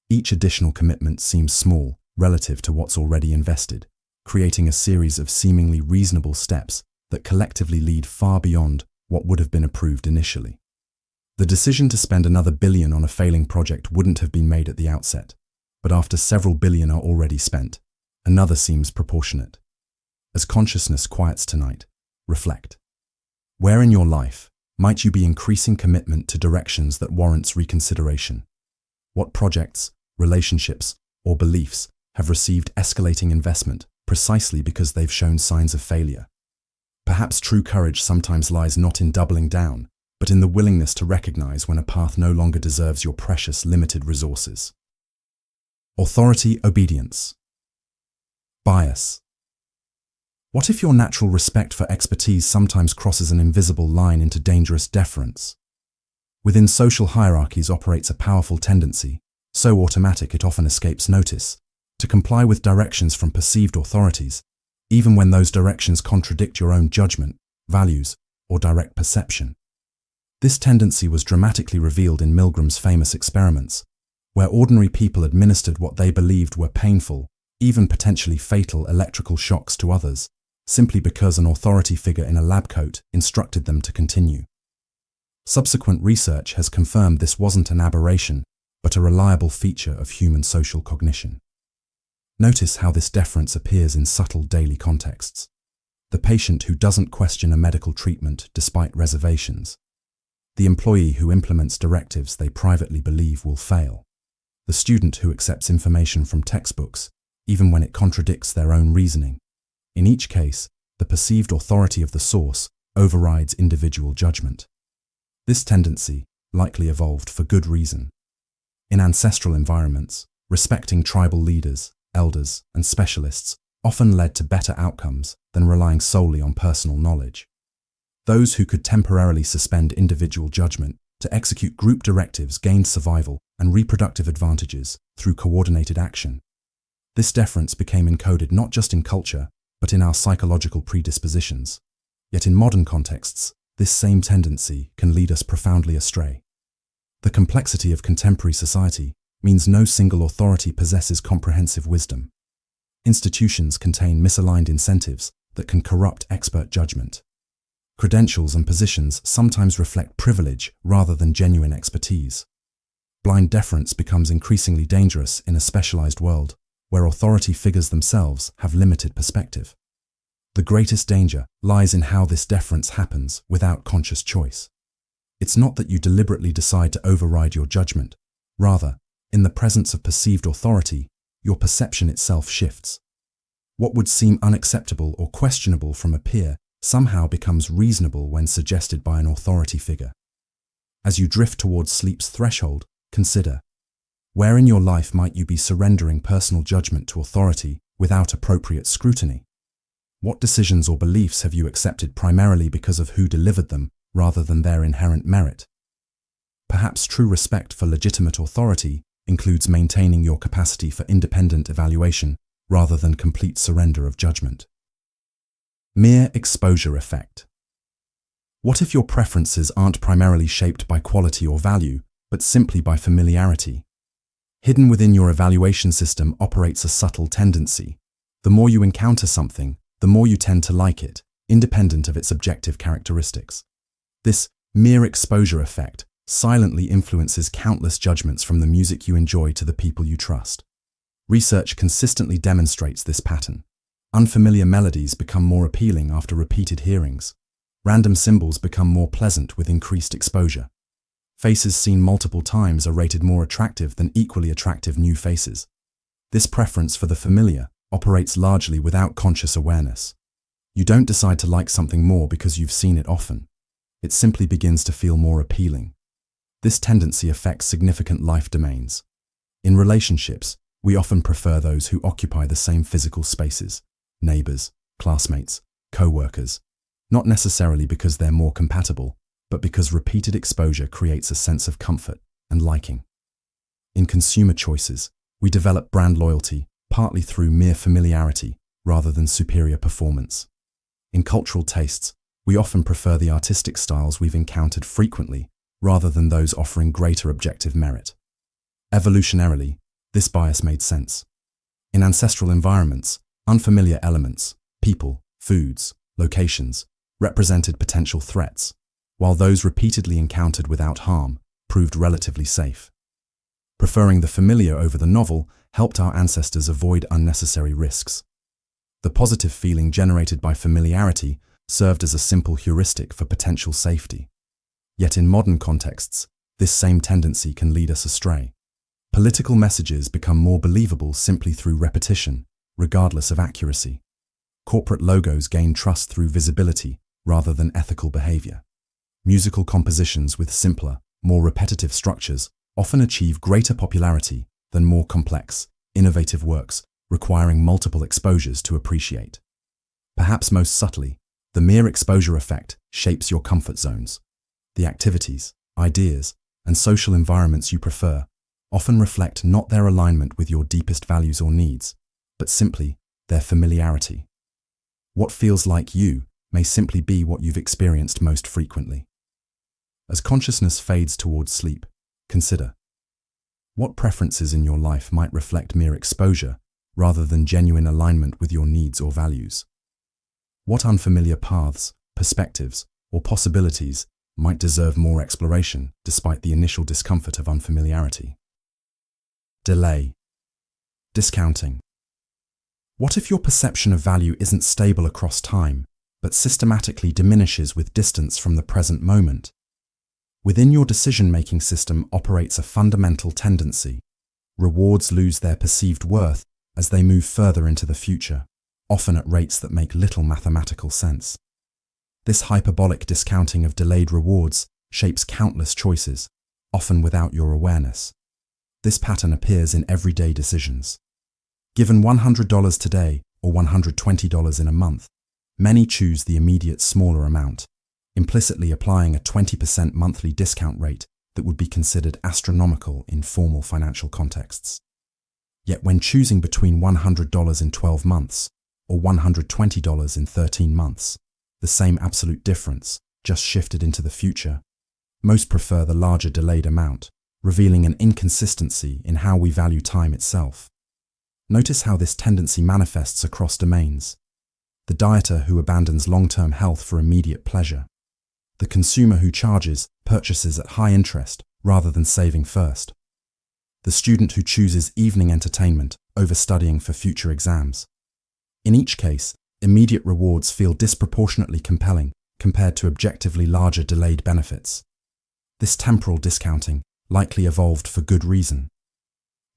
Each additional commitment seems small relative to what's already invested, creating a series of seemingly reasonable steps that collectively lead far beyond what would have been approved initially. The decision to spend another billion on a failing project wouldn't have been made at the outset, but after several billion are already spent, another seems proportionate. As consciousness quiets tonight, reflect. Where in your life might you be increasing commitment to directions that warrants reconsideration? What projects, relationships, or beliefs have received escalating investment precisely because they've shown signs of failure? Perhaps true courage sometimes lies not in doubling down, but in the willingness to recognize when a path no longer deserves your precious, limited resources. Authority obedience. Bias. What if your natural respect for expertise sometimes crosses an invisible line into dangerous deference? Within social hierarchies operates a powerful tendency, so automatic it often escapes notice, to comply with directions from perceived authorities, even when those directions contradict your own judgment, values, or direct perception. This tendency was dramatically revealed in Milgram's famous experiments, where ordinary people administered what they believed were painful, even potentially fatal electrical shocks to others, simply because an authority figure in a lab coat instructed them to continue. Subsequent research has confirmed this wasn't an aberration, but a reliable feature of human social cognition. Notice how this deference appears in subtle daily contexts. The patient who doesn't question a medical treatment despite reservations. The employee who implements directives they privately believe will fail. The student who accepts information from textbooks, even when it contradicts their own reasoning. In each case, the perceived authority of the source overrides individual judgment. This tendency likely evolved for good reason. In ancestral environments, respecting tribal leaders, elders, and specialists often led to better outcomes than relying solely on personal knowledge. Those who could temporarily suspend individual judgment to execute group directives gained survival and reproductive advantages through coordinated action. This deference became encoded not just in culture, but in our psychological predispositions. Yet in modern contexts, this same tendency can lead us profoundly astray. The complexity of contemporary society means no single authority possesses comprehensive wisdom. Institutions contain misaligned incentives that can corrupt expert judgment. Credentials and positions sometimes reflect privilege rather than genuine expertise. Blind deference becomes increasingly dangerous in a specialized world, where authority figures themselves have limited perspective. The greatest danger lies in how this deference happens without conscious choice. It's not that you deliberately decide to override your judgment. Rather, in the presence of perceived authority, your perception itself shifts. What would seem unacceptable or questionable from a peer somehow becomes reasonable when suggested by an authority figure. As you drift towards sleep's threshold, consider, where in your life might you be surrendering personal judgment to authority without appropriate scrutiny? What decisions or beliefs have you accepted primarily because of who delivered them rather than their inherent merit? Perhaps true respect for legitimate authority includes maintaining your capacity for independent evaluation rather than complete surrender of judgment. Mere exposure effect. What if your preferences aren't primarily shaped by quality or value, but simply by familiarity? Hidden within your evaluation system operates a subtle tendency. The more you encounter something, the more you tend to like it, independent of its objective characteristics. This mere exposure effect silently influences countless judgments from the music you enjoy to the people you trust. Research consistently demonstrates this pattern. Unfamiliar melodies become more appealing after repeated hearings. Random symbols become more pleasant with increased exposure. Faces seen multiple times are rated more attractive than equally attractive new faces. This preference for the familiar operates largely without conscious awareness. You don't decide to like something more because you've seen it often. It simply begins to feel more appealing. This tendency affects significant life domains. In relationships, we often prefer those who occupy the same physical spaces, neighbors, classmates, co-workers, not necessarily because they're more compatible, but because repeated exposure creates a sense of comfort and liking. In consumer choices, we develop brand loyalty partly through mere familiarity rather than superior performance. In cultural tastes, we often prefer the artistic styles we've encountered frequently rather than those offering greater objective merit. Evolutionarily, this bias made sense. In ancestral environments, unfamiliar elements, people, foods, locations, represented potential threats, while those repeatedly encountered without harm proved relatively safe. Preferring the familiar over the novel helped our ancestors avoid unnecessary risks. The positive feeling generated by familiarity served as a simple heuristic for potential safety. Yet in modern contexts, this same tendency can lead us astray. Political messages become more believable simply through repetition, regardless of accuracy. Corporate logos gain trust through visibility rather than ethical behavior. Musical compositions with simpler, more repetitive structures often achieve greater popularity than more complex, innovative works requiring multiple exposures to appreciate. Perhaps most subtly, the mere exposure effect shapes your comfort zones. The activities, ideas, and social environments you prefer often reflect not their alignment with your deepest values or needs, but simply their familiarity. What feels like you may simply be what you've experienced most frequently. As consciousness fades towards sleep, consider what preferences in your life might reflect mere exposure rather than genuine alignment with your needs or values. What unfamiliar paths, perspectives, or possibilities might deserve more exploration despite the initial discomfort of unfamiliarity? Delay. Discounting. What if your perception of value isn't stable across time, but systematically diminishes with distance from the present moment? Within your decision-making system operates a fundamental tendency. Rewards lose their perceived worth as they move further into the future, often at rates that make little mathematical sense. This hyperbolic discounting of delayed rewards shapes countless choices, often without your awareness. This pattern appears in everyday decisions. Given $100 today or $120 in a month, many choose the immediate smaller amount, implicitly applying a 20% monthly discount rate that would be considered astronomical in formal financial contexts. Yet when choosing between $100 in 12 months or $120 in 13 months, the same absolute difference, just shifted into the future, most prefer the larger delayed amount, revealing an inconsistency in how we value time itself. Notice how this tendency manifests across domains. The dieter who abandons long-term health for immediate pleasure. The consumer who purchases at high interest rather than saving first. The student who chooses evening entertainment over studying for future exams. In each case, immediate rewards feel disproportionately compelling compared to objectively larger delayed benefits. This temporal discounting likely evolved for good reason.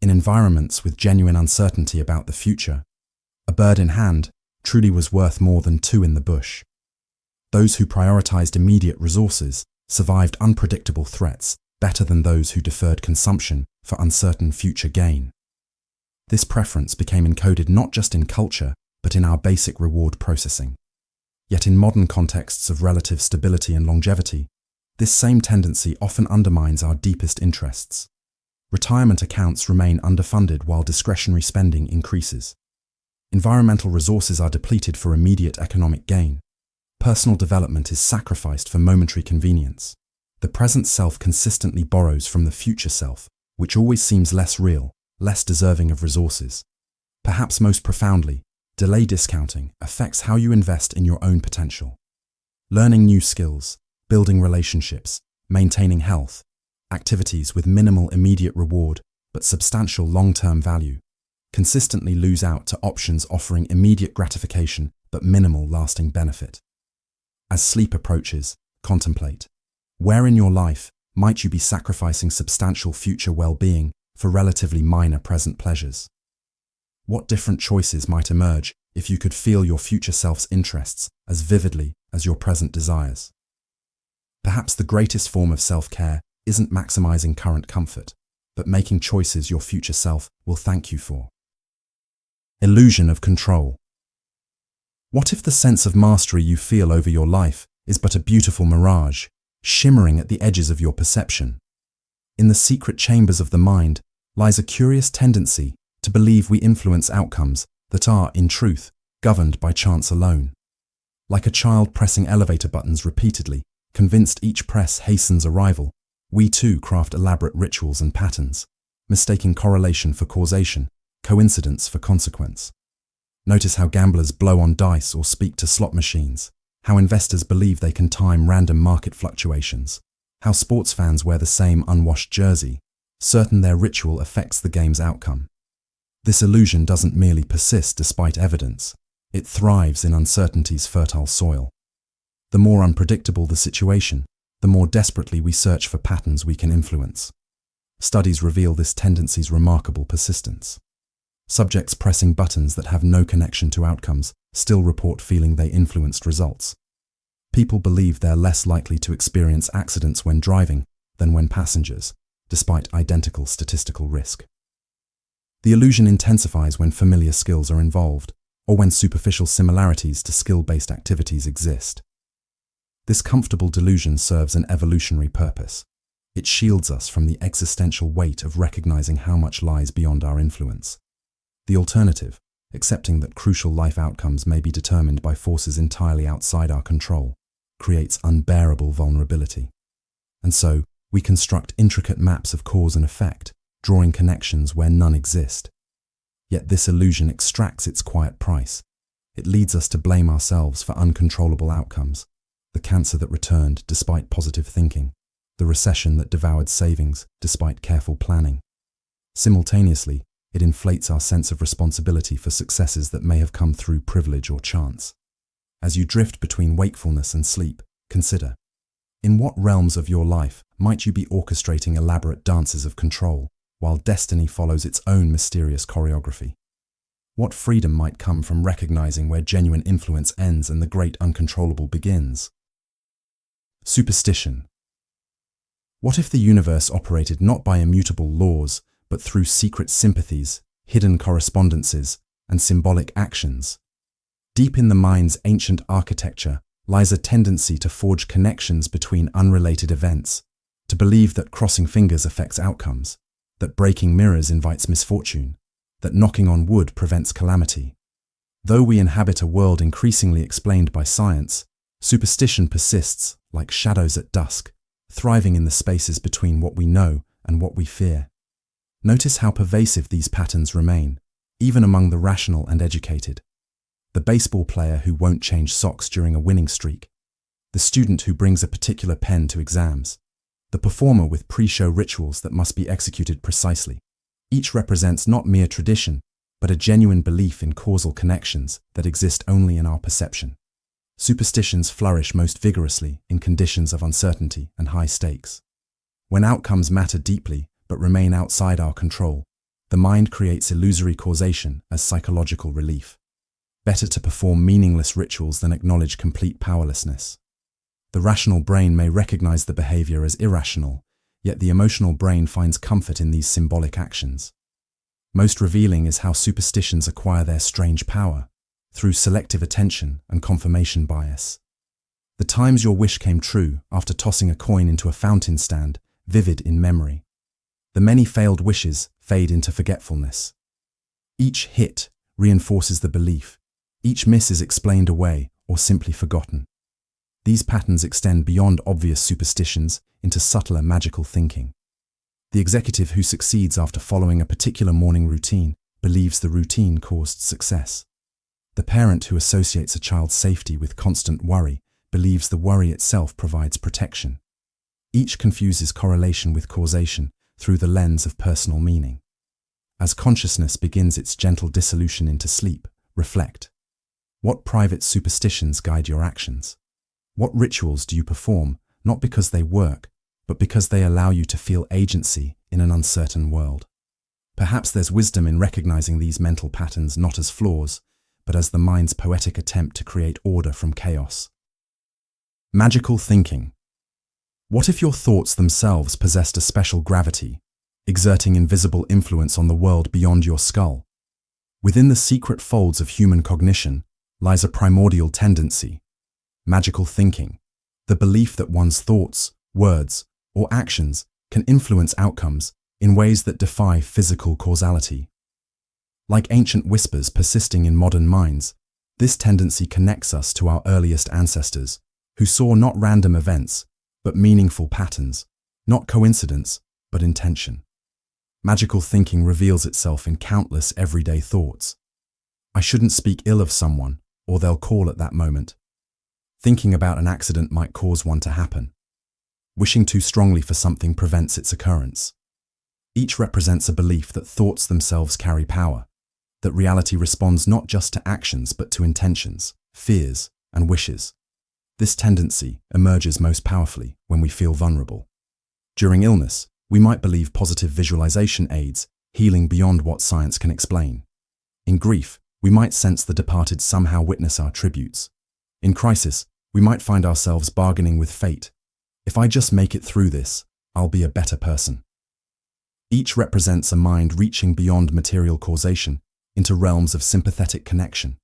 In environments with genuine uncertainty about the future, a bird in hand truly was worth more than two in the bush. Those who prioritized immediate resources survived unpredictable threats better than those who deferred consumption for uncertain future gain. This preference became encoded not just in culture, but in our basic reward processing. Yet in modern contexts of relative stability and longevity, this same tendency often undermines our deepest interests. Retirement accounts remain underfunded while discretionary spending increases. Environmental resources are depleted for immediate economic gain. Personal development is sacrificed for momentary convenience. The present self consistently borrows from the future self, which always seems less real, less deserving of resources. Perhaps most profoundly, delay discounting affects how you invest in your own potential. Learning new skills, building relationships, maintaining health, activities with minimal immediate reward but substantial long-term value, consistently lose out to options offering immediate gratification but minimal lasting benefit. As sleep approaches, contemplate. Where in your life might you be sacrificing substantial future well-being for relatively minor present pleasures? What different choices might emerge if you could feel your future self's interests as vividly as your present desires? Perhaps the greatest form of self-care isn't maximizing current comfort, but making choices your future self will thank you for. Illusion of control. What if the sense of mastery you feel over your life is but a beautiful mirage, shimmering at the edges of your perception? In the secret chambers of the mind lies a curious tendency to believe we influence outcomes that are, in truth, governed by chance alone. Like a child pressing elevator buttons repeatedly, convinced each press hastens arrival, we too craft elaborate rituals and patterns, mistaking correlation for causation, coincidence for consequence. Notice how gamblers blow on dice or speak to slot machines, how investors believe they can time random market fluctuations, how sports fans wear the same unwashed jersey, certain their ritual affects the game's outcome. This illusion doesn't merely persist despite evidence, it thrives in uncertainty's fertile soil. The more unpredictable the situation, the more desperately we search for patterns we can influence. Studies reveal this tendency's remarkable persistence. Subjects pressing buttons that have no connection to outcomes still report feeling they influenced results. People believe they're less likely to experience accidents when driving than when passengers, despite identical statistical risk. The illusion intensifies when familiar skills are involved, or when superficial similarities to skill-based activities exist. This comfortable delusion serves an evolutionary purpose. It shields us from the existential weight of recognizing how much lies beyond our influence. The alternative, accepting that crucial life outcomes may be determined by forces entirely outside our control, creates unbearable vulnerability. And so, we construct intricate maps of cause and effect, drawing connections where none exist. Yet this illusion extracts its quiet price. It leads us to blame ourselves for uncontrollable outcomes, the cancer that returned despite positive thinking, the recession that devoured savings despite careful planning. Simultaneously, it inflates our sense of responsibility for successes that may have come through privilege or chance. As you drift between wakefulness and sleep, consider, in what realms of your life might you be orchestrating elaborate dances of control, while destiny follows its own mysterious choreography? What freedom might come from recognizing where genuine influence ends and the great uncontrollable begins? Superstition. What if the universe operated not by immutable laws, but through secret sympathies, hidden correspondences, and symbolic actions? Deep in the mind's ancient architecture lies a tendency to forge connections between unrelated events, to believe that crossing fingers affects outcomes, that breaking mirrors invites misfortune, that knocking on wood prevents calamity. Though we inhabit a world increasingly explained by science, superstition persists like shadows at dusk, thriving in the spaces between what we know and what we fear. Notice how pervasive these patterns remain, even among the rational and educated. The baseball player who won't change socks during a winning streak, the student who brings a particular pen to exams, the performer with pre-show rituals that must be executed precisely. Each represents not mere tradition, but a genuine belief in causal connections that exist only in our perception. Superstitions flourish most vigorously in conditions of uncertainty and high stakes. When outcomes matter deeply but remain outside our control, the mind creates illusory causation as psychological relief. Better to perform meaningless rituals than acknowledge complete powerlessness. The rational brain may recognize the behavior as irrational, yet the emotional brain finds comfort in these symbolic actions. Most revealing is how superstitions acquire their strange power, through selective attention and confirmation bias. The times your wish came true after tossing a coin into a fountain stand, vivid in memory. The many failed wishes fade into forgetfulness. Each hit reinforces the belief. Each miss is explained away or simply forgotten. These patterns extend beyond obvious superstitions into subtler magical thinking. The executive who succeeds after following a particular morning routine believes the routine caused success. The parent who associates a child's safety with constant worry believes the worry itself provides protection. Each confuses correlation with causation through the lens of personal meaning. As consciousness begins its gentle dissolution into sleep, reflect. What private superstitions guide your actions? What rituals do you perform, not because they work, but because they allow you to feel agency in an uncertain world? Perhaps there's wisdom in recognizing these mental patterns not as flaws, but as the mind's poetic attempt to create order from chaos. Magical thinking. What if your thoughts themselves possessed a special gravity, exerting invisible influence on the world beyond your skull? Within the secret folds of human cognition lies a primordial tendency, magical thinking, the belief that one's thoughts, words, or actions can influence outcomes in ways that defy physical causality. Like ancient whispers persisting in modern minds, this tendency connects us to our earliest ancestors, who saw not random events, but meaningful patterns, not coincidence, but intention. Magical thinking reveals itself in countless everyday thoughts. I shouldn't speak ill of someone, or they'll call at that moment. Thinking about an accident might cause one to happen. Wishing too strongly for something prevents its occurrence. Each represents a belief that thoughts themselves carry power, that reality responds not just to actions but to intentions, fears, and wishes. This tendency emerges most powerfully when we feel vulnerable. During illness, we might believe positive visualization aids healing beyond what science can explain. In grief, we might sense the departed somehow witness our tributes. In crisis, we might find ourselves bargaining with fate. If I just make it through this, I'll be a better person. Each represents a mind reaching beyond material causation into realms of sympathetic connection.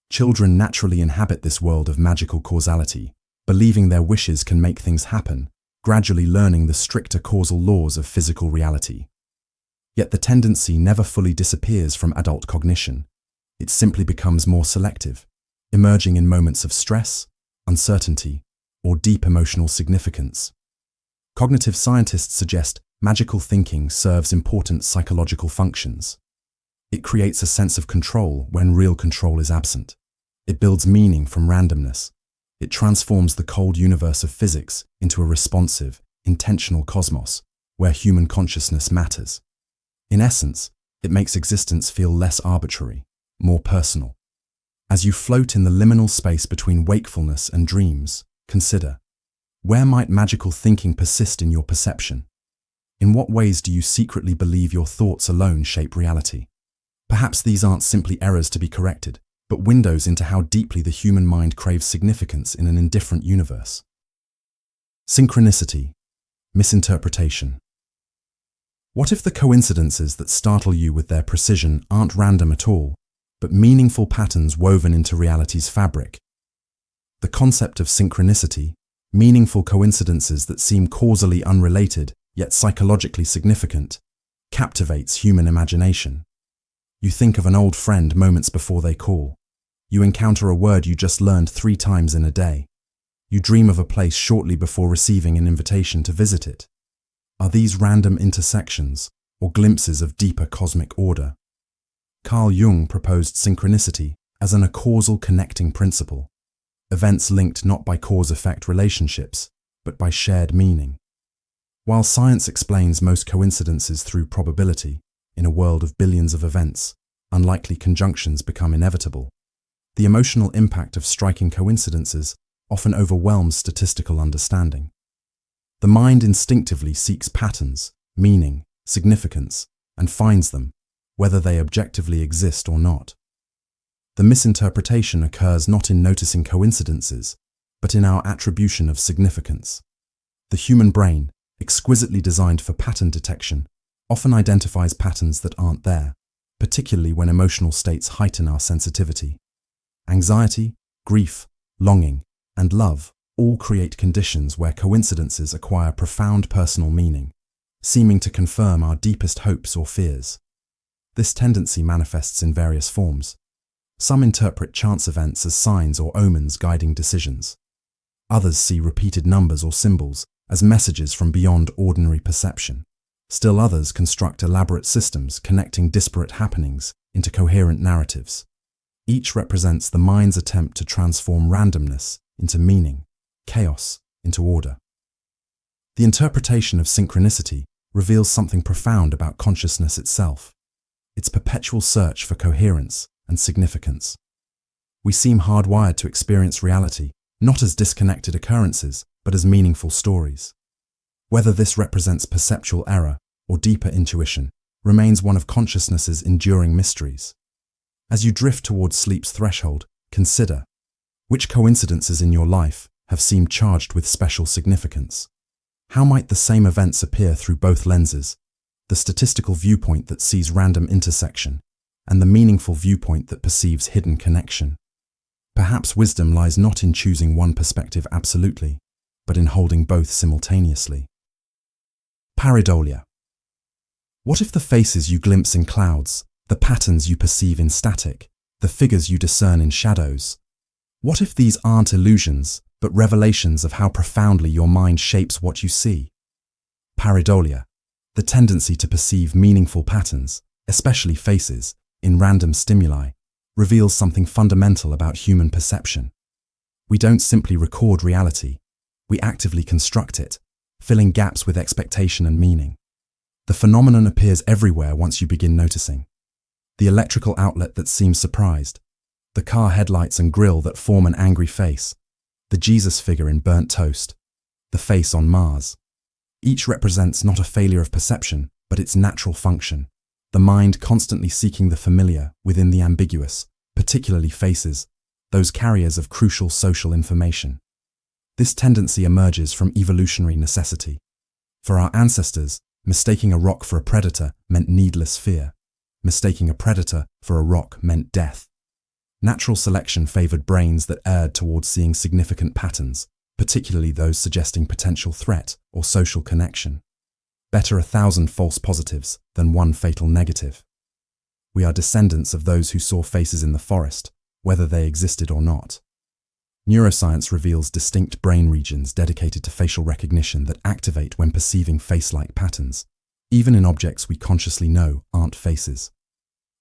Children naturally inhabit this world of magical causality, believing their wishes can make things happen, gradually learning the stricter causal laws of physical reality. Yet the tendency never fully disappears from adult cognition. It simply becomes more selective, emerging in moments of stress, uncertainty, or deep emotional significance. Cognitive scientists suggest magical thinking serves important psychological functions. It creates a sense of control when real control is absent. It builds meaning from randomness. It transforms the cold universe of physics into a responsive, intentional cosmos where human consciousness matters. In essence, it makes existence feel less arbitrary, more personal. As you float in the liminal space between wakefulness and dreams, consider, where might magical thinking persist in your perception? In what ways do you secretly believe your thoughts alone shape reality? Perhaps these aren't simply errors to be corrected, but windows into how deeply the human mind craves significance in an indifferent universe. Synchronicity, misinterpretation. What if the coincidences that startle you with their precision aren't random at all, but meaningful patterns woven into reality's fabric? The concept of synchronicity, meaningful coincidences that seem causally unrelated yet psychologically significant, captivates human imagination. You think of an old friend moments before they call. You encounter a word you just learned 3 times in a day. You dream of a place shortly before receiving an invitation to visit it. Are these random intersections or glimpses of deeper cosmic order? Carl Jung proposed synchronicity as an acausal connecting principle. Events linked not by cause-effect relationships, but by shared meaning. While science explains most coincidences through probability, in a world of billions of events, unlikely conjunctions become inevitable. The emotional impact of striking coincidences often overwhelms statistical understanding. The mind instinctively seeks patterns, meaning, significance, and finds them, whether they objectively exist or not. The misinterpretation occurs not in noticing coincidences, but in our attribution of significance. The human brain, exquisitely designed for pattern detection, often identifies patterns that aren't there, particularly when emotional states heighten our sensitivity. Anxiety, grief, longing, and love all create conditions where coincidences acquire profound personal meaning, seeming to confirm our deepest hopes or fears. This tendency manifests in various forms. Some interpret chance events as signs or omens guiding decisions. Others see repeated numbers or symbols as messages from beyond ordinary perception. Still others construct elaborate systems connecting disparate happenings into coherent narratives. Each represents the mind's attempt to transform randomness into meaning, chaos into order. The interpretation of synchronicity reveals something profound about consciousness itself, its perpetual search for coherence and significance. We seem hardwired to experience reality not as disconnected occurrences, but as meaningful stories. Whether this represents perceptual error or deeper intuition remains one of consciousness's enduring mysteries. As you drift towards sleep's threshold, consider which coincidences in your life have seemed charged with special significance. How might the same events appear through both lenses, the statistical viewpoint that sees random intersection and the meaningful viewpoint that perceives hidden connection? Perhaps wisdom lies not in choosing one perspective absolutely, but in holding both simultaneously. Pareidolia. What if the faces you glimpse in clouds, the patterns you perceive in static, the figures you discern in shadows? What if these aren't illusions, but revelations of how profoundly your mind shapes what you see? Pareidolia, the tendency to perceive meaningful patterns, especially faces, in random stimuli, reveals something fundamental about human perception. We don't simply record reality, we actively construct it, filling gaps with expectation and meaning. The phenomenon appears everywhere once you begin noticing. The electrical outlet that seems surprised, the car headlights and grille that form an angry face, the Jesus figure in burnt toast, the face on Mars. Each represents not a failure of perception, but its natural function, the mind constantly seeking the familiar within the ambiguous, particularly faces, those carriers of crucial social information. This tendency emerges from evolutionary necessity. For our ancestors, mistaking a rock for a predator meant needless fear. Mistaking a predator for a rock meant death. Natural selection favored brains that erred towards seeing significant patterns, particularly those suggesting potential threat or social connection. Better 1,000 false positives than one fatal negative. We are descendants of those who saw faces in the forest, whether they existed or not. Neuroscience reveals distinct brain regions dedicated to facial recognition that activate when perceiving face-like patterns, even in objects we consciously know aren't faces.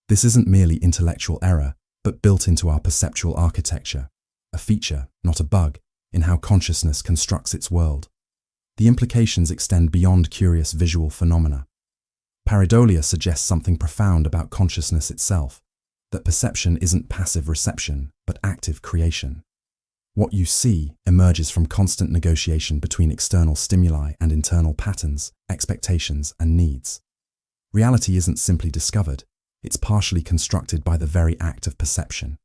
This isn't merely intellectual error, but built into our perceptual architecture, a feature, not a bug, in how consciousness constructs its world. The implications extend beyond curious visual phenomena. Pareidolia suggests something profound about consciousness itself, that perception isn't passive reception, but active creation. What you see emerges from constant negotiation between external stimuli and internal patterns, expectations, and needs. Reality isn't simply discovered, it's partially constructed by the very act of perception.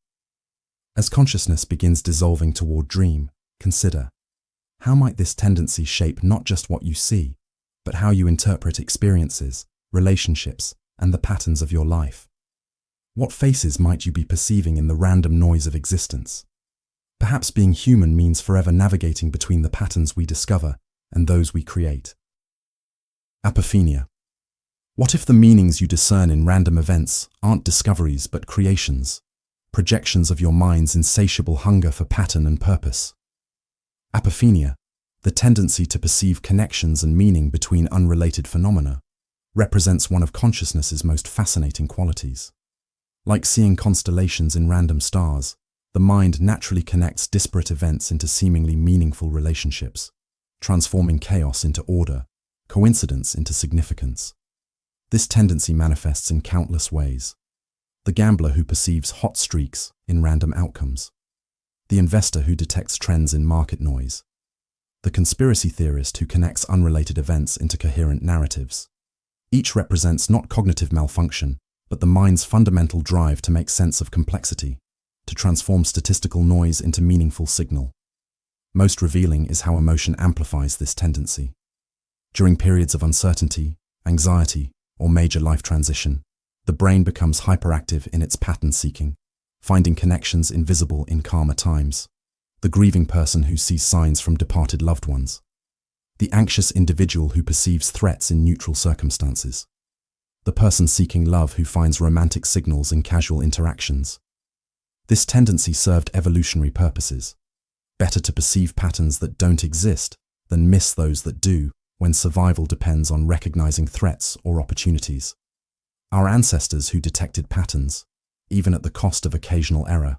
As consciousness begins dissolving toward dream, consider, how might this tendency shape not just what you see, but how you interpret experiences, relationships, and the patterns of your life? What faces might you be perceiving in the random noise of existence? Perhaps being human means forever navigating between the patterns we discover and those we create. Apophenia. What if the meanings you discern in random events aren't discoveries but creations, projections of your mind's insatiable hunger for pattern and purpose? Apophenia, the tendency to perceive connections and meaning between unrelated phenomena, represents one of consciousness's most fascinating qualities. Like seeing constellations in random stars, the mind naturally connects disparate events into seemingly meaningful relationships, transforming chaos into order, coincidence into significance. This tendency manifests in countless ways. The gambler who perceives hot streaks in random outcomes. The investor who detects trends in market noise. The conspiracy theorist who connects unrelated events into coherent narratives. Each represents not cognitive malfunction, but the mind's fundamental drive to make sense of complexity, to transform statistical noise into meaningful signal. Most revealing is how emotion amplifies this tendency. During periods of uncertainty, anxiety, or major life transition, the brain becomes hyperactive in its pattern seeking, finding connections invisible in calmer times. The grieving person who sees signs from departed loved ones. The anxious individual who perceives threats in neutral circumstances. The person seeking love who finds romantic signals in casual interactions. This tendency served evolutionary purposes. Better to perceive patterns that don't exist than miss those that do, when survival depends on recognizing threats or opportunities. Our ancestors who detected patterns, even at the cost of occasional error,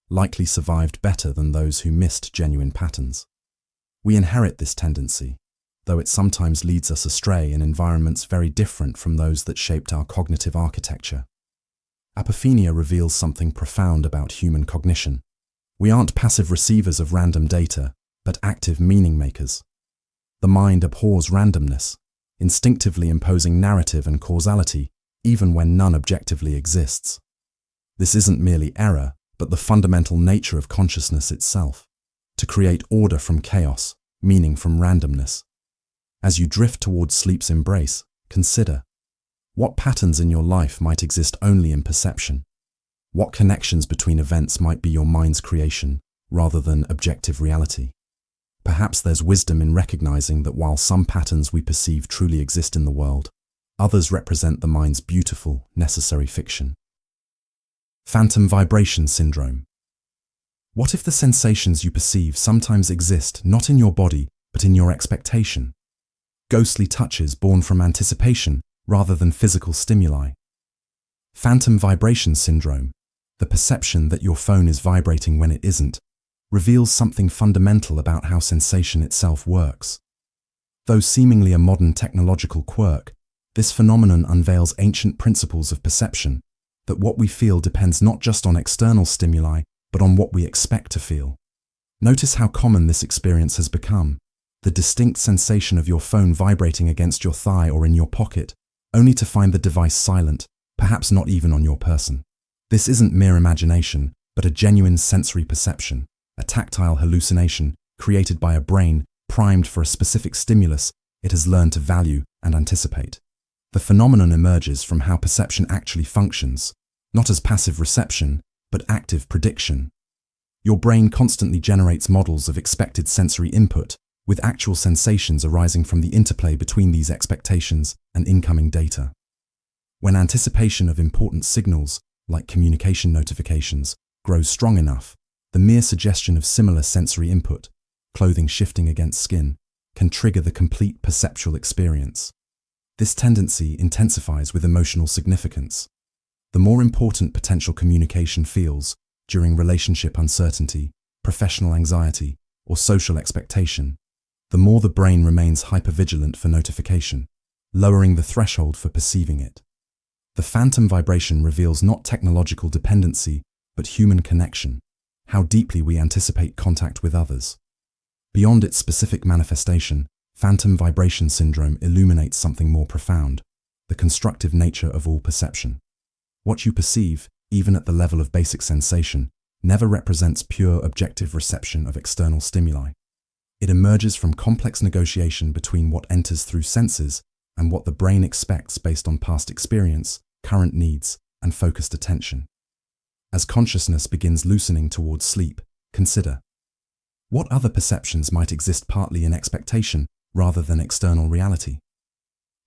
likely survived better than those who missed genuine patterns. We inherit this tendency, though it sometimes leads us astray in environments very different from those that shaped our cognitive architecture. Apophenia reveals something profound about human cognition. We aren't passive receivers of random data, but active meaning makers. The mind abhors randomness, instinctively imposing narrative and causality even when none objectively exists. This isn't merely error, but the fundamental nature of consciousness itself, to create order from chaos, meaning from randomness. As you drift towards sleep's embrace, consider what patterns in your life might exist only in perception. What connections between events might be your mind's creation rather than objective reality. Perhaps there's wisdom in recognizing that while some patterns we perceive truly exist in the world, others represent the mind's beautiful, necessary fiction. Phantom vibration syndrome. What if the sensations you perceive sometimes exist not in your body, but in your expectation? Ghostly touches born from anticipation rather than physical stimuli. Phantom vibration syndrome, the perception that your phone is vibrating when it isn't, reveals something fundamental about how sensation itself works. Though seemingly a modern technological quirk, this phenomenon unveils ancient principles of perception, that what we feel depends not just on external stimuli, but on what we expect to feel. Notice how common this experience has become, the distinct sensation of your phone vibrating against your thigh or in your pocket, only to find the device silent, perhaps not even on your person. This isn't mere imagination, but a genuine sensory perception, a tactile hallucination created by a brain primed for a specific stimulus it has learned to value and anticipate. The phenomenon emerges from how perception actually functions, not as passive reception, but active prediction. Your brain constantly generates models of expected sensory input, with actual sensations arising from the interplay between these expectations and incoming data. When anticipation of important signals, like communication notifications, grows strong enough, the mere suggestion of similar sensory input, clothing shifting against skin, can trigger the complete perceptual experience. This tendency intensifies with emotional significance. The more important potential communication feels during relationship uncertainty, professional anxiety, or social expectation, the more the brain remains hypervigilant for notification, lowering the threshold for perceiving it. The phantom vibration reveals not technological dependency, but human connection, how deeply we anticipate contact with others. Beyond its specific manifestation, phantom vibration syndrome illuminates something more profound, the constructive nature of all perception. What you perceive, even at the level of basic sensation, never represents pure objective reception of external stimuli. It emerges from complex negotiation between what enters through senses and what the brain expects based on past experience, current needs, and focused attention. As consciousness begins loosening towards sleep, consider what other perceptions might exist partly in expectation rather than external reality.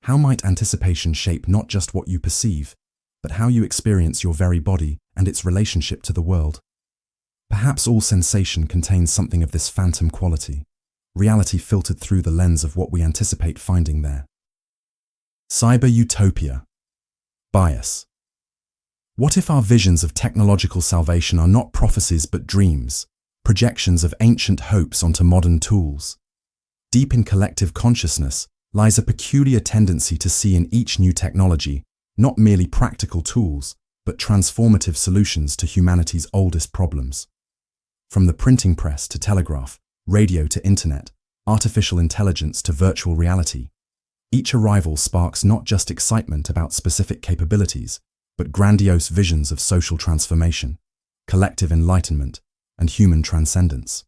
How might anticipation shape not just what you perceive, but how you experience your very body and its relationship to the world? Perhaps all sensation contains something of this phantom quality, reality filtered through the lens of what we anticipate finding there. Cyber utopia. Bias. What if our visions of technological salvation are not prophecies but dreams, projections of ancient hopes onto modern tools? Deep in collective consciousness lies a peculiar tendency to see in each new technology not merely practical tools, but transformative solutions to humanity's oldest problems. From the printing press to telegraph, radio to internet, artificial intelligence to virtual reality, each arrival sparks not just excitement about specific capabilities, but grandiose visions of social transformation, collective enlightenment, and human transcendence.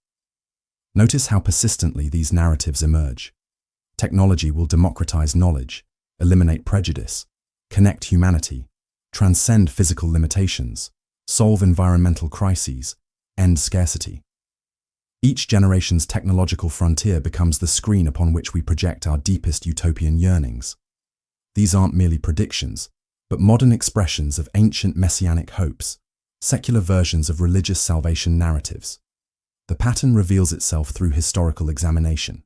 Notice how persistently these narratives emerge. Technology will democratize knowledge, eliminate prejudice, connect humanity, transcend physical limitations, solve environmental crises, end scarcity. Each generation's technological frontier becomes the screen upon which we project our deepest utopian yearnings. These aren't merely predictions, but modern expressions of ancient messianic hopes, secular versions of religious salvation narratives. The pattern reveals itself through historical examination.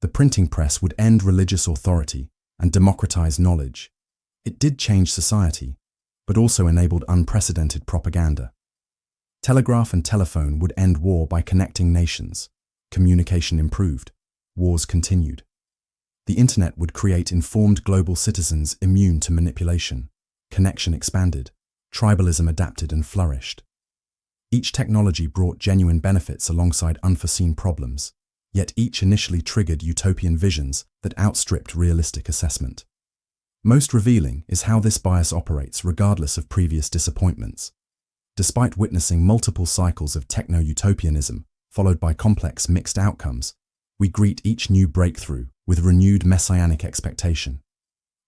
The printing press would end religious authority and democratize knowledge. It did change society, but also enabled unprecedented propaganda. Telegraph and telephone would end war by connecting nations. Communication improved. Wars continued. The internet would create informed global citizens immune to manipulation. Connection expanded. Tribalism adapted and flourished. Each technology brought genuine benefits alongside unforeseen problems, yet each initially triggered utopian visions that outstripped realistic assessment. Most revealing is how this bias operates regardless of previous disappointments. Despite witnessing multiple cycles of techno-utopianism, followed by complex mixed outcomes, we greet each new breakthrough with renewed messianic expectation.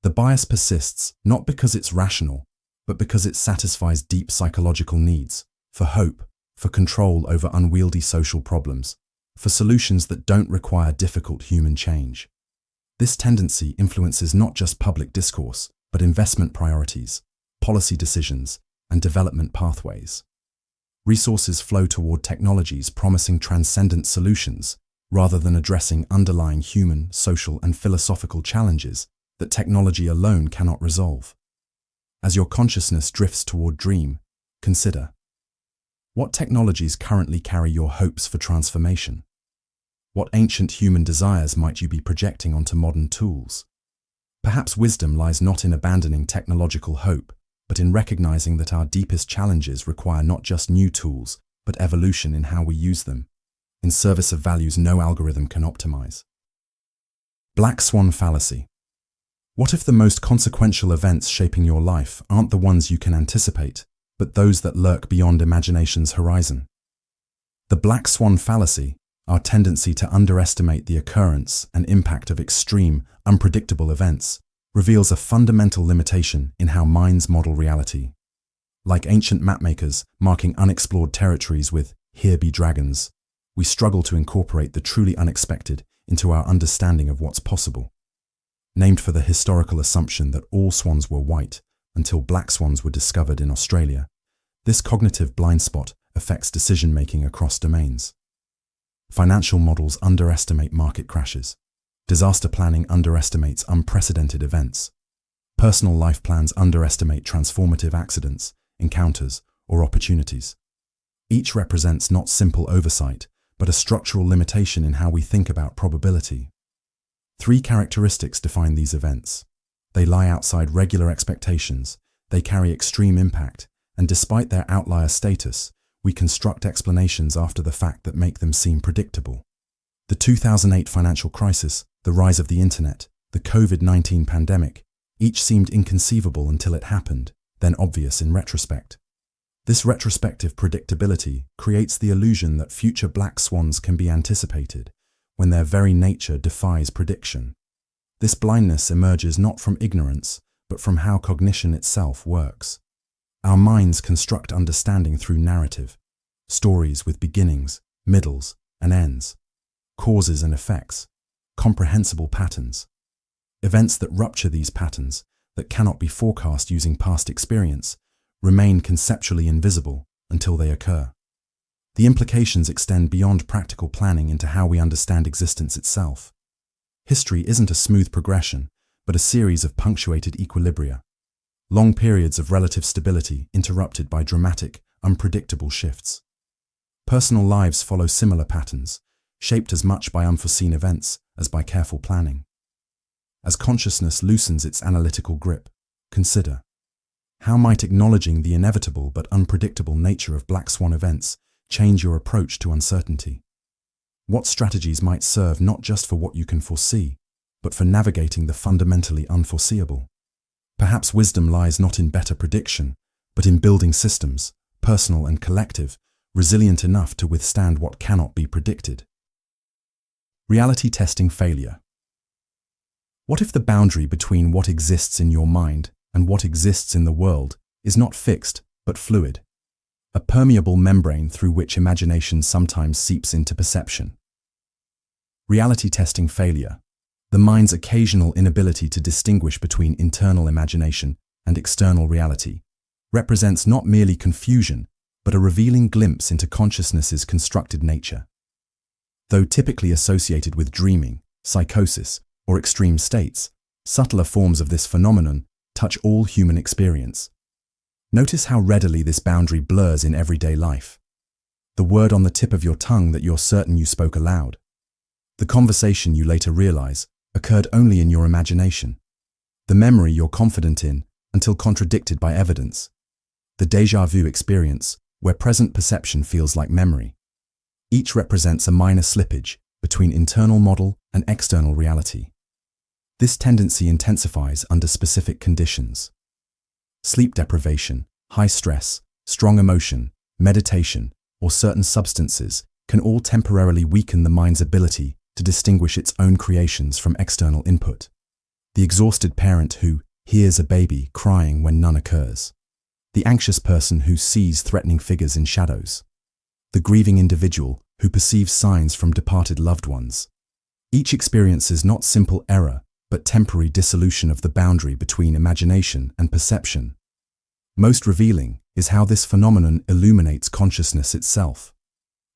The bias persists not because it's rational, but because it satisfies deep psychological needs for hope, for control over unwieldy social problems, for solutions that don't require difficult human change. This tendency influences not just public discourse, but investment priorities, policy decisions, and development pathways. Resources flow toward technologies promising transcendent solutions rather than addressing underlying human, social, and philosophical challenges that technology alone cannot resolve. As your consciousness drifts toward dream, consider: what technologies currently carry your hopes for transformation? What ancient human desires might you be projecting onto modern tools? Perhaps wisdom lies not in abandoning technological hope, but in recognizing that our deepest challenges require not just new tools, but evolution in how we use them, in service of values no algorithm can optimize. Black swan fallacy. What if the most consequential events shaping your life aren't the ones you can anticipate, but those that lurk beyond imagination's horizon? The black swan fallacy, our tendency to underestimate the occurrence and impact of extreme, unpredictable events, reveals a fundamental limitation in how minds model reality. Like ancient mapmakers marking unexplored territories with "here be dragons," we struggle to incorporate the truly unexpected into our understanding of what's possible. Named for the historical assumption that all swans were white until black swans were discovered in Australia, this cognitive blind spot affects decision-making across domains. Financial models underestimate market crashes. Disaster planning underestimates unprecedented events. Personal life plans underestimate transformative accidents, encounters, or opportunities. Each represents not simple oversight, but a structural limitation in how we think about probability. 3 characteristics define these events. They lie outside regular expectations, they carry extreme impact, and despite their outlier status, we construct explanations after the fact that make them seem predictable. The 2008 financial crisis, the rise of the internet, the COVID-19 pandemic, each seemed inconceivable until it happened, then obvious in retrospect. This retrospective predictability creates the illusion that future black swans can be anticipated, when their very nature defies prediction. This blindness emerges not from ignorance, but from how cognition itself works. Our minds construct understanding through narrative, stories with beginnings, middles, and ends, causes and effects, comprehensible patterns. Events that rupture these patterns, that cannot be forecast using past experience, remain conceptually invisible until they occur. The implications extend beyond practical planning into how we understand existence itself. History isn't a smooth progression, but a series of punctuated equilibria. Long periods of relative stability interrupted by dramatic, unpredictable shifts. Personal lives follow similar patterns, shaped as much by unforeseen events as by careful planning. As consciousness loosens its analytical grip, consider: how might acknowledging the inevitable but unpredictable nature of black swan events change your approach to uncertainty? What strategies might serve not just for what you can foresee, but for navigating the fundamentally unforeseeable? Perhaps wisdom lies not in better prediction, but in building systems, personal and collective, resilient enough to withstand what cannot be predicted. Reality testing failure. What if the boundary between what exists in your mind and what exists in the world is not fixed, but fluid? A permeable membrane through which imagination sometimes seeps into perception. Reality testing failure. The mind's occasional inability to distinguish between internal imagination and external reality represents not merely confusion, but a revealing glimpse into consciousness's constructed nature. Though typically associated with dreaming, psychosis, or extreme states, subtler forms of this phenomenon touch all human experience. Notice how readily this boundary blurs in everyday life. The word on the tip of your tongue that you're certain you spoke aloud. The conversation you later realize occurred only in your imagination. The memory you're confident in until contradicted by evidence. The déjà vu experience, where present perception feels like memory. Each represents a minor slippage between internal model and external reality. This tendency intensifies under specific conditions. Sleep deprivation, high stress, strong emotion, meditation, or certain substances can all temporarily weaken the mind's ability to distinguish its own creations from external input. The exhausted parent who hears a baby crying when none occurs. The anxious person who sees threatening figures in shadows. The grieving individual who perceives signs from departed loved ones. Each experiences not simple error, but temporary dissolution of the boundary between imagination and perception. Most revealing is how this phenomenon illuminates consciousness itself.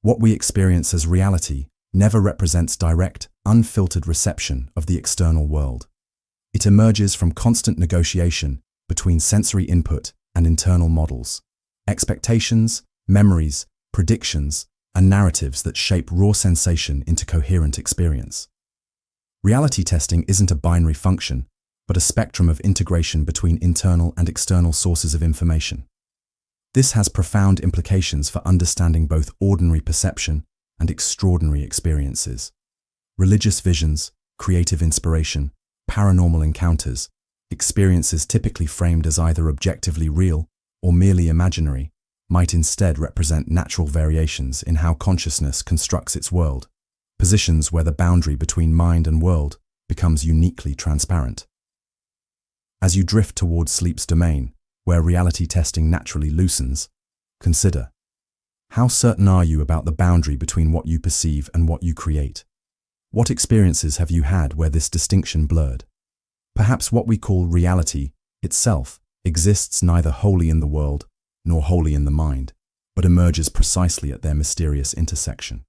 What we experience as reality never represents direct, unfiltered reception of the external world. It emerges from constant negotiation between sensory input and internal models, expectations, memories, predictions, and narratives that shape raw sensation into coherent experience. Reality testing isn't a binary function, but a spectrum of integration between internal and external sources of information. This has profound implications for understanding both ordinary perception and extraordinary experiences. Religious visions, creative inspiration, paranormal encounters, experiences typically framed as either objectively real or merely imaginary, might instead represent natural variations in how consciousness constructs its world, positions where the boundary between mind and world becomes uniquely transparent. As you drift towards sleep's domain, where reality testing naturally loosens, consider: how certain are you about the boundary between what you perceive and what you create? What experiences have you had where this distinction blurred? Perhaps what we call reality itself exists neither wholly in the world nor wholly in the mind, but emerges precisely at their mysterious intersection.